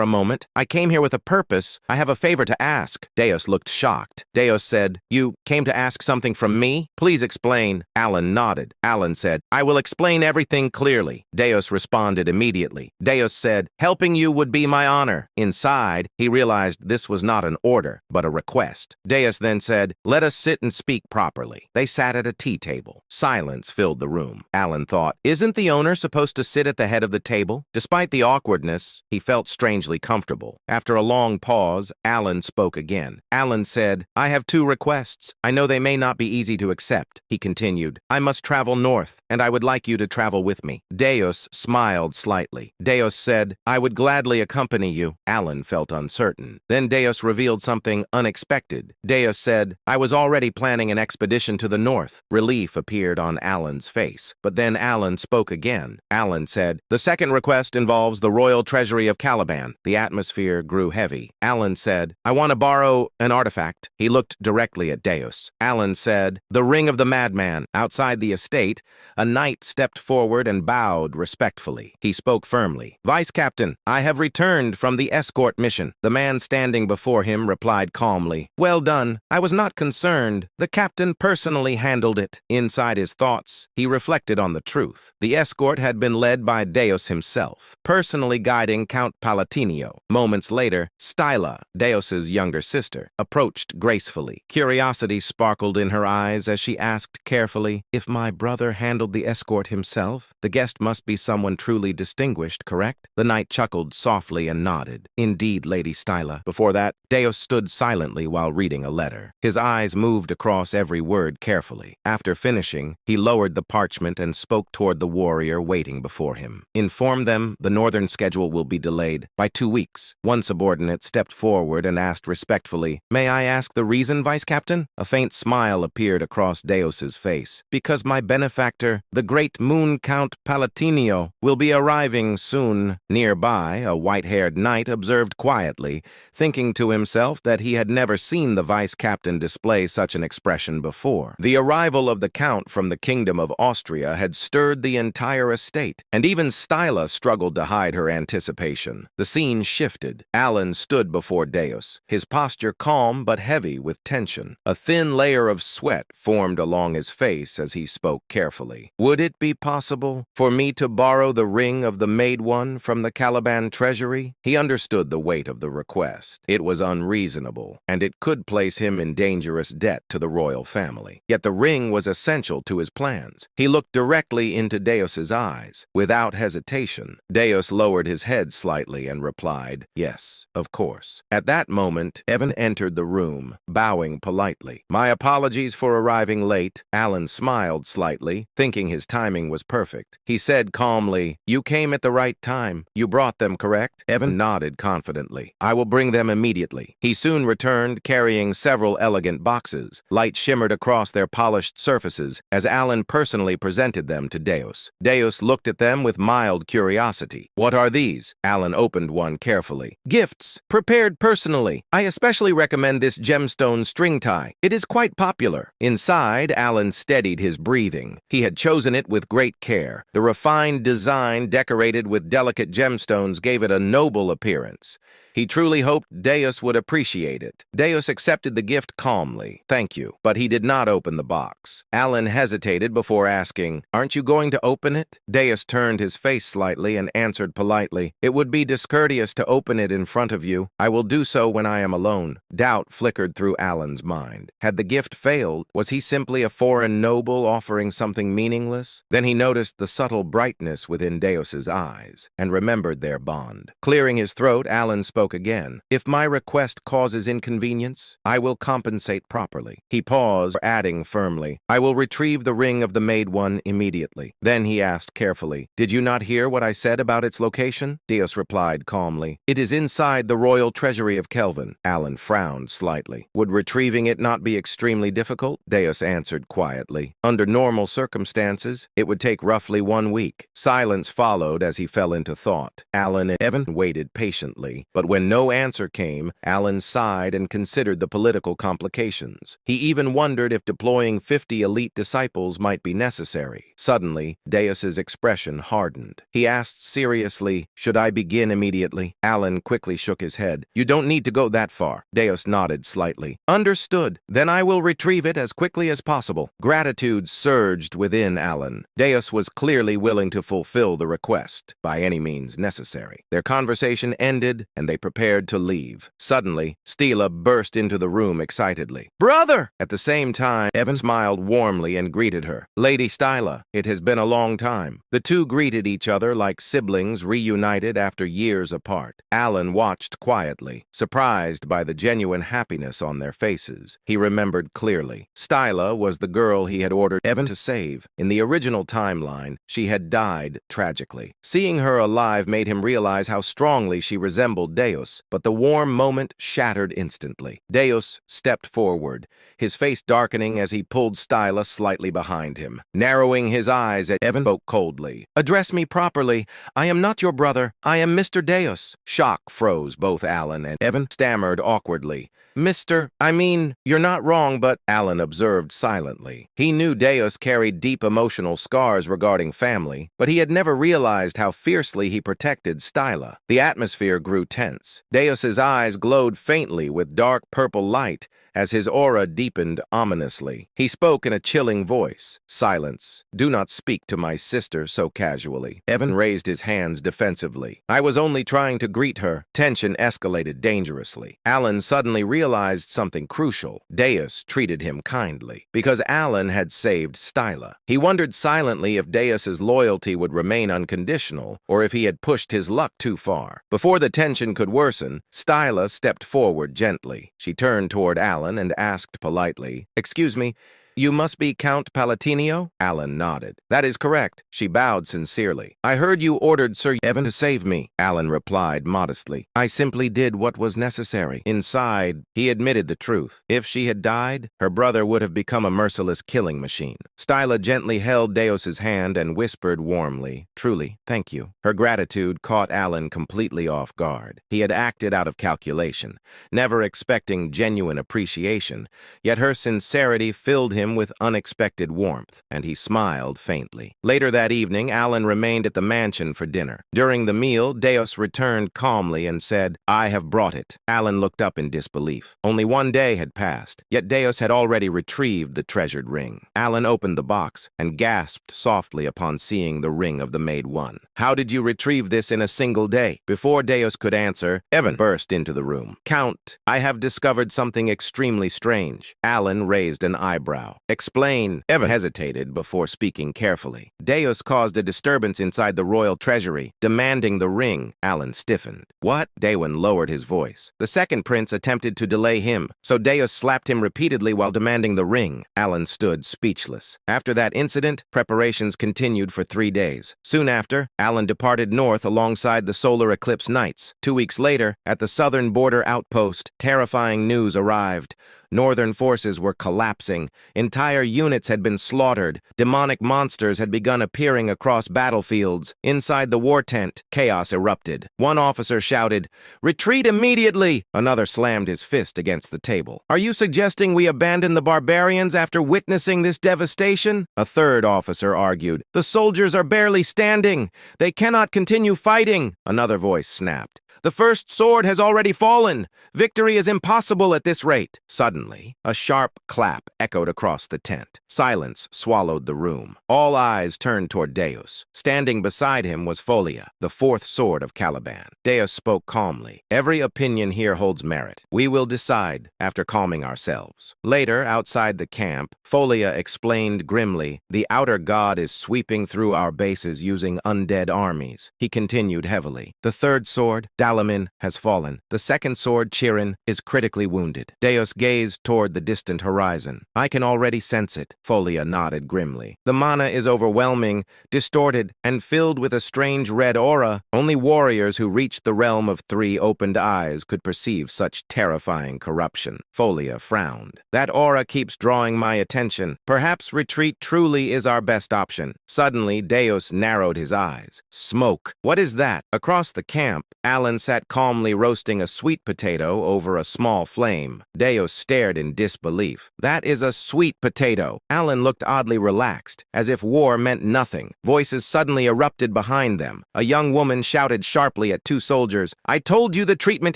a moment. I came here with a purpose. I have a favor to ask." Deus looked shocked. Deus said, "You came to ask something from me? Please explain." Alan nodded. Alan said, "I will explain everything clearly." Deus responded immediately. Deus said, "Helping you would be my honor." Inside, he realized this was not an order, but a request. Deus then said, "Let us sit and speak properly." They sat at a tea table. Silence filled the room. Alan thought, "Isn't the owner supposed to sit at the head of the table?" Despite the awkwardness, he felt strangely comfortable. After a long pause, Alan spoke again. Alan said, "I have two requests. I know they may not be easy to accept." He continued, "I must travel north, and I would like you to travel with me." Deus smiled slightly. Deus said, "I would gladly accompany you." Alan felt uncertain. Then Deus revealed something unexpected. Deus said, "I was already planning an expedition to the north." Relief appeared on Alan's face. But then Alan spoke again. Alan said, "The second request involves the royal treasury of Caliban." The atmosphere grew heavy. Alan said, "I want to borrow an artifact." He looked directly at Deus. Alan said, "The ring of the madman." Outside the estate, a knight stepped forward and bowed respectfully. He spoke firmly. "Vice Captain, I have returned from the escort mission." The man standing before him replied calmly, "Well done. I was not concerned. The captain personally handled it." Inside his thoughts, he reflected on the truth. The escort had been led by Deus himself, personally guiding Count Palatinio. Moments later, Styla, Deus's younger sister, approached gracefully. Curiosity sparkled in her eyes as she asked carefully, "If my brother handled the escort himself, the guest must be someone truly distinguished, correct?" The knight chuckled softly and nodded. "Indeed, Lady Styla." Before that, Deus stood silently while reading a letter. His eyes moved across every word carefully. After finishing, he lowered the parchment and spoke toward the warrior waiting before him. "Inform them the northern schedule will be delayed by 2 weeks. One subordinate stepped forward and asked respectfully, "May I ask the reason, Vice Captain?" A faint smile appeared across Deus's face. "Because my benefactor, the great Moon Count Palatinio, will be arriving soon." Nearby, a white-haired knight observed quietly, thinking to himself that he had never seen the vice captain display such an expression before. The arrival of the count from the Kingdom of Austria had stirred the entire estate, and even Styla struggled to hide her anticipation. The scene shifted. Alan stood before Deus, his posture calm but heavy with tension. A thin layer of sweat formed along his face as he spoke carefully. Would it be possible for me to borrow the ring of the Maid One from the Caliban treasury? He understood the weight of the request. It was unreasonable, and it could place him in dangerous debt to the royal family. Yet the ring was essential to his plans. He looked directly into Deus's eyes. Without hesitation, Deus lowered his head slightly and replied, "Yes, of course." At that moment, Evan entered the room, bowing politely. "My apologies for arriving late." Alan smiled slightly, thinking his timing was perfect. He said calmly, "You came at the right time. You brought them, correct?" Evan nodded confidently. "I will bring them immediately." He soon returned, carrying several elegant boxes. Light shimmered across their polished surfaces as Alan personally presented them to Deus. Deus looked at them with mild curiosity. "What are these?" Alan opened one carefully. "Gifts, prepared personally. I especially recommend this gemstone string tie. It is quite popular." Inside, Alan steadied his breathing. He had chosen it with great care. The refined design, decorated with delicate gemstones, gave it a noble appearance. He truly hoped Deus would appreciate it. Deus accepted the gift calmly. "Thank you." But he did not open the box. Alan hesitated before asking, "Aren't you going to open it?" Deus turned his face slightly and answered politely, "It would be discourteous to open it in front of you. I will do so when I am alone." Doubt flickered through Alan's mind. Had the gift failed? Was he simply a foreign noble offering something meaningless? Then he noticed the subtle brightness within Deus's eyes and remembered their bond. Clearing his throat, Alan spoke again. "If my request causes inconvenience, I will compensate properly." He paused, adding firmly, "I will retrieve the ring of the Maid One immediately." Then he asked carefully, "Did you not hear what I said about its location?" Deus replied calmly, "It is inside the royal treasury of Kelvin." Alan frowned slightly. "Would retrieving it not be extremely difficult?" Deus answered quietly. "Under normal circumstances, it would take roughly 1 week." Silence followed as he fell into thought. Alan and Evan waited patiently, but when no answer came, Alan sighed and considered the political complications. He even wondered if deploying 50 elite disciples might be necessary. Suddenly, Deus's expression hardened. He asked seriously, "Should I begin immediately?" Alan quickly shook his head. "You don't need to go that far." Deus nodded slightly. "Understood. Then I will retrieve it as quickly as possible." Gratitude surged within Alan. Deus was clearly willing to fulfill the request by any means necessary. Their conversation ended, and they prepared to leave. Suddenly, Stila burst into the room excitedly. "Brother!" At the same time, Evan smiled warmly and greeted her. "Lady Stila, it has been a long time." The two greeted each other like siblings reunited after years apart. Alan watched quietly, surprised by the genuine happiness on their faces. He remembered clearly. Stila was the girl he had ordered Evan to save. In the original timeline, she had died tragically. Seeing her alive made him realize how strongly she resembled Deus, but the warm moment shattered instantly. Deus stepped forward, his face darkening as he pulled Stila slightly behind him. Narrowing his eyes at Evan, spoke coldly. "Address me properly. I am not your brother. I am Mr. Deus." Shock froze both Alan and Evan stammered awkwardly. You're not wrong, but..." Alan observed silently. He knew Deus carried deep emotional scars regarding family, but he had never realized how fiercely he protected Stila. The atmosphere grew tense. Deus's eyes glowed faintly with dark purple light as his aura deepened ominously. He spoke in a chilling voice. "Silence. Do not speak to my sister so casually." Evan raised his hands defensively. "I was only trying to greet her." Tension escalated dangerously. Alan suddenly realized something crucial. Deus treated him kindly because Alan had saved Stila. He wondered silently if Deus's loyalty would remain unconditional or if he had pushed his luck too far. Before the tension could worsen, Stila stepped forward gently. She turned toward Alan and asked politely, "Excuse me, you must be Count Palatinio?" Alan nodded. "That is correct." She bowed sincerely. "I heard you ordered Sir Evan to save me," Alan replied modestly. "I simply did what was necessary." Inside, he admitted the truth. If she had died, her brother would have become a merciless killing machine. Stila gently held Deus's hand and whispered warmly, "Truly, thank you." Her gratitude caught Alan completely off guard. He had acted out of calculation, never expecting genuine appreciation, yet her sincerity filled him him with unexpected warmth, and he smiled faintly. Later that evening, Alan remained at the mansion for dinner. During the meal, Deus returned calmly and said, "I have brought it." Alan looked up in disbelief. Only one day had passed, yet Deus had already retrieved the treasured ring. Alan opened the box and gasped softly upon seeing the ring of the Maid One. "How did you retrieve this in a single day?" Before Deus could answer, Evan burst into the room. "Count, I have discovered something extremely strange." Alan raised an eyebrow. "Explain." Evan hesitated before speaking carefully. "Deus caused a disturbance inside the royal treasury, demanding the ring." Alan stiffened. "What?" Daewin lowered his voice. "The second prince attempted to delay him, so Deus slapped him repeatedly while demanding the ring." Alan stood speechless. After that incident, preparations continued for 3 days. Soon after, Alan departed north alongside the solar eclipse knights. 2 weeks later, at the southern border outpost, terrifying news arrived. Northern forces were collapsing. Entire units had been slaughtered. Demonic monsters had begun appearing across battlefields. Inside the war tent, chaos erupted. One officer shouted, "Retreat immediately!" Another slammed his fist against the table. "Are you suggesting we abandon the barbarians after witnessing this devastation?" A third officer argued, "The soldiers are barely standing. They cannot continue fighting." Another voice snapped, "The first sword has already fallen. Victory is impossible at this rate." Suddenly, a sharp clap echoed across the tent. Silence swallowed the room. All eyes turned toward Deus. Standing beside him was Folia, the fourth sword of Caliban. Deus spoke calmly. "Every opinion here holds merit. We will decide after calming ourselves." Later, outside the camp, Folia explained grimly, "The outer god is sweeping through our bases using undead armies." He continued heavily, "The third sword, Dalamin, has fallen. The second sword, Chirin, is critically wounded." Deus gazed toward the distant horizon. "I can already sense it." Folia nodded grimly. "The mana is overwhelming, distorted, and filled with a strange red aura. Only warriors who reached the realm of 3 opened eyes could perceive such terrifying corruption." Folia frowned. "That aura keeps drawing my attention. Perhaps retreat truly is our best option." Suddenly, Deus narrowed his eyes. "Smoke. What is that?" Across the camp, Alan sat calmly roasting a sweet potato over a small flame. Deus stared in disbelief. "That is a sweet potato." Alan looked oddly relaxed, as if war meant nothing. Voices suddenly erupted behind them. A young woman shouted sharply at 2 soldiers, "I told you the treatment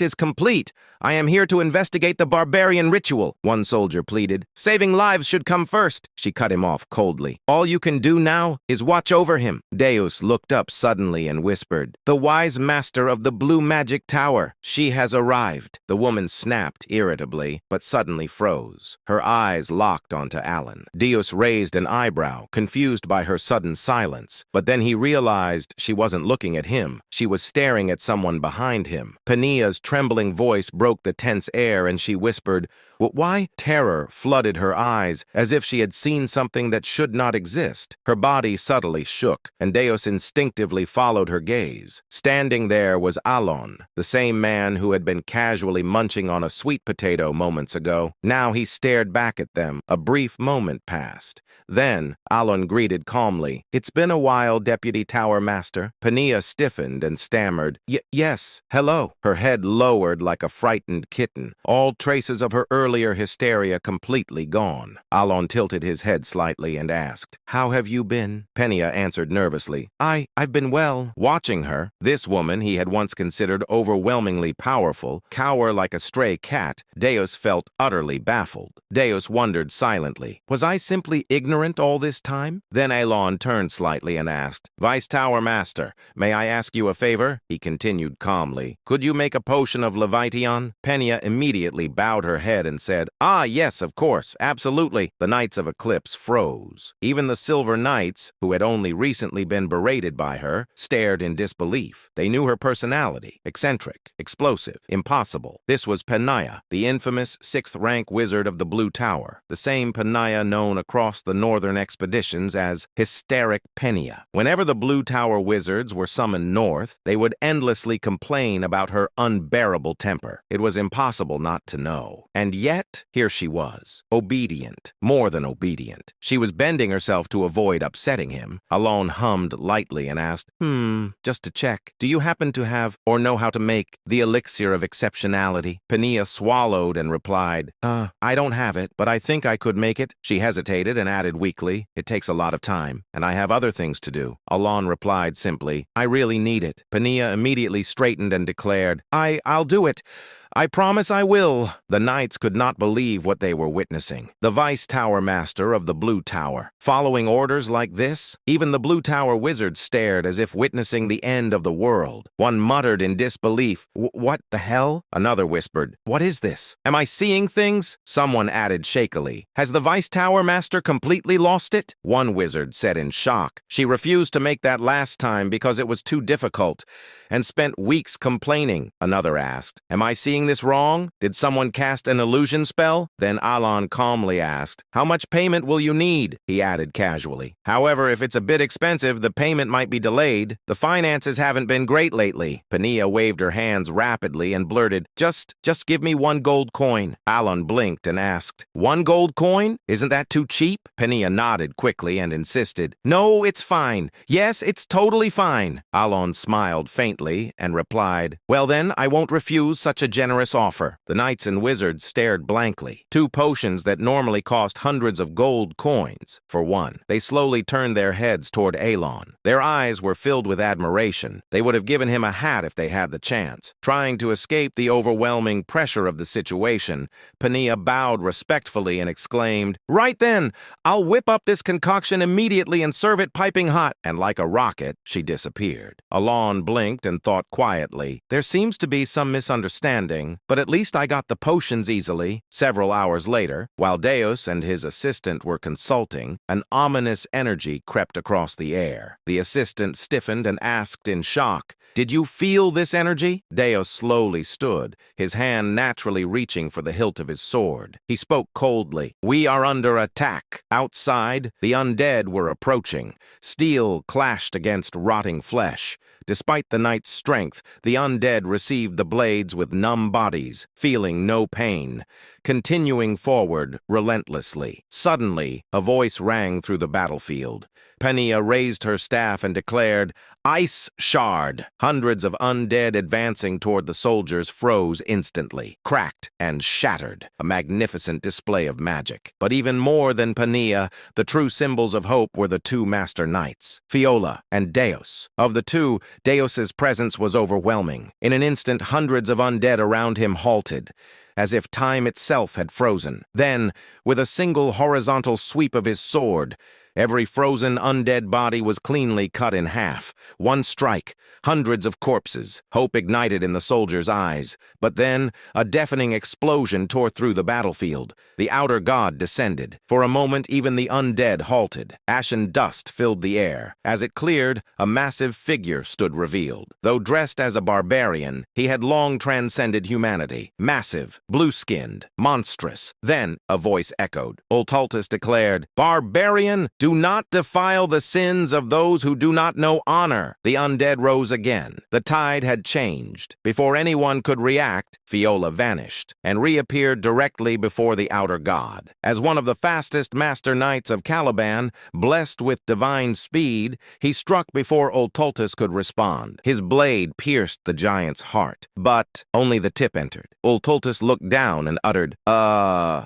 is complete. I am here to investigate the barbarian ritual." One soldier pleaded, "Saving lives should come first." She cut him off coldly. "All you can do now is watch over him." Deus looked up suddenly and whispered, "The wise master of the blue magic tower. She has arrived." The woman snapped irritably, but suddenly froze. Her eyes locked onto Alan. Deus raised an eyebrow, confused by her sudden silence, but then he realized she wasn't looking at him. She was staring at someone behind him. Pania's trembling voice broke the tense air, and she whispered, "Why?" Terror flooded her eyes, as if she had seen something that should not exist. Her body subtly shook, and Deus instinctively followed her gaze. Standing there was Alon, the same man who had been casually munching on a sweet potato moments ago. Now he stared back at them. A brief moment passed. Then, Alon greeted calmly, "It's been a while, Deputy Tower Master." Pania stiffened and stammered, Yes, hello." Her head lowered like a frightened kitten, all traces of her earlier hysteria completely gone. Alon tilted his head slightly and asked, "How have you been?" Pania answered nervously, I've been well." Watching her, this woman he had once considered overwhelmingly powerful, cower like a stray cat, Deus felt utterly baffled. Deus wondered silently, was I simply ignorant all this time? Then Alon turned slightly and asked, "Vice Tower Master, may I ask you a favor?" He continued calmly, "Could you make a potion of Leviathan?" Penia immediately bowed her head and said, "Ah, yes, of course, absolutely." The Knights of Eclipse froze. Even the Silver Knights, who had only recently been berated by her, stared in disbelief. They knew her personality: eccentric, explosive, impossible. This was Penia, the infamous 6th-rank wizard of the Blue Tower, the same Penia known across the northern expeditions as Hysteric Penia. Whenever the Blue Tower wizards were summoned north, they would endlessly complain about her unbearable temper. It was impossible not to know. And yet, here she was, obedient, more than obedient. She was bending herself to avoid upsetting him. Alon hummed lightly and asked, just to check, do you happen to have, or know how to make the elixir of exceptionality? Pania swallowed and replied, I don't have it, but I think I could make it. She hesitated and added weakly, it takes a lot of time, and I have other things to do. Alon replied simply, I really need it. Pania immediately straightened and declared, I'll do it. I promise I will. The knights could not believe what they were witnessing. The Vice Tower Master of the Blue Tower. Following orders like this, even the Blue Tower wizard stared as if witnessing the end of the world. One muttered in disbelief, What the hell? Another whispered, What is this? Am I seeing things? Someone added shakily, Has the Vice Tower Master completely lost it? One wizard said in shock, She refused to make that last time because it was too difficult, and spent weeks complaining. Another asked, Am I seeing this wrong? Did someone cast an illusion spell? Then Alon calmly asked, How much payment will you need? He added casually. However, if it's a bit expensive, the payment might be delayed. The finances haven't been great lately. Pania waved her hands rapidly and blurted, Just give me 1 gold coin. Alon blinked and asked, 1 gold coin? Isn't that too cheap? Pania nodded quickly and insisted, No, it's fine. Yes, it's totally fine. Alon smiled faintly and replied, Well then, I won't refuse such a generous offer. The knights and wizards stared blankly. 2 potions that normally cost hundreds of gold coins, for one. They slowly turned their heads toward Alon. Their eyes were filled with admiration. They would have given him a hat if they had the chance. Trying to escape the overwhelming pressure of the situation, Pania bowed respectfully and exclaimed, Right then, I'll whip up this concoction immediately and serve it piping hot. And like a rocket, she disappeared. Alon blinked and thought quietly, There seems to be some misunderstanding, but at least I got the potions easily. Several hours later, while Deus and his assistant were consulting, an ominous energy crept across the air. The assistant stiffened and asked in shock, Did you feel this energy? Deus slowly stood, his hand naturally reaching for the hilt of his sword. He spoke coldly, We are under attack. Outside, the undead were approaching. Steel clashed against rotting flesh. Despite the knight's strength, the undead received the blades with numb bodies, feeling no pain, continuing forward relentlessly. Suddenly, a voice rang through the battlefield. Pania raised her staff and declared, Ice Shard! Hundreds of undead advancing toward the soldiers froze instantly, cracked and shattered, a magnificent display of magic. But even more than Pania, the true symbols of hope were the 2 master knights, Fiola and Deus. Of the 2, Deus's presence was overwhelming. In an instant, hundreds of undead around him halted, as if time itself had frozen. Then, with a single horizontal sweep of his sword, every frozen undead body was cleanly cut in half. One strike, hundreds of corpses. Hope ignited in the soldiers' eyes. But then, a deafening explosion tore through the battlefield. The outer god descended. For a moment, even the undead halted. Ashen dust filled the air. As it cleared, a massive figure stood revealed. Though dressed as a barbarian, he had long transcended humanity. Massive, blue-skinned, monstrous. Then, a voice echoed. Ultaltus declared, Barbarian! Do not defile the sins of those who do not know honor. The undead rose again. The tide had changed. Before anyone could react, Fiola vanished and reappeared directly before the outer god. As one of the fastest master knights of Caliban, blessed with divine speed, he struck before Ultaltus could respond. His blade pierced the giant's heart, but only the tip entered. Ultaltus looked down and uttered,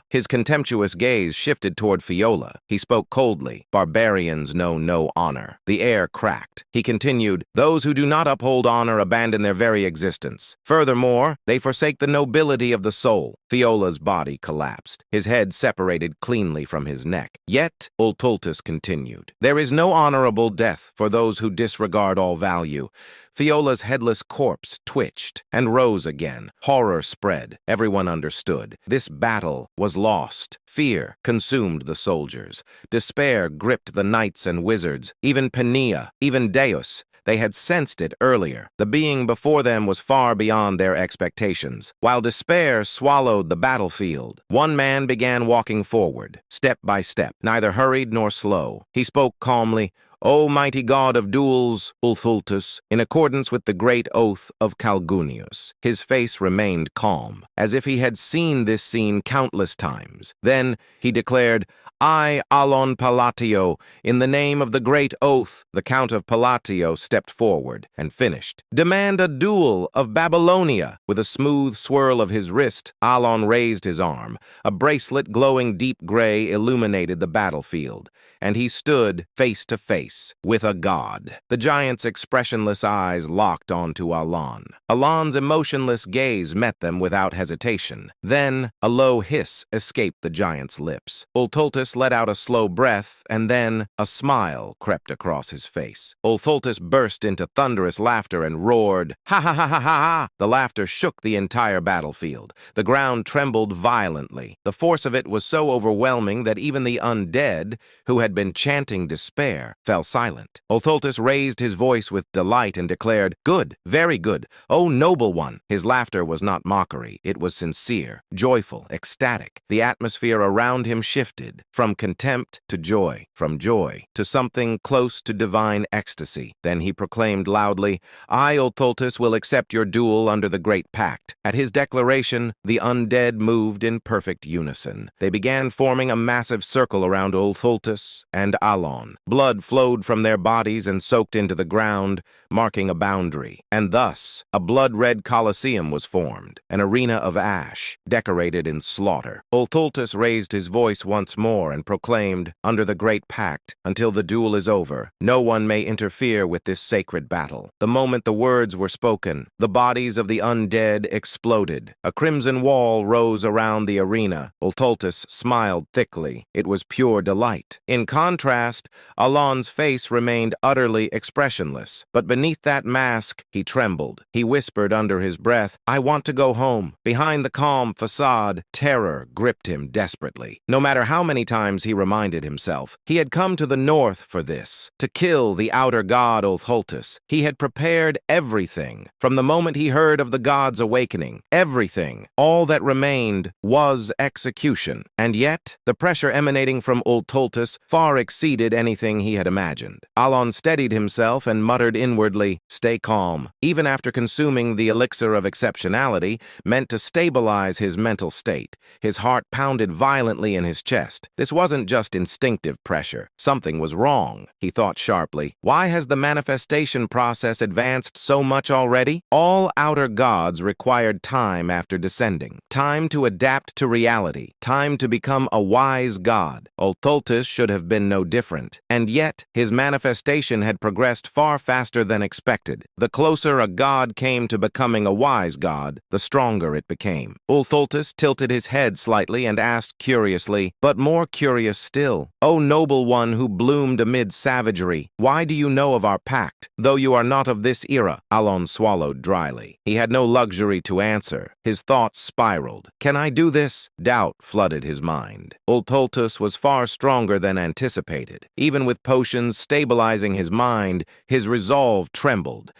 His contemptuous gaze shifted toward Fiola. He spoke coldly. Barbarians know no honor. The air cracked. He continued, Those who do not uphold honor abandon their very existence. Furthermore, they forsake the nobility of the soul. Fiola's body collapsed. His head separated cleanly from his neck. Yet, Ultaltus continued, There is no honorable death for those who disregard all value. Fiola's headless corpse twitched and rose again. Horror spread. Everyone understood. This battle was lost. Fear consumed the soldiers. Despair gripped the knights and wizards. Even Pania, even Deus. They had sensed it earlier. The being before them was far beyond their expectations. While despair swallowed the battlefield, one man began walking forward, step by step, neither hurried nor slow. He spoke calmly, O mighty god of duels, Ulthultus, in accordance with the great oath of Calgunius. His face remained calm, as if he had seen this scene countless times. Then he declared, I, Alon Palatio, in the name of the great oath. The Count of Palatio stepped forward and finished. Demand a duel of Babylonia. With a smooth swirl of his wrist, Alon raised his arm. A bracelet glowing deep gray illuminated the battlefield, and he stood face to face with a god. The giant's expressionless eyes locked onto Alon. Alon's emotionless gaze met them without hesitation. Then a low hiss escaped the giant's lips. Ulthultus let out a slow breath, and then a smile crept across his face. Ulthultus burst into thunderous laughter and roared, "Ha ha ha ha ha ha!" The laughter shook the entire battlefield. The ground trembled violently. The force of it was so overwhelming that even the undead, who had been chanting despair, fell silent. Ulthultus raised his voice with delight and declared, "Good, very good, O noble one!" His laughter was not mockery. It was sincere, joyful, ecstatic. The atmosphere around him shifted from contempt to joy, from joy to something close to divine ecstasy. Then he proclaimed loudly, I, Ulthultus, will accept your duel under the Great Pact. At his declaration, the undead moved in perfect unison. They began forming a massive circle around Ulthultus and Alon. Blood flowed from their bodies and soaked into the ground, marking a boundary. And thus, a blood-red coliseum was formed, an arena of ash, decorated in slaughter. Ulthultus raised his voice once more and proclaimed, under the Great Pact, until the duel is over, no one may interfere with this sacred battle. The moment the words were spoken, the bodies of the undead exploded. A crimson wall rose around the arena. Ulthultus smiled thickly. It was pure delight. In contrast, Alon's face remained utterly expressionless, but beneath that mask, he trembled. He whispered under his breath, I want to go home. Behind the calm facade, terror gripped him desperately. No matter how many times he reminded himself, he had come to the north for this, to kill the outer god Ulthultus. He had prepared everything. From the moment he heard of the god's awakening, everything, all that remained, was execution. And yet, the pressure emanating from Ulthultus far exceeded anything he had imagined. Alon steadied himself and muttered inwardly, stay calm. Even after consuming the elixir of exceptionality, meant to stabilize his mental state, his heart pounded violently in his chest. This wasn't just instinctive pressure. Something was wrong, he thought sharply. Why has the manifestation process advanced so much already? All outer gods required time after descending, time to adapt to reality, time to become a wise god. Ulthultus should have been no different, and yet his manifestation had progressed far faster than expected. The closer a god came to becoming a wise god, the stronger it became. Ulthultus tilted his head slightly and asked curiously, but more curious still, O noble one who bloomed amid savagery, why do you know of our pact, though you are not of this era? Alon swallowed dryly. He had no luxury to answer. His thoughts spiraled. Can I do this? Doubt flooded his mind. Ulthultus was far stronger than anticipated. Even with potions stabilizing his mind, his resolve trembled.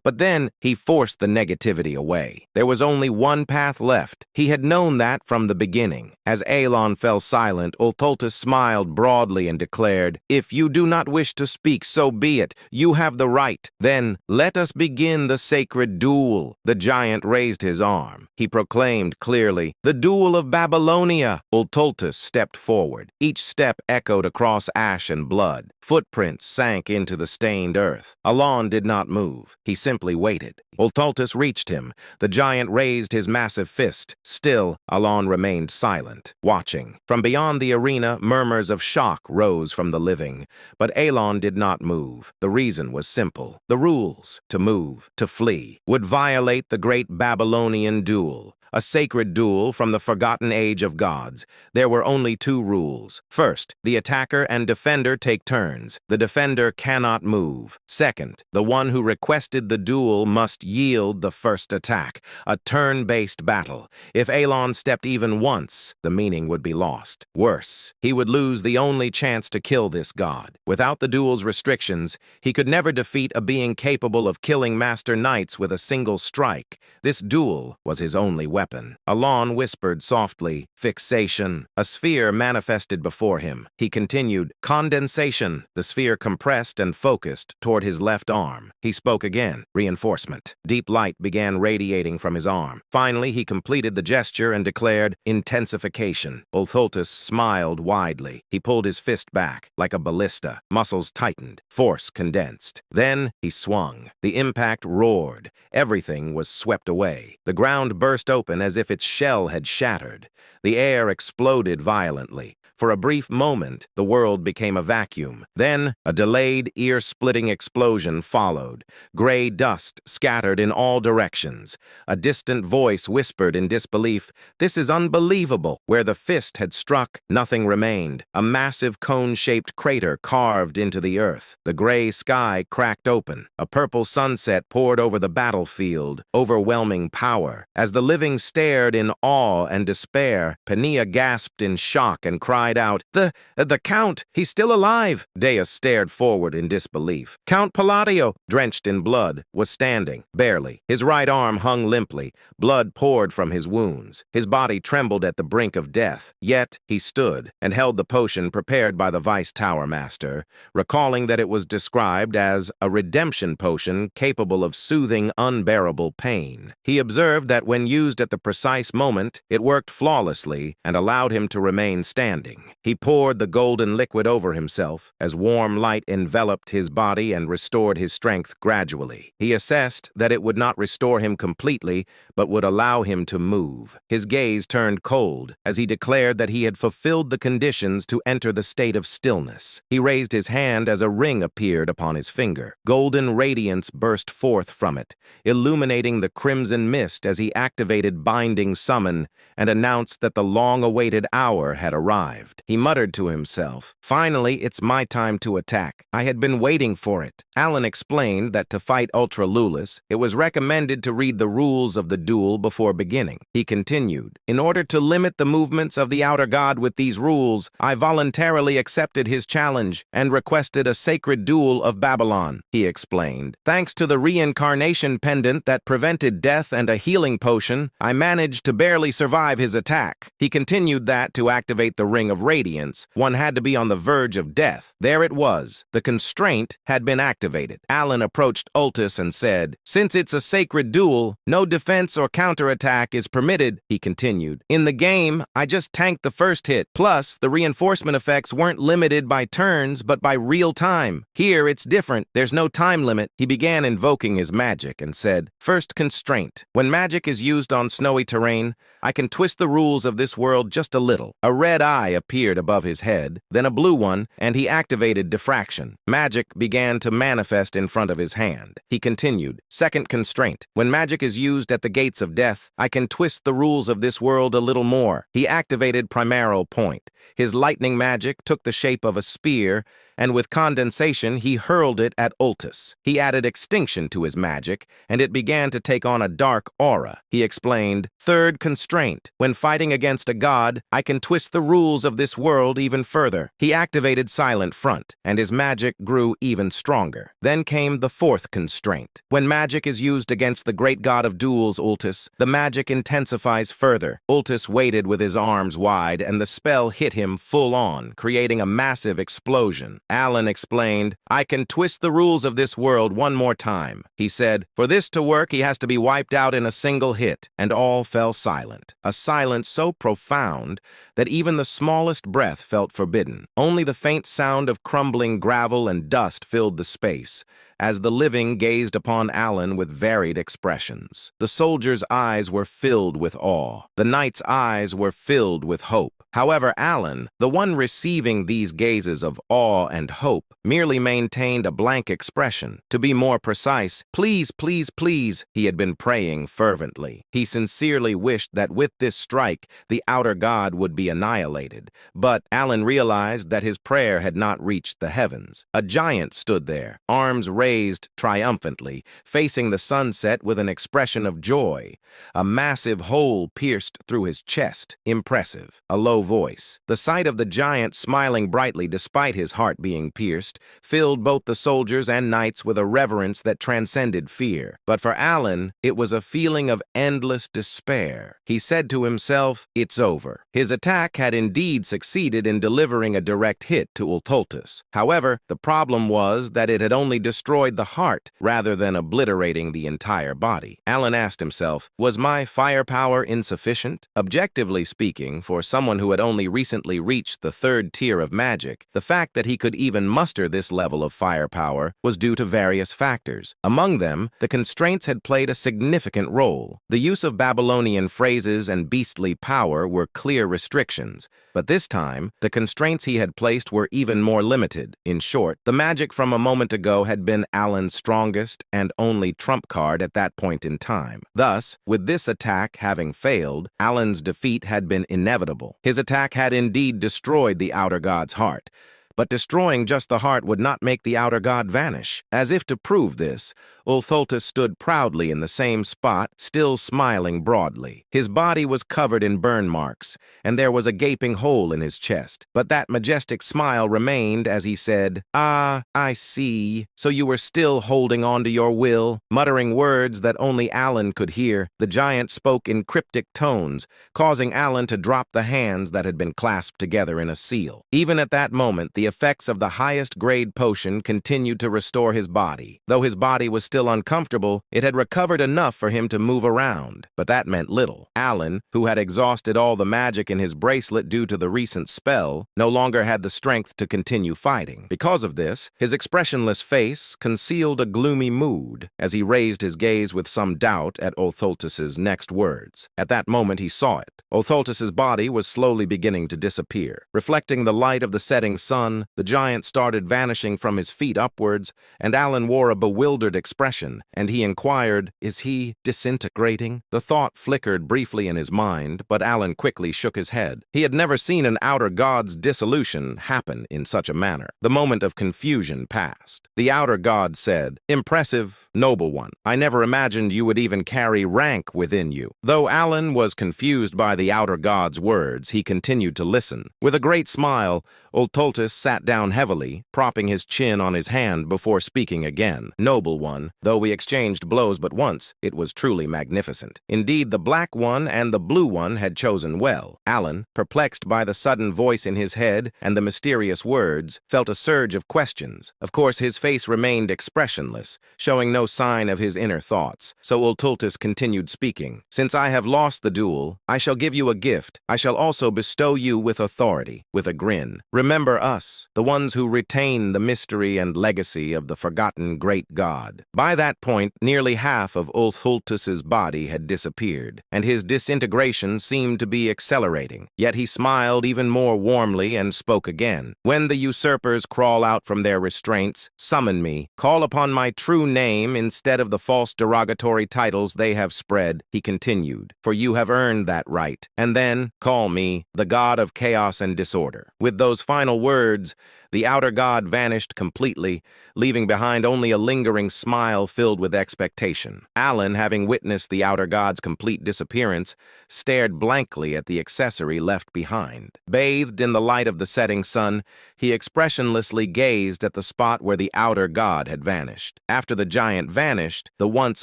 But then he forced the negativity away. There was only one path left. He had known that from the beginning. As Alon fell silent, Ulthultus smiled broadly and declared, if you do not wish to speak, so be it. You have the right. Then let us begin the sacred duel. The giant raised his arm. He proclaimed clearly, the duel of Babylonia. Ulthultus stepped forward. Each step echoed across ash and blood. Footprints sank into the stained earth. Alon did not move. He simply waited. Ulthultus reached him. The giant raised his massive fist. Still, Alon remained silent, watching. From beyond the arena, murmurs of shock rose from the living. But Alon did not move. The reason was simple. The rules, to move, to flee, would violate the great Babylonian duel. A sacred duel from the forgotten age of gods. There were only two rules. First, the attacker and defender take turns. The defender cannot move. Second, the one who requested the duel must yield the first attack. A turn-based battle. If Alon stepped even once, the meaning would be lost. Worse, he would lose the only chance to kill this god. Without the duel's restrictions, he could never defeat a being capable of killing master knights with a single strike. This duel was his only weapon. weapon. Alon whispered softly, "Fixation." A sphere manifested before him. He continued, "Condensation." The sphere compressed and focused toward his left arm. He spoke again, "Reinforcement." Deep light began radiating from his arm. Finally, he completed the gesture and declared, "Intensification." Ultholtus smiled widely. He pulled his fist back, like a ballista. Muscles tightened. Force condensed. Then he swung. The impact roared. Everything was swept away. The ground burst open as if its shell had shattered. The air exploded violently. For a brief moment, the world became a vacuum. Then, a delayed, ear-splitting explosion followed. Gray dust scattered in all directions. A distant voice whispered in disbelief, "This is unbelievable." Where the fist had struck, nothing remained. A massive cone-shaped crater carved into the earth. The gray sky cracked open. A purple sunset poured over the battlefield, overwhelming power. As the living stared in awe and despair, Pania gasped in shock and cried out, The Count! He's still alive!" Deus stared forward in disbelief. Count Palladio, drenched in blood, was standing, barely. His right arm hung limply. Blood poured from his wounds. His body trembled at the brink of death. Yet he stood and held the potion prepared by the Vice Tower Master, recalling that it was described as a redemption potion capable of soothing unbearable pain. He observed that when used at the precise moment, it worked flawlessly and allowed him to remain standing. He poured the golden liquid over himself as warm light enveloped his body and restored his strength gradually. He assessed that it would not restore him completely, but would allow him to move. His gaze turned cold as he declared that he had fulfilled the conditions to enter the state of stillness. He raised his hand as a ring appeared upon his finger. Golden radiance burst forth from it, illuminating the crimson mist as he activated Binding Summon and announced that the long-awaited hour had arrived. He muttered to himself, "Finally, it's my time to attack. I had been waiting for it." Alan explained that to fight Ultra Lulis, it was recommended to read the rules of the duel before beginning. He continued, "In order to limit the movements of the Outer God with these rules, I voluntarily accepted his challenge and requested a sacred duel of Babylon," he explained. "Thanks to the reincarnation pendant that prevented death and a healing potion, I managed to barely survive his attack." He continued that to activate the Ring of Radiance, one had to be on the verge of death. There it was. The constraint had been activated. Alan approached Ultus and said, "Since it's a sacred duel, no defense or counterattack is permitted," he continued. "In the game, I just tanked the first hit. Plus, the reinforcement effects weren't limited by turns, but by real time. Here, it's different. There's no time limit." He began invoking his magic and said, "First constraint. When magic is used on snowy terrain, I can twist the rules of this world just a little." A red eye appeared above his head, then a blue one, and he activated diffraction. Magic began to manifest in front of his hand. He continued, "Second constraint. When magic is used at the gates of death, I can twist the rules of this world a little more." He activated Primeral Point. His lightning magic took the shape of a spear, and with condensation he hurled it at Ultus. He added extinction to his magic, and it began to take on a dark aura. He explained, "Third constraint. When fighting against a god, I can twist the rules of this world even further." He activated Silent Front, and his magic grew even stronger. Then came the fourth constraint. When magic is used against the great god of duels, Ultus, the magic intensifies further. Ultus waited with his arms wide, and the spell hit him full on, creating a massive explosion. Alan explained, "I can twist the rules of this world one more time." He said, "For this to work, he has to be wiped out in a single hit," and all fell silent. A silence so profound that even the smallest breath felt forbidden. Only the faint sound of crumbling gravel and dust filled the space, as the living gazed upon Alan with varied expressions. The soldier's eyes were filled with awe. The knight's eyes were filled with hope. However, Alan, the one receiving these gazes of awe and hope, merely maintained a blank expression. To be more precise, "Please, please, please," he had been praying fervently. He sincerely wished that with this strike, the outer god would be annihilated. But Alan realized that his prayer had not reached the heavens. A giant stood there, arms raised triumphantly, facing the sunset with an expression of joy. A massive hole pierced through his chest. Impressive. A low low voice. The sight of the giant smiling brightly despite his heart being pierced filled both the soldiers and knights with a reverence that transcended fear. But for Alan, it was a feeling of endless despair. He said to himself, "It's over." His attack had indeed succeeded in delivering a direct hit to Ultultus. However, the problem was that it had only destroyed the heart rather than obliterating the entire body. Alan asked himself, was my firepower insufficient? Objectively speaking, for someone who had only recently reached the third tier of magic, the fact that he could even muster this level of firepower was due to various factors. Among them, the constraints had played a significant role. The use of Babylonian phrases and beastly power were clear restrictions, but this time, the constraints he had placed were even more limited. In short, the magic from a moment ago had been Alan's strongest and only trump card at that point in time. Thus, with this attack having failed, Alan's defeat had been inevitable. His attack had indeed destroyed the outer god's heart, but destroying just the heart would not make the outer god vanish. As if to prove this, Ultultus stood proudly in the same spot, still smiling broadly. His body was covered in burn marks, and there was a gaping hole in his chest. But that majestic smile remained as he said, "Ah, I see. So you were still holding on to your will." Muttering words that only Alan could hear, the giant spoke in cryptic tones, causing Alan to drop the hands that had been clasped together in a seal. Even at that moment, the effects of the highest grade potion continued to restore his body. Though his body was still uncomfortable, it had recovered enough for him to move around. But that meant little. Alan, who had exhausted all the magic in his bracelet due to the recent spell, no longer had the strength to continue fighting. Because of this, his expressionless face concealed a gloomy mood as he raised his gaze with some doubt at Ultultus's next words. At that moment he saw it. Ultultus's body was slowly beginning to disappear. Reflecting the light of the setting sun, the giant started vanishing from his feet upwards, and Alan wore a bewildered expression, and he inquired, "Is he disintegrating?" The thought flickered briefly in his mind, but Alan quickly shook his head. He had never seen an outer god's dissolution happen in such a manner. The moment of confusion passed. The outer god said, "Impressive, noble one. I never imagined you would even carry rank within you." Though Alan was confused by the outer god's words, he continued to listen. With a great smile, Ultultus sat down heavily, propping his chin on his hand before speaking again. "Noble one, though we exchanged blows but once, it was truly magnificent. Indeed, the black one and the blue one had chosen well." Alan, perplexed by the sudden voice in his head and the mysterious words, felt a surge of questions. Of course, his face remained expressionless, showing no sign of his inner thoughts. So Ultultus continued speaking. "Since I have lost the duel, I shall give you a gift. I shall also bestow you with authority." With a grin. "Remember us, the ones who retain the mystery and legacy of the forgotten great god." By that point, nearly half of Ultultus's body had disappeared, and his disintegration seemed to be accelerating. Yet he smiled even more warmly and spoke again. "When the usurpers crawl out from their restraints, summon me. Call upon my true name instead of the false derogatory titles they have spread," he continued, "for you have earned that right. And then, call me the god of chaos and disorder." With those final words, the outer god vanished completely, leaving behind only a lingering smile filled with expectation. Alan, having witnessed the outer god's complete disappearance, stared blankly at the accessory left behind. Bathed in the light of the setting sun, he expressionlessly gazed at the spot where the outer god had vanished. After the giant vanished, the once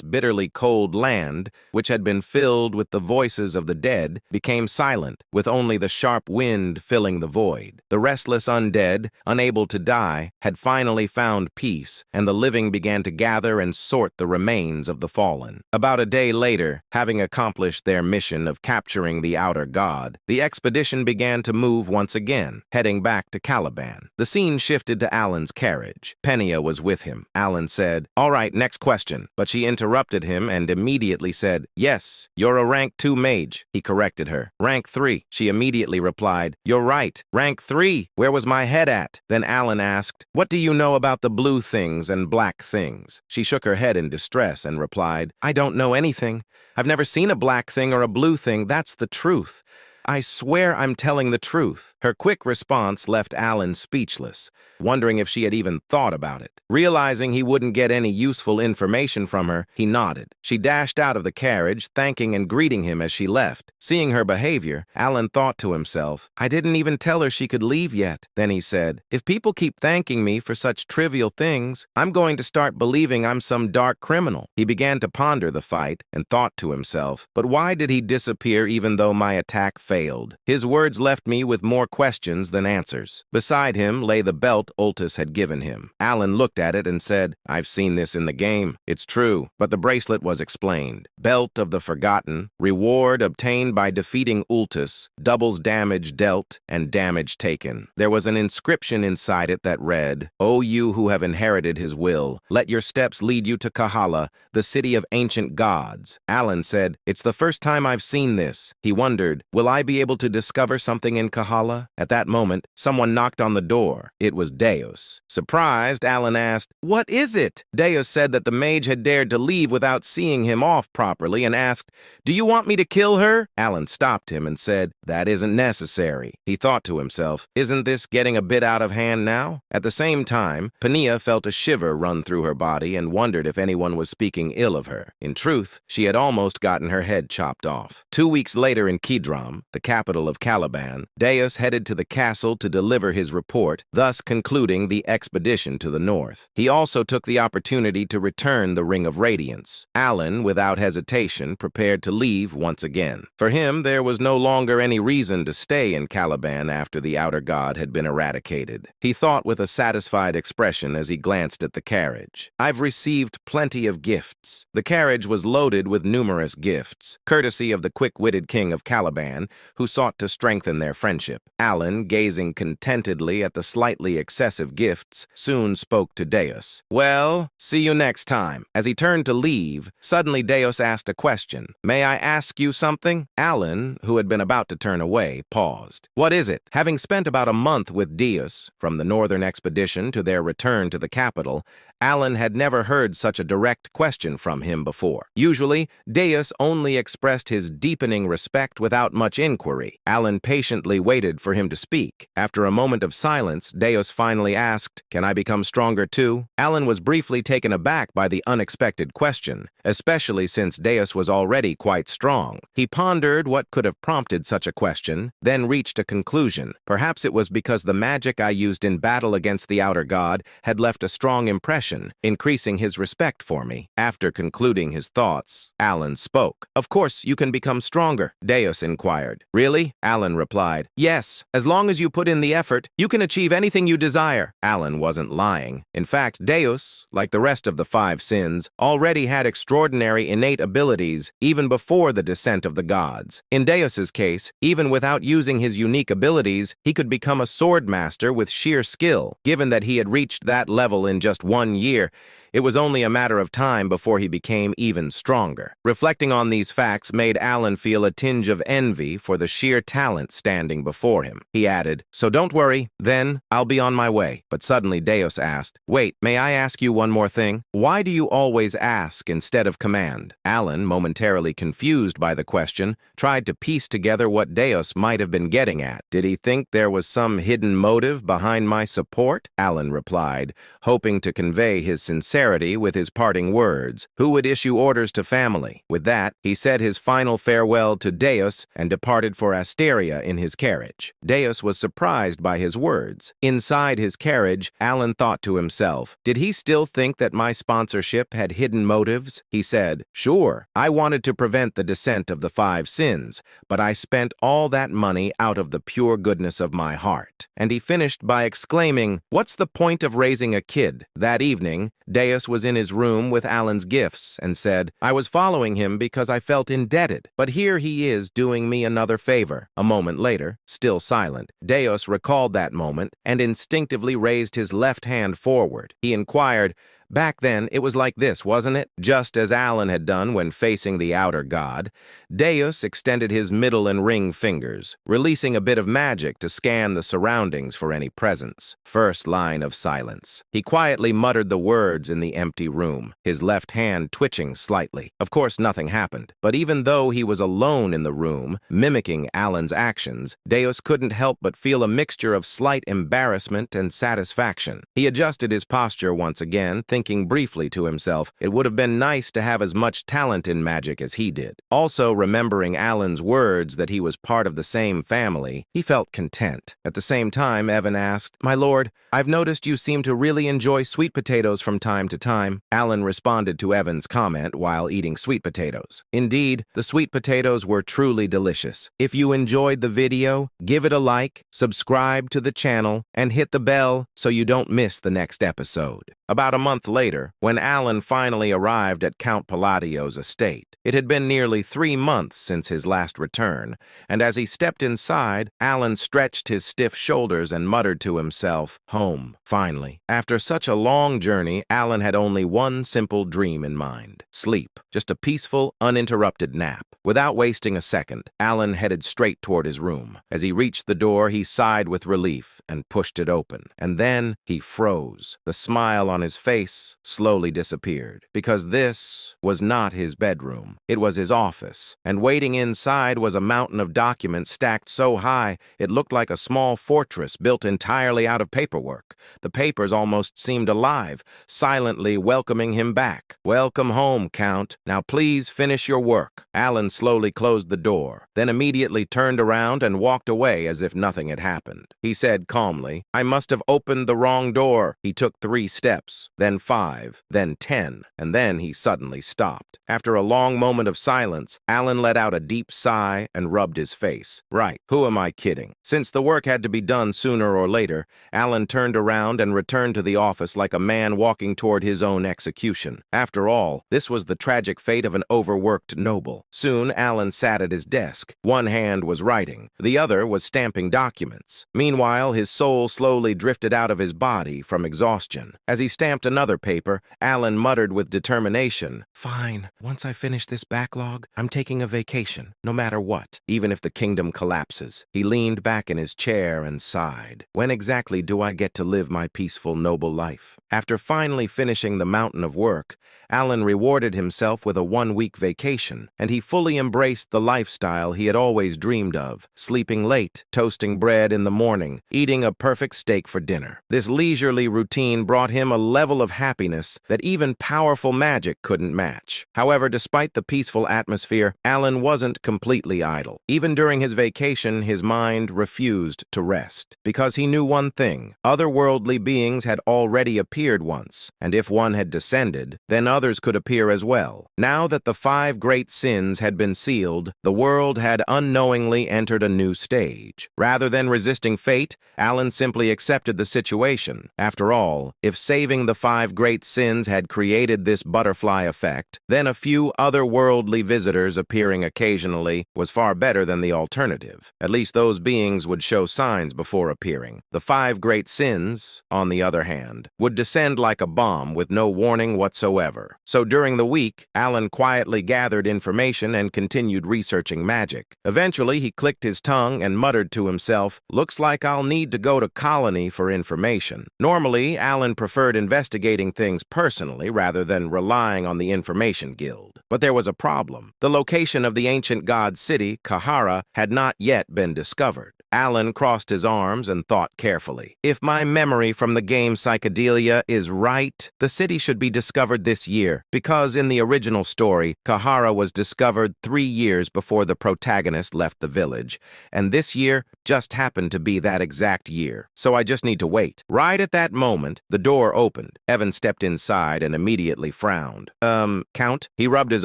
bitterly cold land, which had been filled with the voices of the dead, became silent, with only the sharp wind filling the void. The restless undead, unable to die, had finally found peace, and the living began to gather and sort the remains of the fallen. About a day later, having accomplished their mission of capturing the outer god, the expedition began to move once again, heading back to Caliban. The scene shifted to Alan's carriage. Penia was with him. Alan said, "All right, next question," but she interrupted him and immediately said, "Yes, you're a rank 2 mage." He corrected her. "Rank 3. She immediately replied, "You're right. Rank 3. Where was my head at?" Then Alan asked, "What do you know about the blue things and black things?" She shook her head in distress and replied, "I don't know anything. I've never seen a black thing or a blue thing, that's the truth. I swear I'm telling the truth. Her quick response left Alan speechless, wondering if she had even thought about it. Realizing he wouldn't get any useful information from her, he nodded. She dashed out of the carriage, thanking and greeting him as she left. Seeing her behavior, Alan thought to himself, I didn't even tell her she could leave yet. Then he said, if people keep thanking me for such trivial things, I'm going to start believing I'm some dark criminal. He began to ponder the fight and thought to himself, but why did he disappear even though my attack failed? His words left me with more questions than answers. Beside him lay the belt Ultis had given him. Alan looked at it and said, I've seen this in the game. It's true, but the bracelet was explained. Belt of the Forgotten, reward obtained by defeating Ultis, doubles damage dealt and damage taken. There was an inscription inside it that read, O you who have inherited his will, let your steps lead you to Kahala, the city of ancient gods. Alan said, it's the first time I've seen this. He wondered, will I be able to discover something in Kahala? At that moment, someone knocked on the door. It was Deus. Surprised, Alan asked, what is it? Deus said that the mage had dared to leave without seeing him off properly and asked, do you want me to kill her? Alan stopped him and said, that isn't necessary. He thought to himself, isn't this getting a bit out of hand now? At the same time, Pania felt a shiver run through her body and wondered if anyone was speaking ill of her. In truth, she had almost gotten her head chopped off. 2 weeks later in Kidram, the capital of Caliban, Deus headed to the castle to deliver his report, thus concluding the expedition to the north. He also took the opportunity to return the Ring of Radiance. Alan, without hesitation, prepared to leave once again. For him, there was no longer any reason to stay in Caliban after the outer god had been eradicated. He thought with a satisfied expression as he glanced at the carriage. I've received plenty of gifts. The carriage was loaded with numerous gifts, courtesy of the quick-witted king of Caliban, who sought to strengthen their friendship. Alan, gazing contentedly at the slightly excessive gifts, soon spoke to Deus. Well, see you next time. As he turned to leave, suddenly Deus asked a question. May I ask you something? Alan, who had been about to turn away, paused. What is it? Having spent about a month with Deus, from the northern expedition to their return to the capital, Alan had never heard such a direct question from him before. Usually, Deus only expressed his deepening respect without much inquiry. Alan patiently waited for him to speak. After a moment of silence, Deus finally asked, Can I become stronger too? Alan was briefly taken aback by the unexpected question, especially since Deus was already quite strong. He pondered what could have prompted such a question, then reached a conclusion. Perhaps it was because the magic I used in battle against the outer god had left a strong impression, increasing his respect for me. After concluding his thoughts, Alan spoke. Of course, you can become stronger, Deus inquired. Really? Alan replied. Yes, as long as you put in the effort, you can achieve anything you desire. Alan wasn't lying. In fact, Deus, like the rest of the 5 sins, already had extraordinary innate abilities even before the descent of the gods. In Deus's case, even without using his unique abilities, he could become a sword master with sheer skill. Given that he had reached that level in just 1 year, it was only a matter of time before he became even stronger. Reflecting on these facts made Alan feel a tinge of envy for the sheer talent standing before him. He added, so don't worry, then I'll be on my way. But suddenly Deus asked, wait, may I ask you one more thing? Why do you always ask instead of command? Alan, momentarily confused by the question, tried to piece together what Deus might have been getting at. Did he think there was some hidden motive behind my support? Alan replied, hoping to convey his sincerity with his parting words. Who would issue orders to family? With that, he said his final farewell to Deus and departed for Asteria in his carriage. Deus was surprised by his words. Inside his carriage, Alan thought to himself, did he still think that my sponsorship had hidden motives? He said, sure, I wanted to prevent the descent of the 5 sins, but I spent all that money out of the pure goodness of my heart. And he finished by exclaiming, what's the point of raising a kid? That evening, Deus was in his room with Alan's gifts and said, I was following him because I felt indebted, but here he is doing me another favor. A moment later, still silent, Deus recalled that moment and instinctively raised his left hand forward. He inquired, Back then, it was like this, wasn't it? Just as Alan had done when facing the outer god, Deus extended his middle and ring fingers, releasing a bit of magic to scan the surroundings for any presence. First line of silence. He quietly muttered the words in the empty room, his left hand twitching slightly. Of course, nothing happened, but even though he was alone in the room, mimicking Alan's actions, Deus couldn't help but feel a mixture of slight embarrassment and satisfaction. He adjusted his posture once again, thinking briefly to himself, it would have been nice to have as much talent in magic as he did. Also, remembering Alan's words that he was part of the same family, he felt content. At the same time, Evan asked, "My lord, I've noticed you seem to really enjoy sweet potatoes from time to time." Alan responded to Evan's comment while eating sweet potatoes. Indeed, the sweet potatoes were truly delicious. If you enjoyed the video, give it a like, subscribe to the channel, and hit the bell so you don't miss the next episode. About a month later, when Alan finally arrived at Count Palladio's estate, it had been nearly 3 months since his last return, and as he stepped inside, Alan stretched his stiff shoulders and muttered to himself, "Home, finally." After such a long journey, Alan had only one simple dream in mind: sleep, just a peaceful, uninterrupted nap. Without wasting a second, Alan headed straight toward his room. As he reached the door, he sighed with relief and pushed it open. And then he froze. The smile on his face slowly disappeared, because this was not his bedroom. It was his office, and waiting inside was a mountain of documents stacked so high it looked like a small fortress built entirely out of paperwork. The papers almost seemed alive, silently welcoming him back. "Welcome home, Count. Now please finish your work." Alan slowly closed the door, then immediately turned around and walked away as if nothing had happened. He said calmly, "I must have opened the wrong door." He took 3 steps, then 5, then 10, and then he suddenly stopped. After a long moment of silence, Alan let out a deep sigh and rubbed his face. Right, who am I kidding? Since the work had to be done sooner or later, Alan turned around and returned to the office like a man walking toward his own execution. After all, this was the tragic fate of an overworked noble. Soon, Alan sat at his desk. One hand was writing, the other was stamping documents. Meanwhile, his soul slowly drifted out of his body from exhaustion. As he stamped another paper, Alan muttered with determination, "Fine, once I finish this backlog, I'm taking a vacation, no matter what, even if the kingdom collapses." He leaned back in his chair and sighed. When exactly do I get to live my peaceful, noble life? After finally finishing the mountain of work, Alan rewarded himself with a 1-week vacation, and he fully embraced the lifestyle he had always dreamed of, sleeping late, toasting bread in the morning, eating a perfect steak for dinner. This leisurely routine brought him a level of happiness that even powerful magic couldn't match. However, despite the peaceful atmosphere, Alan wasn't completely idle. Even during his vacation, his mind refused to rest, because he knew one thing: otherworldly beings had already appeared once, and if one had descended, then others could appear as well. Now that the 5 great sins had been sealed, the world had unknowingly entered a new stage. Rather than resisting fate, Alan simply accepted the situation. After all, if saving the 5 great sins had created this butterfly effect, then a few otherworldly visitors appearing occasionally was far better than the alternative. At least those beings would show signs before appearing. The 5 great sins, on the other hand, would descend like a bomb with no warning whatsoever. So during the week, Alan quietly gathered information and continued researching magic. Eventually, he clicked his tongue and muttered to himself, "Looks like I'll need to go to Colony for information." Normally, Alan preferred investigating things personally rather than relying on the Information Guild. But there was a problem. The location of the ancient god city, Kahara, had not yet been discovered. Alan crossed his arms and thought carefully. If my memory from the game Psychedelia is right, the city should be discovered this year, because in the original story, Kahara was discovered 3 years before the protagonist left the village, and this year just happened to be that exact year. So I just need to wait. Right at that moment, the door opened. Evan stepped inside and immediately frowned. Count?" He rubbed his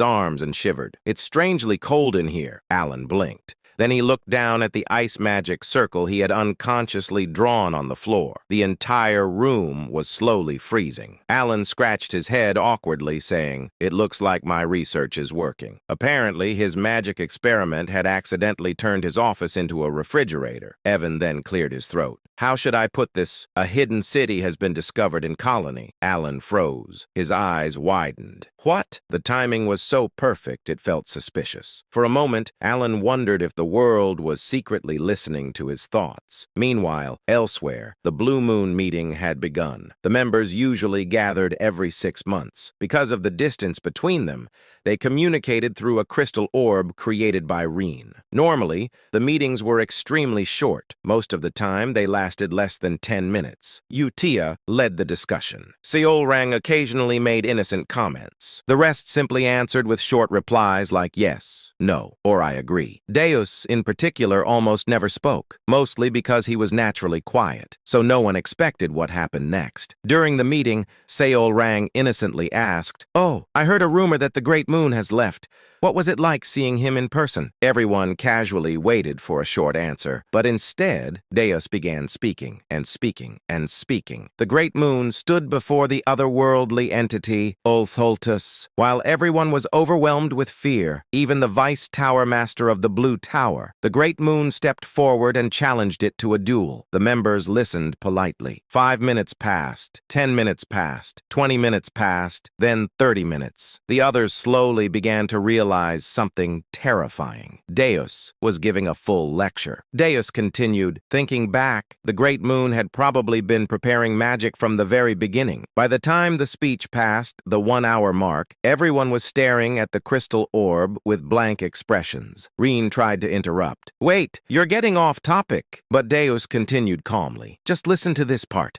arms and shivered. "It's strangely cold in here." Alan blinked. Then he looked down at the ice magic circle he had unconsciously drawn on the floor. The entire room was slowly freezing. Alan scratched his head awkwardly, saying, "It looks like my research is working." Apparently, his magic experiment had accidentally turned his office into a refrigerator. Evan then cleared his throat. "How should I put this? A hidden city has been discovered in Colony." Alan froze. His eyes widened. What? The timing was so perfect it felt suspicious. For a moment, Alan wondered if the world was secretly listening to his thoughts. Meanwhile, elsewhere, the Blue Moon meeting had begun. The members usually gathered every 6 months. Because of the distance between them, they communicated through a crystal orb created by Reen. Normally, the meetings were extremely short. Most of the time, they lasted less than 10 minutes. Utia led the discussion. Seolrang occasionally made innocent comments. The rest simply answered with short replies like yes, no, or I agree. Deus, in particular, almost never spoke, mostly because he was naturally quiet, so no one expected what happened next. During the meeting, Seolrang innocently asked, "Oh, I heard a rumor that the Great Moon has left. What was it like seeing him in person?" Everyone casually waited for a short answer, but instead, Deus began speaking and speaking and speaking. The Great Moon stood before the otherworldly entity, Ulthultus, while everyone was overwhelmed with fear, even the Vice Tower Master of the Blue Tower. The Great Moon stepped forward and challenged it to a duel. The members listened politely. 5 minutes passed, 10 minutes passed, 20 minutes passed, then 30 minutes. The others slowly began to realize something terrifying. Deus was giving a full lecture. Deus continued, "Thinking back, the Great Moon had probably been preparing magic from the very beginning. By the time the speech passed the 1-hour mark, everyone was staring at the crystal orb with blank expressions." Reen tried to interrupt. "Wait, you're getting off topic." But Deus continued calmly. "Just listen to this part.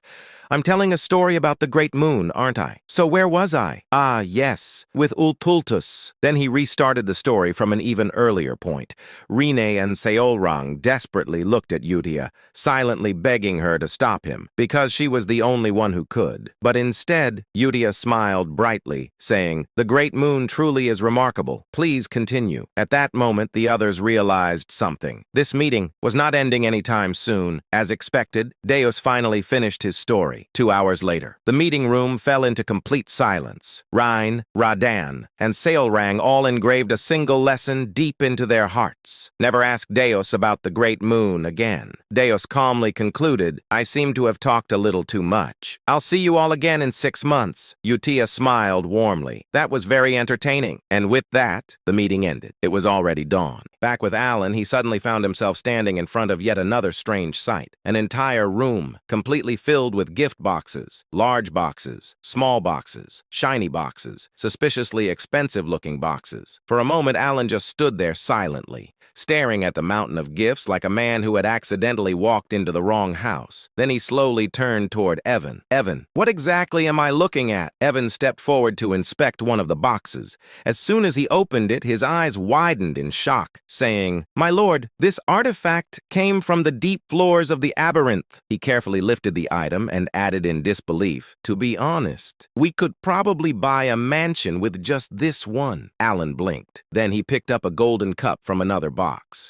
I'm telling a story about the Great Moon, aren't I? So where was I? Ah, yes, with Ultultus." Then he restarted the story from an even earlier point. Rene and Seolrang desperately looked at Utia, silently begging her to stop him, because she was the only one who could. But instead, Utia smiled brightly, saying, "The Great Moon truly is remarkable. Please continue." At that moment, the others realized something. This meeting was not ending anytime soon. As expected, Deus finally finished his story. 2 hours later, the meeting room fell into complete silence. Rhine, Radan, and Seolrang all engraved a single lesson deep into their hearts. Never ask Deus about the Great Moon again. Deus calmly concluded, "I seem to have talked a little too much. I'll see you all again in 6 months." Utia smiled warmly. "That was very entertaining." And with that, the meeting ended. It was already dawn. Back with Alan, he suddenly found himself standing in front of yet another strange sight. An entire room, completely filled with gift boxes, large boxes, small boxes, shiny boxes, suspiciously expensive-looking boxes. For a moment, Alan just stood there silently, staring at the mountain of gifts like a man who had accidentally walked into the wrong house. Then he slowly turned toward Evan. "Evan, what exactly am I looking at?" Evan stepped forward to inspect one of the boxes. As soon as he opened it, his eyes widened in shock, saying, "My lord, this artifact came from the deep floors of the Labyrinth." He carefully lifted the item and added in disbelief, "To be honest, we could probably buy a mansion with just this one." Alan blinked. Then he picked up a golden cup from another box.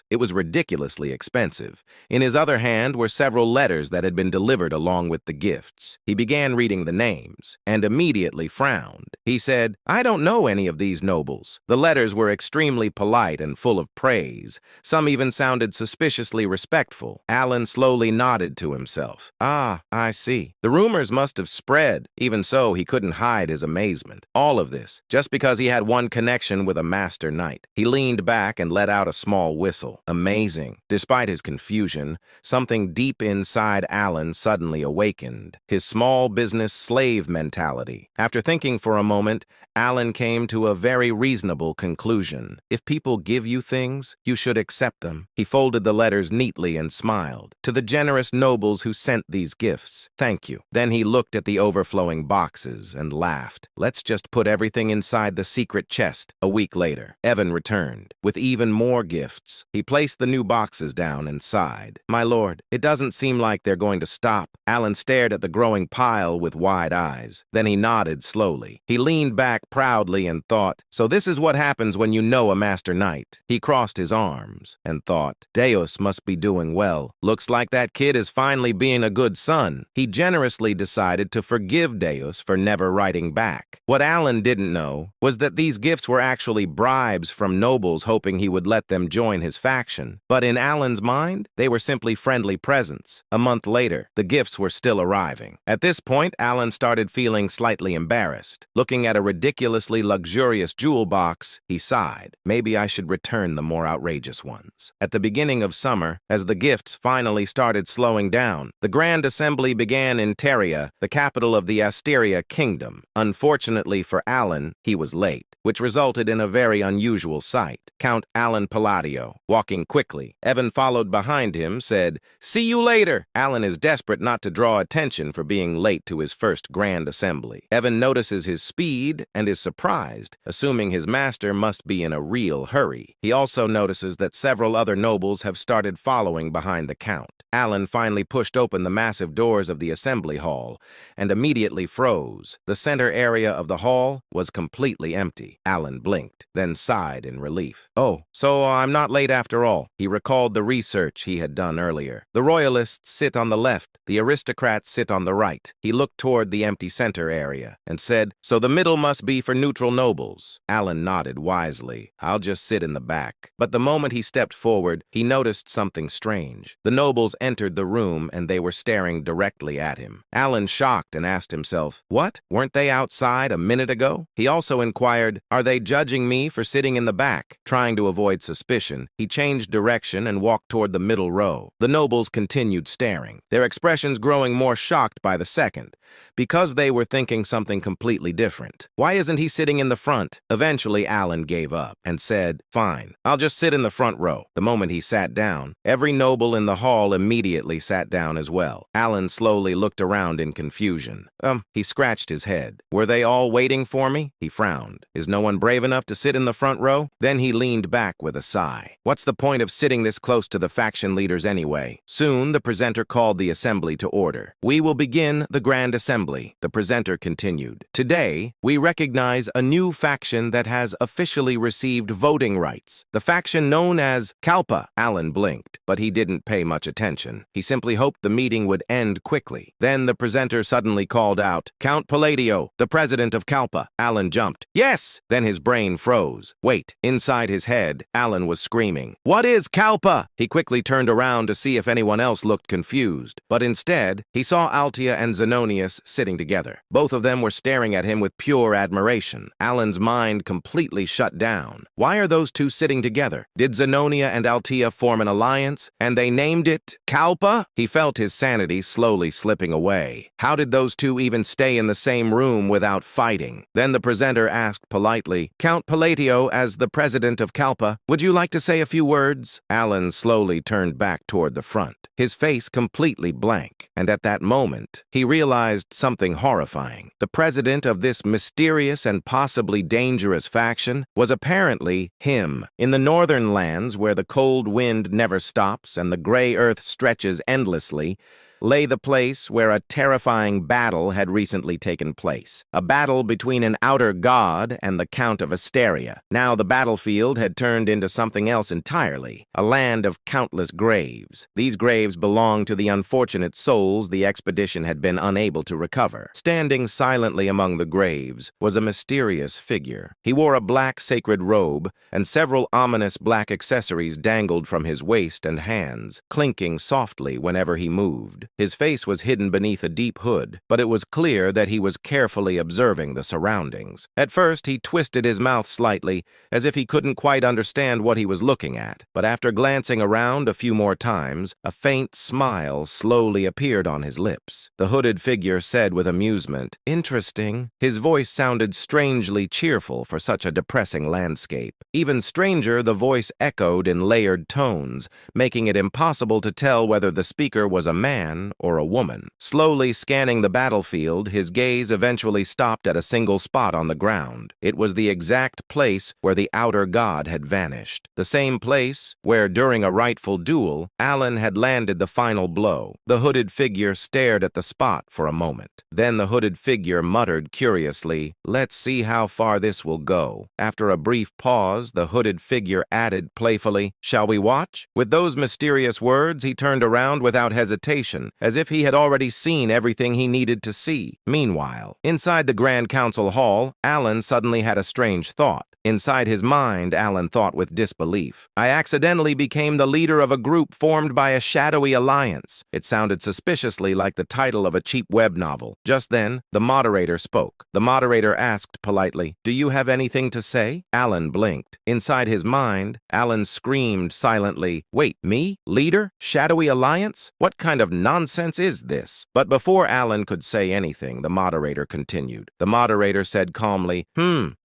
It was ridiculously expensive. In his other hand were several letters that had been delivered along with the gifts. He began reading the names and immediately frowned. He said, "I don't know any of these nobles." The letters were extremely polite and full of praise. Some even sounded suspiciously respectful. Alan slowly nodded to himself. "Ah, I see. The rumors must have spread." Even so, he couldn't hide his amazement. All of this, just because he had one connection with a master knight. He leaned back and let out a small whistle. Amazing. Despite his confusion, something deep inside Alan suddenly awakened. His small business slave mentality. After thinking for a moment, Alan came to a very reasonable conclusion. If people give you things, you should accept them. He folded the letters neatly and smiled. "To the generous nobles who sent these gifts, thank you." Then he looked at the overflowing boxes and laughed. "Let's just put everything inside the secret chest." A week later, Evan returned with even more gifts. He placed the new boxes down and sighed. "My lord, it doesn't seem like they're going to stop." Alan stared at the growing pile with wide eyes. Then he nodded slowly. He leaned back proudly and thought, "So this is what happens when you know a master knight." He crossed crossed his arms and thought, Deus must be doing well. Looks like that kid is finally being a good son. He generously decided to forgive Deus for never writing back. What Alan didn't know was that these gifts were actually bribes from nobles hoping he would let them join his faction. But in Alan's mind, they were simply friendly presents. A month later, the gifts were still arriving. At this point, Alan started feeling slightly embarrassed. Looking at a ridiculously luxurious jewel box, he sighed. Maybe I should return the more outrageous ones. At the beginning of summer, as the gifts finally started slowing down, the Grand Assembly began in Teria, the capital of the Asteria Kingdom. Unfortunately for Alan, he was late, which resulted in a very unusual sight. Count Alan Palladio, walking quickly. Evan followed behind him, said, "See you later." Alan is desperate not to draw attention for being late to his first Grand Assembly. Evan notices his speed and is surprised, assuming his master must be in a real hurry. He also notices that several other nobles have started following behind the Count. Alan finally pushed open the massive doors of the assembly hall and immediately froze. The center area of the hall was completely empty. Alan blinked, then sighed in relief. Oh, so I'm not late after all. He recalled the research he had done earlier. The royalists sit on the left, the aristocrats sit on the right. He looked toward the empty center area and said, "So the middle must be for neutral nobles." Alan nodded wisely. "I'll just sit in the back." But the moment he stepped forward, he noticed something strange. The nobles entered the room and they were staring directly at him. Alan shocked and asked himself, "What? Weren't they outside a minute ago?" He also inquired, "Are they judging me for sitting in the back?" Trying to avoid suspicion, he changed direction and walked toward the middle row. The nobles continued staring, their expressions growing more shocked by the second, because they were thinking something completely different. Why isn't he sitting in the front? Eventually, Alan gave up and said, "Fine, I'll just sit in the front row." The moment he sat down, every noble in the hall immediately sat down as well. Alan slowly looked around in confusion. He scratched his head. Were they all waiting for me? He frowned. Is no one brave enough to sit in the front row? Then he leaned back with a sigh. What's the point of sitting this close to the faction leaders anyway? Soon, the presenter called the assembly to order. "We will begin the Grand Assembly," the presenter continued. "Today, we recognize a new faction that has officially received voting rights. The faction known as Kalpa." Alan blinked, but he didn't pay much attention. He simply hoped the meeting would end quickly. Then the presenter suddenly called out, "Count Palladio, the president of Kalpa." Alan jumped. "Yes!" Then his brain froze. Wait, inside his head, Alan was screaming, "What is Kalpa?" He quickly turned around to see if anyone else looked confused, but instead, he saw Altia and Zenonius sitting together. Both of them were staring at him with pure admiration. Alan's mind completely shut down. Why are those two sitting together? Did Zenonia and Altia form an alliance, and they named it Kalpa? He felt his sanity slowly slipping away. How did those two even stay in the same room without fighting? Then the presenter asked politely, "Count Palladio, as the president of Kalpa, would you like to say a few words?" Alan slowly turned back toward the front, his face completely blank, and at that moment, he realized something horrifying. The president of this mysterious and possibly dangerous faction was apparently him. In the northern lands, where the cold wind never stops and the gray earth stretches endlessly, lay the place where a terrifying battle had recently taken place. A battle between an outer god and the Count of Asteria. Now the battlefield had turned into something else entirely, a land of countless graves. These graves belonged to the unfortunate souls the expedition had been unable to recover. Standing silently among the graves was a mysterious figure. He wore a black sacred robe, and several ominous black accessories dangled from his waist and hands, clinking softly whenever he moved. His face was hidden beneath a deep hood, but it was clear that he was carefully observing the surroundings. At first, he twisted his mouth slightly, as if he couldn't quite understand what he was looking at. But after glancing around a few more times, a faint smile slowly appeared on his lips. The hooded figure said with amusement, "Interesting." His voice sounded strangely cheerful for such a depressing landscape. Even stranger, the voice echoed in layered tones, making it impossible to tell whether the speaker was a man man or a woman. Slowly scanning the battlefield, his gaze eventually stopped at a single spot on the ground. It was the exact place where the outer god had vanished. The same place where, during a rightful duel, Alan had landed the final blow. The hooded figure stared at the spot for a moment. Then the hooded figure muttered curiously, "Let's see how far this will go." After a brief pause, the hooded figure added playfully, "Shall we watch?" With those mysterious words, he turned around without hesitation, as if he had already seen everything he needed to see. Meanwhile, inside the Grand Council Hall, Alan suddenly had a strange thought. Inside his mind, Alan thought with disbelief. "I accidentally became the leader of a group formed by a shadowy alliance." It sounded suspiciously like the title of a cheap web novel. Just then, the moderator spoke. The moderator asked politely, "Do you have anything to say?" Alan blinked. Inside his mind, Alan screamed silently, "Wait, me? Leader? Shadowy alliance? What kind of nonsense is this?" But before Alan could say anything, the moderator continued. The moderator said calmly,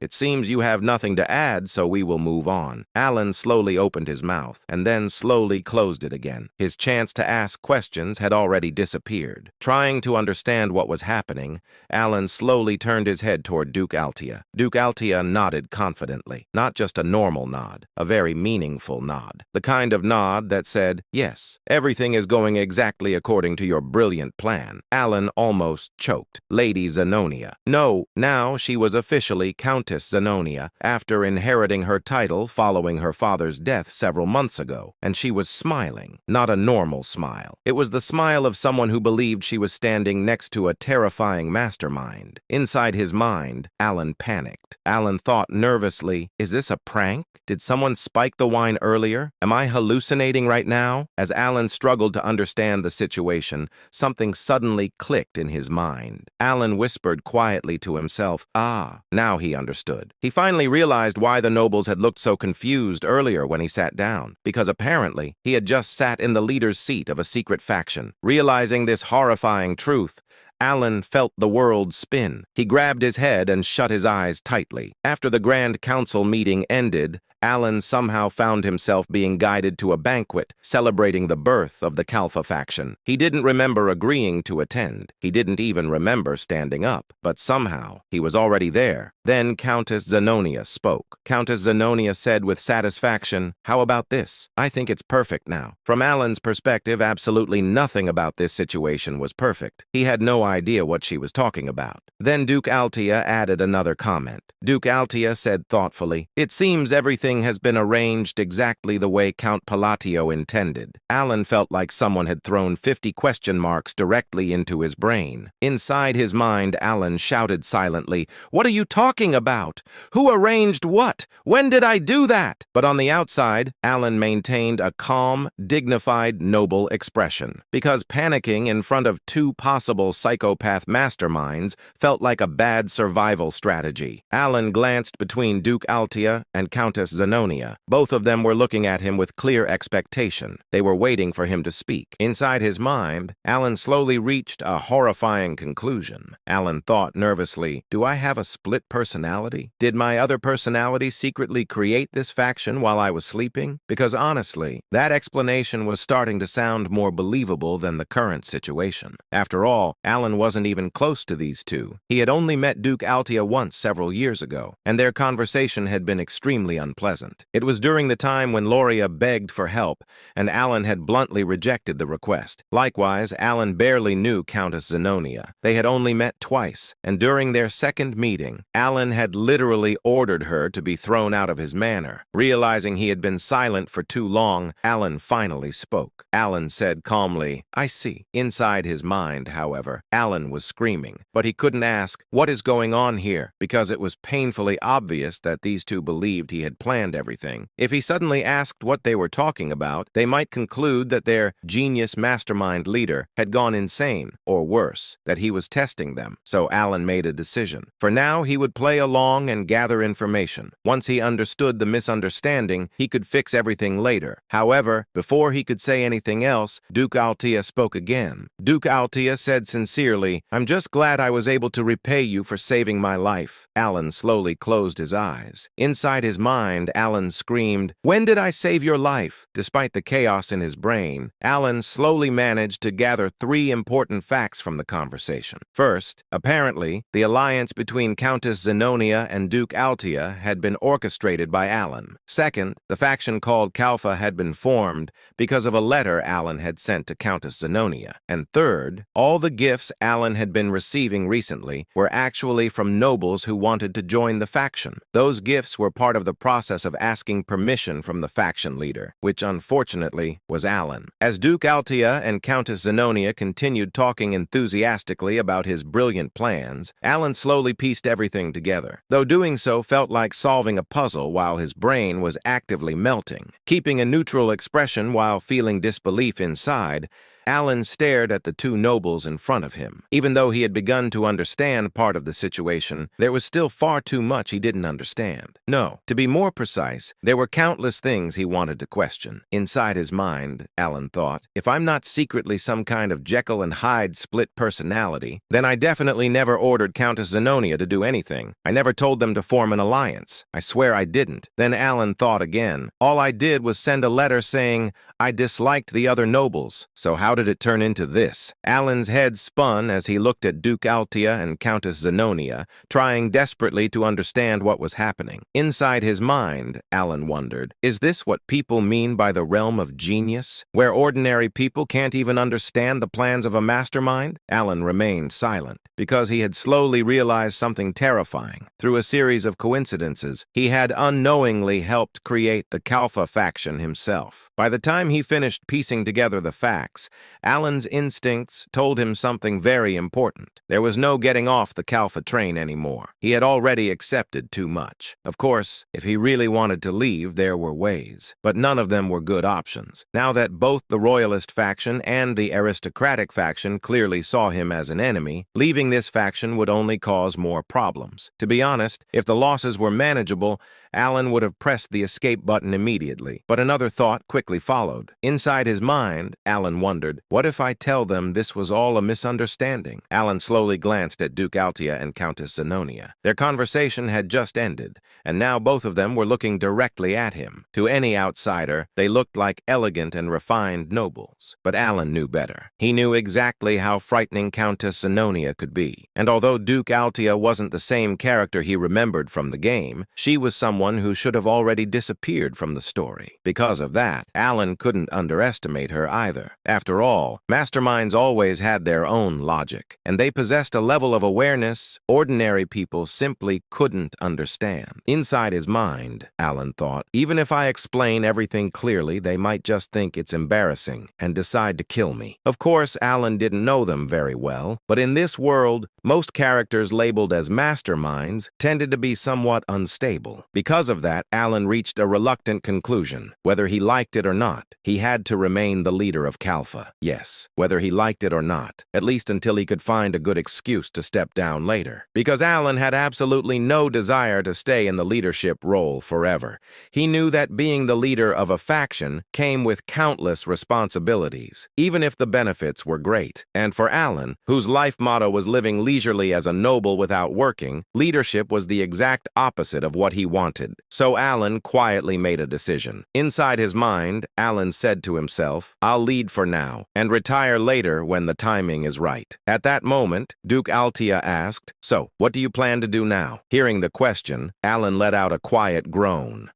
"It seems you have nothing to add, so we will move on." Alan slowly opened his mouth, and then slowly closed it again. His chance to ask questions had already disappeared. Trying to understand what was happening, Alan slowly turned his head toward Duke Altia. Duke Altia nodded confidently. Not just a normal nod, a very meaningful nod. The kind of nod that said, "Yes, everything is going exactly according to your brilliant plan." Alan almost choked. Lady Zenonia. No, now she was officially Countess Zenonia, after inheriting her title following her father's death several months ago, and she was smiling. Not a normal smile. It was the smile of someone who believed she was standing next to a terrifying mastermind. Inside his mind, Alan panicked. Alan thought nervously, "Is this a prank? Did someone spike the wine earlier? Am I hallucinating right now?" As Alan struggled to understand the situation, something suddenly clicked in his mind. Alan whispered quietly to himself, "Ah." Now he understood. He finally realized why the nobles had looked so confused earlier when he sat down, because apparently he had just sat in the leader's seat of a secret faction. Realizing this horrifying truth, Alan felt the world spin. He grabbed his head and shut his eyes tightly. After the Grand Council meeting ended, Alan somehow found himself being guided to a banquet celebrating the birth of the Kalfa faction. He didn't remember agreeing to attend. He didn't even remember standing up, but somehow he was already there. Then Countess Zenonia spoke. Countess Zenonia said with satisfaction, "How about this? I think it's perfect now." From Alan's perspective, absolutely nothing about this situation was perfect. He had no idea what she was talking about. Then Duke Altia added another comment. Duke Altia said thoughtfully, "It seems everything has been arranged exactly the way Count Palatio intended." Alan felt like someone had thrown 50 question marks directly into his brain. Inside his mind, Alan shouted silently, "What are you talking about? Who arranged what? When did I do that?" But on the outside, Alan maintained a calm, dignified, noble expression. Because panicking in front of two possible psychopath masterminds felt like a bad survival strategy. Alan glanced between Duke Altia and Countess Zenonia. Both of them were looking at him with clear expectation. They were waiting for him to speak. Inside his mind, Alan slowly reached a horrifying conclusion. Alan thought nervously, "Do I have a split personality? Did my other personality secretly create this faction while I was sleeping?" Because honestly, that explanation was starting to sound more believable than the current situation. After all, Alan wasn't even close to these two. He had only met Duke Altia once several years ago, and their conversation had been extremely unpleasant. It was during the time when Loria begged for help, and Alan had bluntly rejected the request. Likewise, Alan barely knew Countess Zenonia. They had only met twice, and during their second meeting, Alan had literally ordered her to be thrown out of his manor. Realizing he had been silent for too long, Alan finally spoke. Alan said calmly, "I see." Inside his mind, however, Alan was screaming, but he couldn't ask, "What is going on here?" because it was painfully obvious that these two believed he had planned everything. If he suddenly asked what they were talking about, they might conclude that their genius mastermind leader had gone insane, or worse, that he was testing them. So Alan made a decision. For now, he would play along and gather information. Once he understood the misunderstanding, he could fix everything later. However, before he could say anything else, Duke Altia spoke again. Duke Altia said sincerely, "I'm just glad I was able to repay you for saving my life." Alan slowly closed his eyes. Inside his mind, mind, Alan screamed, "When did I save your life?" Despite the chaos in his brain, Alan slowly managed to gather three important facts from the conversation. First, apparently, the alliance between Countess Zenonia and Duke Altia had been orchestrated by Alan. Second, the faction called Kalfa had been formed because of a letter Alan had sent to Countess Zenonia. And third, all the gifts Alan had been receiving recently were actually from nobles who wanted to join the faction. Those gifts were part of the process of asking permission from the faction leader, which unfortunately was Alan. As Duke Altia and Countess Zenonia continued talking enthusiastically about his brilliant plans, Alan slowly pieced everything together, though doing so felt like solving a puzzle while his brain was actively melting. Keeping a neutral expression while feeling disbelief inside, Alan stared at the two nobles in front of him. Even though he had begun to understand part of the situation, there was still far too much he didn't understand. No, to be more precise, there were countless things he wanted to question. Inside his mind, Alan thought, if I'm not secretly some kind of Jekyll and Hyde split personality, then I definitely never ordered Countess Zenonia to do anything. I never told them to form an alliance. I swear I didn't. Then Alan thought again. All I did was send a letter saying I disliked the other nobles. So how did it turn into this? Alan's head spun as he looked at Duke Altia and Countess Zenonia, trying desperately to understand what was happening. Inside his mind, Alan wondered, is this what people mean by the realm of genius, where ordinary people can't even understand the plans of a mastermind? Alan remained silent, because he had slowly realized something terrifying. Through a series of coincidences, he had unknowingly helped create the Kalfa faction himself. By the time he finished piecing together the facts, Alan's instincts told him something very important. There was no getting off the Kalfa train anymore. He had already accepted too much. Of course, if he really wanted to leave, there were ways, but none of them were good options. Now that both the royalist faction and the aristocratic faction clearly saw him as an enemy, leaving this faction would only cause more problems. To be honest, if the losses were manageable, Alan would have pressed the escape button immediately, but another thought quickly followed. Inside his mind, Alan wondered, what if I tell them this was all a misunderstanding? Alan slowly glanced at Duke Altia and Countess Zenonia. Their conversation had just ended, and now both of them were looking directly at him. To any outsider, they looked like elegant and refined nobles. But Alan knew better. He knew exactly how frightening Countess Zenonia could be. And although Duke Altia wasn't the same character he remembered from the game, she was someone who should have already disappeared from the story. Because of that, Alan couldn't underestimate her either. After all, masterminds always had their own logic, and they possessed a level of awareness ordinary people simply couldn't understand. Inside his mind, Alan thought, even if I explain everything clearly, they might just think it's embarrassing and decide to kill me. Of course, Alan didn't know them very well, but in this world, most characters labeled as masterminds tended to be somewhat unstable. Because of that, Alan reached a reluctant conclusion. Whether he liked it or not, he had to remain the leader of Kalfa. Yes, whether he liked it or not, at least until he could find a good excuse to step down later. Because Alan had absolutely no desire to stay in the leadership role forever. He knew that being the leader of a faction came with countless responsibilities, even if the benefits were great. And for Alan, whose life motto was living leisurely as a noble without working, leadership was the exact opposite of what he wanted. So Alan quietly made a decision. Inside his mind, Alan said to himself, I'll lead for now and retire later when the timing is right. At that moment, Duke Altia asked, so, what do you plan to do now? Hearing the question, Alan let out a quiet groan.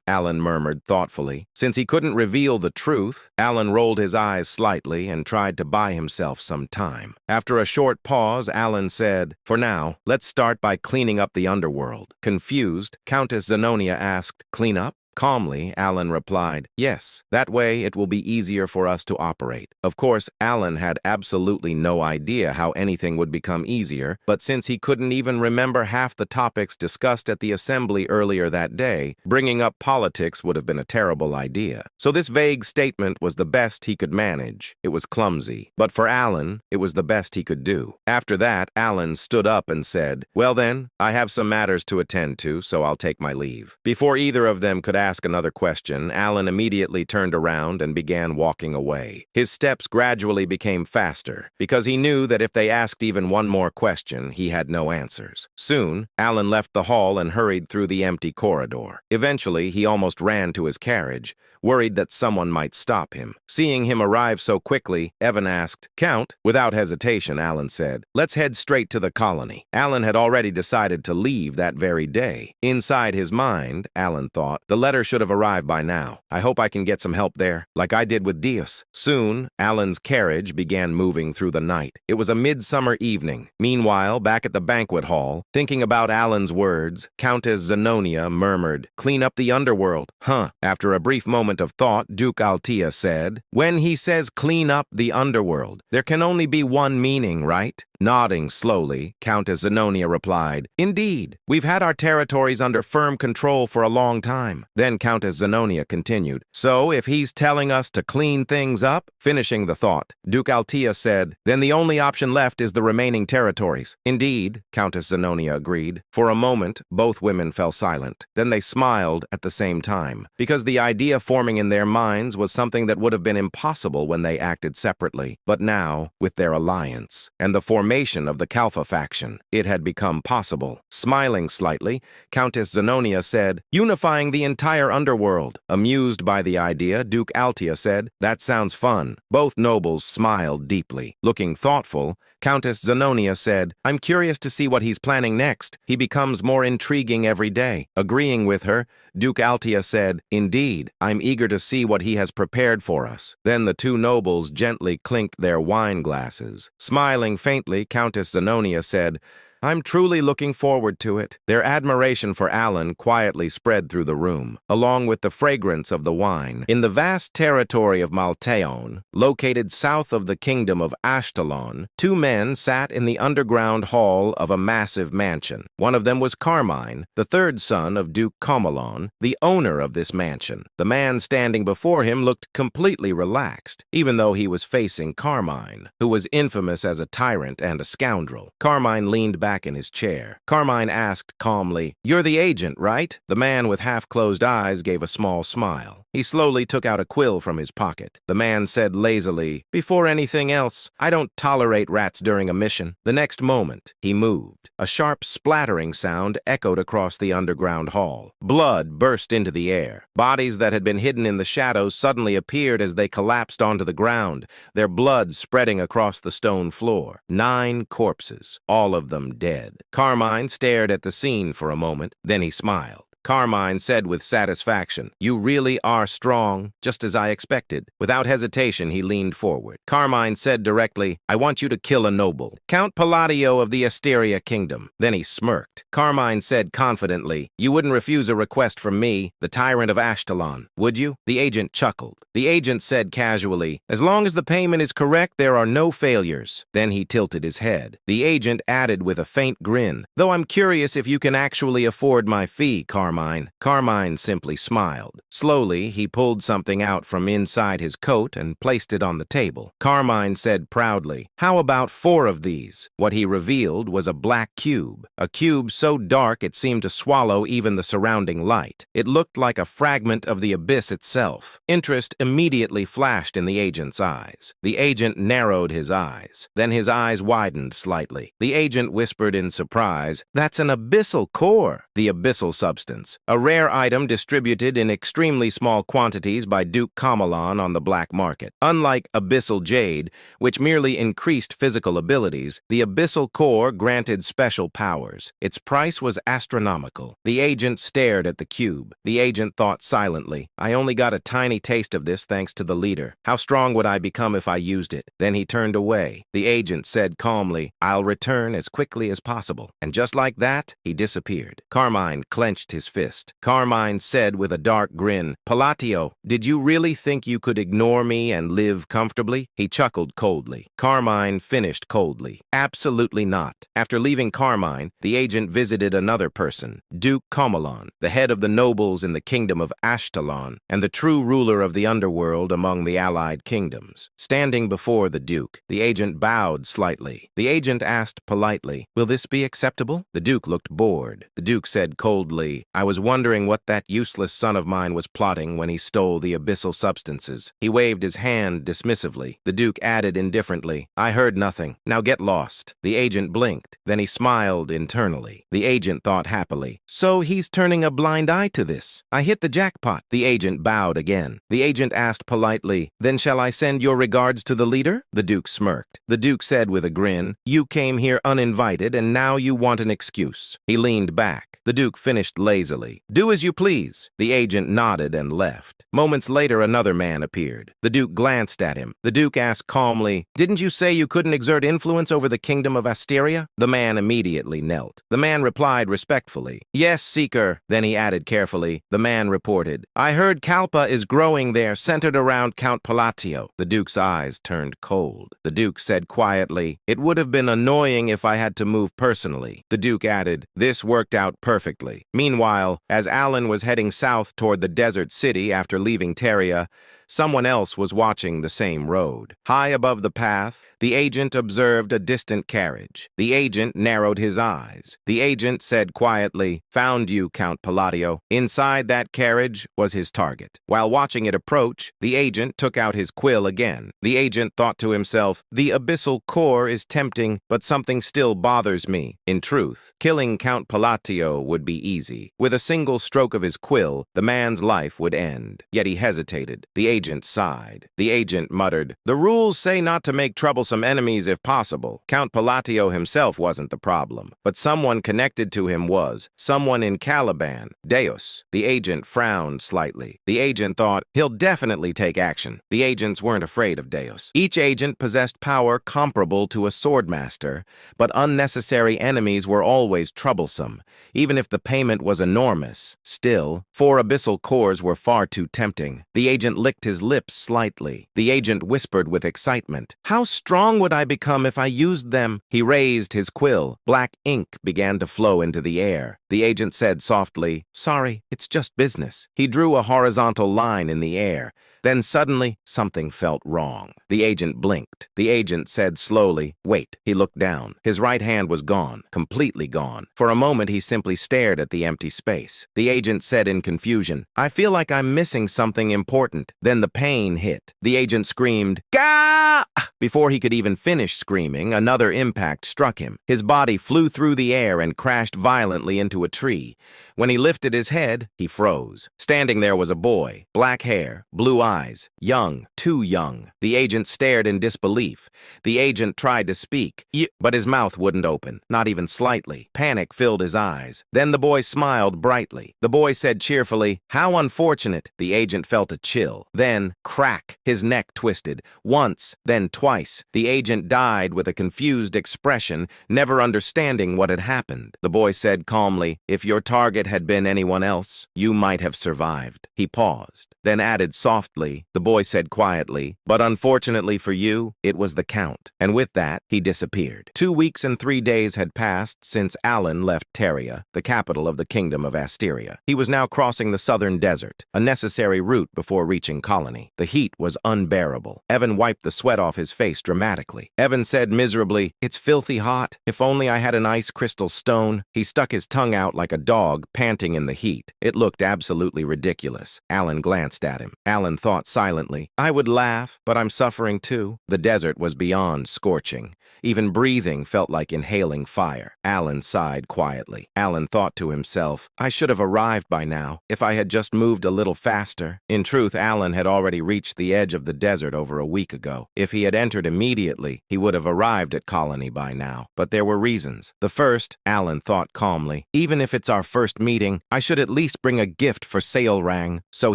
Alan murmured thoughtfully. Since he couldn't reveal the truth, Alan rolled his eyes slightly and tried to buy himself some time. After a short pause, Alan said, for now, let's start by cleaning up the underworld. Confused, Countess Zenonia asked, clean up? Calmly, Alan replied, yes, that way it will be easier for us to operate. Of course, Alan had absolutely no idea how anything would become easier, but since he couldn't even remember half the topics discussed at the assembly earlier that day, bringing up politics would have been a terrible idea. So this vague statement was the best he could manage. It was clumsy, but for Alan, it was the best he could do. After that, Alan stood up and said, well then, I have some matters to attend to, so I'll take my leave. Before either of them could ask another question, Alan immediately turned around and began walking away. His steps gradually became faster, because he knew that if they asked even one more question, he had no answers. Soon, Alan left the hall and hurried through the empty corridor. Eventually, he almost ran to his carriage, worried that someone might stop him. Seeing him arrive so quickly, Evan asked, "Count?" Without hesitation, Alan said, "Let's head straight to the colony." Alan had already decided to leave that very day. Inside his mind, Alan thought, the letter should have arrived by now. I hope I can get some help there, like I did with Dios. Soon, Alan's carriage began moving through the night. It was a midsummer evening. Meanwhile, back at the banquet hall, thinking about Alan's words, Countess Zenonia murmured, "Clean up the underworld." Huh. After a brief moment of thought, Duke Altia said, "When he says clean up the underworld, there can only be one meaning, right?" Nodding slowly, Countess Zenonia replied, "Indeed, we've had our territories under firm control for a long time." Then Countess Zenonia continued, "So if he's telling us to clean things up?" Finishing the thought, Duke Altia said, "Then the only option left is the remaining territories." "Indeed," Countess Zenonia agreed. For a moment, both women fell silent. Then they smiled at the same time, because the idea forming in their minds was something that would have been impossible when they acted separately. But now, with their alliance, and the formation of the Kalfa faction, it had become possible. Smiling slightly, Countess Zenonia said, "Unifying the entire underworld." Amused by the idea, Duke Altia said, "That sounds fun." Both nobles smiled deeply. Looking thoughtful, Countess Zenonia said, "I'm curious to see what he's planning next. He becomes more intriguing every day." Agreeing with her, Duke Altia said, "Indeed, I'm eager to see what he has prepared for us." Then the two nobles gently clinked their wine glasses. Smiling faintly, Countess Zenonia said, "I'm truly looking forward to it." Their admiration for Alan quietly spread through the room, along with the fragrance of the wine. In the vast territory of Maltaeon, located south of the kingdom of Ashtalon, two men sat in the underground hall of a massive mansion. One of them was Carmine, the third son of Duke Comalon, the owner of this mansion. The man standing before him looked completely relaxed, even though he was facing Carmine, who was infamous as a tyrant and a scoundrel. Carmine leaned back in his chair. Carmine asked calmly, "You're the agent, right?" The man with half-closed eyes gave a small smile. He slowly took out a quill from his pocket. The man said lazily, "Before anything else, I don't tolerate rats during a mission." The next moment, he moved. A sharp splattering sound echoed across the underground hall. Blood burst into the air. Bodies that had been hidden in the shadows suddenly appeared as they collapsed onto the ground, their blood spreading across the stone floor. 9 corpses, all of them dead. Carmine stared at the scene for a moment, then he smiled. Carmine said with satisfaction, "You really are strong, just as I expected." Without hesitation, he leaned forward. Carmine said directly, "I want you to kill a noble, Count Palladio of the Asteria Kingdom." Then he smirked. Carmine said confidently, "You wouldn't refuse a request from me, the tyrant of Ashtalon, would you?" The agent chuckled. The agent said casually, "As long as the payment is correct, there are no failures." Then he tilted his head. The agent added with a faint grin, "Though I'm curious if you can actually afford my fee, Carmine." Carmine simply smiled. Slowly, he pulled something out from inside his coat and placed it on the table. Carmine said proudly, "How about 4 of these?" What he revealed was a black cube, a cube so dark it seemed to swallow even the surrounding light. It looked like a fragment of the abyss itself. Interest immediately flashed in the agent's eyes. The agent narrowed his eyes. Then his eyes widened slightly. The agent whispered in surprise, "That's an abyssal core." The abyssal substance, a rare item distributed in extremely small quantities by Duke Comalon on the black market. Unlike abyssal jade, which merely increased physical abilities, the abyssal core granted special powers. Its price was astronomical. The agent stared at the cube. The agent thought silently, "I only got a tiny taste of this thanks to the leader. How strong would I become if I used it?" Then he turned away. The agent said calmly, "I'll return as quickly as possible." And just like that, he disappeared. Carmine clenched his fist. Carmine said with a dark grin, "Palladio, did you really think you could ignore me and live comfortably?" He chuckled coldly. Carmine finished coldly, "Absolutely not." After leaving Carmine, the agent visited another person, Duke Comalon, the head of the nobles in the kingdom of Ashtalon, and the true ruler of the underworld among the allied kingdoms. Standing before the Duke, the agent bowed slightly. The agent asked politely, "Will this be acceptable?" The Duke looked bored. The Duke said coldly, I was wondering what that useless son of mine was plotting when he stole the abyssal substances. He waved his hand dismissively. The Duke added indifferently, I heard nothing. Now get lost. The agent blinked. Then he smiled internally. The agent thought happily, so he's turning a blind eye to this. I hit the jackpot. The agent bowed again. The agent asked politely, then shall I send your regards to the leader? The Duke smirked. The Duke said with a grin, you came here uninvited and now you want an excuse. He leaned back. The Duke finished lazily. Do as you please. The agent nodded and left. Moments later, another man appeared. The Duke glanced at him. The Duke asked calmly, didn't you say you couldn't exert influence over the kingdom of Asteria? The man immediately knelt. The man replied respectfully, yes, Seeker. Then he added carefully, the man reported, I heard Kalpa is growing there, centered around Count Palatio. The Duke's eyes turned cold. The Duke said quietly, it would have been annoying if I had to move personally. The Duke added, this worked out perfectly. Meanwhile, as Alan was heading south toward the desert city after leaving Teria, someone else was watching the same road. High above the path, the agent observed a distant carriage. The agent narrowed his eyes. The agent said quietly, found you, Count Palladio. Inside that carriage was his target. While watching it approach, the agent took out his quill again. The agent thought to himself, the abyssal core is tempting, but something still bothers me. In truth, killing Count Palatio would be easy. With a single stroke of his quill, the man's life would end. Yet he hesitated. The agent sighed. The agent muttered, the rules say not to make troublesome enemies if possible. Count Palatio himself wasn't the problem, but someone connected to him was. Someone in Caliban. Deus. The agent frowned slightly. The agent thought, he'll definitely take action. The agents weren't afraid of Deus. Each agent possessed power comparable to a swordmaster, but unnecessary enemies were always troublesome, even if the payment was enormous. Still, 4 abyssal cores were far too tempting. The agent licked his lips slightly. The agent whispered with excitement, how strong would I become if I used them? He raised his quill. Black ink began to flow into the air. The agent said softly, sorry, it's just business. He drew a horizontal line in the air. Then suddenly, something felt wrong. The agent blinked. The agent said slowly, wait. He looked down. His right hand was gone, completely gone. For a moment, he simply stared at the empty space. The agent said in confusion, I feel like I'm missing something important. Then the pain hit. The agent screamed, Gah! Before he could even finish screaming, another impact struck him. His body flew through the air and crashed violently into a tree. When he lifted his head, he froze. Standing there was a boy, black hair, blue eyes, young, too young. The agent stared in disbelief. The agent tried to speak, but his mouth wouldn't open, not even slightly. Panic filled his eyes. Then the boy smiled brightly. The boy said cheerfully, how unfortunate. The agent felt a chill. Then, crack, his neck twisted. Once, then twice. The agent died with a confused expression, never understanding what had happened. The boy said calmly, if your target had been anyone else, you might have survived. He paused, then added softly, the boy said quietly, but unfortunately for you, it was the Count. And with that, he disappeared. 2 weeks and 3 days had passed since Alan left Teria, the capital of the kingdom of Asteria. He was now crossing the southern desert, a necessary route before reaching Colony. The heat was unbearable. Evan wiped the sweat off his face dramatically. Evan said miserably, it's filthy hot. If only I had an ice crystal stone. He stuck his tongue out like a dog, panting in the heat. It looked absolutely ridiculous. Alan glanced at him. Alan thought silently, I would laugh, but I'm suffering too. The desert was beyond scorching. Even breathing felt like inhaling fire. Alan sighed quietly. Alan thought to himself, I should have arrived by now, if I had just moved a little faster. In truth, Alan had already reached the edge of the desert over a week ago. If he had entered immediately, he would have arrived at Colony by now. But there were reasons. The first, Alan thought calmly, even if it's our first meeting, I should at least bring a gift for Sailrang. So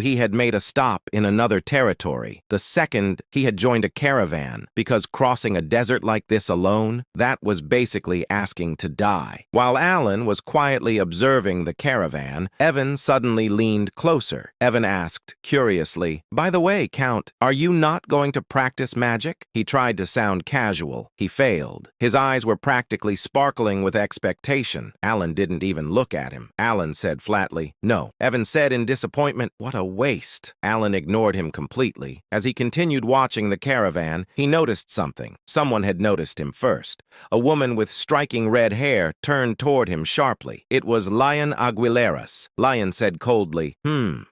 he had made a stop in another territory. The second, he had joined a caravan, because crossing a desert like this alone, that was basically asking to die. While Alan was quietly observing the caravan, Evan suddenly leaned closer. Evan asked, curiously, by the way, Count, are you not going to practice magic? He tried to sound casual. He failed. His eyes were practically sparkling with expectation. Alan didn't even look at him. Alan said flatly, no. Evan said in disappointment, what a waste. Alan ignored him completely. As he continued watching the caravan, he noticed something. Someone had noticed him him first. A woman with striking red hair turned toward him sharply. It was Lion Aguileras. Lion said coldly,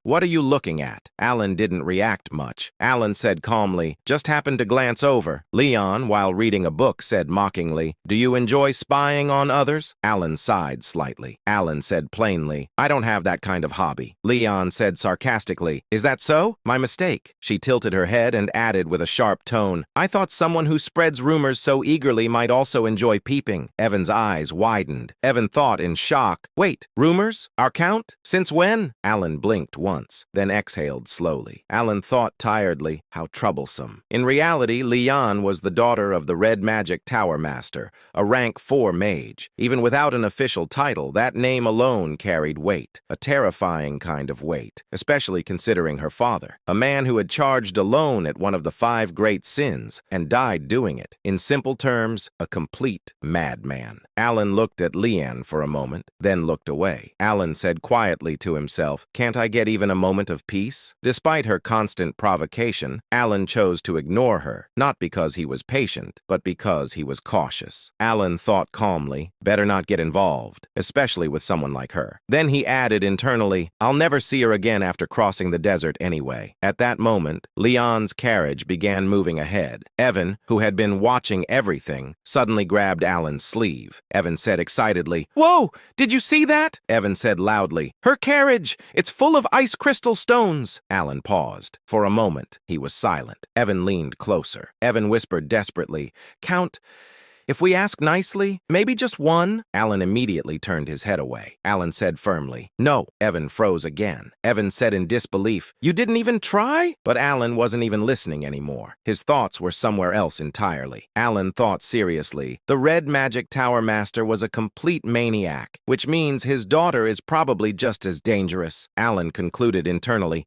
what are you looking at? Alan didn't react much. Alan said calmly, just happened to glance over. Leon, while reading a book, said mockingly, do you enjoy spying on others? Alan sighed slightly. Alan said plainly, I don't have that kind of hobby. Leon said sarcastically, is that so? My mistake. She tilted her head and added with a sharp tone, I thought someone who spreads rumors so eagerly might also enjoy peeping. Evan's eyes widened. Evan thought in shock, wait, rumors? Our count? Since when? Alan blinked once, then exhaled slowly. Alan thought tiredly, how troublesome. In reality, Leon was the daughter of the Red Magic Tower Master, a rank 4 mage. Even without an official title, that name alone carried weight, a terrifying kind of weight, especially considering her father, a man who had charged alone at one of the 5 great sins and died doing it. In simple terms, a complete madman. Alan looked at Leanne for a moment, then looked away. Alan said quietly to himself, can't I get even a moment of peace? Despite her constant provocation, Alan chose to ignore her, not because he was patient, but because he was cautious. Alan thought calmly, better not get involved, especially with someone like her. Then he added internally, I'll never see her again after crossing the desert anyway. At that moment, Leon's carriage began moving ahead. Evan, who had been watching everything, suddenly grabbed Alan's sleeve. Evan said excitedly, whoa, did you see that? Evan said loudly, her carriage, it's full of ice crystal stones. Alan paused. For a moment, he was silent. Evan leaned closer. Evan whispered desperately, Count, if we ask nicely, maybe just one? Alan immediately turned his head away. Alan said firmly, no. Evan froze again. Evan said in disbelief, you didn't even try? But Alan wasn't even listening anymore. His thoughts were somewhere else entirely. Alan thought seriously, the Red Magic Tower Master was a complete maniac, which means his daughter is probably just as dangerous. Alan concluded internally,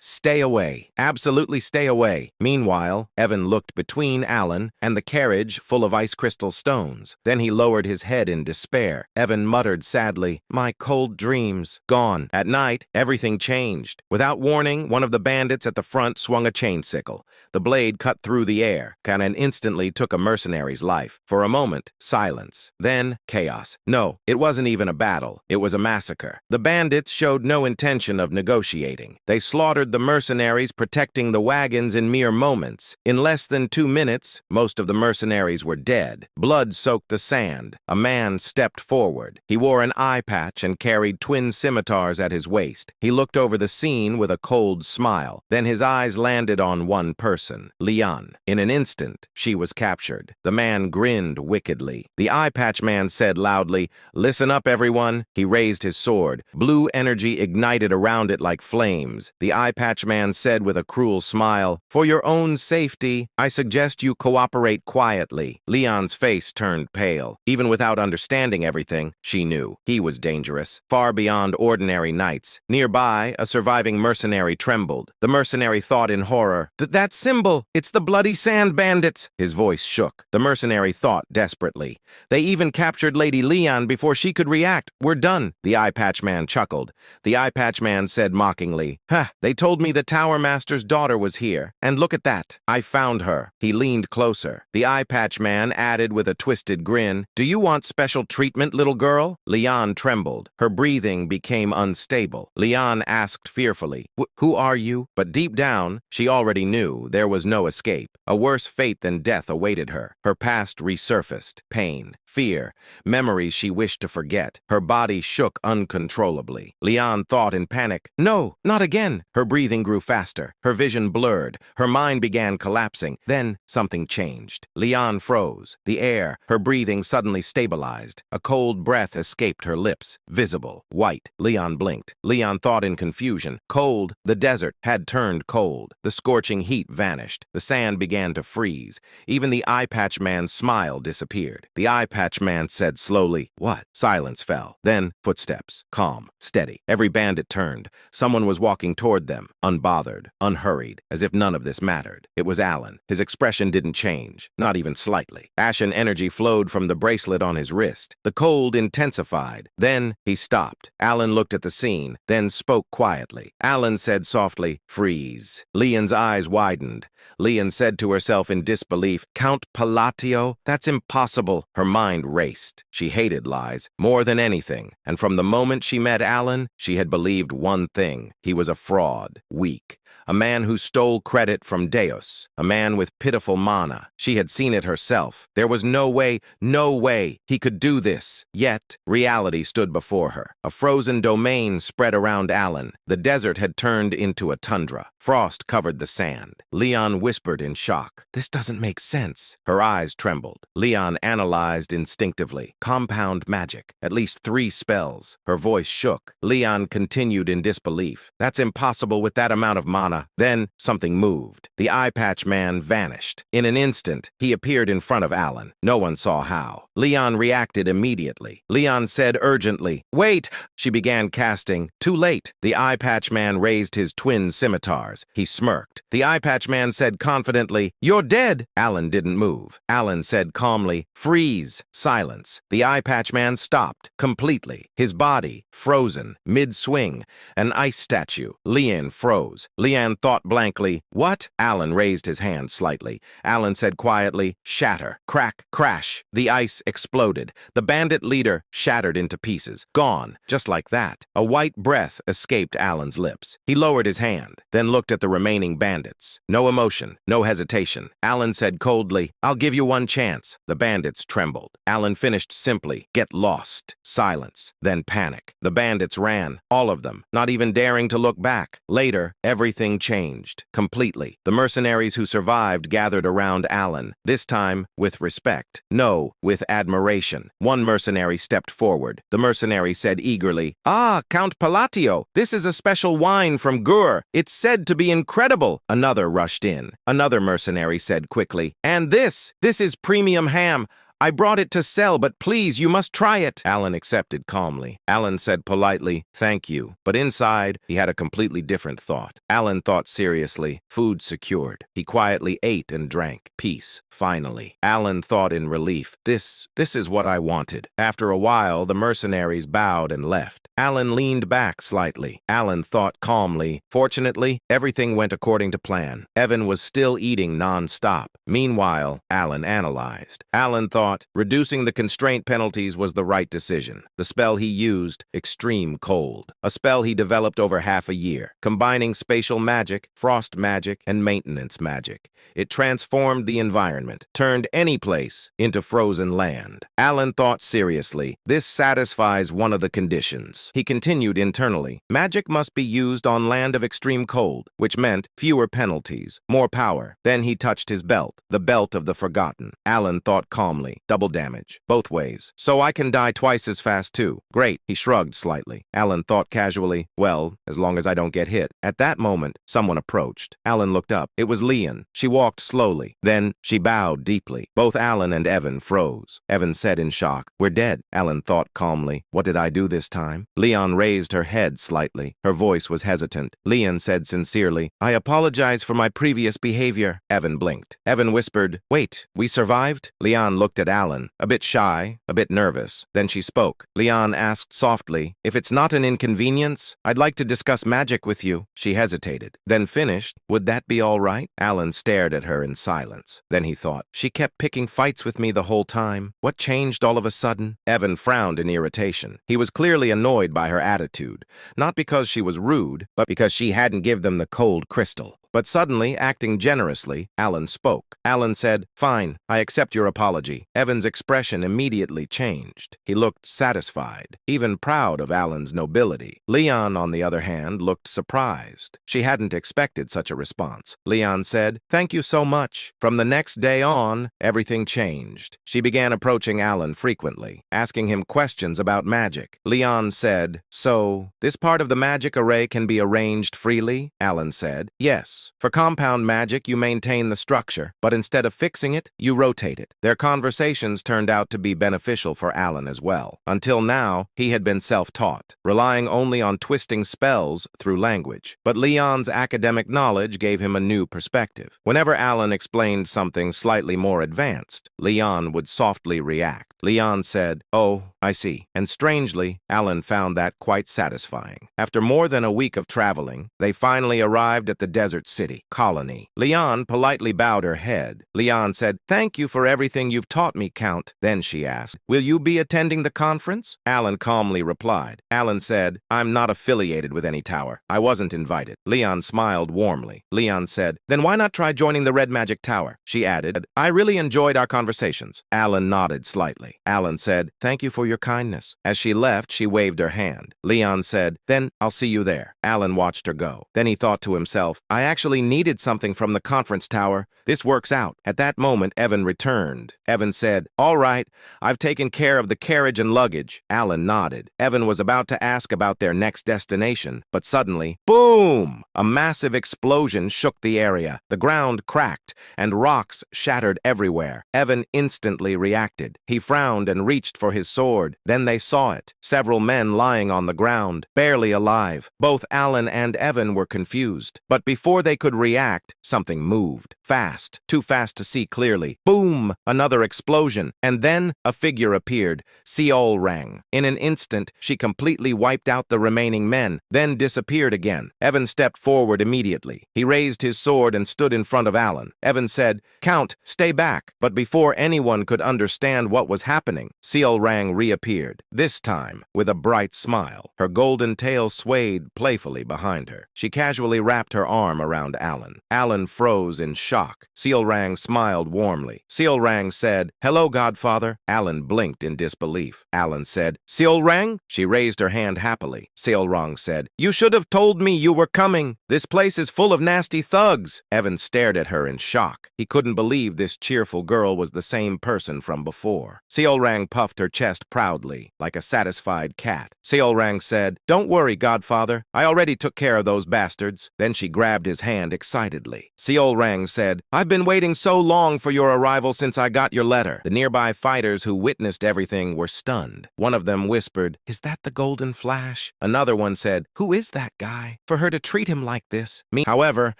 stay away. Absolutely stay away. Meanwhile, Evan looked between Alan and the carriage full of ice crystal stones. Then he lowered his head in despair. Evan muttered sadly, my cold dreams. Gone. At night, everything changed. Without warning, one of the bandits at the front swung a chain sickle. The blade cut through the air, and instantly took a mercenary's life. For a moment, silence. Then, chaos. No, it wasn't even a battle. It was a massacre. The bandits showed no intention of negotiating. They slaughtered the mercenaries, protecting the wagons in mere moments. In less than 2 minutes, most of the mercenaries were dead. Blood soaked the sand. A man stepped forward. He wore an eye patch and carried twin scimitars at his waist. He looked over the scene with a cold smile. Then his eyes landed on one person, Leon. In an instant, she was captured. The man grinned wickedly. The eye patch man said loudly, listen up, everyone. He raised his sword. Blue energy ignited around it like flames. The eye patch man said with a cruel smile, for your own safety, I suggest you cooperate quietly. Leon's face turned pale. Even without understanding everything, she knew he was dangerous, far beyond ordinary knights. Nearby, a surviving mercenary trembled. The mercenary thought in horror, that symbol, it's the bloody sand bandits. His voice shook. The mercenary thought desperately. They even captured Lady Leon before she could react. We're done. The eye patch man chuckled. The eye patch man said mockingly, they told me the Tower Master's daughter was here, and look at that. I found her. He leaned closer. The eye patch man added with a twisted grin, do you want special treatment, little girl? Leon trembled. Her breathing became unstable. Leon asked fearfully, who are you? But deep down, she already knew there was no escape. A worse fate than death awaited her. Her past resurfaced. Pain, fear, memories she wished to forget. Her body shook uncontrollably. Leon thought in panic, no, not again. Her breathing grew faster. Her vision blurred. Her mind began collapsing. Then something changed. Leon froze. The air, her breathing suddenly stabilized. A cold breath escaped her lips. Visible. White. Leon blinked. Leon thought in confusion. Cold. The desert had turned cold. The scorching heat vanished. The sand began to freeze. Even the eye patch man's smile disappeared. The eye patch patch man said slowly. What? Silence fell. Then, footsteps. Calm. Steady. Every bandit turned. Someone was walking toward them, unbothered, unhurried, as if none of this mattered. It was Alan. His expression didn't change, not even slightly. Ashen energy flowed from the bracelet on his wrist. The cold intensified. Then, he stopped. Alan looked at the scene, then spoke quietly. Alan said softly, "Freeze." Leon's eyes widened. Leon said to herself in disbelief, "Count Palatio? That's impossible." Her mind raced. She hated lies, more than anything, and from the moment she met Alan, she had believed one thing. He was a fraud, weak, a man who stole credit from Deus, a man with pitiful mana. She had seen it herself. There was no way he could do this. Yet, reality stood before her. A frozen domain spread around Alan. The desert had turned into a tundra. Frost covered the sand. Leon whispered in shock. "This doesn't make sense." Her eyes trembled. Leon analyzed instinctively. Compound magic. At least 3 spells. Her voice shook. Leon continued in disbelief. "That's impossible with that amount of mana." Then something moved. The eye patch man vanished. In an instant, he appeared in front of Alan. No one saw how. Leon reacted immediately. Leon said urgently, "Wait!" She began casting. Too late. The eye patch man raised his twin scimitars. He smirked. The eye patch man said confidently, "You're dead." Alan didn't move. Alan said calmly, "Freeze." Silence. The eye patch man stopped completely. His body frozen, mid-swing. An ice statue. Leon froze. Leon thought blankly, "What?" Alan raised his hand slightly. Alan said quietly, "Shatter." Crack, crash. The ice exploded. The bandit leader shattered into pieces. Gone. Just like that. A white breath escaped Alan's lips. He lowered his hand, then looked at the remaining bandits. No emotion, no hesitation. Alan said coldly, "I'll give you one chance." The bandits trembled. Alan finished simply, "Get lost." Silence. Then panic. The bandits ran. All of them. Not even daring to look back. Later, everything changed. Completely. The mercenaries who survived gathered around Alan. This time, with respect. No, with admiration. One mercenary stepped forward. The mercenary said eagerly, "Ah, Count Palatio, this is a special wine from Gur. It's said to be incredible." Another rushed in. Another mercenary said quickly, "And this is premium ham. I brought it to sell, but please, you must try it." Alan accepted calmly. Alan said politely, "Thank you." But inside, he had a completely different thought. Alan thought seriously, food secured. He quietly ate and drank. Peace, finally. Alan thought in relief, this is what I wanted. After a while, the mercenaries bowed and left. Alan leaned back slightly. Alan thought calmly. Fortunately, everything went according to plan. Evan was still eating non-stop. Meanwhile, Alan analyzed. Alan thought reducing the constraint penalties was the right decision. The spell he used, Extreme Cold, a spell he developed over half a year, combining spatial magic, frost magic, and maintenance magic. It transformed the environment, turned any place into frozen land. Alan thought seriously, this satisfies one of the conditions. He continued internally, magic must be used on land of extreme cold, which meant fewer penalties, more power. Then he touched his belt, the belt of the forgotten. Alan thought calmly, double damage, both ways. So I can die twice as fast too. Great, he shrugged slightly. Alan thought casually, well, as long as I don't get hit. At that moment, someone approached. Alan looked up. It was Leon. She walked slowly. Then she bowed deeply. Both Alan and Evan froze. Evan said in shock, "We're dead." Alan thought calmly, what did I do this time? Leon raised her head slightly. Her voice was hesitant. Leon said sincerely, "I apologize for my previous behavior." Evan blinked. Evan whispered, "Wait, we survived?" Leon looked at Alan, a bit shy, a bit nervous. Then she spoke. Leon asked softly, "If it's not an inconvenience, I'd like to discuss magic with you." She hesitated, then finished, "Would that be all right?" Alan stared at her in silence. Then he thought, she kept picking fights with me the whole time. What changed all of a sudden? Evan frowned in irritation. He was clearly annoyed by her attitude, not because she was rude, but because she hadn't given them the cold crystal. But suddenly, acting generously, Alan spoke. Alan said, "Fine, I accept your apology." Evan's expression immediately changed. He looked satisfied, even proud of Alan's nobility. Leon, on the other hand, looked surprised. She hadn't expected such a response. Leon said, "Thank you so much." From the next day on, everything changed. She began approaching Alan frequently, asking him questions about magic. Leon said, "So, this part of the magic array can be arranged freely?" Alan said, "Yes. boss. For compound magic, you maintain the structure, but instead of fixing it, you rotate it. Their conversations turned out to be beneficial for Alan as well. Until now, he had been self-taught, relying only on twisting spells through language. But Leon's academic knowledge gave him a new perspective. Whenever Alan explained something slightly more advanced, Leon would softly react. Leon said, "Oh, I see." And strangely, Alan found that quite satisfying. After more than a week of traveling, they finally arrived at the desert city, Colony. Leon politely bowed her head. Leon said, "Thank you for everything you've taught me, Count." Then she asked, "Will you be attending the conference?" Alan calmly replied. Alan said, "I'm not affiliated with any tower. I wasn't invited." Leon smiled warmly. Leon said, "Then why not try joining the Red Magic Tower?" She added, "I really enjoyed our conversations." Alan nodded slightly. Alan said, "Thank you for your kindness." As she left, she waved her hand. Leon said, "Then I'll see you there." Alan watched her go. Then he thought to himself, "I actually needed something from the conference tower. This works out." At that moment, Evan returned. Evan said, "All right, I've taken care of the carriage and luggage." Alan nodded. Evan was about to ask about their next destination, but suddenly, boom! A massive explosion shook the area. The ground cracked, and rocks shattered everywhere. Evan instantly reacted. He frowned and reached for his sword. Then they saw it. Several men lying on the ground, barely alive. Both Alan and Evan were confused. But before they could react, something moved. Fast. Too fast to see clearly. Boom! Another explosion. And then a figure appeared. Seol rang. In an instant, she completely wiped out the remaining men, then disappeared again. Evan stepped forward immediately. He raised his sword and stood in front of Alan. Evan said, "Count, stay back." But before anyone could understand what was happening, Seol rang reappeared. This time, with a bright smile. Her golden tail swayed playfully behind her. She casually wrapped her arm around Alan. Alan froze in shock. Seol rang smiled warmly. Seol rang said, "Hello, Godfather." Alan blinked in disbelief. Alan said, "Seol rang?" She raised her hand happily. Seol rang said, "You should have told me you were coming. This place is full of nasty thugs." Evan stared at her in shock. He couldn't believe this cheerful girl was the same person from before. Seol rang puffed her chest proudly, like a satisfied cat. Seol rang said, "Don't worry, Godfather. I already took care of those bastards." Then she grabbed his hand excitedly. Seol rang said, "I've been waiting so long for your arrival since I got your letter." The nearby fighters who witnessed everything were stunned. One of them whispered, "Is that the Golden Flash?" Another one said, "Who is that guy? For her to treat him like this." However,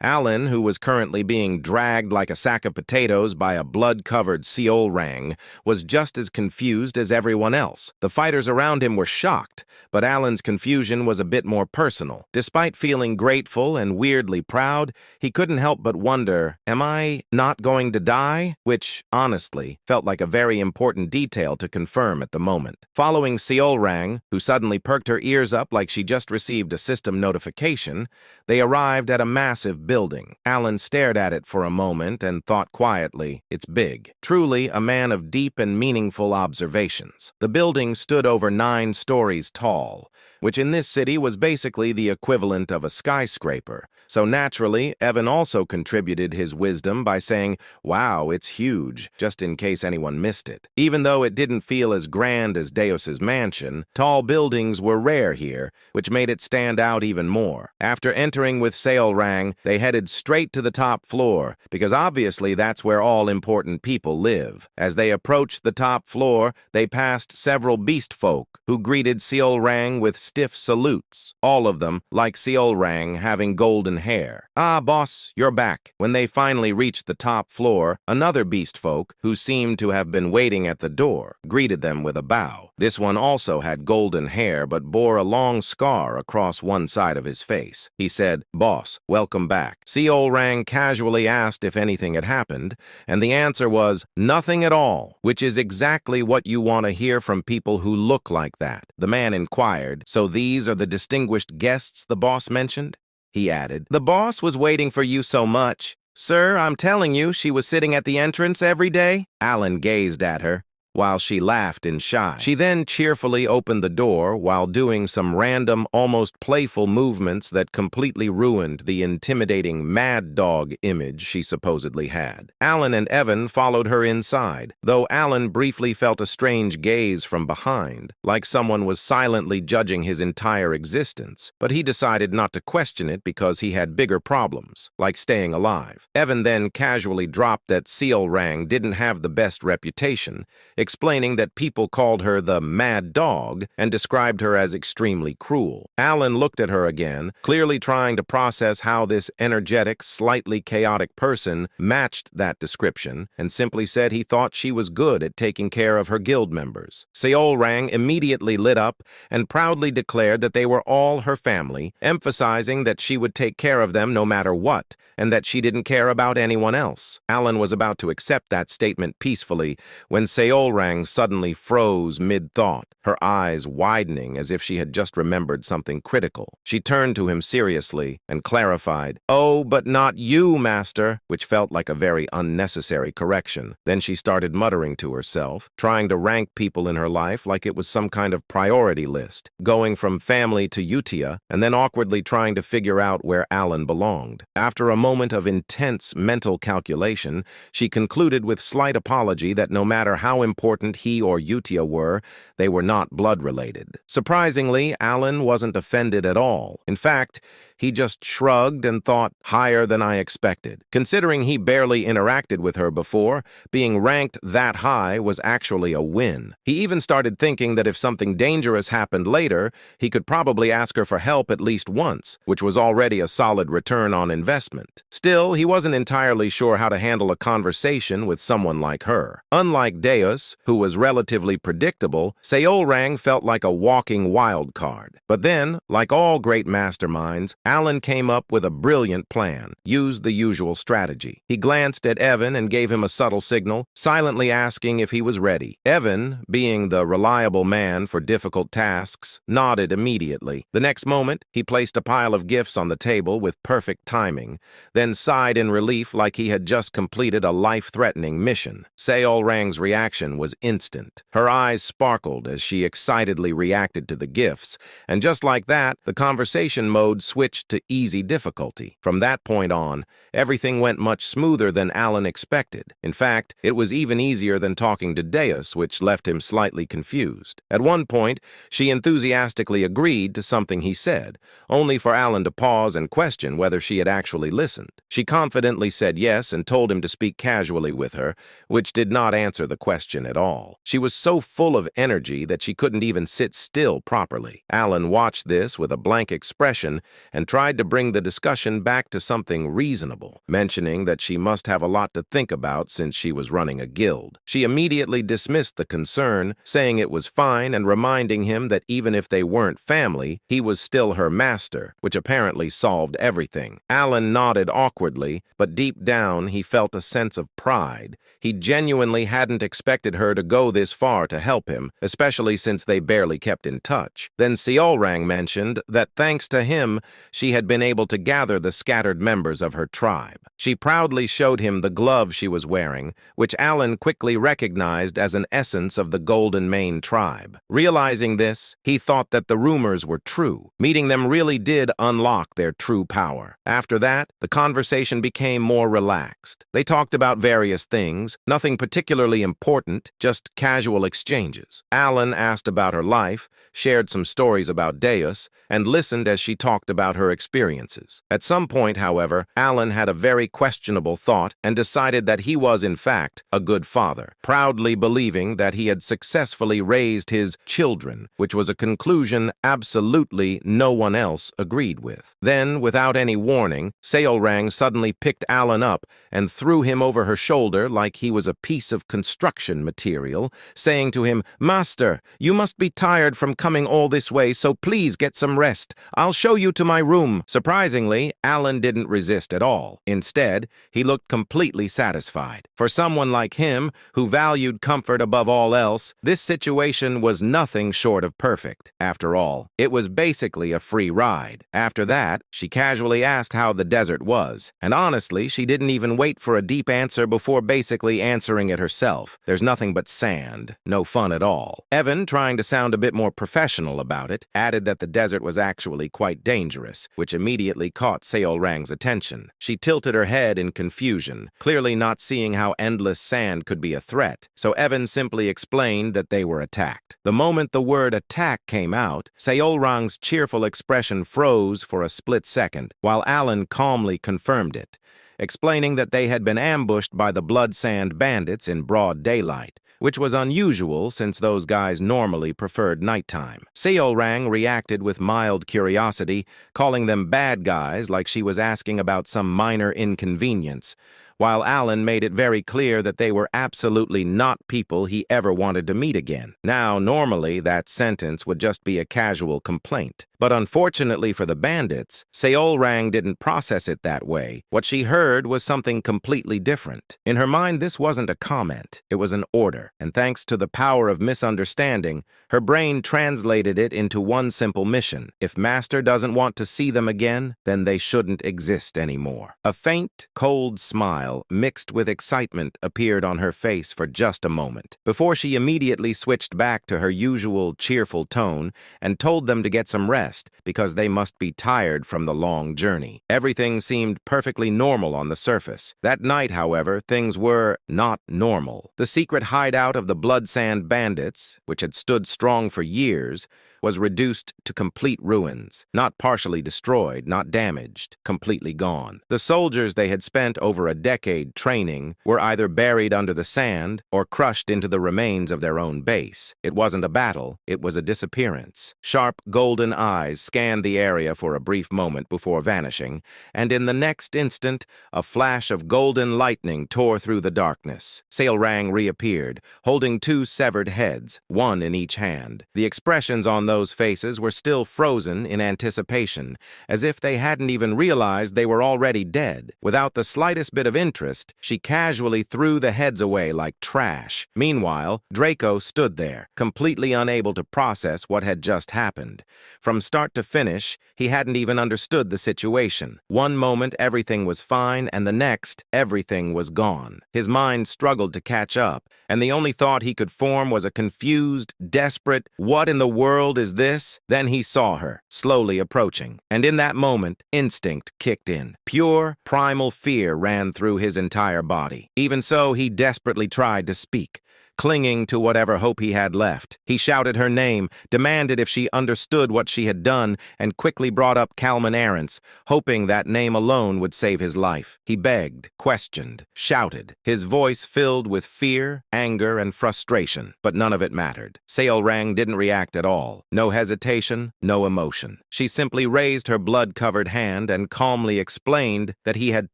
Alan, who was currently being dragged like a sack of potatoes by a blood-covered Seol rang, was just as confused as everyone else. The fighters around him were shocked, but Alan's confusion was a bit more personal. Despite feeling grateful and weirdly proud, he couldn't help but wonder, am I not going to die? Which, honestly, felt like a very important detail to confirm at the moment. Following Seol rang, who suddenly perked her ears up like she just received a system notification, they arrived at a massive building. Alan stared at it for a moment and thought quietly, "It's big." Truly a man of deep and meaningful observations. The building stood over 9 stories tall, which in this city was basically the equivalent of a skyscraper. So naturally, Evan also contributed his wisdom by saying, "Wow, it's huge," just in case anyone missed it. Even though it didn't feel as grand as Deus's mansion, tall buildings were rare here, which made it stand out even more. After entering with Seol rang, they headed straight to the top floor, because obviously that's where all important people live. As they approached the top floor, they passed several beast folk, who greeted Seol rang with stiff salutes, all of them, like Seol rang, having golden hair. "Ah, boss, you're back." When they finally reached the top floor, another beast folk, who seemed to have been waiting at the door, greeted them with a bow. This one also had golden hair, but bore a long scar across one side of his face. He said, "Boss, welcome back." Seol rang casually asked if anything had happened, and the answer was, "Nothing at all," which is exactly what you want to hear from people who look like that. The man inquired, "So these are the distinguished guests the boss mentioned?" He added, "The boss was waiting for you so much. Sir, I'm telling you, she was sitting at the entrance every day." Alan gazed at her. while she laughed in shy. She then cheerfully opened the door while doing some random, almost playful movements that completely ruined the intimidating mad dog image she supposedly had. Alan and Evan followed her inside, though Alan briefly felt a strange gaze from behind, like someone was silently judging his entire existence, but he decided not to question it because he had bigger problems, like staying alive. Evan then casually dropped that Seolrang didn't have the best reputation, explaining that people called her the mad dog and described her as extremely cruel. Alan looked at her again, clearly trying to process how this energetic, slightly chaotic person matched that description, and simply said he thought she was good at taking care of her guild members. Seolrang immediately lit up and proudly declared that they were all her family, emphasizing that she would take care of them no matter what, and that she didn't care about anyone else. Alan was about to accept that statement peacefully when Seolrang suddenly froze mid-thought, her eyes widening as if she had just remembered something critical. She turned to him seriously and clarified, "Oh, but not you, master," which felt like a very unnecessary correction. Then she started muttering to herself, trying to rank people in her life like it was some kind of priority list, going from family to Utia, and then awkwardly trying to figure out where Alan belonged. After a moment of intense mental calculation, she concluded with slight apology that no matter how important he or Utia were, they were not blood-related. Surprisingly, Alan wasn't offended at all. In fact, he just shrugged and thought, higher than I expected. Considering he barely interacted with her before, being ranked that high was actually a win. He even started thinking that if something dangerous happened later, he could probably ask her for help at least once, which was already a solid return on investment. Still, he wasn't entirely sure how to handle a conversation with someone like her. Unlike Deus, who was relatively predictable, Seolrang felt like a walking wild card. But then, like all great masterminds, Alan came up with a brilliant plan, used the usual strategy. He glanced at Evan and gave him a subtle signal, silently asking if he was ready. Evan, being the reliable man for difficult tasks, nodded immediately. The next moment, he placed a pile of gifts on the table with perfect timing, then sighed in relief like he had just completed a life-threatening mission. Seolrang's reaction was instant. Her eyes sparkled as she excitedly reacted to the gifts, and just like that, the conversation mode switched to easy difficulty. From that point on, everything went much smoother than Alan expected. In fact, it was even easier than talking to Deus, which left him slightly confused. At one point, she enthusiastically agreed to something he said, only for Alan to pause and question whether she had actually listened. She confidently said yes and told him to speak casually with her, which did not answer the question at all. She was so full of energy that she couldn't even sit still properly. Alan watched this with a blank expression and tried to bring the discussion back to something reasonable, mentioning that she must have a lot to think about since she was running a guild. She immediately dismissed the concern, saying it was fine and reminding him that even if they weren't family, he was still her master, which apparently solved everything. Alan nodded awkwardly, but deep down he felt a sense of pride. He genuinely hadn't expected her to go this far to help him, especially since they barely kept in touch. Then Seolrang mentioned that thanks to him, she had been able to gather the scattered members of her tribe. She proudly showed him the glove she was wearing, which Alan quickly recognized as an essence of the Golden Mane tribe. Realizing this, he thought that the rumors were true. Meeting them really did unlock their true power. After that, the conversation became more relaxed. They talked about various things, nothing particularly important, just casual exchanges. Alan asked about her life, shared some stories about Deus, and listened as she talked about her experiences. At some point, however, Alan had a very questionable thought and decided that he was, in fact, a good father, proudly believing that he had successfully raised his children, which was a conclusion absolutely no one else agreed with. Then, without any warning, Seolrang suddenly picked Alan up and threw him over her shoulder like he was a piece of construction material, saying to him, "Master, you must be tired from coming all this way, so please get some rest. I'll show you to my room. Surprisingly, Alan didn't resist at all. Instead, he looked completely satisfied. For someone like him, who valued comfort above all else, this situation was nothing short of perfect. After all, it was basically a free ride. After that, she casually asked how the desert was, and honestly, she didn't even wait for a deep answer before basically answering it herself. There's nothing but sand. No fun at all. Evan, trying to sound a bit more professional about it, added that the desert was actually quite dangerous, which immediately caught Seolrang's attention. She tilted her head in confusion, clearly not seeing how endless sand could be a threat, so Evan simply explained that they were attacked. The moment the word attack came out, Seolrang's cheerful expression froze for a split second, while Alan calmly confirmed it, explaining that they had been ambushed by the Blood Sand bandits in broad daylight, which was unusual since those guys normally preferred nighttime. Seolrang reacted with mild curiosity, calling them bad guys like she was asking about some minor inconvenience, while Alan made it very clear that they were absolutely not people he ever wanted to meet again. Now, normally, that sentence would just be a casual complaint. But unfortunately for the bandits, Seolrang didn't process it that way. What she heard was something completely different. In her mind, this wasn't a comment. It was an order. And thanks to the power of misunderstanding, her brain translated it into one simple mission. If Master doesn't want to see them again, then they shouldn't exist anymore. A faint, cold smile mixed with excitement appeared on her face for just a moment, before she immediately switched back to her usual cheerful tone and told them to get some rest, because they must be tired from the long journey. Everything seemed perfectly normal on the surface. That night, however, things were not normal. The secret hideout of the Blood Sand bandits, which had stood strong for years, was reduced to complete ruins, not partially destroyed, not damaged, completely gone. The soldiers they had spent over a decade training were either buried under the sand or crushed into the remains of their own base. It wasn't a battle, it was a disappearance. Sharp golden eyes scanned the area for a brief moment before vanishing, and in the next instant, a flash of golden lightning tore through the darkness. Seolrang reappeared, holding two severed heads, one in each hand. The expressions on those faces were still frozen in anticipation, as if they hadn't even realized they were already dead. Without the slightest bit of interest, she casually threw the heads away like trash. Meanwhile, Draco stood there, completely unable to process what had just happened. From start to finish, he hadn't even understood the situation. One moment everything was fine, and the next, everything was gone. His mind struggled to catch up, and the only thought he could form was a confused, desperate, "What in the world is this?" Then he saw her, slowly approaching, and in that moment, instinct kicked in. Pure, primal fear ran through his entire body. Even so, he desperately tried to speak. Clinging to whatever hope he had left, he shouted her name, demanded if she understood what she had done, and quickly brought up Kalman Arentz, hoping that name alone would save his life. He begged, questioned, shouted, his voice filled with fear, anger, and frustration, but none of it mattered. Seolrang didn't react at all. No hesitation, no emotion. She simply raised her blood-covered hand and calmly explained that he had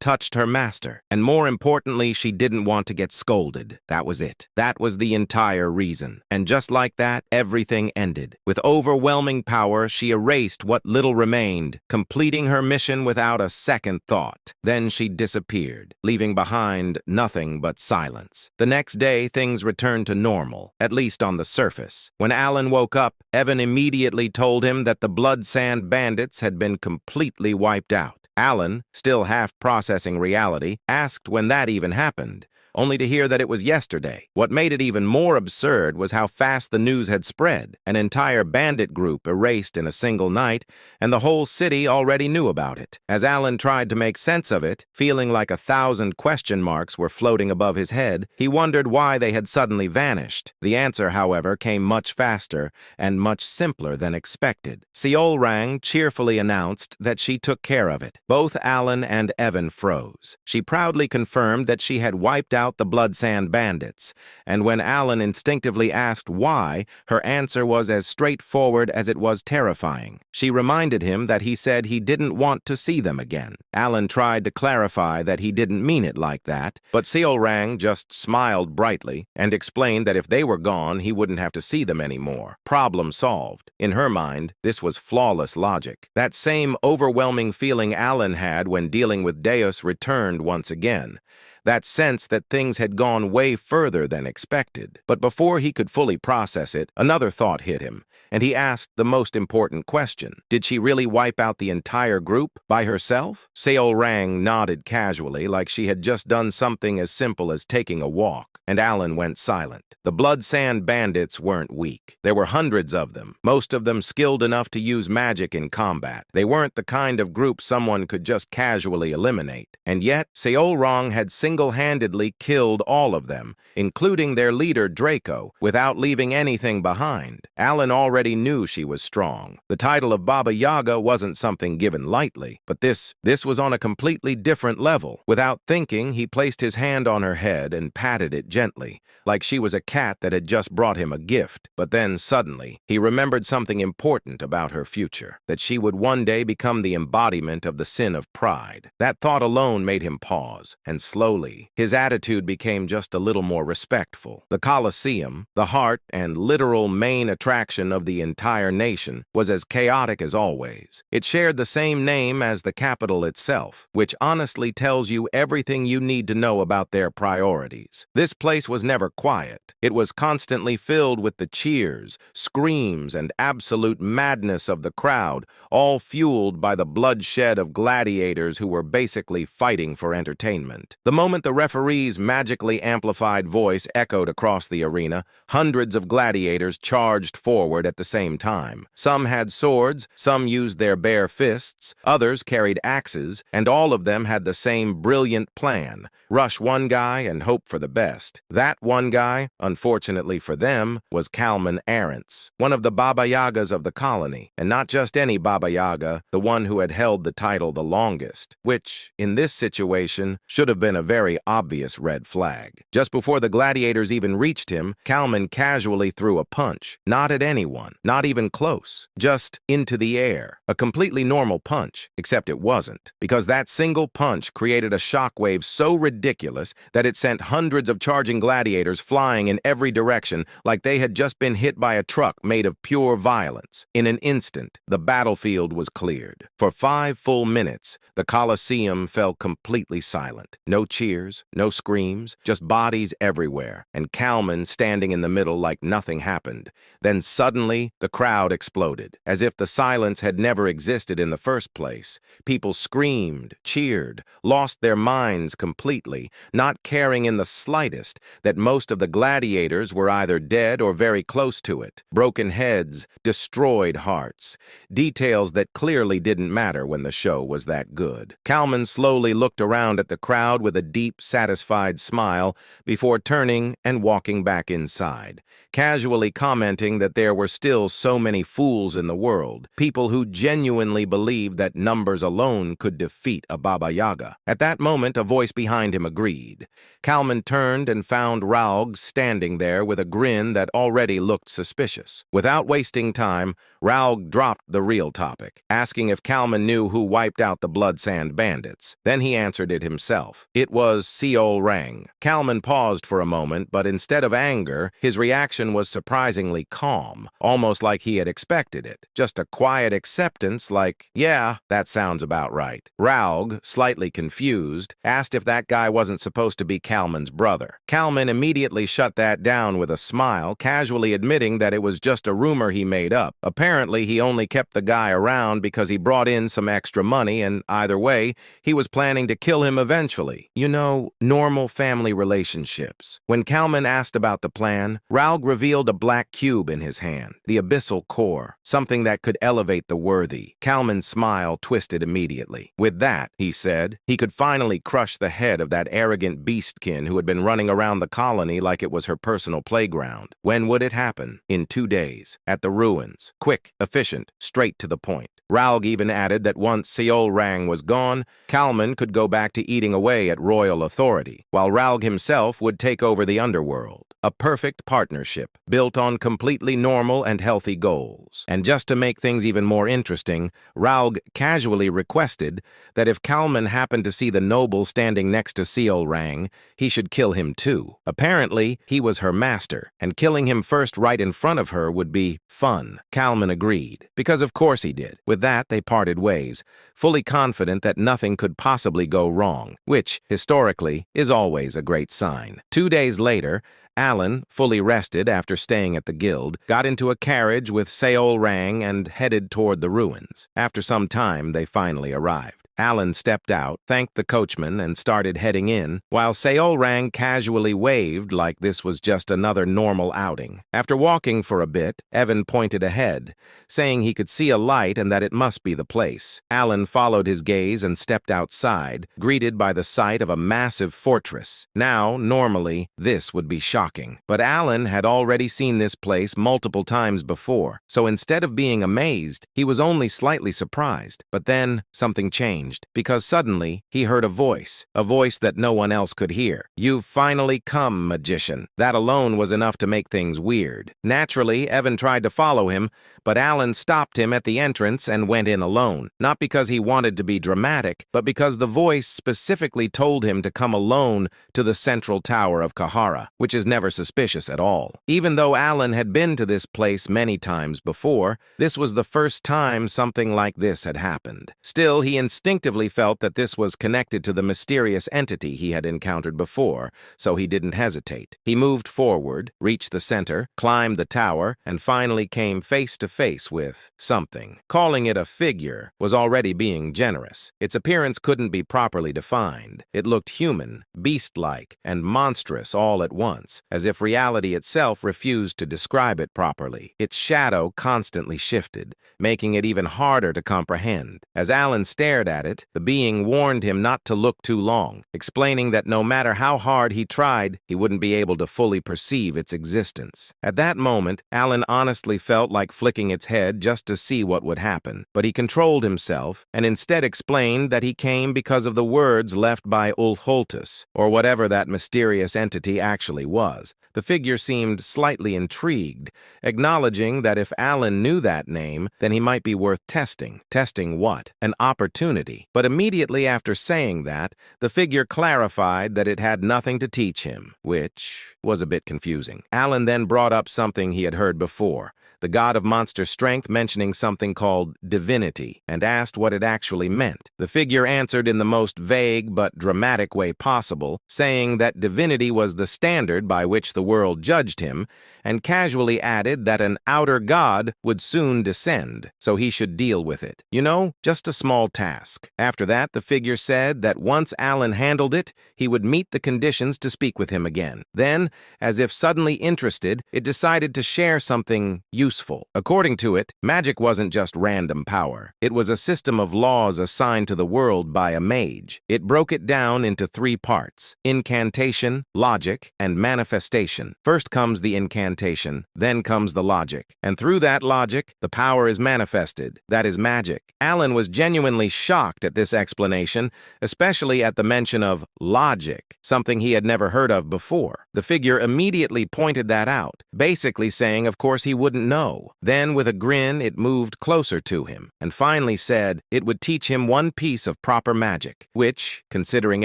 touched her master, and more importantly, she didn't want to get scolded. That was it. That was the entire reason. And just like that, everything ended. With overwhelming power, she erased what little remained, completing her mission without a second thought. Then she disappeared, leaving behind nothing but silence. The next day, things returned to normal, at least on the surface. When Alan woke up, Evan immediately told him that the Blood Sand bandits had been completely wiped out. Alan, still half processing reality, asked when that even happened, only to hear that it was yesterday. What made it even more absurd was how fast the news had spread. An entire bandit group erased in a single night, and the whole city already knew about it. As Alan tried to make sense of it, feeling like 1,000 question marks were floating above his head, he wondered why they had suddenly vanished. The answer, however, came much faster and much simpler than expected. Seolrang cheerfully announced that she took care of it. Both Alan and Evan froze. She proudly confirmed that she had wiped out out the Blood Sand Bandits, and when Alan instinctively asked why, her answer was as straightforward as it was terrifying. She reminded him that he said he didn't want to see them again. Alan tried to clarify that he didn't mean it like that, but Seolrang just smiled brightly and explained that if they were gone, he wouldn't have to see them anymore. Problem solved. In her mind, this was flawless logic. That same overwhelming feeling Alan had when dealing with Deus returned once again. That sense that things had gone way further than expected. But before he could fully process it, another thought hit him, and he asked the most important question. Did she really wipe out the entire group by herself? Seolrang nodded casually, like she had just done something as simple as taking a walk, and Alan went silent. The Blood Sand Bandits weren't weak. There were hundreds of them, most of them skilled enough to use magic in combat. They weren't the kind of group someone could just casually eliminate. And yet, Seolrang had single-handedly killed all of them, including their leader Draco, without leaving anything behind. Alan already knew she was strong. The title of Baba Yaga wasn't something given lightly, but this was on a completely different level. Without thinking, he placed his hand on her head and patted it gently, like she was a cat that had just brought him a gift. But then, suddenly, he remembered something important about her future, that she would one day become the embodiment of the sin of pride. That thought alone made him pause, and slowly, his attitude became just a little more respectful. The Colosseum, the heart and literal main attraction of the entire nation, was as chaotic as always. It shared the same name as the capital itself, which honestly tells you everything you need to know about their priorities. This place was never quiet. It was constantly filled with the cheers, screams, and absolute madness of the crowd, all fueled by the bloodshed of gladiators who were basically fighting for entertainment. The moment the referee's magically amplified voice echoed across the arena, hundreds of gladiators charged forward at the same time. Some had swords, some used their bare fists, others carried axes, and all of them had the same brilliant plan: rush one guy and hope for the best. That one guy, unfortunately for them, was Kalman Arentz, one of the Baba Yagas of the colony, and not just any Baba Yaga, the one who had held the title the longest, which, in this situation, should have been a very obvious red flag. Just before the gladiators even reached him, Kalman casually threw a punch, not at anyone, not even close, just into the air. A completely normal punch, except it wasn't, because that single punch created a shockwave so ridiculous that it sent hundreds of charging gladiators flying in every direction like they had just been hit by a truck made of pure violence. In an instant, the battlefield was cleared. For 5 full minutes, the Colosseum fell completely silent. No cheers, no screams, just bodies everywhere, and Kalman standing in the middle like nothing happened. Then suddenly, the crowd exploded, as if the silence had never existed in the first place. People screamed, cheered, lost their minds completely, not caring in the slightest that most of the gladiators were either dead or very close to it. Broken heads, destroyed hearts. Details that clearly didn't matter when the show was that good. Kalman slowly looked around at the crowd with a deep, satisfied smile before turning and walking back inside, casually commenting that there were still so many fools in the world, people who genuinely believed that numbers alone could defeat a Baba Yaga. At that moment, a voice behind him agreed. Kalman turned and found Raug standing there with a grin that already looked suspicious. Without wasting time, Raug dropped the real topic, asking if Kalman knew who wiped out the Blood Sand Bandits. Then he answered it himself. It was Seolrang. Kalman paused for a moment, but instead of anger, his reaction was surprisingly calm, almost like he had expected it. Just a quiet acceptance like, yeah, that sounds about right. Raug, slightly confused, asked if that guy wasn't supposed to be Kalman's brother. Kalman immediately shut that down with a smile, casually admitting that it was just a rumor he made up. Apparently, he only kept the guy around because he brought in some extra money, and either way, he was planning to kill him eventually. You know, normal family relationships. When Kalman asked about the plan, Raug revealed a black cube in his hand, the abyssal core, something that could elevate the worthy. Kalman's smile twisted immediately. With that, he said, he could finally crush the head of that arrogant beastkin who had been running around the colony like it was her personal playground. When would it happen? In 2 days, at the ruins. Quick, efficient, straight to the point. Raug even added that once Seolrang was gone, Kalman could go back to eating away at royal royal authority, while Ralg himself would take over the underworld. A perfect partnership, built on completely normal and healthy goals. And just to make things even more interesting, Ralg casually requested that if Kalman happened to see the noble standing next to Seolrang, he should kill him too. Apparently, he was her master, and killing him first right in front of her would be fun. Kalman agreed, because of course he did. With that, they parted ways, fully confident that nothing could possibly go wrong, which, historically, is always a great sign. 2 days later, Alan, fully rested after staying at the guild, got into a carriage with Seolrang and headed toward the ruins. After some time, they finally arrived. Alan stepped out, thanked the coachman, and started heading in, while Seolrang casually waved like this was just another normal outing. After walking for a bit, Evan pointed ahead, saying he could see a light and that it must be the place. Alan followed his gaze and stepped outside, greeted by the sight of a massive fortress. Now, normally, this would be shocking, but Alan had already seen this place multiple times before, so instead of being amazed, he was only slightly surprised. But then, something changed. Because suddenly he heard a voice that no one else could hear. "You've finally come, magician." That alone was enough to make things weird. Naturally, Evan tried to follow him, but Alan stopped him at the entrance and went in alone. Not because he wanted to be dramatic, but because the voice specifically told him to come alone to the central tower of Kahara, which is never suspicious at all. Even though Alan had been to this place many times before, this was the first time something like this had happened. Still, he instinctively felt that this was connected to the mysterious entity he had encountered before, so he didn't hesitate. He moved forward, reached the center, climbed the tower, and finally came face to face with something. Calling it a figure was already being generous. Its appearance couldn't be properly defined. It looked human, beast-like, and monstrous all at once, as if reality itself refused to describe it properly. Its shadow constantly shifted, making it even harder to comprehend. As Alan stared at it, the being warned him not to look too long, explaining that no matter how hard he tried, he wouldn't be able to fully perceive its existence. At that moment, Alan honestly felt like flicking its head just to see what would happen, but he controlled himself and instead explained that he came because of the words left by Ulholtus, or whatever that mysterious entity actually was. The figure seemed slightly intrigued, acknowledging that if Alan knew that name, then he might be worth testing. Testing what? An opportunity. But immediately after saying that, the figure clarified that it had nothing to teach him, which was a bit confusing. Alan then brought up something he had heard before, the god of monster strength mentioning something called divinity, and asked what it actually meant. The figure answered in the most vague but dramatic way possible, saying that divinity was the standard by which the world judged him, and casually added that an outer god would soon descend, so he should deal with it. You know, just a small task. After that, the figure said that once Alan handled it, he would meet the conditions to speak with him again. Then, as if suddenly interested, it decided to share something useful. According to it, magic wasn't just random power. It was a system of laws assigned to the world by a mage. It broke it down into 3 parts: incantation, logic, and manifestation. First comes the incantation, then comes the logic. And through that logic, the power is manifested. That is magic. Alan was genuinely shocked at this explanation, especially at the mention of logic, something he had never heard of before. The figure immediately pointed that out, basically saying of course he wouldn't know. Then, with a grin, it moved closer to him, and finally said it would teach him one piece of proper magic, which, considering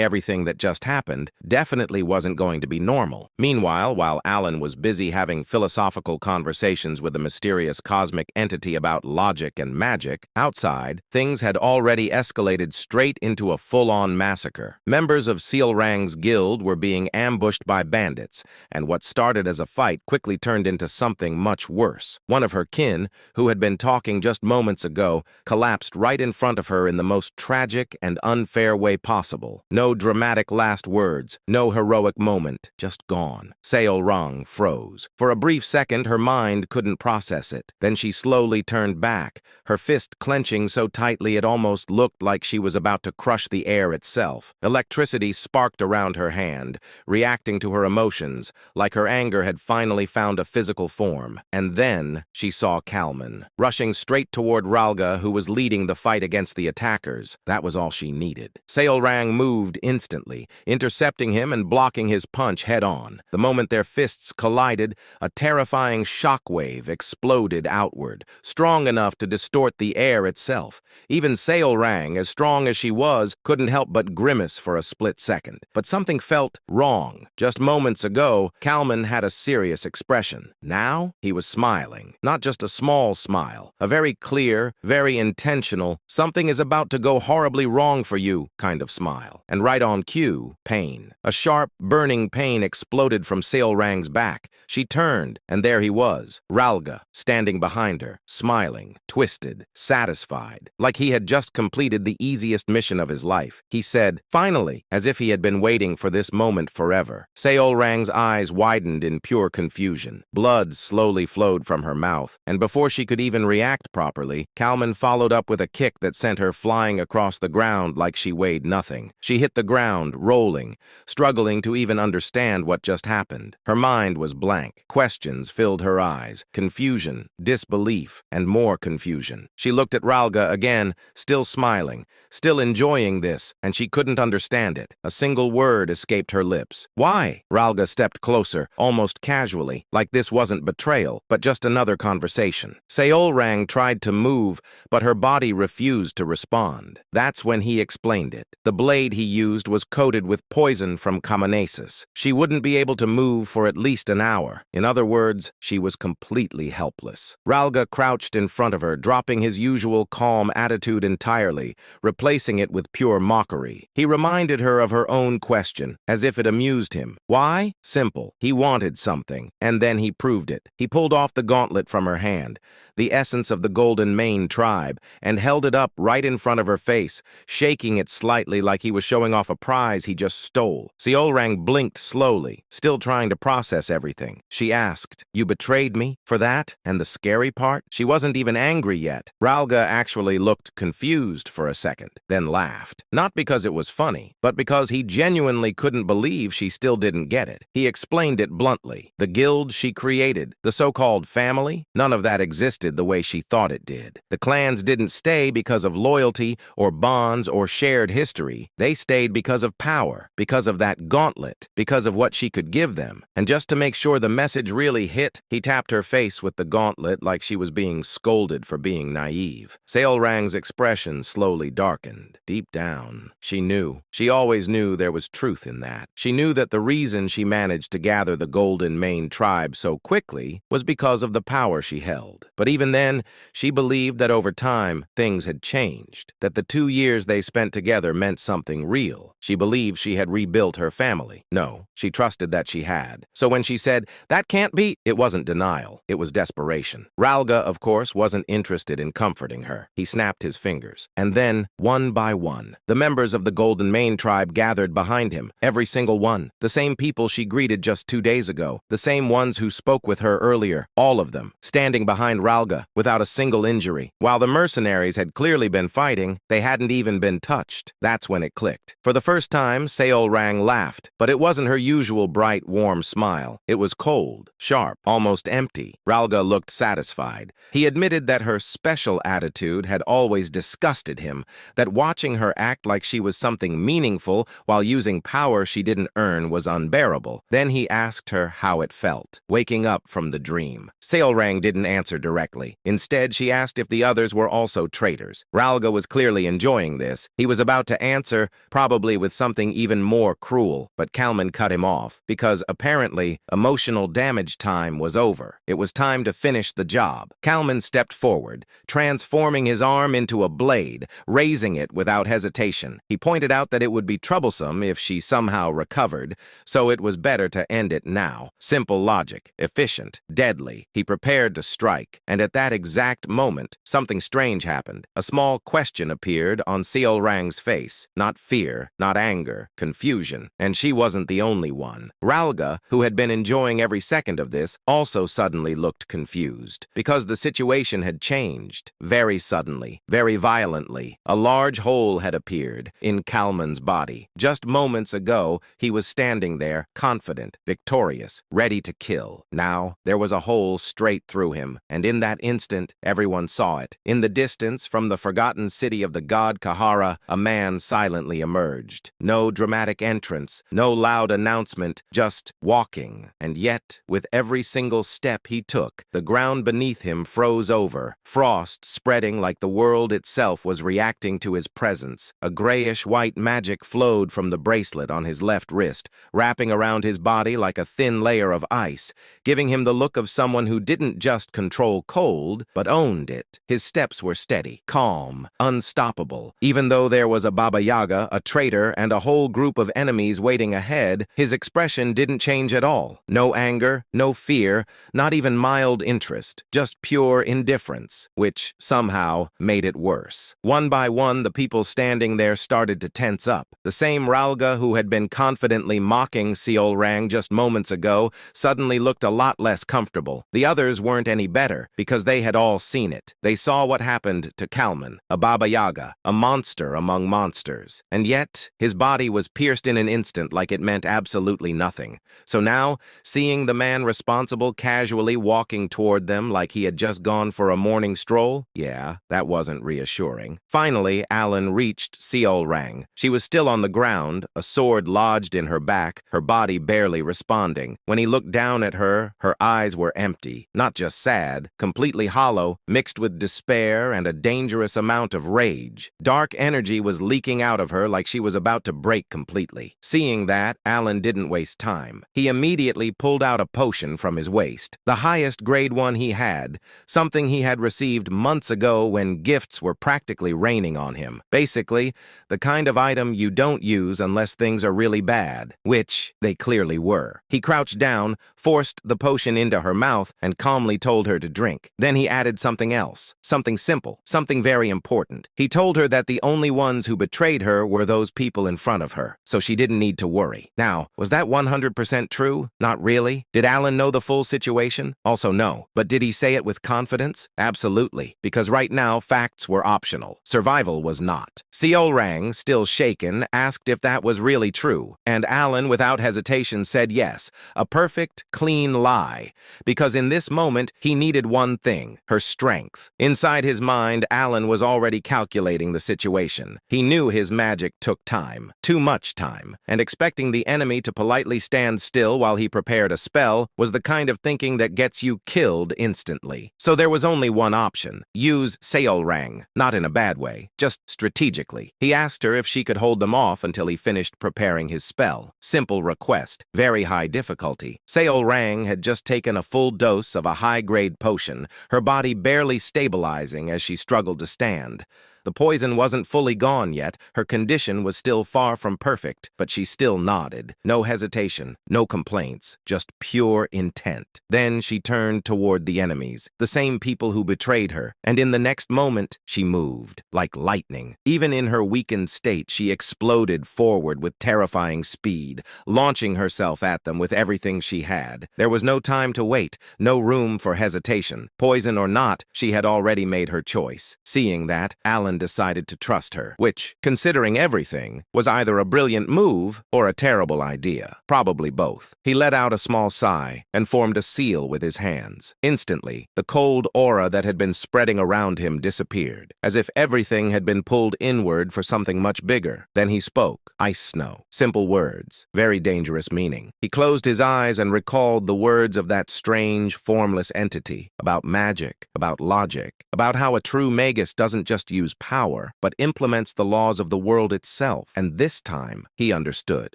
everything that just happened, definitely wasn't going to be normal. Meanwhile, while Alan was busy having philosophical conversations with the mysterious cosmic entity about logic and magic, outside, things had already escalated straight into a full-on massacre. Members of Seolrang's guild were being ambushed by bandits, and what started as a fight quickly turned into something much worse. One of her kin, who had been talking just moments ago, collapsed right in front of her in the most tragic and unfair way possible. No dramatic last words, no heroic moment, just gone. gone. Seol Rang froze. For a brief second, her mind couldn't process it. Then she slowly turned back, her fist clenching so tightly it almost looked like she was about to crush the air itself. Electricity sparked around her hand, reacting to her emotions, like her anger had finally found a physical form. And then she saw Kalman, rushing straight toward Ralga, who was leading the fight against the attackers. That was all she needed. Seol Rang moved instantly, intercepting him and blocking his punch head-on. The moment their fists collided, a terrifying shockwave exploded outward, strong enough to distort the air itself. Even Seol Rang, as strong as she was, couldn't help but grimace for a split second. But something felt wrong. Just moments ago, Kalman had a serious expression. Now, he was smiling. Not just a small smile, a very clear, very intentional, something is about to go horribly wrong for you kind of smile. And right on cue, pain. A sharp, burning pain exploded from Seol Rang's back. She turned, and there he was, Ralga, standing behind her, smiling, twisted, satisfied, like he had just completed the easiest mission of his life. He said, finally, as if he had been waiting for this moment forever. Seol Rang's eyes widened in pure confusion. Blood slowly flowed from her mouth, and before she could even react properly, Kalman followed up with a kick that sent her flying across the ground like she weighed nothing. She hit the ground, rolling, struggling to even understand what just happened. Her mind was blank. Questions filled her eyes, confusion, disbelief, and more confusion. She looked at Ralga again, still smiling, still enjoying this, and she couldn't understand it. A single word escaped her lips. Why? Ralga stepped closer, almost casually, like this wasn't betrayal, but just another conversation. Seol Rang tried to move, but her body refused to respond. That's when he explained it. The blade he used was coated with poison from Kamanasis. She wouldn't be able to move for at least an hour. In other words, she was completely helpless. Ralga crouched in front of her, dropping his usual calm attitude entirely, replacing it with pure mockery. He reminded her of her own question, as if it amused him. Why? Simple. He wanted something, and then he proved it. He pulled off the gauntlet from her hand, the essence of the Golden Mane tribe, and held it up right in front of her face, shaking it slightly like he was showing off a prize he just stole. Seol Rang blinked slowly, still trying to process everything. She asked, "You betrayed me for that?" And the scary part? She wasn't even angry yet. Ralga actually looked confused for a second, then laughed. Not because it was funny, but because he genuinely couldn't believe she still didn't get it. He explained it bluntly. The guild she created, the so-called family, none of that existed the way she thought it did. The clans didn't stay because of loyalty or bonds or shared history. They stayed because of power, because of that gauntlet, because of what she could give them. And just to make sure the message really hit, he tapped her face with the gauntlet like she was being scolded for being naive. Seol Rang's expression slowly darkened. Deep down, she knew. She always knew there was truth in that. She knew that the reason she managed to gather the Golden Mane tribe so quickly was because of the power she held. But even then, she believed that over time, things had changed, that the 2 years they spent together meant something real. She believed she had rebuilt her family. No, she trusted that she had. So when she said, "That can't be," it wasn't denial, it was desperation. Ralga, of course, wasn't interested in comforting her. He snapped his fingers. And then, one by one, the members of the Golden Mane tribe gathered behind him, every single one. The same people she greeted just 2 days ago, the same ones who spoke with her earlier, all of them, standing behind Ralga without a single injury. While the mercenaries had clearly been fighting, they hadn't even been touched. That's when it clicked. For the first time, Seol Rang laughed, but it wasn't her usual bright, warm smile. It was cold, sharp, almost empty. Ralga looked satisfied. He admitted that her special attitude had always disgusted him, that watching her act like she was something meaningful while using power she didn't earn was unbearable. Then he asked her how it felt, waking up from the dream. Seol Rang didn't answer directly. Instead, she asked if the others were also traitors. Ralga was clearly enjoying this. He was about to answer, probably with something even more cruel, but Kalman cut him off, because apparently, emotional damage time was over. It was time to finish the job. Kalman stepped forward, transforming his arm into a blade, raising it without hesitation. He pointed out that it would be troublesome if she somehow recovered, so it was better to end it now. Simple logic, efficient, deadly. He prepared to strike, and at that exact moment, something strange happened. A small question appeared on Seol Rang's face. Not fear, not anger, confusion. And she wasn't the only one. Ralga, who had been enjoying every second of this, also suddenly looked confused, because the situation had changed. Very suddenly, very violently, a large hole had appeared in Kalman's body. Just moments ago, he was standing there, confident, victorious, ready to kill. Now, there was a hole straight through him, and in that instant, everyone saw it. In the distance, from the forgotten city of the god Kahara, a man silently emerged. No dramatic entrance, no loud announcement, just walking. And yet, with every single step he took, the ground beneath him froze over, frost spreading like the world itself was reacting to his presence. A grayish-white magic flowed from the bracelet on his left wrist, wrapping around his body like a thin layer of ice, giving him the look of someone who didn't just control cold, but owned it. His steps were steady, calm, unstoppable. Even though there was a Baba Yaga, a traitor, and a whole group of enemies waiting ahead, his expression didn't change at all. No anger, no fear, not even mild interest, just pure indifference, which somehow made it worse. One by one, the people standing there started to tense up. The same Ralga who had been confidently mocking Seolrang just moments ago suddenly looked a lot less comfortable. The others weren't any better, because they had all seen it. They saw what happened to Kalman, a Baba Yaga, a monster among monsters. And yet, his body was pierced in an instant like it meant absolutely nothing. So now, seeing the man responsible casually walking toward them like he had just gone for a morning stroll, yeah, that wasn't reassuring. Finally, Alan reached Seolrang. She was still on the ground, a sword lodged in her back, her body barely responding. When he looked down at her, her eyes were empty, not just sad, completely hollow, mixed with despair and a dangerous amount of rage. Dark energy was leaking out of her like she was about to break completely. Seeing that, Alan didn't waste time. He immediately pulled out a potion from his waist, the highest grade one he had, something he had received months ago when gifts were practically raining on him. Basically, the kind of item you don't use unless things are really bad, which they clearly were. He crouched down, forced the potion into her mouth, and calmly told her to drink. Then he added something else, something simple, something very important. He told her that the only ones who betrayed her were those people in front of her, so she didn't need to worry. Now, was that 100% true? Not really. Did Alan know the full situation? Also no. But did he say it with confidence? Absolutely, because right now facts were optional. Survival was not. Seolrang, still shaken, asked if that was really true, and Alan, without hesitation, said yes, a perfect, clean lie, because in this moment he needed one thing, her strength. Inside his mind, Alan was already calculating the situation. He knew his magic took time, too much time, and expecting the enemy to politely stand still while he prepared a spell was the kind of thinking that gets you killed instantly. So there was only one option, use Seolrang, not in a bad way, just strategically. He asked her if she could hold them off until he finished preparing his spell. Simple request, very high difficulty. Seolrang had just taken a full dose of a high-grade potion, her body barely stabilizing as she struggled to stand. The poison wasn't fully gone yet, her condition was still far from perfect, but she still nodded. No hesitation, no complaints, just pure intent. Then she turned toward the enemies, the same people who betrayed her, and in the next moment, she moved, like lightning. Even in her weakened state, she exploded forward with terrifying speed, launching herself at them with everything she had. There was no time to wait, no room for hesitation. Poison or not, she had already made her choice. Seeing that, Alan decided to trust her, which, considering everything, was either a brilliant move or a terrible idea. Probably both. He let out a small sigh and formed a seal with his hands. Instantly, the cold aura that had been spreading around him disappeared, as if everything had been pulled inward for something much bigger. Then he spoke. Ice snow. Simple words. Very dangerous meaning. He closed his eyes and recalled the words of that strange, formless entity, about magic, about logic, about how a true magus doesn't just use power, but implements the laws of the world itself. And this time, he understood.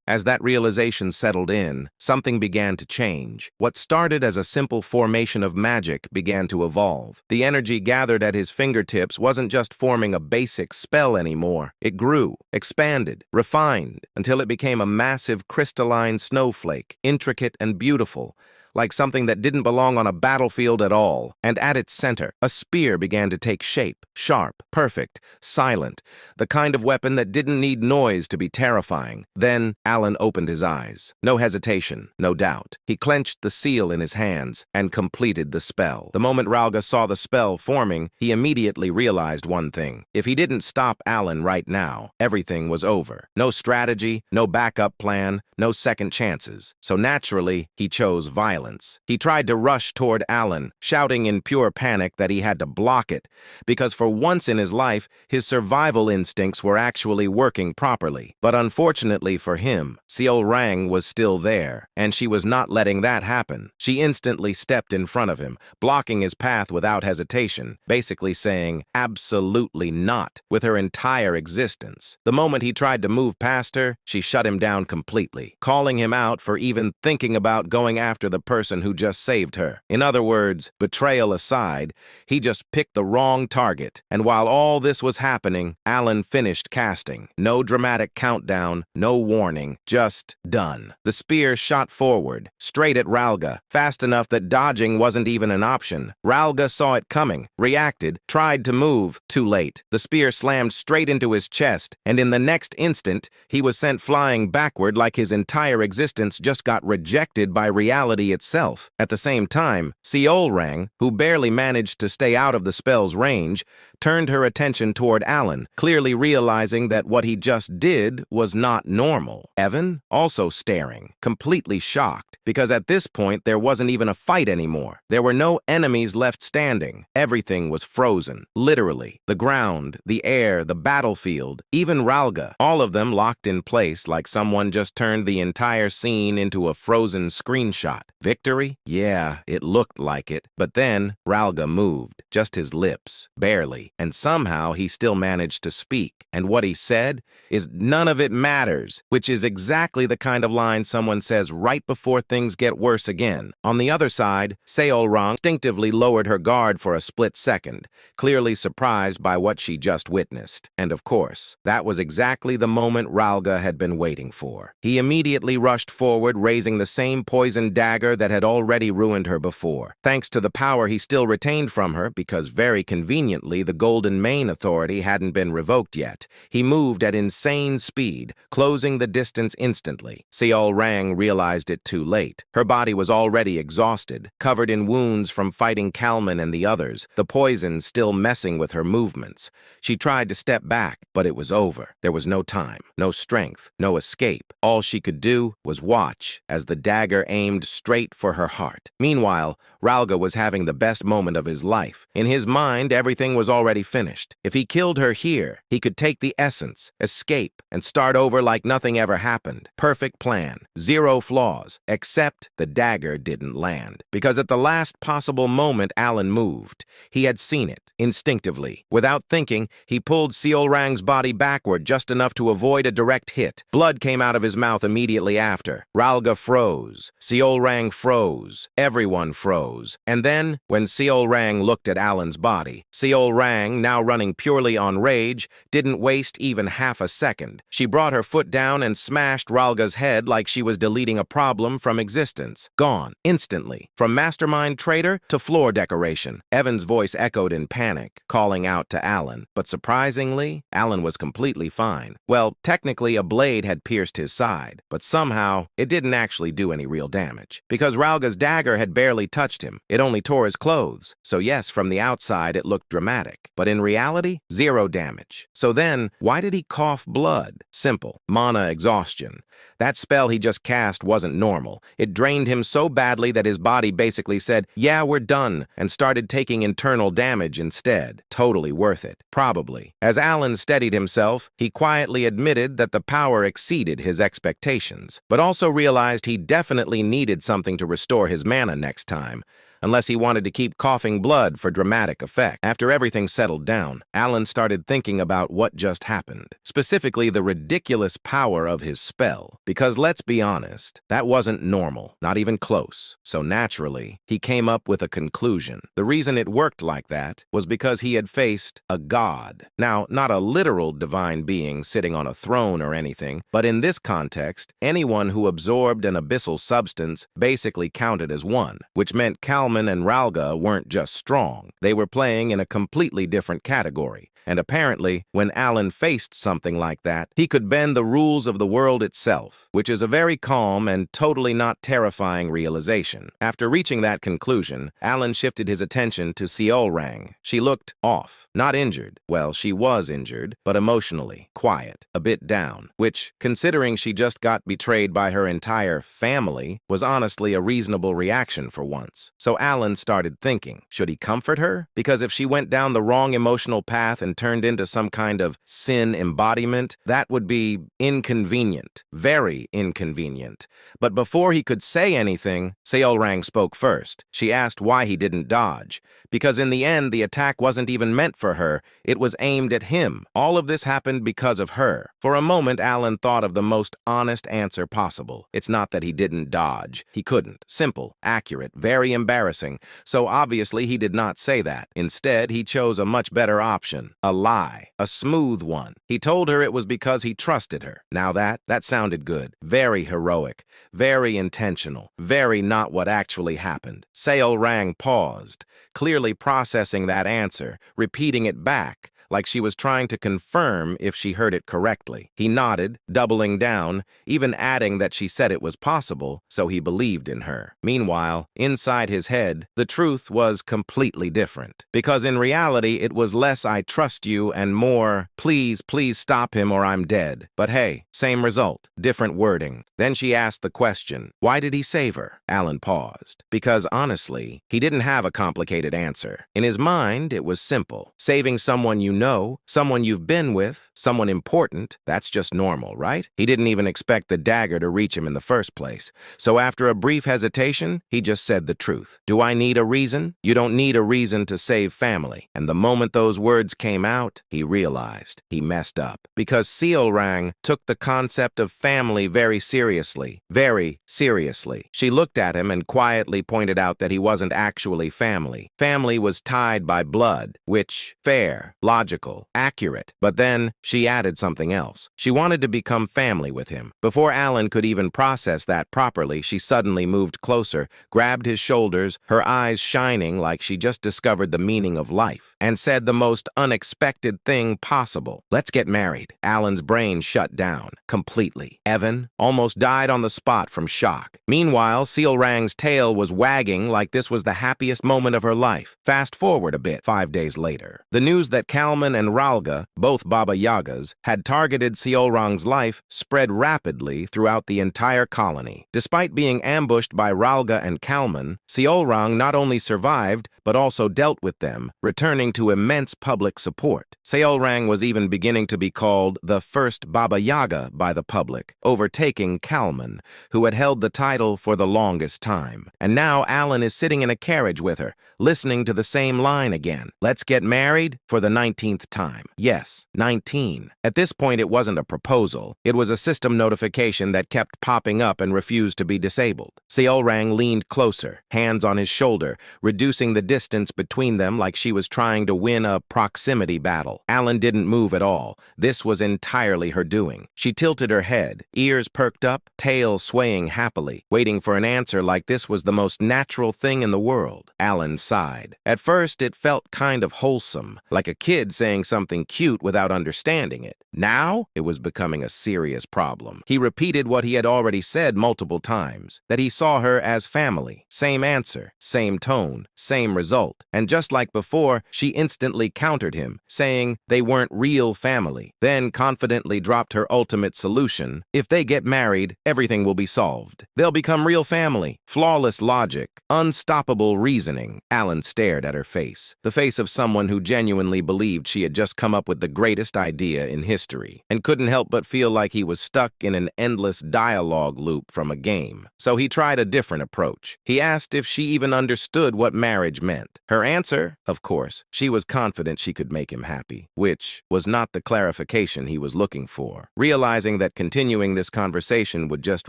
As that realization settled in, something began to change. What started as a simple formation of magic began to evolve. The energy gathered at his fingertips wasn't just forming a basic spell anymore. It grew, expanded, refined, until it became a massive crystalline snowflake, intricate and beautiful, like something that didn't belong on a battlefield at all. And at its center, a spear began to take shape, sharp, perfect, silent, the kind of weapon that didn't need noise to be terrifying. Then Alan opened his eyes. No hesitation, no doubt. He clenched the seal in his hands and completed the spell. The moment Ralga saw the spell forming, he immediately realized one thing. If he didn't stop Alan right now, everything was over. No strategy, no backup plan, no second chances. So naturally, he chose violence. He tried to rush toward Alan, shouting in pure panic that he had to block it, because for once in his life, his survival instincts were actually working properly. But unfortunately for him, Seol Rang was still there, and she was not letting that happen. She instantly stepped in front of him, blocking his path without hesitation, basically saying, "Absolutely not," with her entire existence. The moment he tried to move past her, she shut him down completely, calling him out for even thinking about going after the person who just saved her. In other words, betrayal aside, he just picked the wrong target. And while all this was happening, Alan finished casting. No dramatic countdown, no warning, just done. The spear shot forward, straight at Ralga, fast enough that dodging wasn't even an option. Ralga saw it coming, reacted, tried to move. Too late. The spear slammed straight into his chest, and in the next instant, he was sent flying backward like his entire existence just got rejected by reality itself. At the same time, Seol Rang, who barely managed to stay out of the spell's range, turned her attention toward Alan, clearly realizing that what he just did was not normal. Evan, also staring, completely shocked, because at this point there wasn't even a fight anymore. There were no enemies left standing. Everything was frozen, literally. The ground, the air, the battlefield, even Ralga, all of them locked in place like someone just turned the entire scene into a frozen screenshot. Victory? Yeah, it looked like it. But then Ralga moved, just his lips, barely, and somehow he still managed to speak. And what he said is, "None of it matters," which is exactly the kind of line someone says right before things get worse again. On the other side, Seol Rang instinctively lowered her guard for a split second, clearly surprised by what she just witnessed. And of course, that was exactly the moment Ralga had been waiting for. He immediately rushed forward, raising the same poisoned dagger that had already ruined her before. Thanks to the power he still retained from her, because very conveniently the Golden Mane Authority hadn't been revoked yet, he moved at insane speed, closing the distance instantly. Seol Rang realized it too late. Her body was already exhausted, covered in wounds from fighting Kalman and the others, the poison still messing with her movements. She tried to step back, but it was over. There was no time, no strength, no escape. All she could do was watch as the dagger aimed straight for her heart. Meanwhile, Ralga was having the best moment of his life. In his mind, everything was already finished. If he killed her here, he could take the essence, escape, and start over like nothing ever happened. Perfect plan, zero flaws, except the dagger didn't land. Because at the last possible moment Alan moved, he had seen it, instinctively. Without thinking, he pulled Seol Rang's body backward just enough to avoid a direct hit. Blood came out of his mouth immediately after. Ralga froze. Seol Rang froze. Everyone froze. And then, when Seol Rang looked at Alan's body, Seol Rang, now running purely on rage, didn't waste even half a second. She brought her foot down and smashed Ralga's head like she was deleting a problem from existence. Gone, instantly. From mastermind traitor to floor decoration. Evan's voice echoed in panic, calling out to Alan. But surprisingly, Alan was completely fine. Well, technically a blade had pierced his side, but somehow it didn't actually do any real damage. Because Ralga's dagger had barely touched him, it only tore his clothes. So yes, from the outside it looked dramatic. But in reality, zero damage. So then, why did he cough blood? Simple. Mana exhaustion. That spell he just cast wasn't normal. It drained him so badly that his body basically said, "Yeah, we're done," and started taking internal damage instead. Totally worth it. Probably. As Alan steadied himself, he quietly admitted that the power exceeded his expectations, but also realized he definitely needed something to restore his mana next time. unless he wanted to keep coughing blood for dramatic effect. After everything settled down, Alan started thinking about what just happened, specifically the ridiculous power of his spell. Because let's be honest, that wasn't normal, not even close. So naturally, he came up with a conclusion. The reason it worked like that was because he had faced a god. Now, not a literal divine being sitting on a throne or anything, but in this context, anyone who absorbed an abyssal substance basically counted as one, which meant Kalman and Ralga weren't just strong. They were playing in a completely different category. And apparently, when Alan faced something like that, he could bend the rules of the world itself, which is a very calm and totally not terrifying realization. After reaching that conclusion, Alan shifted his attention to Seolrang. She looked off, not injured. Well, she was injured, but emotionally, quiet, a bit down, which, considering she just got betrayed by her entire family, was honestly a reasonable reaction for once. So Alan started thinking, should he comfort her? Because if she went down the wrong emotional path and turned into some kind of sin embodiment, that would be inconvenient, very inconvenient. But before he could say anything, Seolrang spoke first. She asked why he didn't dodge, because in the end, the attack wasn't even meant for her. It was aimed at him. All of this happened because of her. For a moment, Alan thought of the most honest answer possible. It's not that he didn't dodge. He couldn't. Simple, accurate, very embarrassing. So obviously, he did not say that. Instead, he chose a much better option. A lie. A smooth one. He told her it was because he trusted her. Now that sounded good. Very heroic. Very intentional. Very not what actually happened. Seolrang paused, clearly processing that answer, repeating it back, like she was trying to confirm if she heard it correctly. He nodded, doubling down, even adding that she said it was possible, so he believed in her. Meanwhile, inside his head, the truth was completely different. Because in reality, it was less "I trust you" and more please stop him or I'm dead." But hey, same result, different wording. Then she asked the question, why did he save her? Alan paused. Because honestly, he didn't have a complicated answer. In his mind, it was simple. Saving someone you know, someone you've been with, someone important, that's just normal, right? He didn't even expect the dagger to reach him in the first place. So after a brief hesitation, he just said the truth. Do I need a reason? You don't need a reason to save family. And the moment those words came out, he realized he messed up. Because Seolrang took the concept of family very seriously. Very seriously. She looked at him and quietly pointed out that he wasn't actually family. Family was tied by blood, which, fair, logical, accurate. But then she added something else. She wanted to become family with him. Before Alan could even process that properly, she suddenly moved closer, grabbed his shoulders, her eyes shining like she just discovered the meaning of life, and said the most unexpected thing possible. Let's get married. Alan's brain shut down completely. Evan almost died on the spot from shock. Meanwhile, Seolrang's tail was wagging like this was the happiest moment of her life. Fast forward a bit, 5 days later. The news that Kalman and Ralga, both Baba Yagas, had targeted Seolrang's life spread rapidly throughout the entire colony. Despite being ambushed by Ralga and Kalman, Seolrang not only survived, but also dealt with them, returning to immense public support. Seolrang was even beginning to be called the first Baba Yaga by the public, overtaking Kalman, who had held the title for the longest time. And now Alan is sitting in a carriage with her, listening to the same line again. Let's get married for the 19th time. Yes, 19. At this point, it wasn't a proposal. It was a system notification that kept popping up and refused to be disabled. Seolrang leaned closer, hands on his shoulder, reducing the distance between them like she was trying to win a proximity battle. Alan didn't move at all. This was entirely her doing. She tilted her head, ears perked up, tail swaying happily, waiting for an answer like this was the most natural thing in the world. Alan sighed. At first, it felt kind of wholesome, like a kid saying something cute without understanding it. Now, it was becoming a serious problem. He repeated what he had already said multiple times, that he saw her as family. Same answer, same tone, same result. And just like before, she instantly countered him, saying they weren't real family, then confidently dropped her ultimate solution. If they get married, everything will be solved. They'll become real family. Flawless logic, unstoppable reasoning. Alan stared at her face, the face of someone who genuinely believed she had just come up with the greatest idea in history, and couldn't help but feel like he was stuck in an endless dialogue loop from a game. So he tried a different approach. He asked if she even understood what marriage meant. Her answer, of course, she was confident she could make him happy, which was not the clarification he was looking for. Realizing that continuing this conversation would just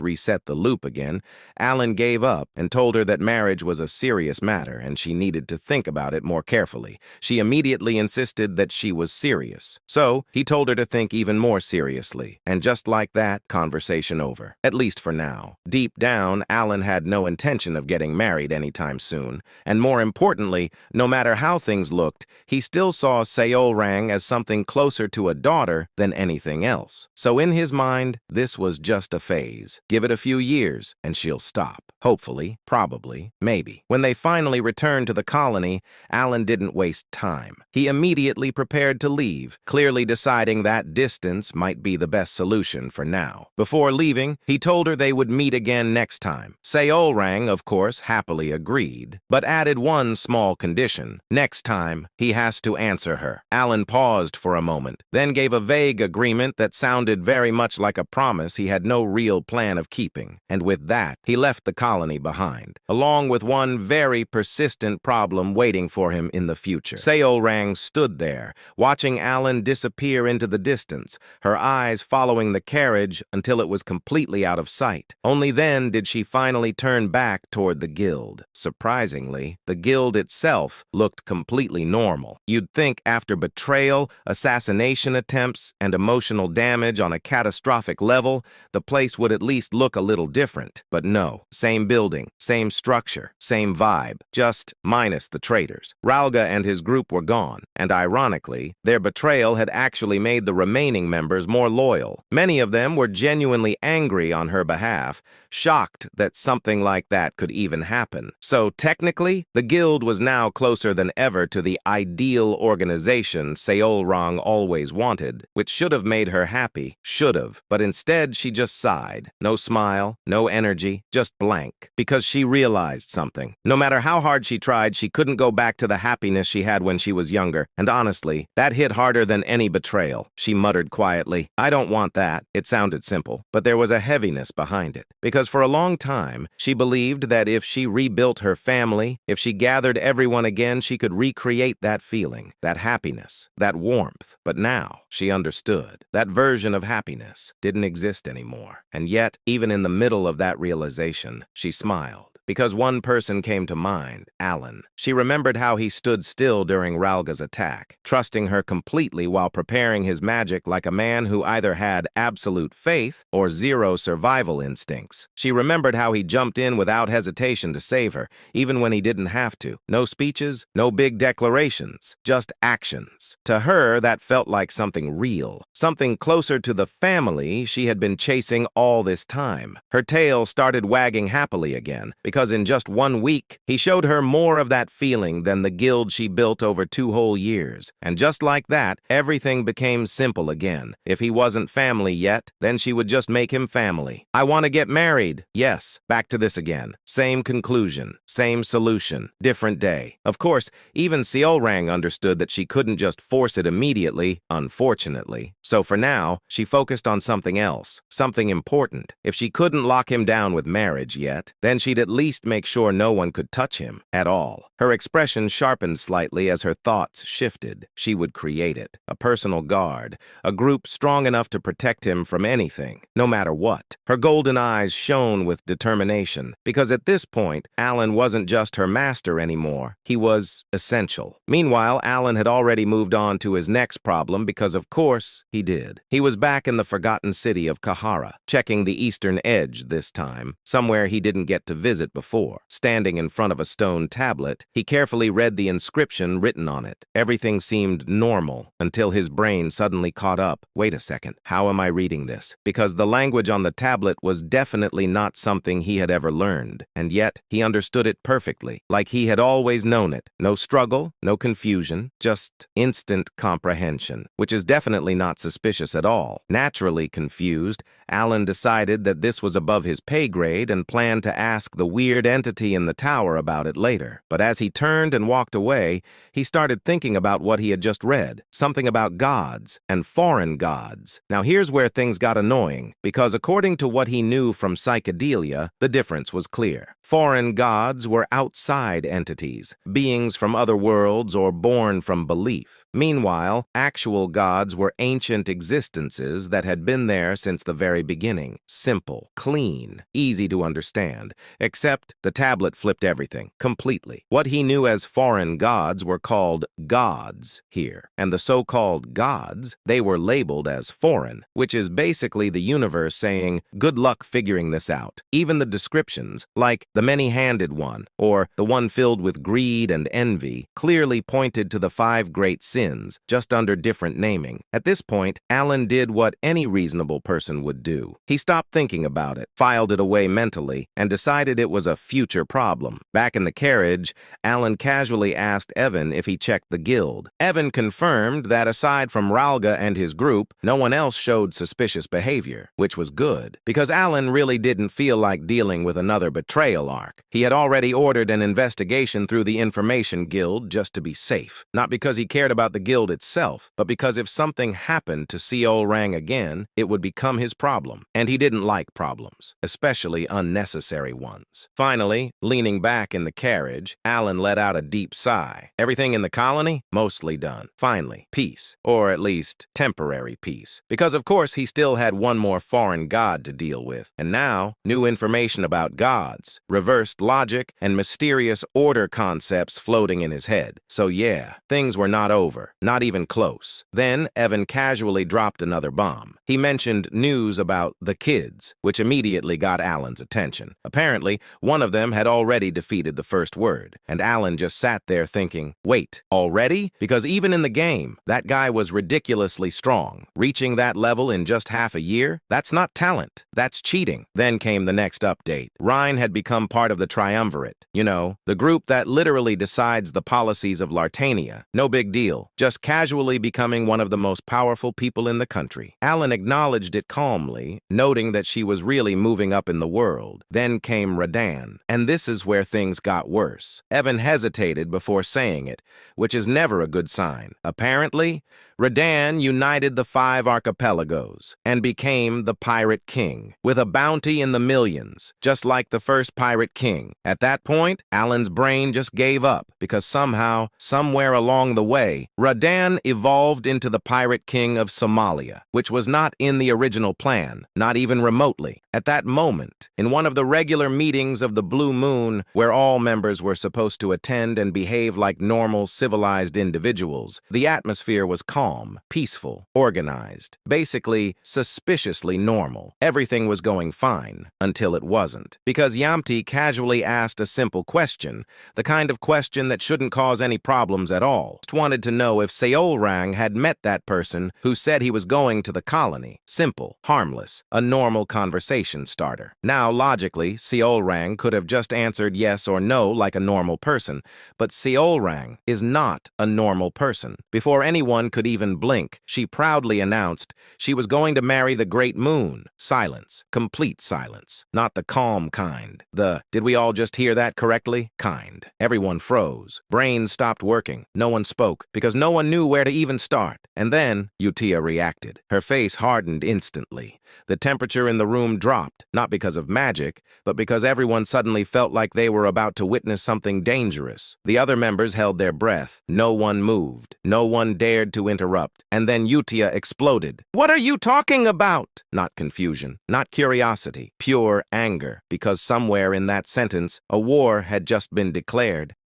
reset the loop again, Alan gave up and told her that marriage was a serious matter and she needed to think about it more carefully. She immediately insisted that she was serious. So he told her to think even more seriously. And just like that, conversation over. At least for now. Deep down, Alan had no intention of getting married anytime soon. And more importantly, no matter how things looked, he still saw Seolrang as something closer to a daughter than anything else. So in his mind, this was just a phase. Give it a few years, and she'll stop. Hopefully, probably, maybe. When they finally returned to the colony, Alan didn't waste time. He immediately prepared to leave, clearly deciding that distance might be the best solution for now. Before leaving, he told her they would meet again next time. Seolrang, of course, happily agreed, but added one small condition. Next time, he has to answer her. Alan paused for a moment, then gave a vague agreement that sounded very much like a promise he had no real plan of keeping. And with that, he left the colony behind, along with one very persistent problem waiting for him in the future. Seolrang stood there, watching Alan disappear into the distance, her eyes following the carriage until it was completely out of sight. Only then did she finally turn back toward the guild. Surprisingly, the guild itself looked completely normal. You'd think after betrayal, assassination attempts, and emotional damage on a catastrophic level, the place would at least look a little different. But no, same building, same structure, same vibe, just minus the traitors. Ralga and his group were gone, and ironically, their betrayal had actually made the remaining members more loyal. Many of them were genuinely angry on her behalf, shocked that something like that could even happen. So technically, the guild was now closer than ever to the ideal organization Seolrang always wanted, which should have made her happy, should have, but instead she just sighed. No smile, no energy, just blank, because she realized something. No matter how hard she tried, she couldn't go back to the happiness she had when she was younger, and honestly, that hit harder than any betrayal. She muttered quietly, "I don't want that." It sounded simple, but there was a heaviness behind it, because for a long time, she believed that if she rebuilt her family, if she gathered everyone again, she could recreate that feeling, that happiness, that warmth. But now, she understood. That version of happiness didn't exist anymore. And yet, even in the middle of that realization, she smiled. Because one person came to mind, Alan. She remembered how he stood still during Ralga's attack, trusting her completely while preparing his magic like a man who either had absolute faith or zero survival instincts. She remembered how he jumped in without hesitation to save her, even when he didn't have to. No speeches, no big declarations, just actions. To her, that felt like something real, something closer to the family she had been chasing all this time. Her tail started wagging happily again, because in just 1 week, he showed her more of that feeling than the guild she built over 2 whole years. And just like that, everything became simple again. If he wasn't family yet, then she would just make him family. "I want to get married." Yes, back to this again. Same conclusion, same solution, different day. Of course, even Seolrang understood that she couldn't just force it immediately, unfortunately. So for now, she focused on something else, something important. If she couldn't lock him down with marriage yet, then she'd at least make sure no one could touch him at all. Her expression sharpened slightly as her thoughts shifted. She would create it, a personal guard, a group strong enough to protect him from anything, no matter what. Her golden eyes shone with determination, because at this point, Alan wasn't just her master anymore. He was essential. Meanwhile, Alan had already moved on to his next problem because, of course, he did. He was back in the forgotten city of Kahara, checking the eastern edge this time, somewhere he didn't get to visit before. Standing in front of a stone tablet, he carefully read the inscription written on it. Everything seemed normal until his brain suddenly caught up. Wait a second, how am I reading this? Because the language on the tablet was definitely not something he had ever learned, and yet he understood it perfectly, like he had always known it. No struggle, no confusion, just instant comprehension, which is definitely not suspicious at all. Naturally confused, Alan decided that this was above his pay grade and planned to ask the weird entity in the tower about it later. But as he turned and walked away, he started thinking about what he had just read, something about gods and foreign gods. Now here's where things got annoying, because according to what he knew from Psychedelia, the difference was clear. Foreign gods were outside entities, beings from other worlds or born from belief. Meanwhile, actual gods were ancient existences that had been there since the very beginning. Simple, clean, easy to understand, except the tablet flipped everything completely. What he knew as foreign gods were called gods here, and the so-called gods, they were labeled as foreign, which is basically the universe saying, good luck figuring this out. Even the descriptions, like the many-handed one, or the one filled with greed and envy, clearly pointed to the 5 great sins, just under different naming. At this point, Alan did what any reasonable person would do. He stopped thinking about it, filed it away mentally, and decided it was a future problem. Back in the carriage, Alan casually asked Evan if he checked the guild. Evan confirmed that aside from Ralga and his group, no one else showed suspicious behavior, which was good, because Alan really didn't feel like dealing with another betrayal arc. He had already ordered an investigation through the Information Guild just to be safe. Not because he cared about the guild itself, but because if something happened to Seol Rang again, it would become his problem. And he didn't like problems, especially unnecessary ones. Finally, leaning back in the carriage, Alan let out a deep sigh. Everything in the colony? Mostly done. Finally, peace. Or at least, temporary peace. Because of course he still had one more foreign god to deal with. And now, new information about gods, reversed logic, and mysterious order concepts floating in his head. So yeah, things were not over. Not even close. Then, Evan casually dropped another bomb. He mentioned news about the kids, which immediately got Alan's attention. Apparently, one of them had already defeated the first word, and Alan just sat there thinking, wait, already? Because even in the game, that guy was ridiculously strong. Reaching that level in just half a year? That's not talent. That's cheating. Then came the next update. Rhine had become part of the Triumvirate. You know, the group that literally decides the policies of Lartania. No big deal. Just casually becoming one of the most powerful people in the country. Alan acknowledged it calmly, noting that she was really moving up in the world. Then came Radan, and this is where things got worse. Evan hesitated before saying it, which is never a good sign. Apparently, Radan united the 5 archipelagos and became the Pirate King, with a bounty in the millions, just like the first Pirate King. At that point, Alan's brain just gave up, because somehow, somewhere along the way, Radan evolved into the Pirate King of Somalia, which was not in the original plan, not even remotely. At that moment, in one of the regular meetings of the Blue Moon, where all members were supposed to attend and behave like normal, civilized individuals, the atmosphere was calm, peaceful, organized, basically suspiciously normal. Everything was going fine, until it wasn't. Because Yamti casually asked a simple question, the kind of question that shouldn't cause any problems at all. Just wanted to know if Seol Rang had met that person who said he was going to the colony. Simple, harmless, a normal conversation starter. Now, logically, Seol Rang could have just answered yes or no like a normal person, but Seol Rang is not a normal person. Before anyone could even blink, she proudly announced she was going to marry the Great Moon. Silence. Complete silence. Not the calm kind. The, did we all just hear that correctly? Kind. Everyone froze. Brains stopped working. No one spoke, because no one knew where to even start. And then, Utia reacted. Her face hardened instantly. The temperature in the room dropped, not because of magic, but because everyone suddenly felt like they were about to witness something dangerous. The other members held their breath. No one moved. No one dared to interrupt. And then Utia exploded. What are you talking about? Not confusion, not curiosity, pure anger, because somewhere in that sentence, a war had just been declared.